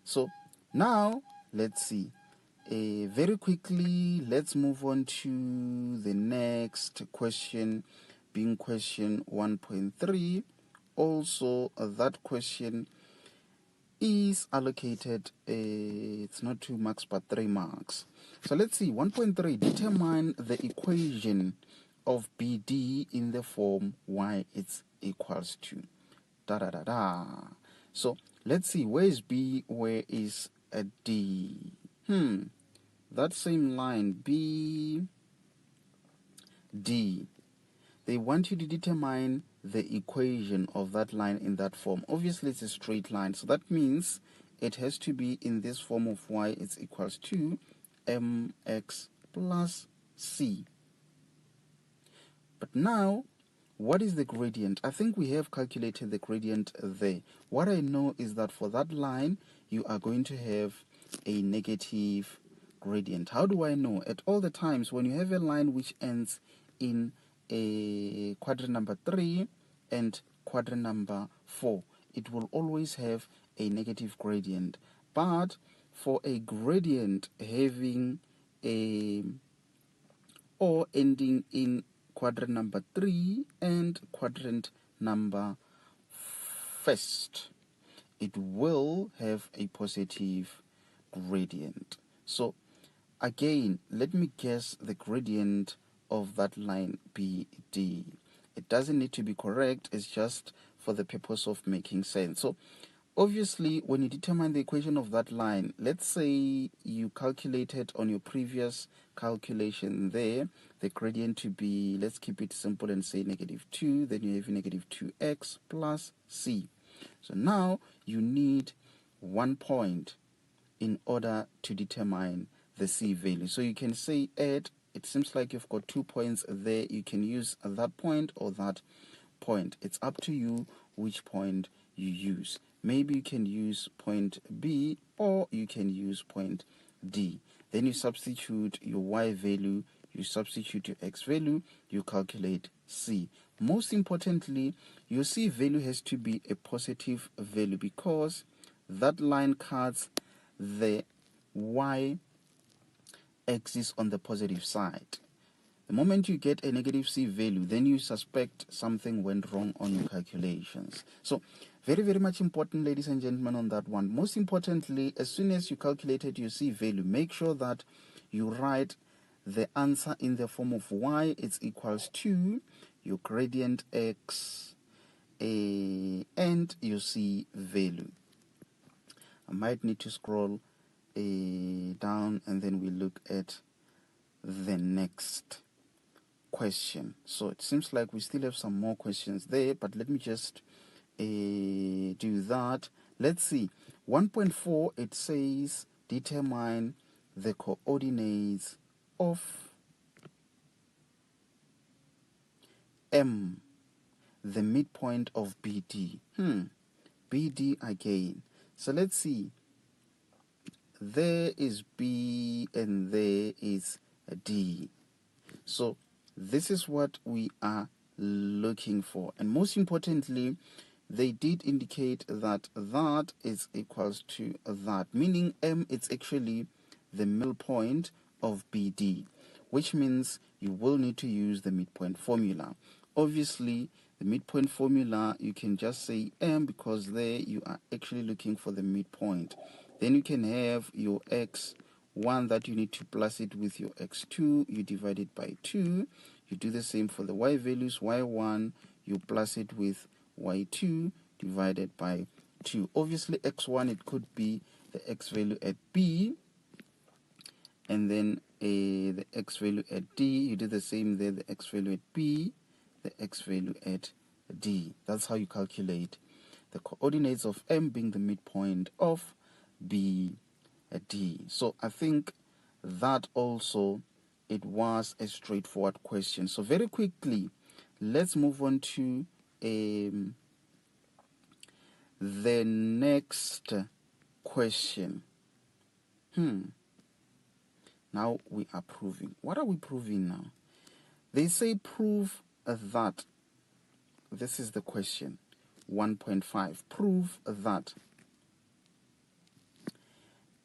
So now let's see. Very quickly, let's move on to the next question, being question 1.3. Also, that question is allocated, it's not 2 marks but 3 marks. So let's see, 1.3, determine the equation of BD in the form y it's equals to da da da da. So let's see, where is B, where is a D? That same line, B, D. They want you to determine the equation of that line in that form. Obviously, it's a straight line, so that means it has to be in this form of y is equals to mx plus c. But now, what is the gradient? I think we have calculated the gradient there. What I know is that for that line, you are going to have a negative gradient. How do I know? At all the times when you have a line which ends in a quadrant number 3 and quadrant number 4, it will always have a negative gradient. But for a gradient having a or ending in quadrant number 3 and quadrant number 1st, it will have a positive gradient. So again, let me guess the gradient of that line BD. It doesn't need to be correct, it's just for the purpose of making sense. So obviously, when you determine the equation of that line, let's say you calculated on your previous calculation there, the gradient to be, let's keep it simple and say -2, then you have -2x plus c. So now you need 1 point in order to determine the c value. So you can say add, it seems like you've got 2 points there. You can use that point or that point. It's up to you which point you use. Maybe you can use point B or you can use point D. Then you substitute your y value, you substitute your x value, you calculate c. Most importantly, your c value has to be a positive value because that line cuts the y axis on the positive side. The moment you get a negative c value, then you suspect something went wrong on your calculations. So very, very much important, ladies and gentlemen, on that one. Most importantly, as soon as you calculated your c value, make sure that you write the answer in the form of y is equals to your gradient x and your c value. I might need to scroll down and then we look at the next question. So it seems like we still have some more questions there, but let me just do that. Let's see. 1.4, it says determine the coordinates of M, the midpoint of BD. BD again. So let's see. There is B and there is D. So this is what we are looking for. And most importantly, they did indicate that that is equals to that, meaning M is actually the middle point of BD, which means you will need to use the midpoint formula. Obviously, the midpoint formula, you can just say M because there you are actually looking for the midpoint. Then you can have your x1 that you need to plus it with your x2. You divide it by 2. You do the same for the y values. y1, you plus it with y2 divided by 2. Obviously, x1, it could be the x value at B. And then the x value at D. You do the same there, the x value at B, the x value at D. That's how you calculate the coordinates of M being the midpoint of B, D. So I think that also it was a straightforward question. So very quickly, let's move on to the next question. Now we are proving. What are we proving now? They say prove that. This is the question. 1.5. Prove that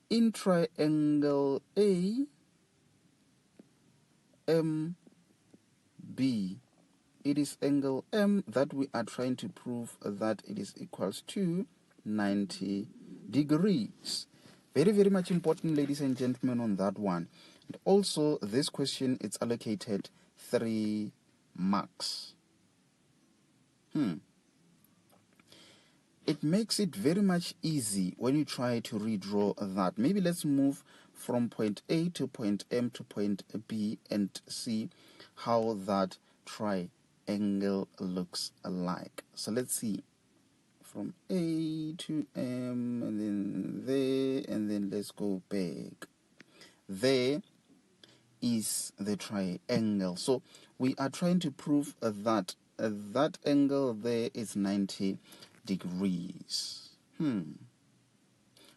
in triangle AMB, it is angle M that we are trying to prove that it is equals to 90 degrees. Very, very much important, ladies and gentlemen, on that one. And also, this question, it's allocated 3 marks. It makes it very much easy when you try to redraw that. Maybe let's move from point A to point M to point B and see how that triangle looks like. So let's see. From A to M and then there and then let's go back. There is the triangle. So we are trying to prove that that angle there is 90 degrees.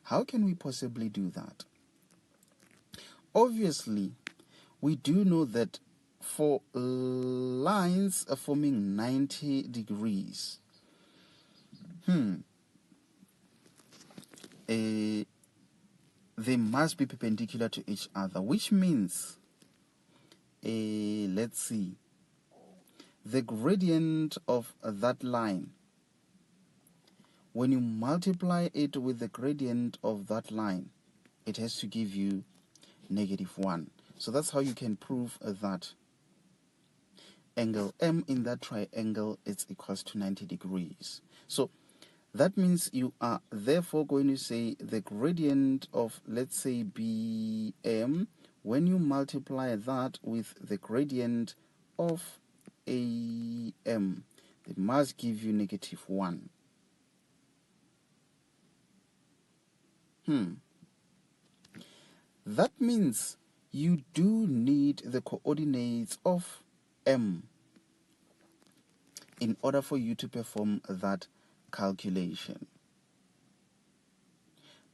How can we possibly do that? Obviously, we do know that for lines forming 90 degrees, they must be perpendicular to each other, which means, let's see, the gradient of that line, when you multiply it with the gradient of that line, it has to give you -1. So that's how you can prove that angle M in that triangle is equals to 90 degrees. So that means you are therefore going to say the gradient of, let's say, BM, when you multiply that with the gradient of AM, it must give you -1. That means you do need the coordinates of M in order for you to perform that calculation.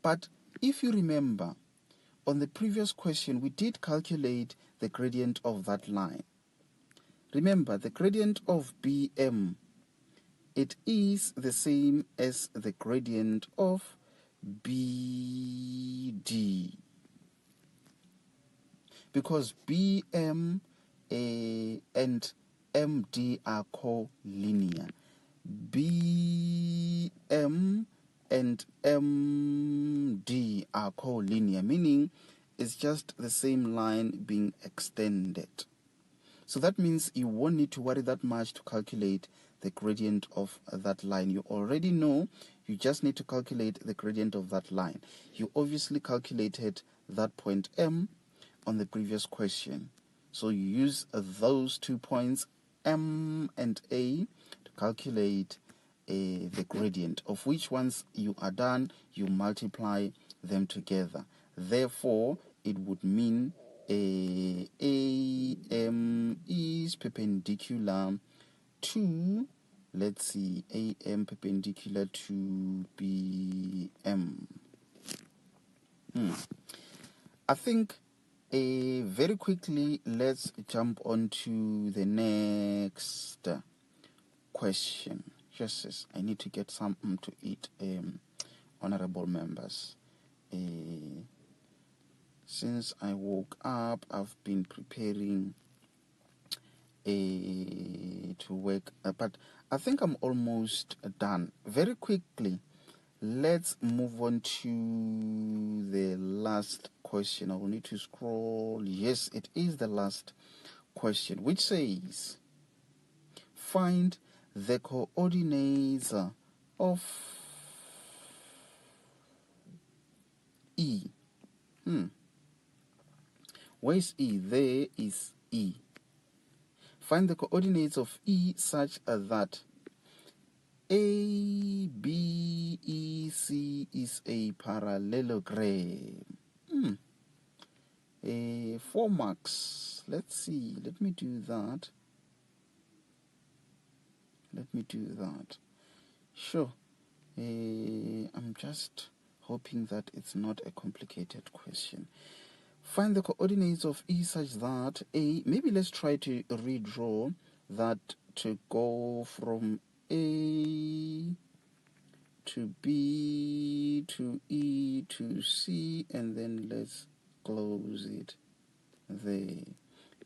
But if you remember, on the previous question, we did calculate the gradient of that line. Remember, the gradient of BM, it is the same as the gradient of BD. Because BM and MD are collinear. BM and MD are collinear, meaning it's just the same line being extended. So that means you won't need to worry that much to calculate the gradient of that line. You already know, you just need to calculate the gradient of that line. You obviously calculated that point M on the previous question. So you use those 2 points, M and A, to calculate the gradient, of which once you are done, you multiply them together. Therefore, it would mean AM is perpendicular 2, let's see, AM perpendicular to BM. I think very quickly, let's jump on to the next question. Just I need to get something to eat, honorable members. Since I woke up, I've been preparing to work, but I think I'm almost done. Very quickly, let's move on to the last question. I will need to scroll. Yes, it is the last question, which says, find the coordinates of E. Where is E? There is E. Find the coordinates of E such that A, B, E, C is a parallelogram. 4 marks. Let's see. Let me do that. Sure. I'm just hoping that it's not a complicated question. Find the coordinates of E such that A, maybe let's try to redraw that to go from A to B to E to C, and then let's close it there.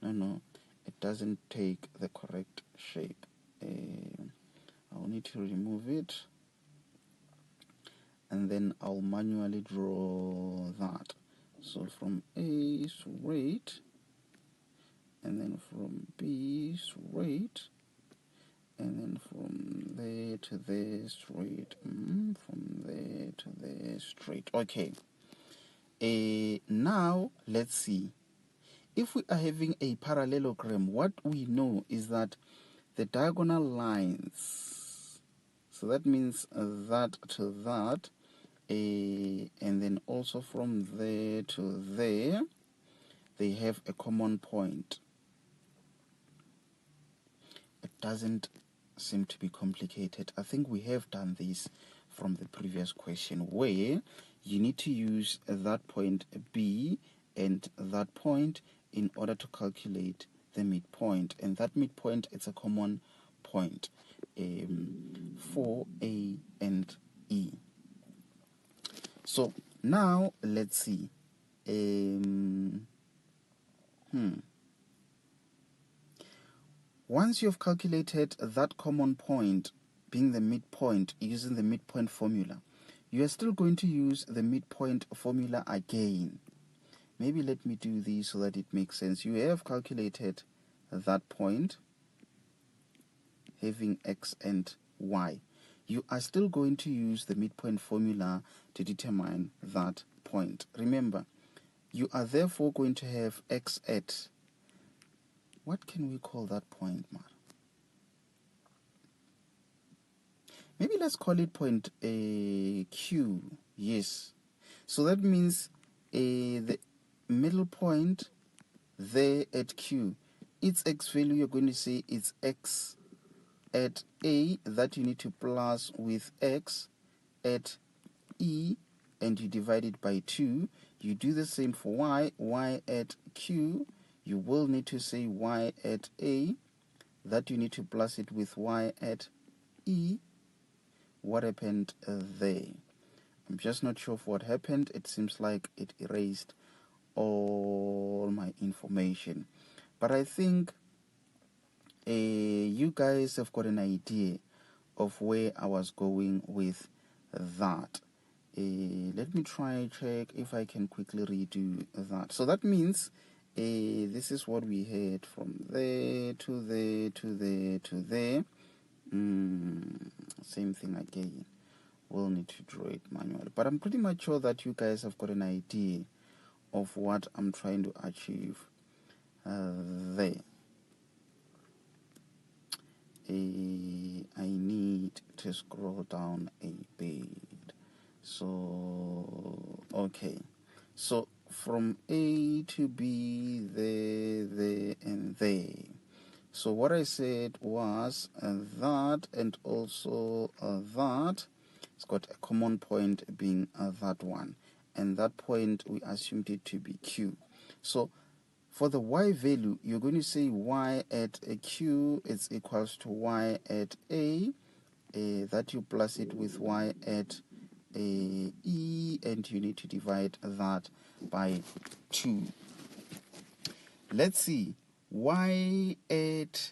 No, it doesn't take the correct shape. I'll need to remove it, and then I'll manually draw that. So from A straight, and then from B straight, and then from there to there straight, from there to there straight. Okay. Now let's see. If we are having a parallelogram, what we know is that the diagonal lines, so that means that to that, and then also from there to there, they have a common point. It doesn't seem to be complicated. I think we have done this from the previous question, where you need to use that point B and that point in order to calculate the midpoint, and that midpoint, it's a common point for A and E. So now let's see. Once you've calculated that common point being the midpoint using the midpoint formula, you are still going to use the midpoint formula again. Maybe let me do this so that it makes sense. You have calculated that point having X and Y. You are still going to use the midpoint formula to determine that point. Remember, you are therefore going to have X at, what can we call that point, Mar? Maybe let's call it point Q. Yes. So that means the middle point there at Q, its X value, you're going to say it's X at A, that you need to plus with X at E, and you divide it by 2. You do the same for Y. Y at Q, you will need to say Y at A, that you need to plus it with Y at E. What happened there? I'm just not sure of what happened. It seems like it erased all my information. But I think you guys have got an idea of where I was going with that. Let me try check if I can quickly redo that. So that means this is what we had from there to there to there to there. Same thing again. We'll need to draw it manually. But I'm pretty much sure that you guys have got an idea of what I'm trying to achieve there. I need to scroll down a bit. So, okay. So, from A to B, there, and there. So what I said was that, and also that. It's got a common point being that one. And that point, we assumed it to be Q. So for the Y value, you're going to say Y at a Q is equals to Y at A. That you plus it with Y at a E, and you need to divide that by 2. Let's see. Y at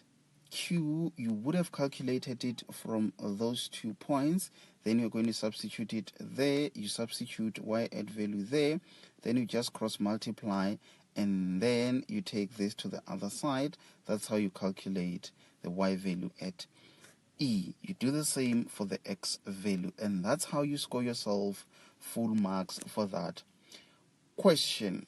Q, you would have calculated it from those 2 points. Then you're going to substitute it there. You substitute Y at value there. Then you just cross multiply, and then you take this to the other side. That's how you calculate the Y value at E. You do the same for the X value, and that's how you score yourself full marks for that question.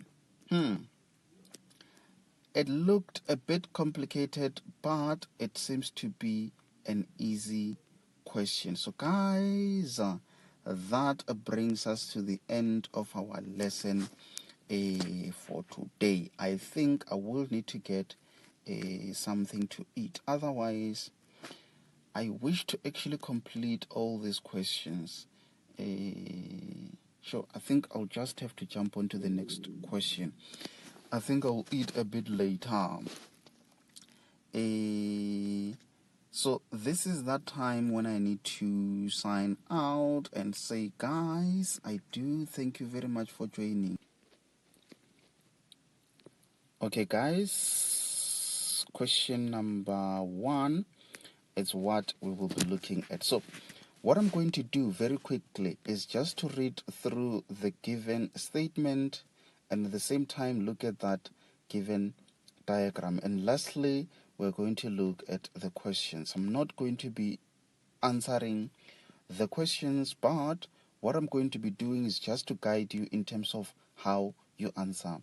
It looked a bit complicated, but it seems to be an easy question. So guys, that brings us to the end of our lesson for today. I think I will need to get something to eat. Otherwise, I wish to actually complete all these questions. So I think I'll just have to jump on to the next question. I think I'll eat a bit later. So this is that time when I need to sign out and say, guys, I do thank you very much for joining. Okay, guys, question number 1 is what we will be looking at. So what I'm going to do very quickly is just to read through the given statement and at the same time look at that given diagram. And lastly, we're going to look at the questions. I'm not going to be answering the questions, but what I'm going to be doing is just to guide you in terms of how you answer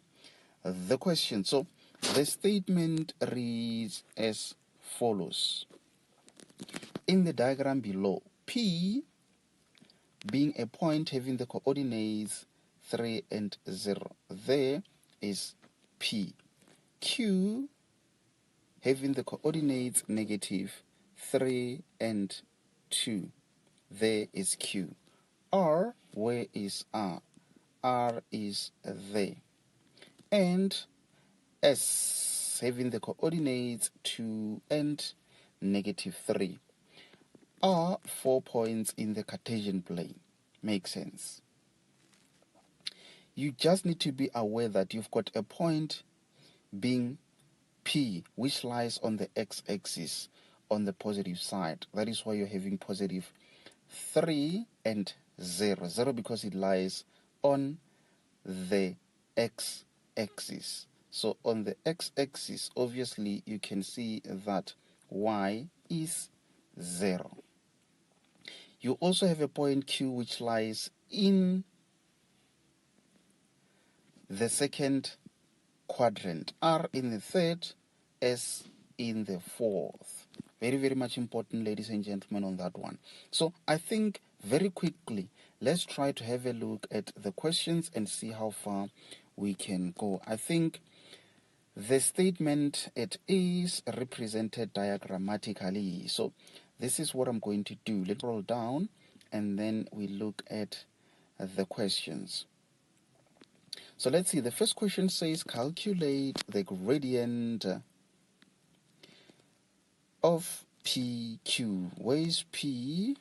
the question. So the statement reads as follows. In the diagram below, P being a point having the coordinates 3 and 0, there is P. Q having the coordinates negative 3 and 2, there is Q. R, where is R? R is there. And S having the coordinates 2 and negative 3 are 4 points in the Cartesian plane. Makes sense. You just need to be aware that you've got a point being P, which lies on the x-axis on the positive side. That is why you're having positive 3 and 0. 0 because it lies on the x-axis. So on the x-axis, obviously, you can see that y is 0. You also have a point Q which lies in the second quadrant, R in the third, S in the fourth. Very, very much important, ladies and gentlemen, on that one. So I think very quickly, let's try to have a look at the questions and see how far we can go. I think the statement, it is represented diagrammatically. So this is what I'm going to do. Let's roll down and then we look at the questions. So let's see. The first question says calculate the gradient of PQ. Where is P?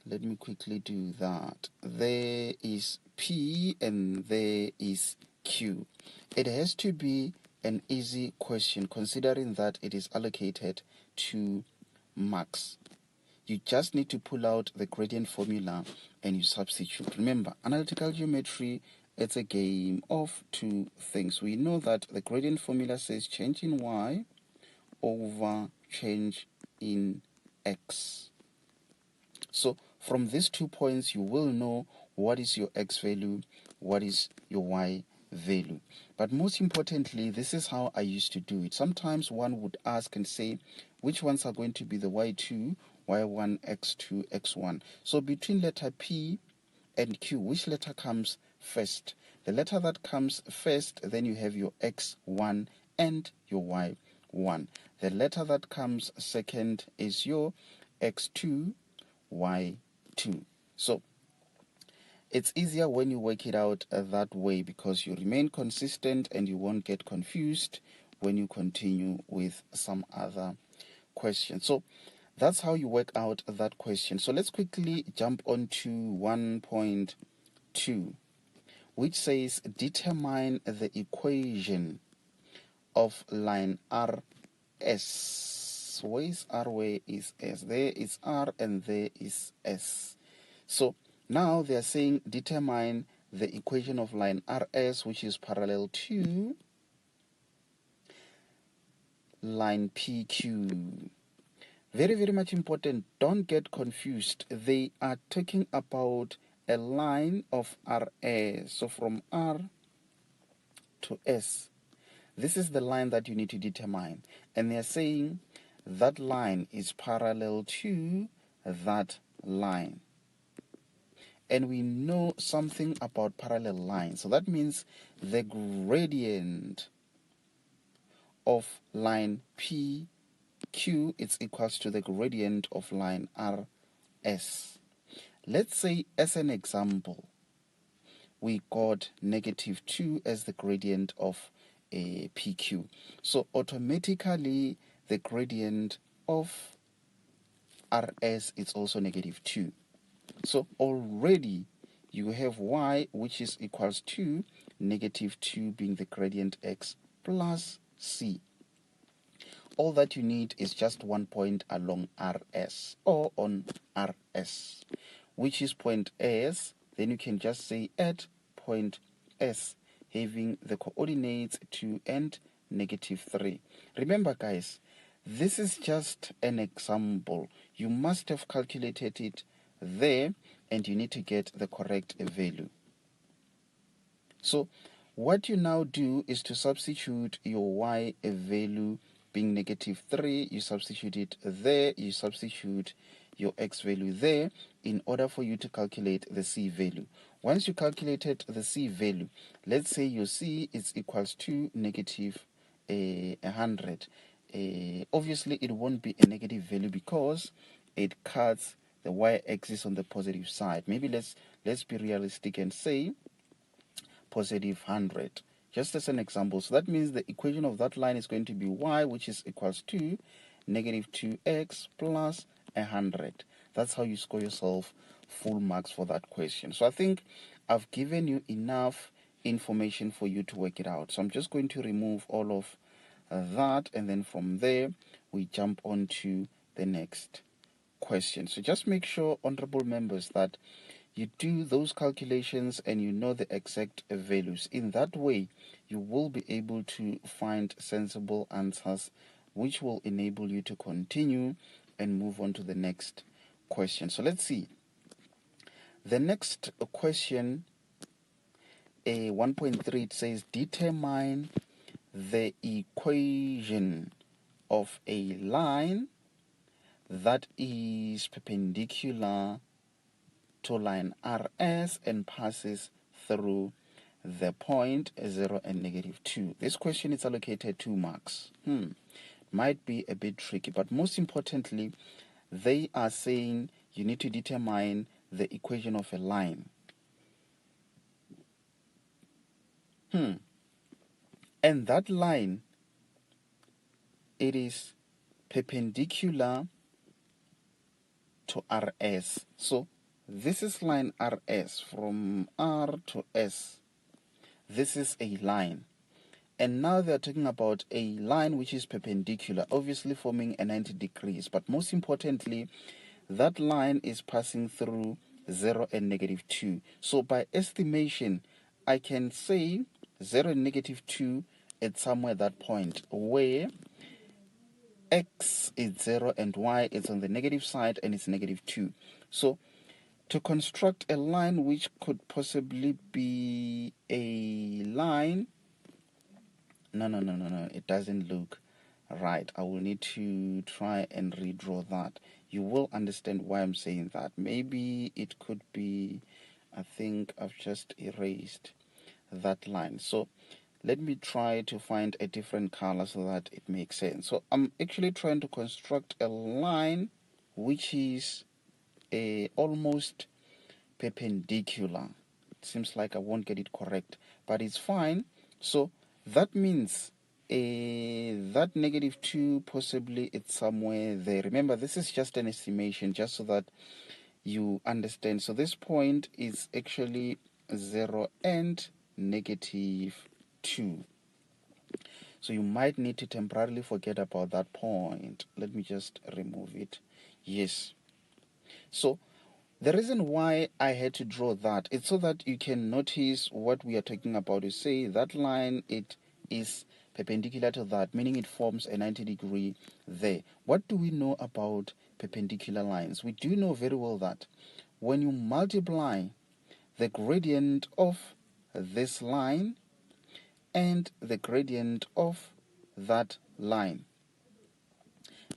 Let me quickly do that. There is P and there is Q. It has to be an easy question considering that it is allocated 2 marks. You just need to pull out the gradient formula and you substitute. Remember, analytical geometry, it's a game of 2 things. We know that the gradient formula says change in y over change in x. So from these 2 points, you will know what is your x value, what is your y value. But most importantly, this is how I used to do it. Sometimes one would ask and say, which ones are going to be the y2, y1, x2, x1. So between letter P and Q, which letter comes first? The letter that comes first, then you have your x1 and your y1. 1. The letter that comes second is your x2, y2. So it's easier when you work it out that way because you remain consistent and you won't get confused when you continue with some other questions. So that's how you work out that question. So let's quickly jump on to 1.2, which says determine the equation of line RS. Where is R? Where is S? There is R and there is S. So now they are saying determine the equation of line RS, which is parallel to line PQ. Very, very much important. Don't get confused. They are talking about a line of RS. So from R to S, this is the line that you need to determine. And they're saying that line is parallel to that line. And we know something about parallel lines. So that means the gradient of line PQ is equals to the gradient of line RS. Let's say, as an example, we got -2 as the gradient of a PQ. So automatically the gradient of RS is also -2. So already you have y, which is equals to -2 being the gradient x plus c. All that you need is just one point along RS or on RS, which is point S. Then you can just say at point S, having the coordinates 2 and -3. Remember, guys, this is just an example. You must have calculated it there and you need to get the correct value. So what you now do is to substitute your y value being -3, you substitute it there, you substitute your x value there in order for you to calculate the c value. Once you calculated the c value, let's say your c is equals to -100. Obviously it won't be a negative value because it cuts the y-axis on the positive side. Maybe let's be realistic and say +100, just as an example. So that means the equation of that line is going to be y, which is equals to -2x plus 100. That's how you score yourself full marks for that question. So I think I've given you enough information for you to work it out. So I'm just going to remove all of that, and then from there we jump on to the next question. So just make sure, honorable members, that you do those calculations and you know the exact values. In that way, you will be able to find sensible answers, which will enable you to continue and move on to the next question. So let's see. The next question, 1.3, it says determine the equation of a line that is perpendicular to line RS and passes through the point 0 and -2. This question is allocated 2 marks. Might be a bit tricky, but most importantly, they are saying you need to determine the equation of a line. And that line, it is perpendicular to RS. So this is line RS from R to S. This is a line. And now they're talking about a line which is perpendicular, obviously forming a 90 degrees. But most importantly, that line is passing through 0 and -2. So by estimation, I can say 0 and -2 at somewhere that point where x is 0 and y is on the negative side and it's -2. So to construct a line which could possibly be a line, no, it doesn't look right. I will need to try and redraw that. You will understand why I'm saying that. Maybe it could be, I think I've just erased that line. So let me try to find a different color so that it makes sense. So I'm actually trying to construct a line which is almost perpendicular. It seems like I won't get it correct, but it's fine. So that means that -2 possibly it's somewhere there. Remember, this is just an estimation, just so that you understand. So this point is actually 0 and -2. So you might need to temporarily forget about that point. Let me just remove it. Yes. So the reason why I had to draw that, it's so that you can notice what we are talking about. You say that line, it is perpendicular to that, meaning it forms a 90-degree there. What do we know about perpendicular lines? We do know very well that when you multiply the gradient of this line and the gradient of that line,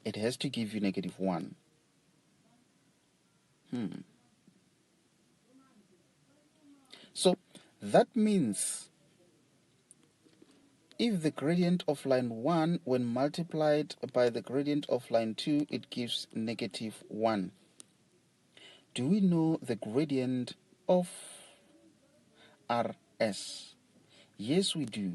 it has to give you -1. So that means if the gradient of line 1, when multiplied by the gradient of line 2, it gives -1. Do we know the gradient of RS? Yes, we do.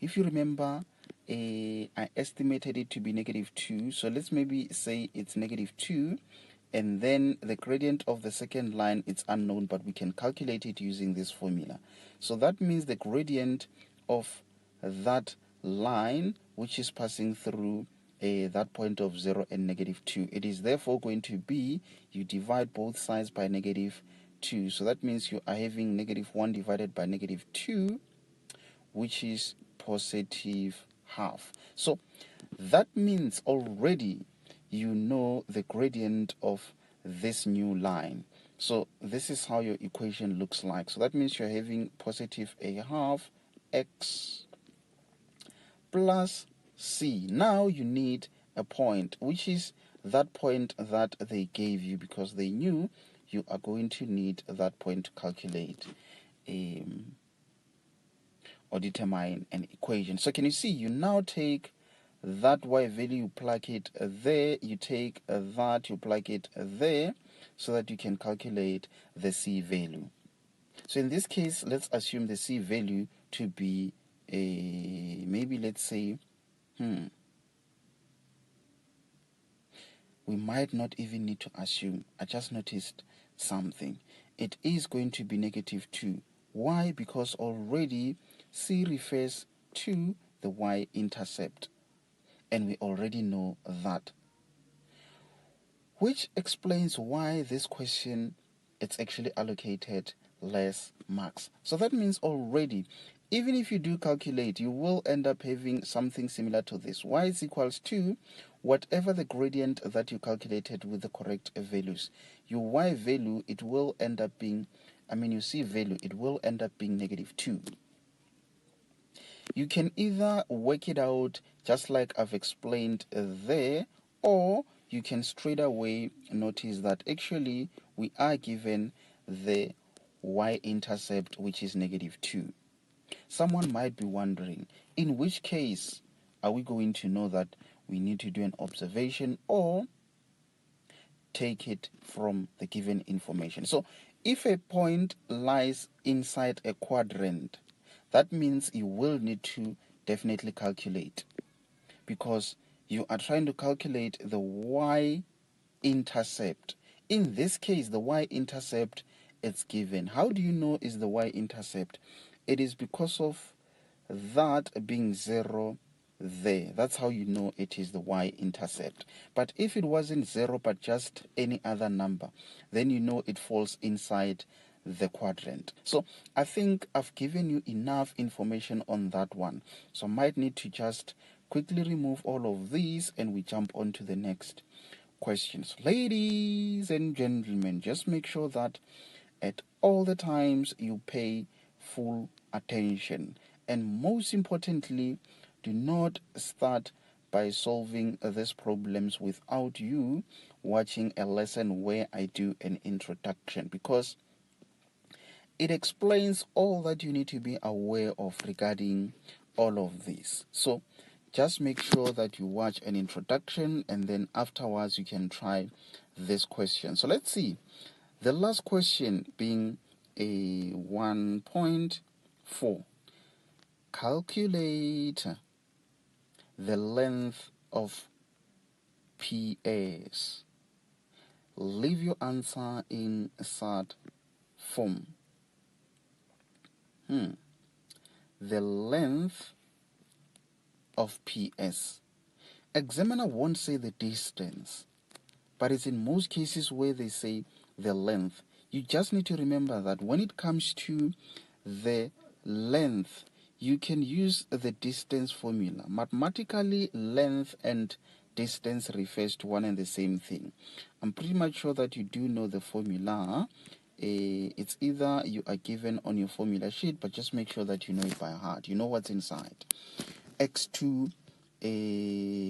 If you remember, I estimated it to be -2. So let's maybe say it's -2. And then the gradient of the second line, it's unknown, but we can calculate it using this formula. So that means the gradient of that line, which is passing through that point of 0 and -2, it is therefore going to be, you divide both sides by -2. So that means you are having -1 divided by -2, which is +half. So that means already you know the gradient of this new line. So this is how your equation looks like. So that means you're having +1/2 x plus c. Now you need a point, which is that point that they gave you, because they knew you are going to need that point to calculate or determine an equation. So can you see, you now take that y value, you plug it there, you take that, you plug it there, so that you can calculate the c value. So in this case, let's assume the c value to be maybe let's say we might not even need to assume. I just noticed something. It is going to be -2. Why? Because already c refers to the y-intercept, and we already know that. Which explains why this question, it's actually allocated less marks. So that means already, even if you do calculate, you will end up having something similar to this. Y is equals to whatever the gradient that you calculated with the correct values. Your y value, it will end up being, your c value, it will end up being -2. You can either work it out just like I've explained there, or you can straight away notice that actually we are given the y-intercept, which is -2. Someone might be wondering, in which case are we going to know that we need to do an observation or take it from the given information? So if a point lies inside a quadrant, that means you will need to definitely calculate, because you are trying to calculate the y-intercept. In this case, the y-intercept is given. How do you know is the y-intercept? It is because of that being 0 there. That's how you know it is the y-intercept. But if it wasn't 0 but just any other number, then you know it falls inside the quadrant. So I think I've given you enough information on that one. So I might need to just quickly remove all of these and we jump on to the next questions. Ladies and gentlemen, just make sure that at all the times you pay full attention. And most importantly, do not start by solving these problems without you watching a lesson where I do an introduction, because it explains all that you need to be aware of regarding all of this. So just make sure that you watch an introduction, and then afterwards you can try this question. So let's see. The last question being a 1.4. Calculate the length of PS. Leave your answer in SAT form. The length of PS. Examiner won't say the distance, but it's in most cases where they say the length. You just need to remember that when it comes to the length, you can use the distance formula. Mathematically, length and distance refers to one and the same thing. I'm pretty much sure that you do know the formula. It's either you are given on your formula sheet, but just make sure that you know it by heart. You know what's inside. X2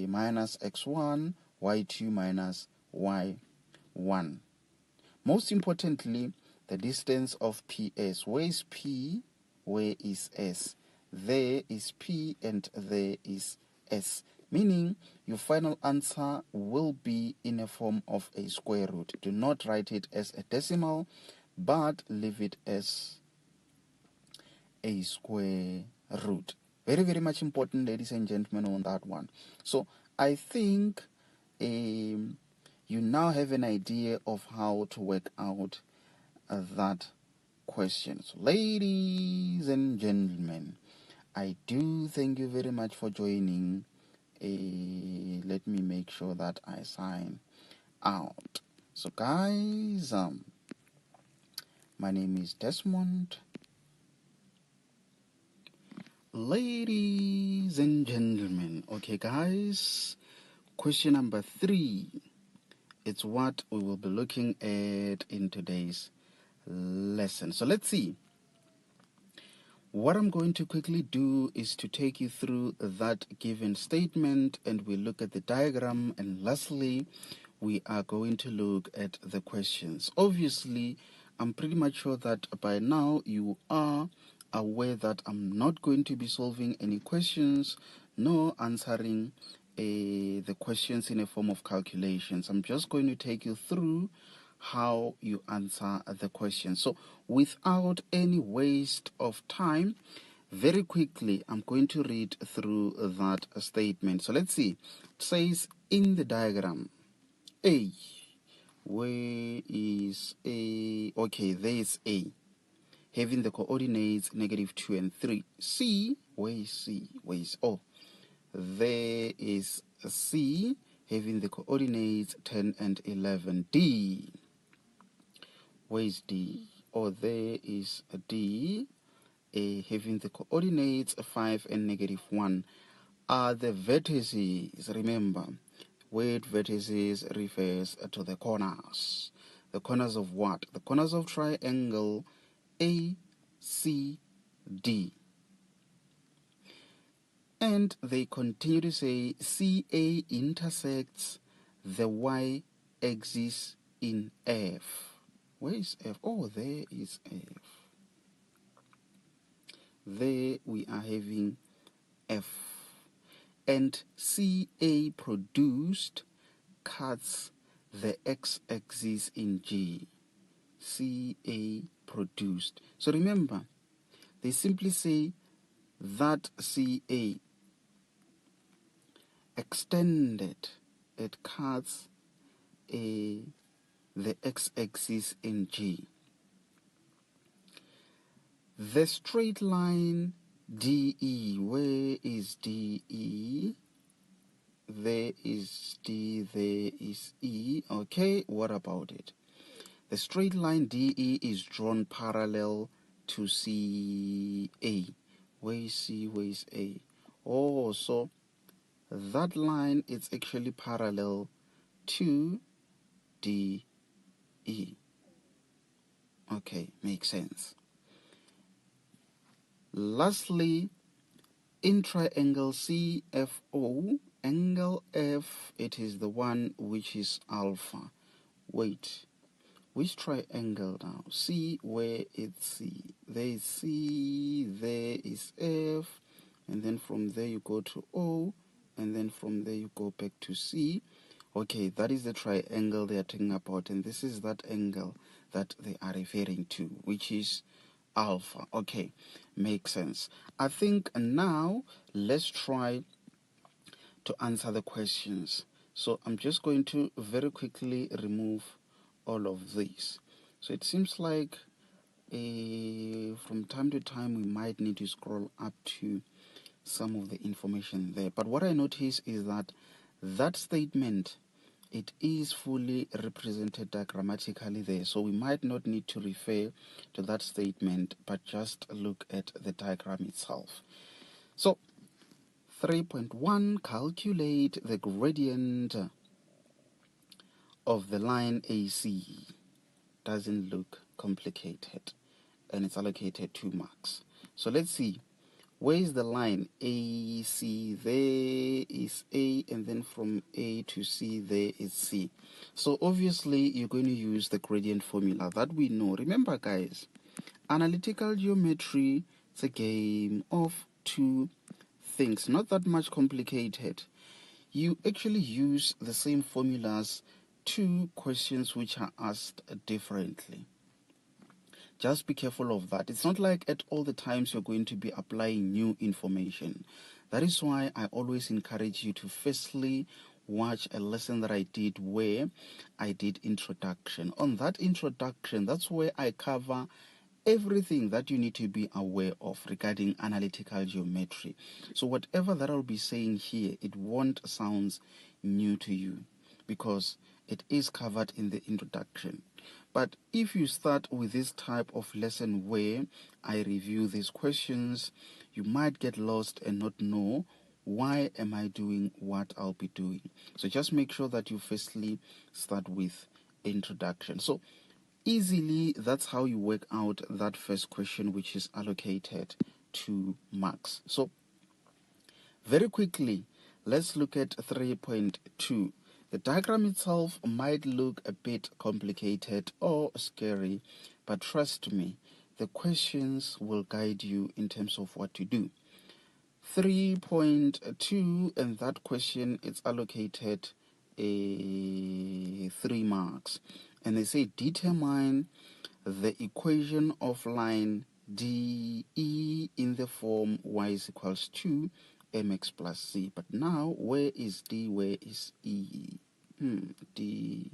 minus X1, Y2 minus Y1. Most importantly, the distance of PS. Where is P? Where is S? There is P and there is S. Meaning your final answer will be in a form of a square root. Do not write it as a decimal, but leave it as a square root. Very, very much important, ladies and gentlemen, on that one. So I think you now have an idea of how to work out that question. So, ladies and gentlemen, I do thank you very much for joining. Let me make sure that I sign out. So, guys, my name is Desmond. Ladies and gentlemen, okay, guys, question number 3. It's what we will be looking at in today's lesson. So let's see. What I'm going to quickly do is to take you through that given statement, and we look at the diagram, and lastly, we are going to look at the questions. Obviously, I'm pretty much sure that by now you are aware that I'm not going to be solving any questions nor answering the questions in a form of calculations. I'm just going to take you through how you answer the question. So without any waste of time, very quickly, I'm going to read through that statement. So let's see. It says in the diagram, A. Where is A? Okay, there is A, having the coordinates -2 and 3. C, where is C? Where is O? There is C, having the coordinates 10 and 11. D, where is D? Oh, there is a D, having the coordinates 5 and -1. Are the vertices, remember, word vertices refers to the corners. The corners of what? The corners of triangle ACD. And they continue to say CA intersects the y-axis in F. Where is F? Oh, there is F. There we are having F. And CA produced cuts the x-axis in G. CA produced. So remember, they simply say that CA extended, it cuts the x-axis in G. The straight line DE, where is DE? There is D, there is E. Okay, what about it? The straight line DE is drawn parallel to CA. Where is C? Where is A? Oh, so that line is actually parallel to DE. Okay, makes sense. Lastly, in triangle CFO, angle F, it is the one which is alpha. Wait, Which triangle now? See where it's C. There is C, there is F, and then from there you go to O, and then from there you go back to C. Okay, that is the triangle they are talking about, and this is that angle that they are referring to, which is alpha. Okay, makes sense. I think now let's try to answer the questions. So I'm just going to very quickly remove all of these. So it seems like from time to time we might need to scroll up to some of the information there. But what I notice is that that statement, it is fully represented diagrammatically there. So we might not need to refer to that statement, but just look at the diagram itself. So 3.1, calculate the gradient of the line AC. Doesn't look complicated, and it's allocated 2 marks. So let's see, where is the line AC? There is A, and then from A to C there is C. So obviously you're going to use the gradient formula that we know. Remember guys, analytical geometry, it's a game of 2 things, not that much complicated. You actually use the same formulas to questions which are asked differently. Just be careful of that. It's not like at all the times you're going to be applying new information. That is why I always encourage you to firstly watch a lesson that I did where I did introduction. On that introduction, that's where I cover everything that you need to be aware of regarding analytical geometry. So whatever that I'll be saying here, it won't sound new to you because it is covered in the introduction. But if you start with this type of lesson where I review these questions, you might get lost and not know why am I doing what I'll be doing. So just make sure that you firstly start with introduction. So easily, that's how you work out that first question, which is allocated 2 marks. So very quickly, let's look at 3.2. The diagram itself might look a bit complicated or scary, but trust me, the questions will guide you in terms of what to do. 3.2, and that question is allocated 3 marks. And they say determine the equation of line DE in the form y is equals to mx plus c. But now, where is D, where is E? D,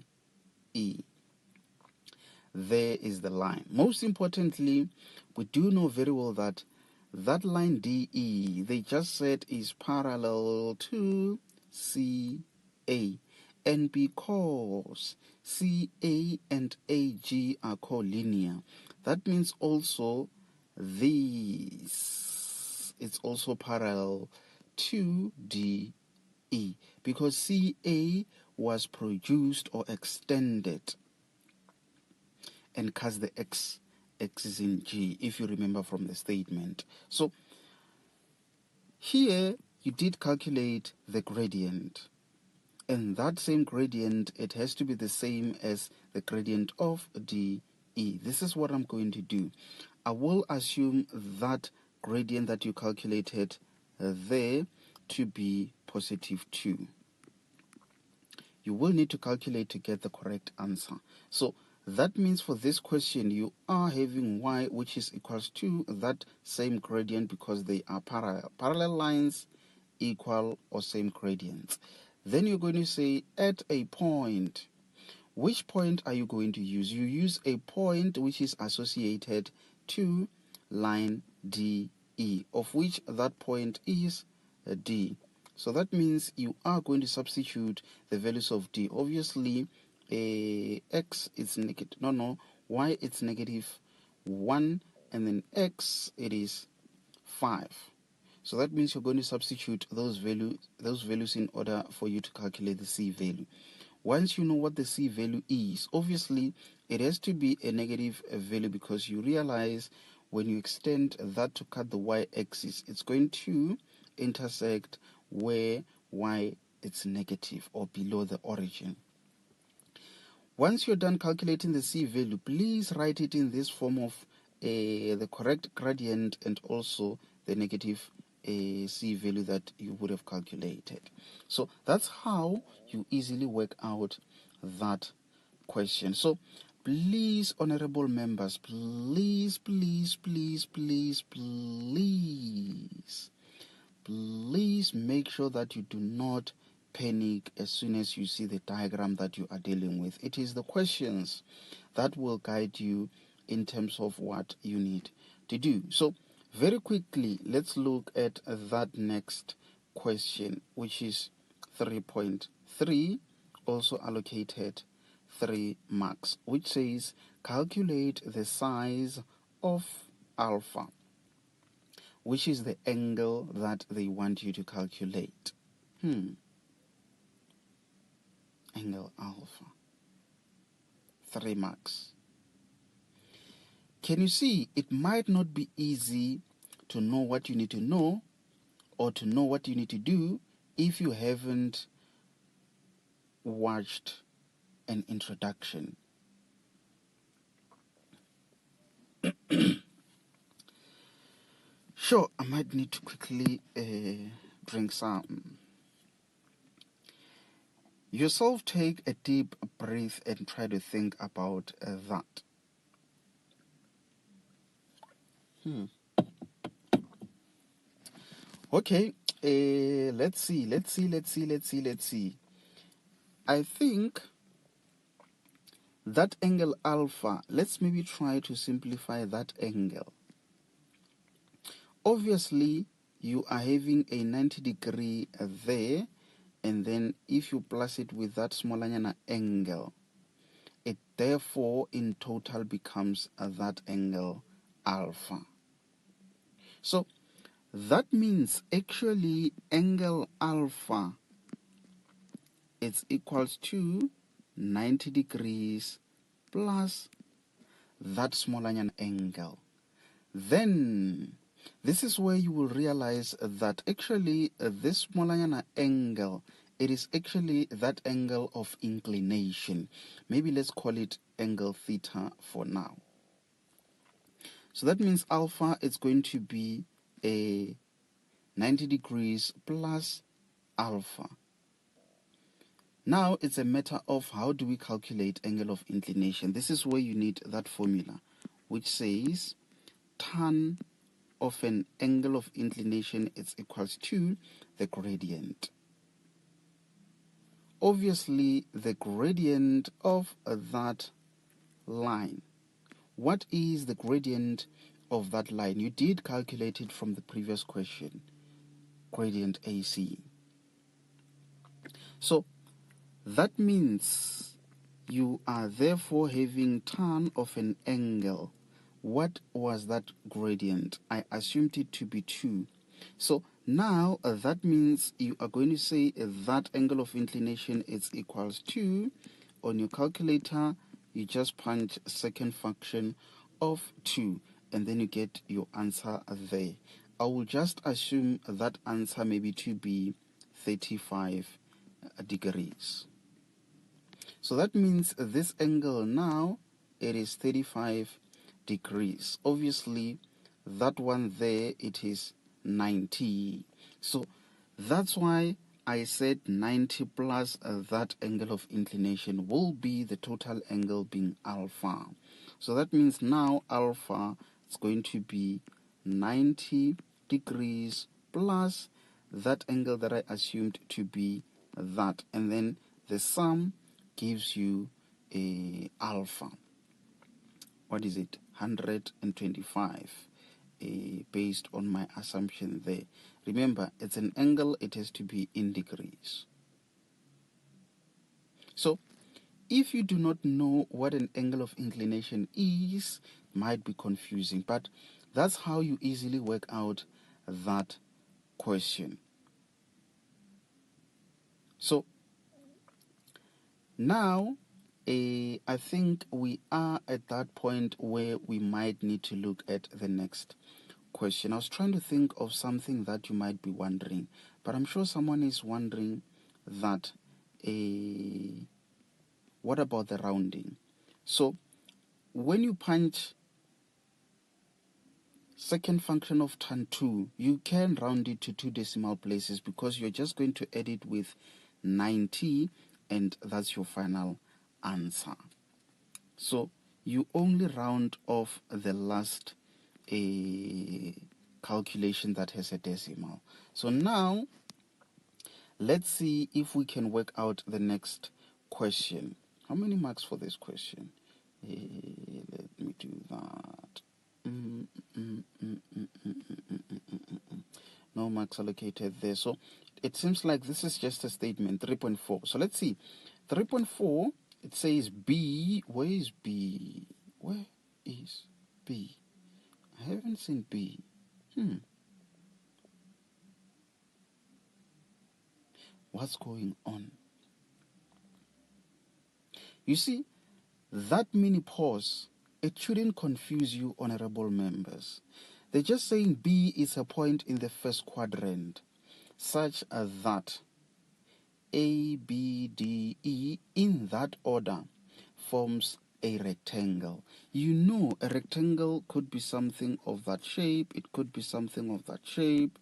E. There is the line. Most importantly, we do know very well that that line DE, they just said is parallel to CA. And because CA and AG are collinear, that means also this, it's also parallel to DE, because CA was produced or extended and cast the X is in G, if you remember from the statement. So here you did calculate the gradient, and that same gradient, it has to be the same as the gradient of DE. This is what I'm going to do. I will assume that gradient that you calculated there to be positive 2. You will need to calculate to get the correct answer. So that means for this question, you are having y, which is equals to that same gradient because they are parallel. Parallel lines equal or same gradients. Then you're going to say at a point. Which point are you going to use? You use a point which is associated to line DE, of which that point is D. So that means you are going to substitute the values of D. Obviously, x is negative. No, y it's negative 1, and then x it is 5. So that means you're going to substitute those values in order for you to calculate the C value. Once you know what the C value is, obviously it has to be a negative value because you realize when you extend that to cut the y-axis, it's going to intersect where y it's negative or below the origin. Once you're done calculating the C value, please write it in this form of the correct gradient and also the negative C value that you would have calculated. So that's how you easily work out that question. So please, honorable members, please, please, please, please, please, please make sure that you do not panic as soon as you see the diagram that you are dealing with. It is the questions that will guide you in terms of what you need to do. So very quickly, let's look at that next question, which is 3.3, also allocated 3 marks, which says calculate the size of alpha, which is the angle that they want you to calculate. Angle alpha. 3 marks. Can you see, it might not be easy to know what you need to know or to know what you need to do if you haven't watched an introduction. Sure, I might need to quickly drink some. Yourself, take a deep breath and try to think about that. Okay, let's see. I think that angle alpha, let's maybe try to simplify that angle. Obviously, you are having a 90 degree there, and then if you plus it with that smaller angle, it therefore in total becomes that angle alpha. So that means actually angle alpha is equals to 90 degrees plus that smaller angle. Then this is where you will realize that actually this smaller angle, it is actually that angle of inclination. Maybe let's call it angle theta for now. So that means alpha is going to be a 90 degrees plus alpha. Now it's a matter of how do we calculate angle of inclination. This is where you need that formula, which says tan of an angle of inclination is equals to the gradient. Obviously, the gradient of that line. What is the gradient of that line? You did calculate it from the previous question, gradient AC. So that means you are therefore having tan of an angle. What was that gradient? I assumed it to be 2. So now that means you are going to say that angle of inclination is equals to, on your calculator, you just punch second fraction of 2 and then you get your answer there. I will just assume that answer maybe to be 35 degrees. So that means this angle now, it is 35 degrees. Obviously, that one there, it is 90. So that's why I said 90 plus that angle of inclination will be the total angle being alpha. So that means now alpha is going to be 90 degrees plus that angle that I assumed to be that. And then the sum gives you a alpha. What is it? 125 based on my assumption there. Remember, it's an angle, it has to be in degrees. So if you do not know what an angle of inclination is, it might be confusing, but that's how you easily work out that question. So now I think we are at that point where we might need to look at the next question. I was trying to think of something that you might be wondering, but I'm sure someone is wondering that what about the rounding? So when you punch second function of tan 2, you can round it to 2 decimal places because you're just going to add it with 90, and that's your final answer. So you only round off the last calculation that has a decimal. So now let's see if we can work out the next question. How many marks for this question? Let me do that. No marks allocated there. So it seems like this is just a statement, 3.4. So let's see. 3.4, it says B. Where is B? Where is B? I haven't seen B. What's going on? You see, that mini pause, it shouldn't confuse you, honorable members. They're just saying B is a point in the first quadrant, such as that A, B, D, E, in that order, forms a rectangle. You know, a rectangle could be something of that shape, it could be something of that shape,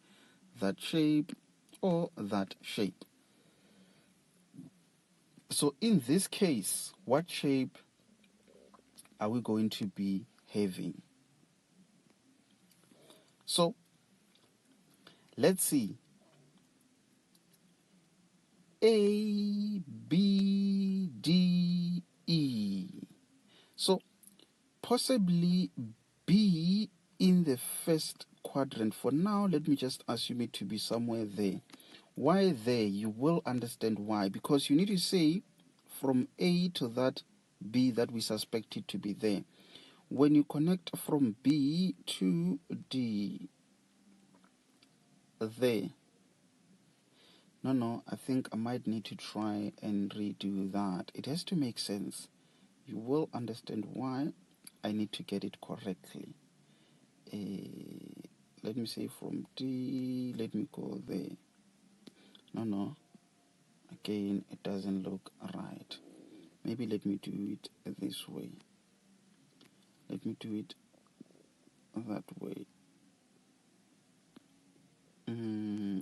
or that shape. So in this case, what shape are we going to be having? So let's see. A, B, D, E. So possibly B in the first quadrant. For now, let me just assume it to be somewhere there. Why there? You will understand why. Because you need to say from A to that B that we suspect it to be there. When you connect from B to D, there. No, I think I might need to try and redo that. It has to make sense. You will understand why I need to get it correctly. Let me say from D, let me go there. No. Again, it doesn't look right. Maybe let me do it this way. Let me do it that way.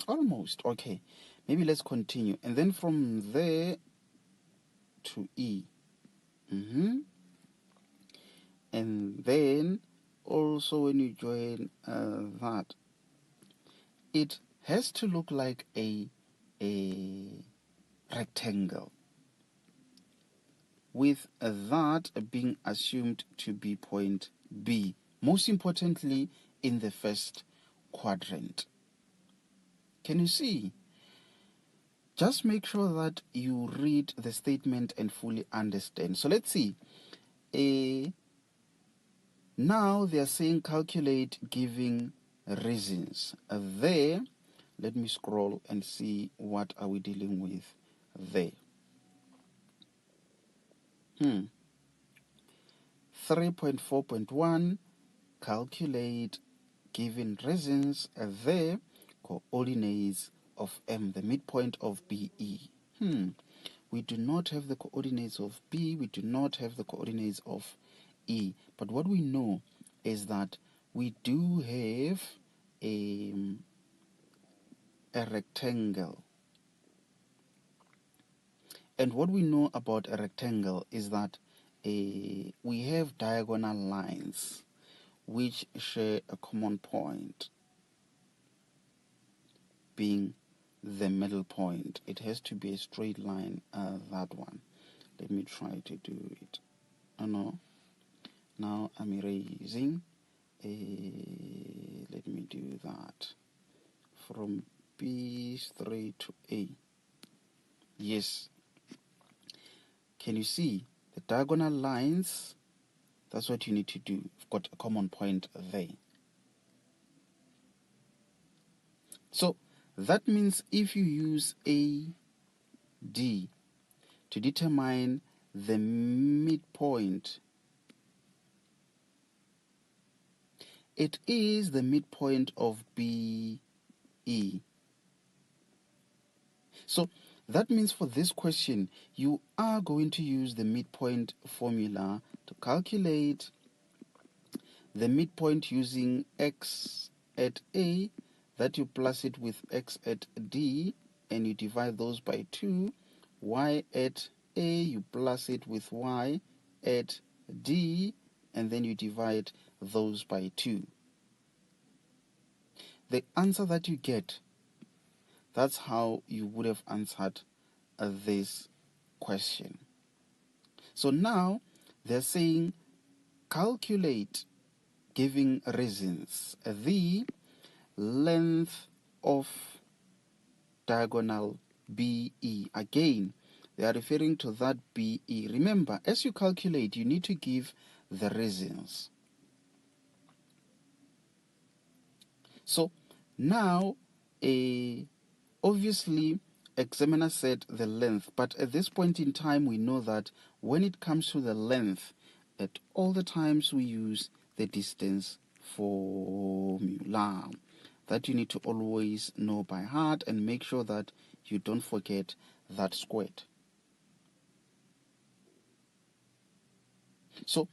Almost. Okay. Maybe let's continue. And then from there to E. And then also when you join that, it has to look like a rectangle, with that being assumed to be point B, most importantly in the first quadrant. Can you see? Just make sure that you read the statement and fully understand. So let's see. Now they are saying calculate giving reasons. There, let me scroll and see what are we dealing with there. 3.4.1, calculate given reasons. There, coordinates of M, the midpoint of BE. We do not have the coordinates of B, we do not have the coordinates of E. But what we know is that we do have a rectangle. And what we know about a rectangle is that we have diagonal lines which share a common point, being the middle point. It has to be a straight line, that one. Let me try to do it. No. Now I'm erasing. Let me do that. From B straight to A. Yes. Can you see the diagonal lines? That's what you need to do. You've got a common point there. So that means if you use AD to determine the midpoint, it is the midpoint of BE. So That means for this question, you are going to use the midpoint formula to calculate the midpoint using x at A, that you plus it with x at D, and you divide those by 2. Y at A, you plus it with y at D, and then you divide those by 2. The answer that you get, that's how you would have answered this question. So now they're saying calculate, giving reasons, the length of diagonal BE. Again, they are referring to that BE. Remember, as you calculate, you need to give the reasons. So now, obviously, examiner said the length, but at this point in time, we know that when it comes to the length, at all the times we use the distance formula. That you need to always know by heart and make sure that you don't forget that squared. So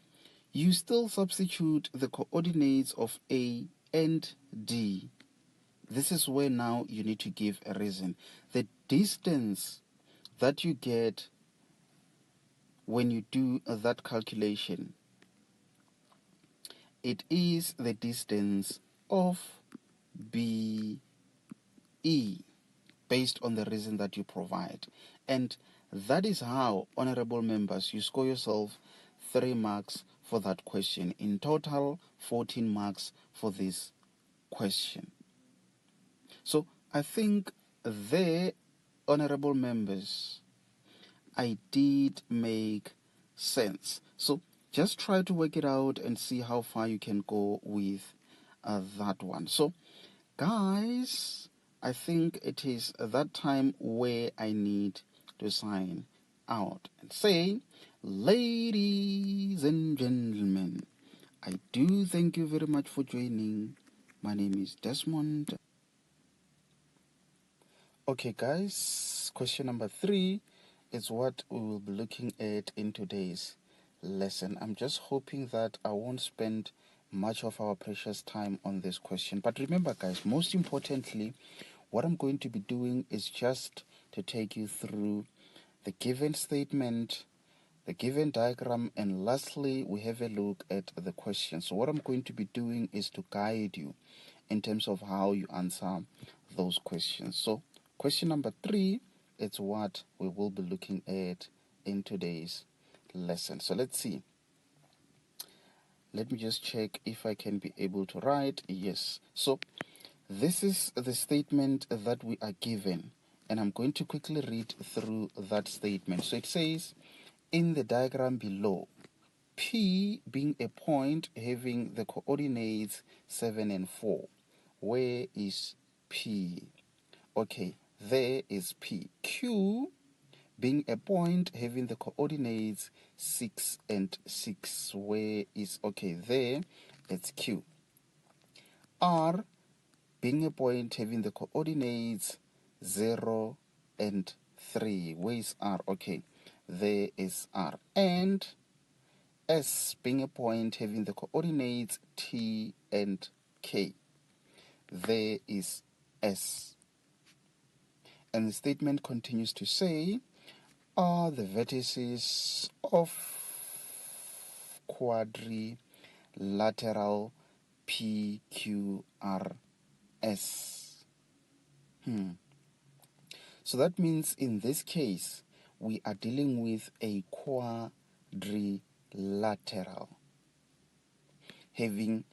you still substitute the coordinates of A and D. This is where now you need to give a reason. The distance that you get when you do that calculation, it is the distance of BE based on the reason that you provide. And that is how, honorable members, you score yourself 3 marks for that question. In total, 14 marks for this question. So I think there, honorable members, I did make sense. So just try to work it out and see how far you can go with that one. So guys, I think it is that time where I need to sign out and say, ladies and gentlemen, I do thank you very much for joining. My name is Desmond. Okay guys, question number 3 is what we will be looking at in today's lesson. I'm just hoping that I won't spend much of our precious time on this question. But remember guys, most importantly, what I'm going to be doing is just to take you through the given statement, the given diagram, and lastly, we have a look at the question. So what I'm going to be doing is to guide you in terms of how you answer those questions. So question number 3 is what we will be looking at in today's lesson. So let's see. Let me just check if I can be able to write. Yes. So this is the statement that we are given, and I'm going to quickly read through that statement. So it says, in the diagram below, P being a point having the coordinates 7 and 4. Where is P? Okay, there is P. Q being a point having the coordinates 6 and 6. Where is, okay, there it's Q. R being a point having the coordinates 0 and 3. Where is R? Okay, there is R. And S being a point having the coordinates T and K. There is S. And the statement continues to say, are the vertices of quadrilateral PQRS. So that means in this case, we are dealing with a quadrilateral having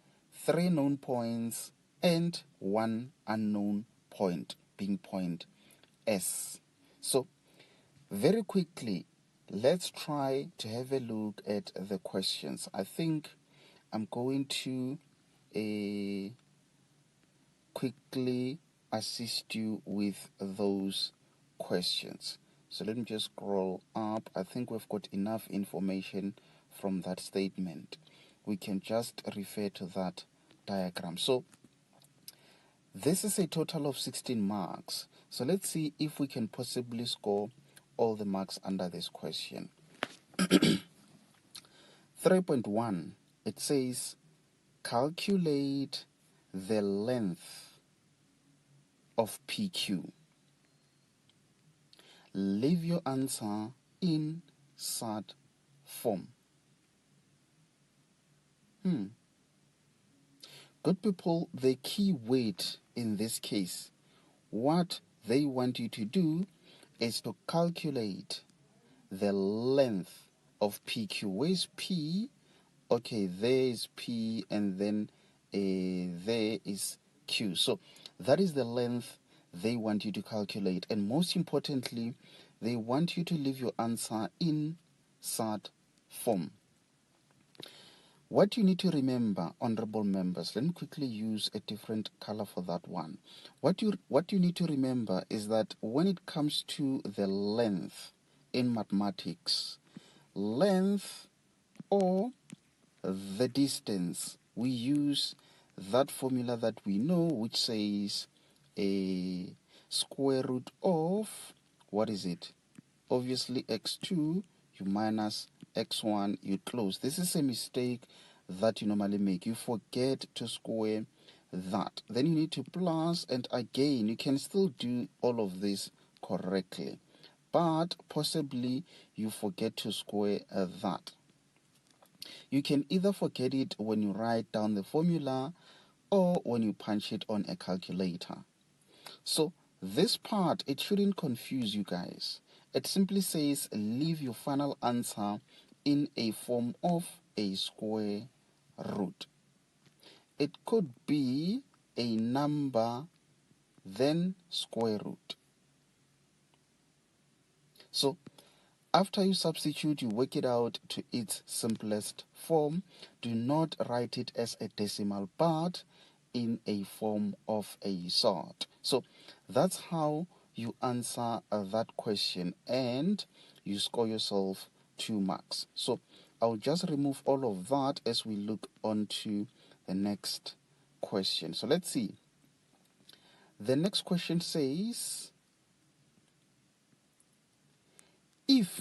3 known points and 1 unknown point, being point S. So very quickly, let's try to have a look at the questions. I think I'm going to quickly assist you with those questions. So let me just scroll up. I think we've got enough information from that statement. We can just refer to that diagram. So this is a total of 16 marks. So let's see if we can possibly score all the marks under this question. 3.1, it says, calculate the length of PQ. Leave your answer in SAT form. Good people, the key word in this case, what they want you to do is to calculate the length of PQ. Where's P? Okay, there is P, and then there is Q. So that is the length they want you to calculate. And most importantly, they want you to leave your answer in SAT form. What you need to remember, honorable members, let me quickly use a different color for that one. What you need to remember is that when it comes to the length in mathematics, length or the distance, we use that formula that we know, which says a square root of, what is it? Obviously x2, you minus x1, you close. This is a mistake that you normally make. You forget to square that. Then you need to plus, and again, you can still do all of this correctly, but possibly you forget to square that. You can either forget it when you write down the formula or when you punch it on a calculator. So this part, it shouldn't confuse you guys. It simply says leave your final answer in a form of a square root. It could be a number, then square root. So after you substitute, you work it out to its simplest form. Do not write it as a decimal, but in a form of a sort. So that's how you answer that question, and you score yourself 2 marks. So I'll just remove all of that as we look on to the next question. So let's see. The next question says, if,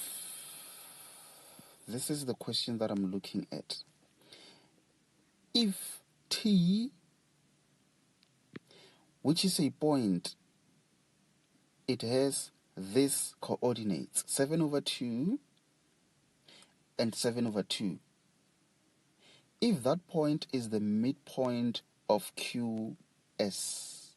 this is the question that I'm looking at, if T, which is a point, it has this coordinates 7/2 and 7/2. If that point is the midpoint of QS,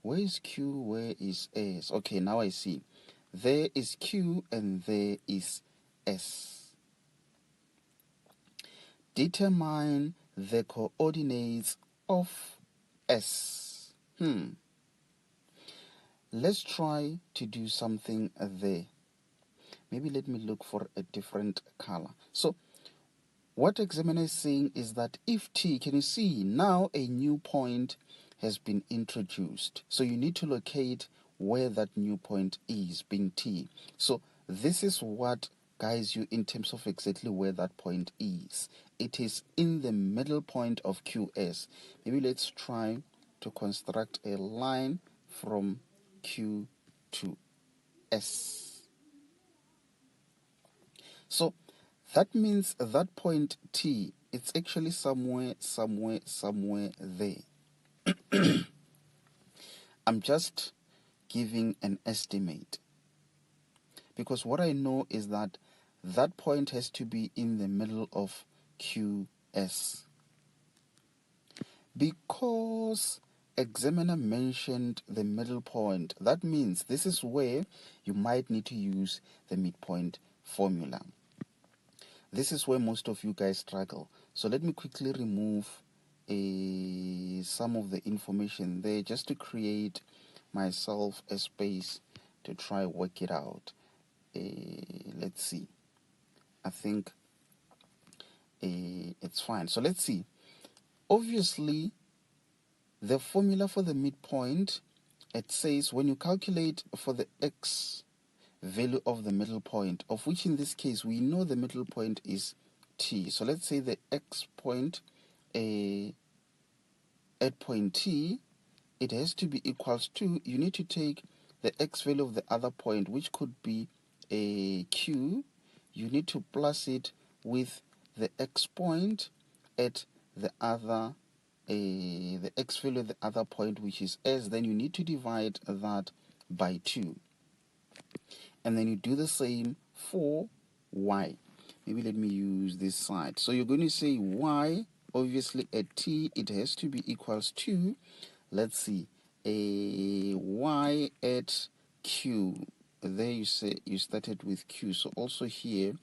where is Q, where is S? Okay, now I see. There is Q and there is S. Determine the coordinates of S. Let's try to do something there. Maybe let me look for a different color. So what examiner is saying is that if T, can you see now a new point has been introduced. So you need to locate where that new point is, being T. So this is what guides you in terms of exactly where that point is. It is in the middle point of QS. Maybe let's try to construct a line from Q to S. So that means that point T, it's actually somewhere there. I'm just giving an estimate, because what I know is that that point has to be in the middle of QS. Because examiner mentioned the middle point, that means this is where you might need to use the midpoint formula. This is where most of you guys struggle. So let me quickly remove some of the information there, just to create myself a space to try work it out. Let's see. I think it's fine. So let's see. Obviously, the formula for the midpoint, it says when you calculate for the x value of the middle point, of which in this case we know the middle point is T. So let's say the x point at point T, it has to be equals to, you need to take the x value of the other point, which could be a q. You need to plus it with the x point at the other, the x value at the other point, which is s. Then you need to divide that by 2. And then you do the same for y. Maybe let me use this side. So you're going to say y, obviously at t, it has to be equals to, let's see, a y at q. There you say you started with q. So also here,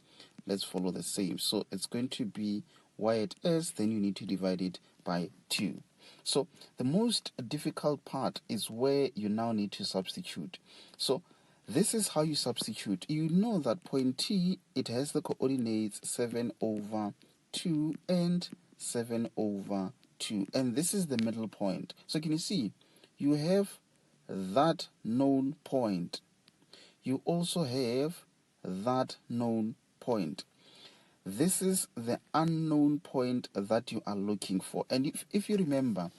let's follow the same. So it's going to be y at s, then you need to divide it by 2. So the most difficult part is where you now need to substitute. So this is how you substitute. You know that point T, it has the coordinates 7 over 2 and 7 over 2. And this is the middle point. So can you see? You have that known point. You also have that known point. This is the unknown point that you are looking for. And if you remember,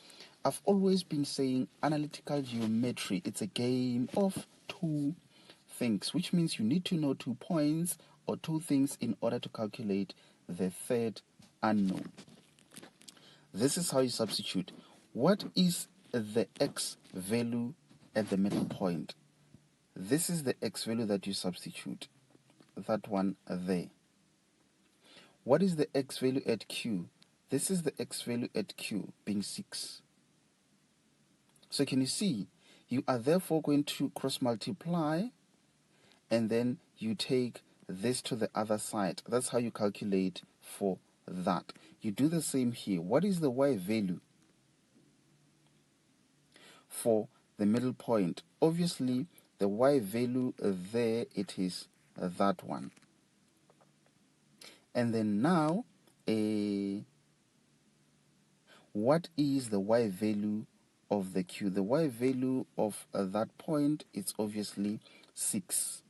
I've always been saying analytical geometry, it's a game of two things, which means you need to know 2 points or 2 things in order to calculate the third unknown. This is how you substitute. What is the x value at the middle point? This is the x value that you substitute. That one there. What is the x value at q? This is the x value at q, being 6. So can you see? You are therefore going to cross multiply, and then you take this to the other side. That's how you calculate for that. You do the same here. What is the y value for the middle point? Obviously, the y value there, it is that one. And then now, what is the y value of the q? The y value of that point is obviously 6.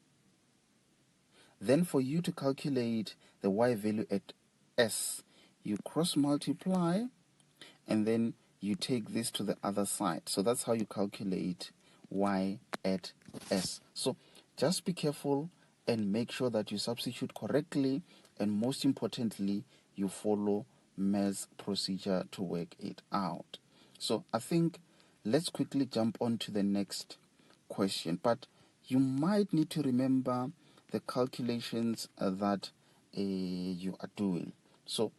Then for you to calculate the y value at s, you cross multiply and then you take this to the other side. So that's how you calculate y at s. So just be careful and make sure that you substitute correctly, and most importantly, you follow MES procedure to work it out. So I think let's quickly jump on to the next question, but you might need to remember the calculations that you are doing. So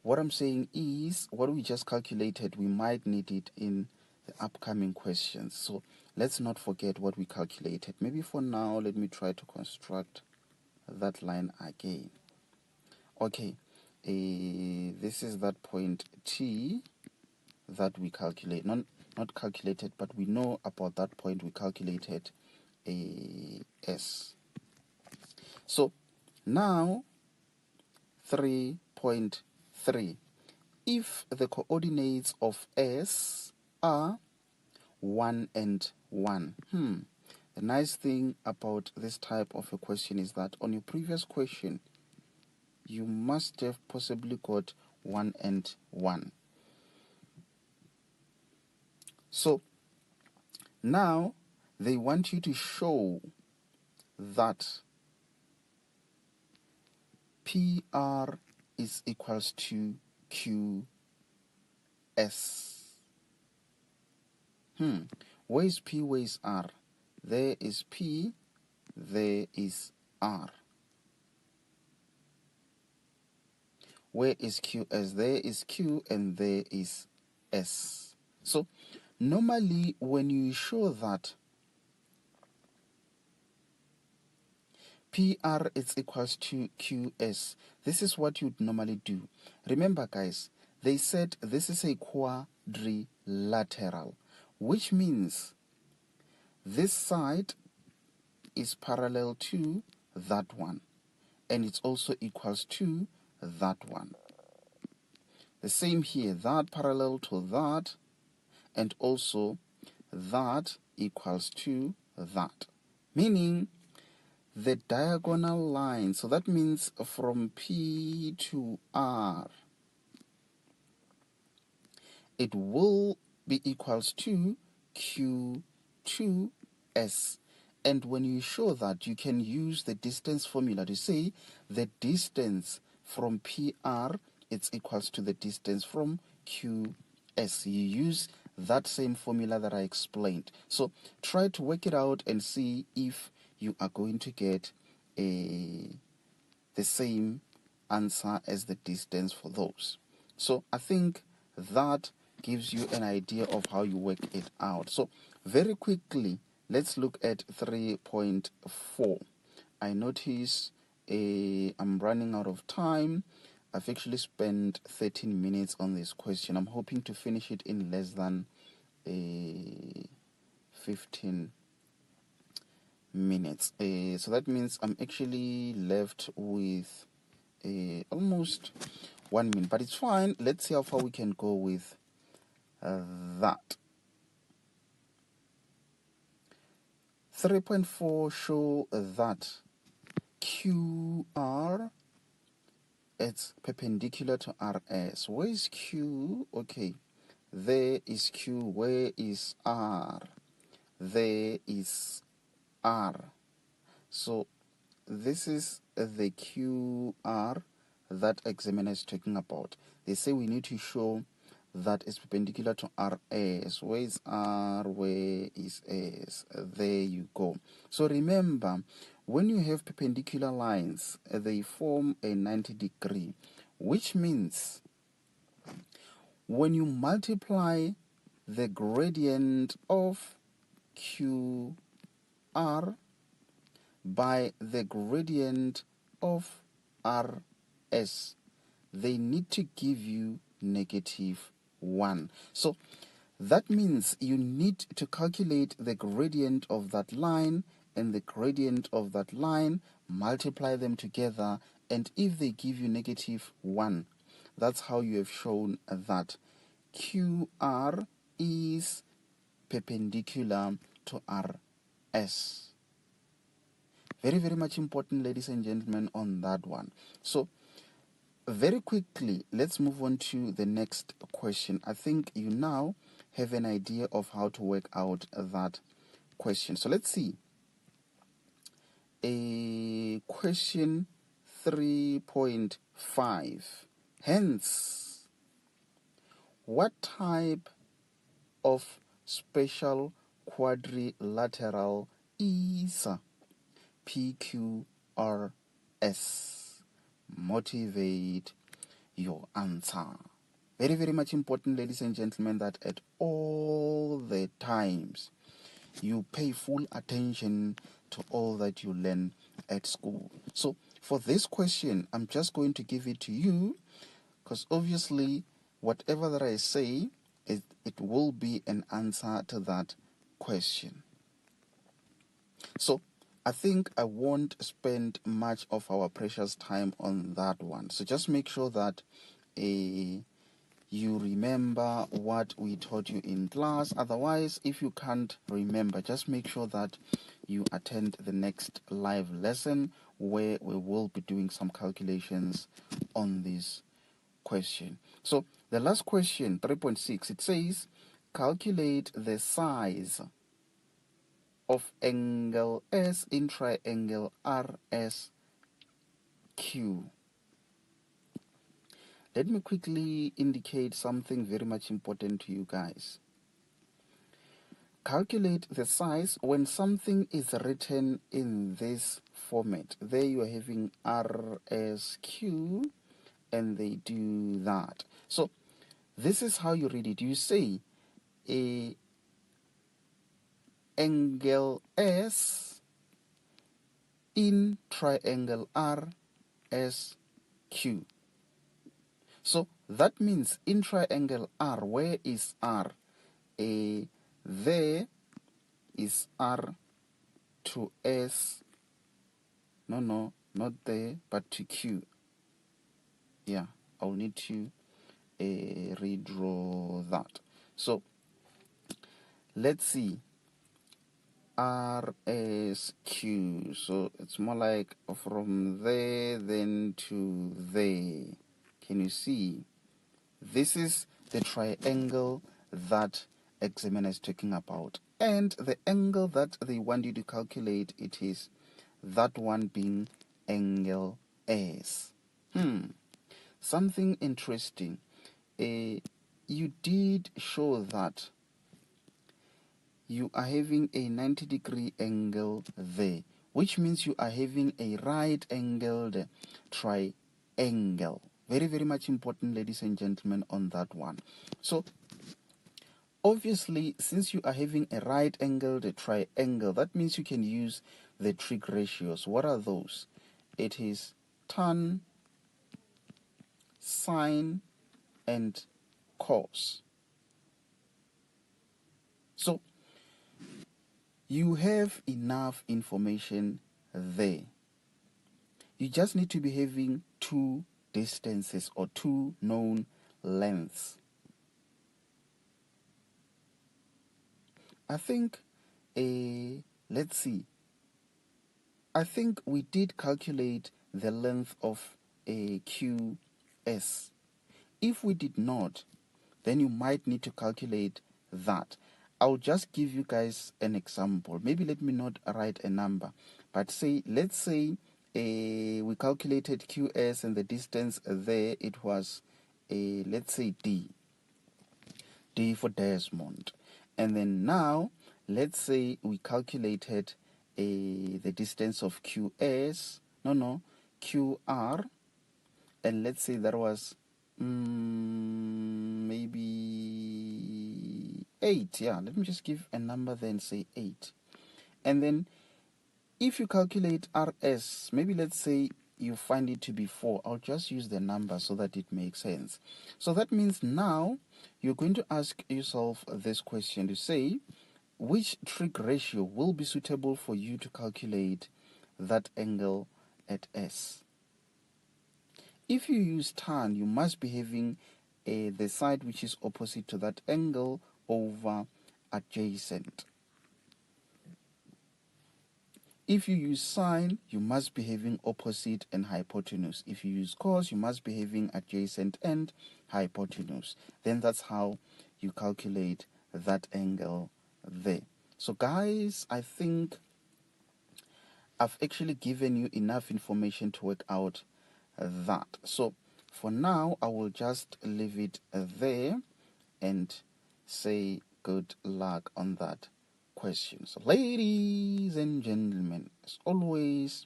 what I'm saying is, what we just calculated, we might need it in the upcoming questions. So let's not forget what we calculated. Maybe for now, let me try to construct that line again. Okay, this is that point T that we calculate. Not calculated, but we know about that point we calculated S. So now 3.3. If the coordinates of S are 1 and 1. The nice thing about this type of a question is that on your previous question, you must have possibly got 1 and 1. So now they want you to show that PR is equals to QS. Where is P, where is R? There is P, there is R. Where is QS? There is Q and there is S. So normally when you show that PR is equals to QS, this is what you'd normally do. Remember guys, they said this is a quadrilateral, which means this side is parallel to that one, and it's also equals to that one. The same here, that parallel to that, and also that equals to that. Meaning the diagonal line, so that means from P to R, it will be equals to Q2S. And when you show that, you can use the distance formula to say the distance from PR, it's equals to the distance from QS. You use that same formula that I explained. So try to work it out and see if you are going to get the same answer as the distance for those. So I think that gives you an idea of how you work it out. So very quickly, let's look at 3.4. I notice I'm running out of time. I've actually spent 13 minutes on this question. I'm hoping to finish it in less than 15 minutes. So that means I'm actually left with almost 1 minute, but it's fine. Let's see how far we can go with that. 3.4 show that QR, it's perpendicular to RS. Where is Q? Okay, there is Q. Where is R? There is R. So this is the QR that examiner is talking about. They say we need to show that it's perpendicular to RS. Where is R? Where is S? There you go. So remember, when you have perpendicular lines, they form a 90 degree, which means when you multiply the gradient of QR by the gradient of RS, they need to give you -1. So that means you need to calculate the gradient of that line and the gradient of that line, multiply them together, and if they give you -1, that's how you have shown that QR is perpendicular to RS. Very, very much important, ladies and gentlemen, on that one. So very quickly, let's move on to the next question. I think you now have an idea of how to work out that question. So let's see. Question 3.5. Hence, what type of special quadrilateral is PQRS? Motivate your answer. Very, very much important, ladies and gentlemen, that at all the times you pay full attention to all that you learn at school. So for this question, I'm just going to give it to you because obviously whatever that I say, it will be an answer to that question. So I think I won't spend much of our precious time on that one. So just make sure that you remember what we taught you in class. Otherwise, if you can't remember, just make sure that you attend the next live lesson where we will be doing some calculations on this question. So the last question, 3.6, it says, calculate the size of angle S in triangle RSQ. Let me quickly indicate something very much important to you guys. Calculate the size when something is written in this format. There you are having RSQ and they do that. So this is how you read it. You say a angle S in triangle RSQ. So that means in triangle R, where is R? There is R to S. No, not there, but to Q. Yeah, I'll need to redraw that. So let's see. RSQ. So it's more like from there then to there. Can you see? This is the triangle that examiner is talking about. And the angle that they want you to calculate, it is that one being angle S. Something interesting. You did show that you are having a 90-degree angle there, which means you are having a right angled triangle. Very, very much important, ladies and gentlemen, on that one. So obviously, since you are having a right angled triangle, that means you can use the trig ratios. What are those? It is tan, sine, and cos. So you have enough information there. You just need to be having two distances or two known lengths. I think, let's see. I think we did calculate the length of a QS. If we did not, then you might need to calculate that. I'll just give you guys an example. Maybe let me not write a number, but let's say we calculated QS and the distance there, it was let's say D for Desmond. And then now, let's say we calculated the distance of QR, and let's say that was maybe 8. Yeah, let me just give a number then, say 8. And then if you calculate RS, maybe let's say you find it to be 4. I'll just use the number so that it makes sense. So that means now you're going to ask yourself this question to say, which trig ratio will be suitable for you to calculate that angle at S? If you use tan, you must be having the side which is opposite to that angle over adjacent. If you use sine, you must be having opposite and hypotenuse. If you use cos, you must be having adjacent and hypotenuse. Then that's how you calculate that angle there. So guys, I think I've actually given you enough information to work out that. So for now, I will just leave it there and say good luck on that question. So ladies and gentlemen, as always,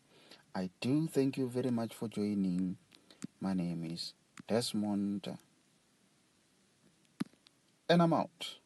I do thank you very much for joining. My name is Desmond, and I'm out.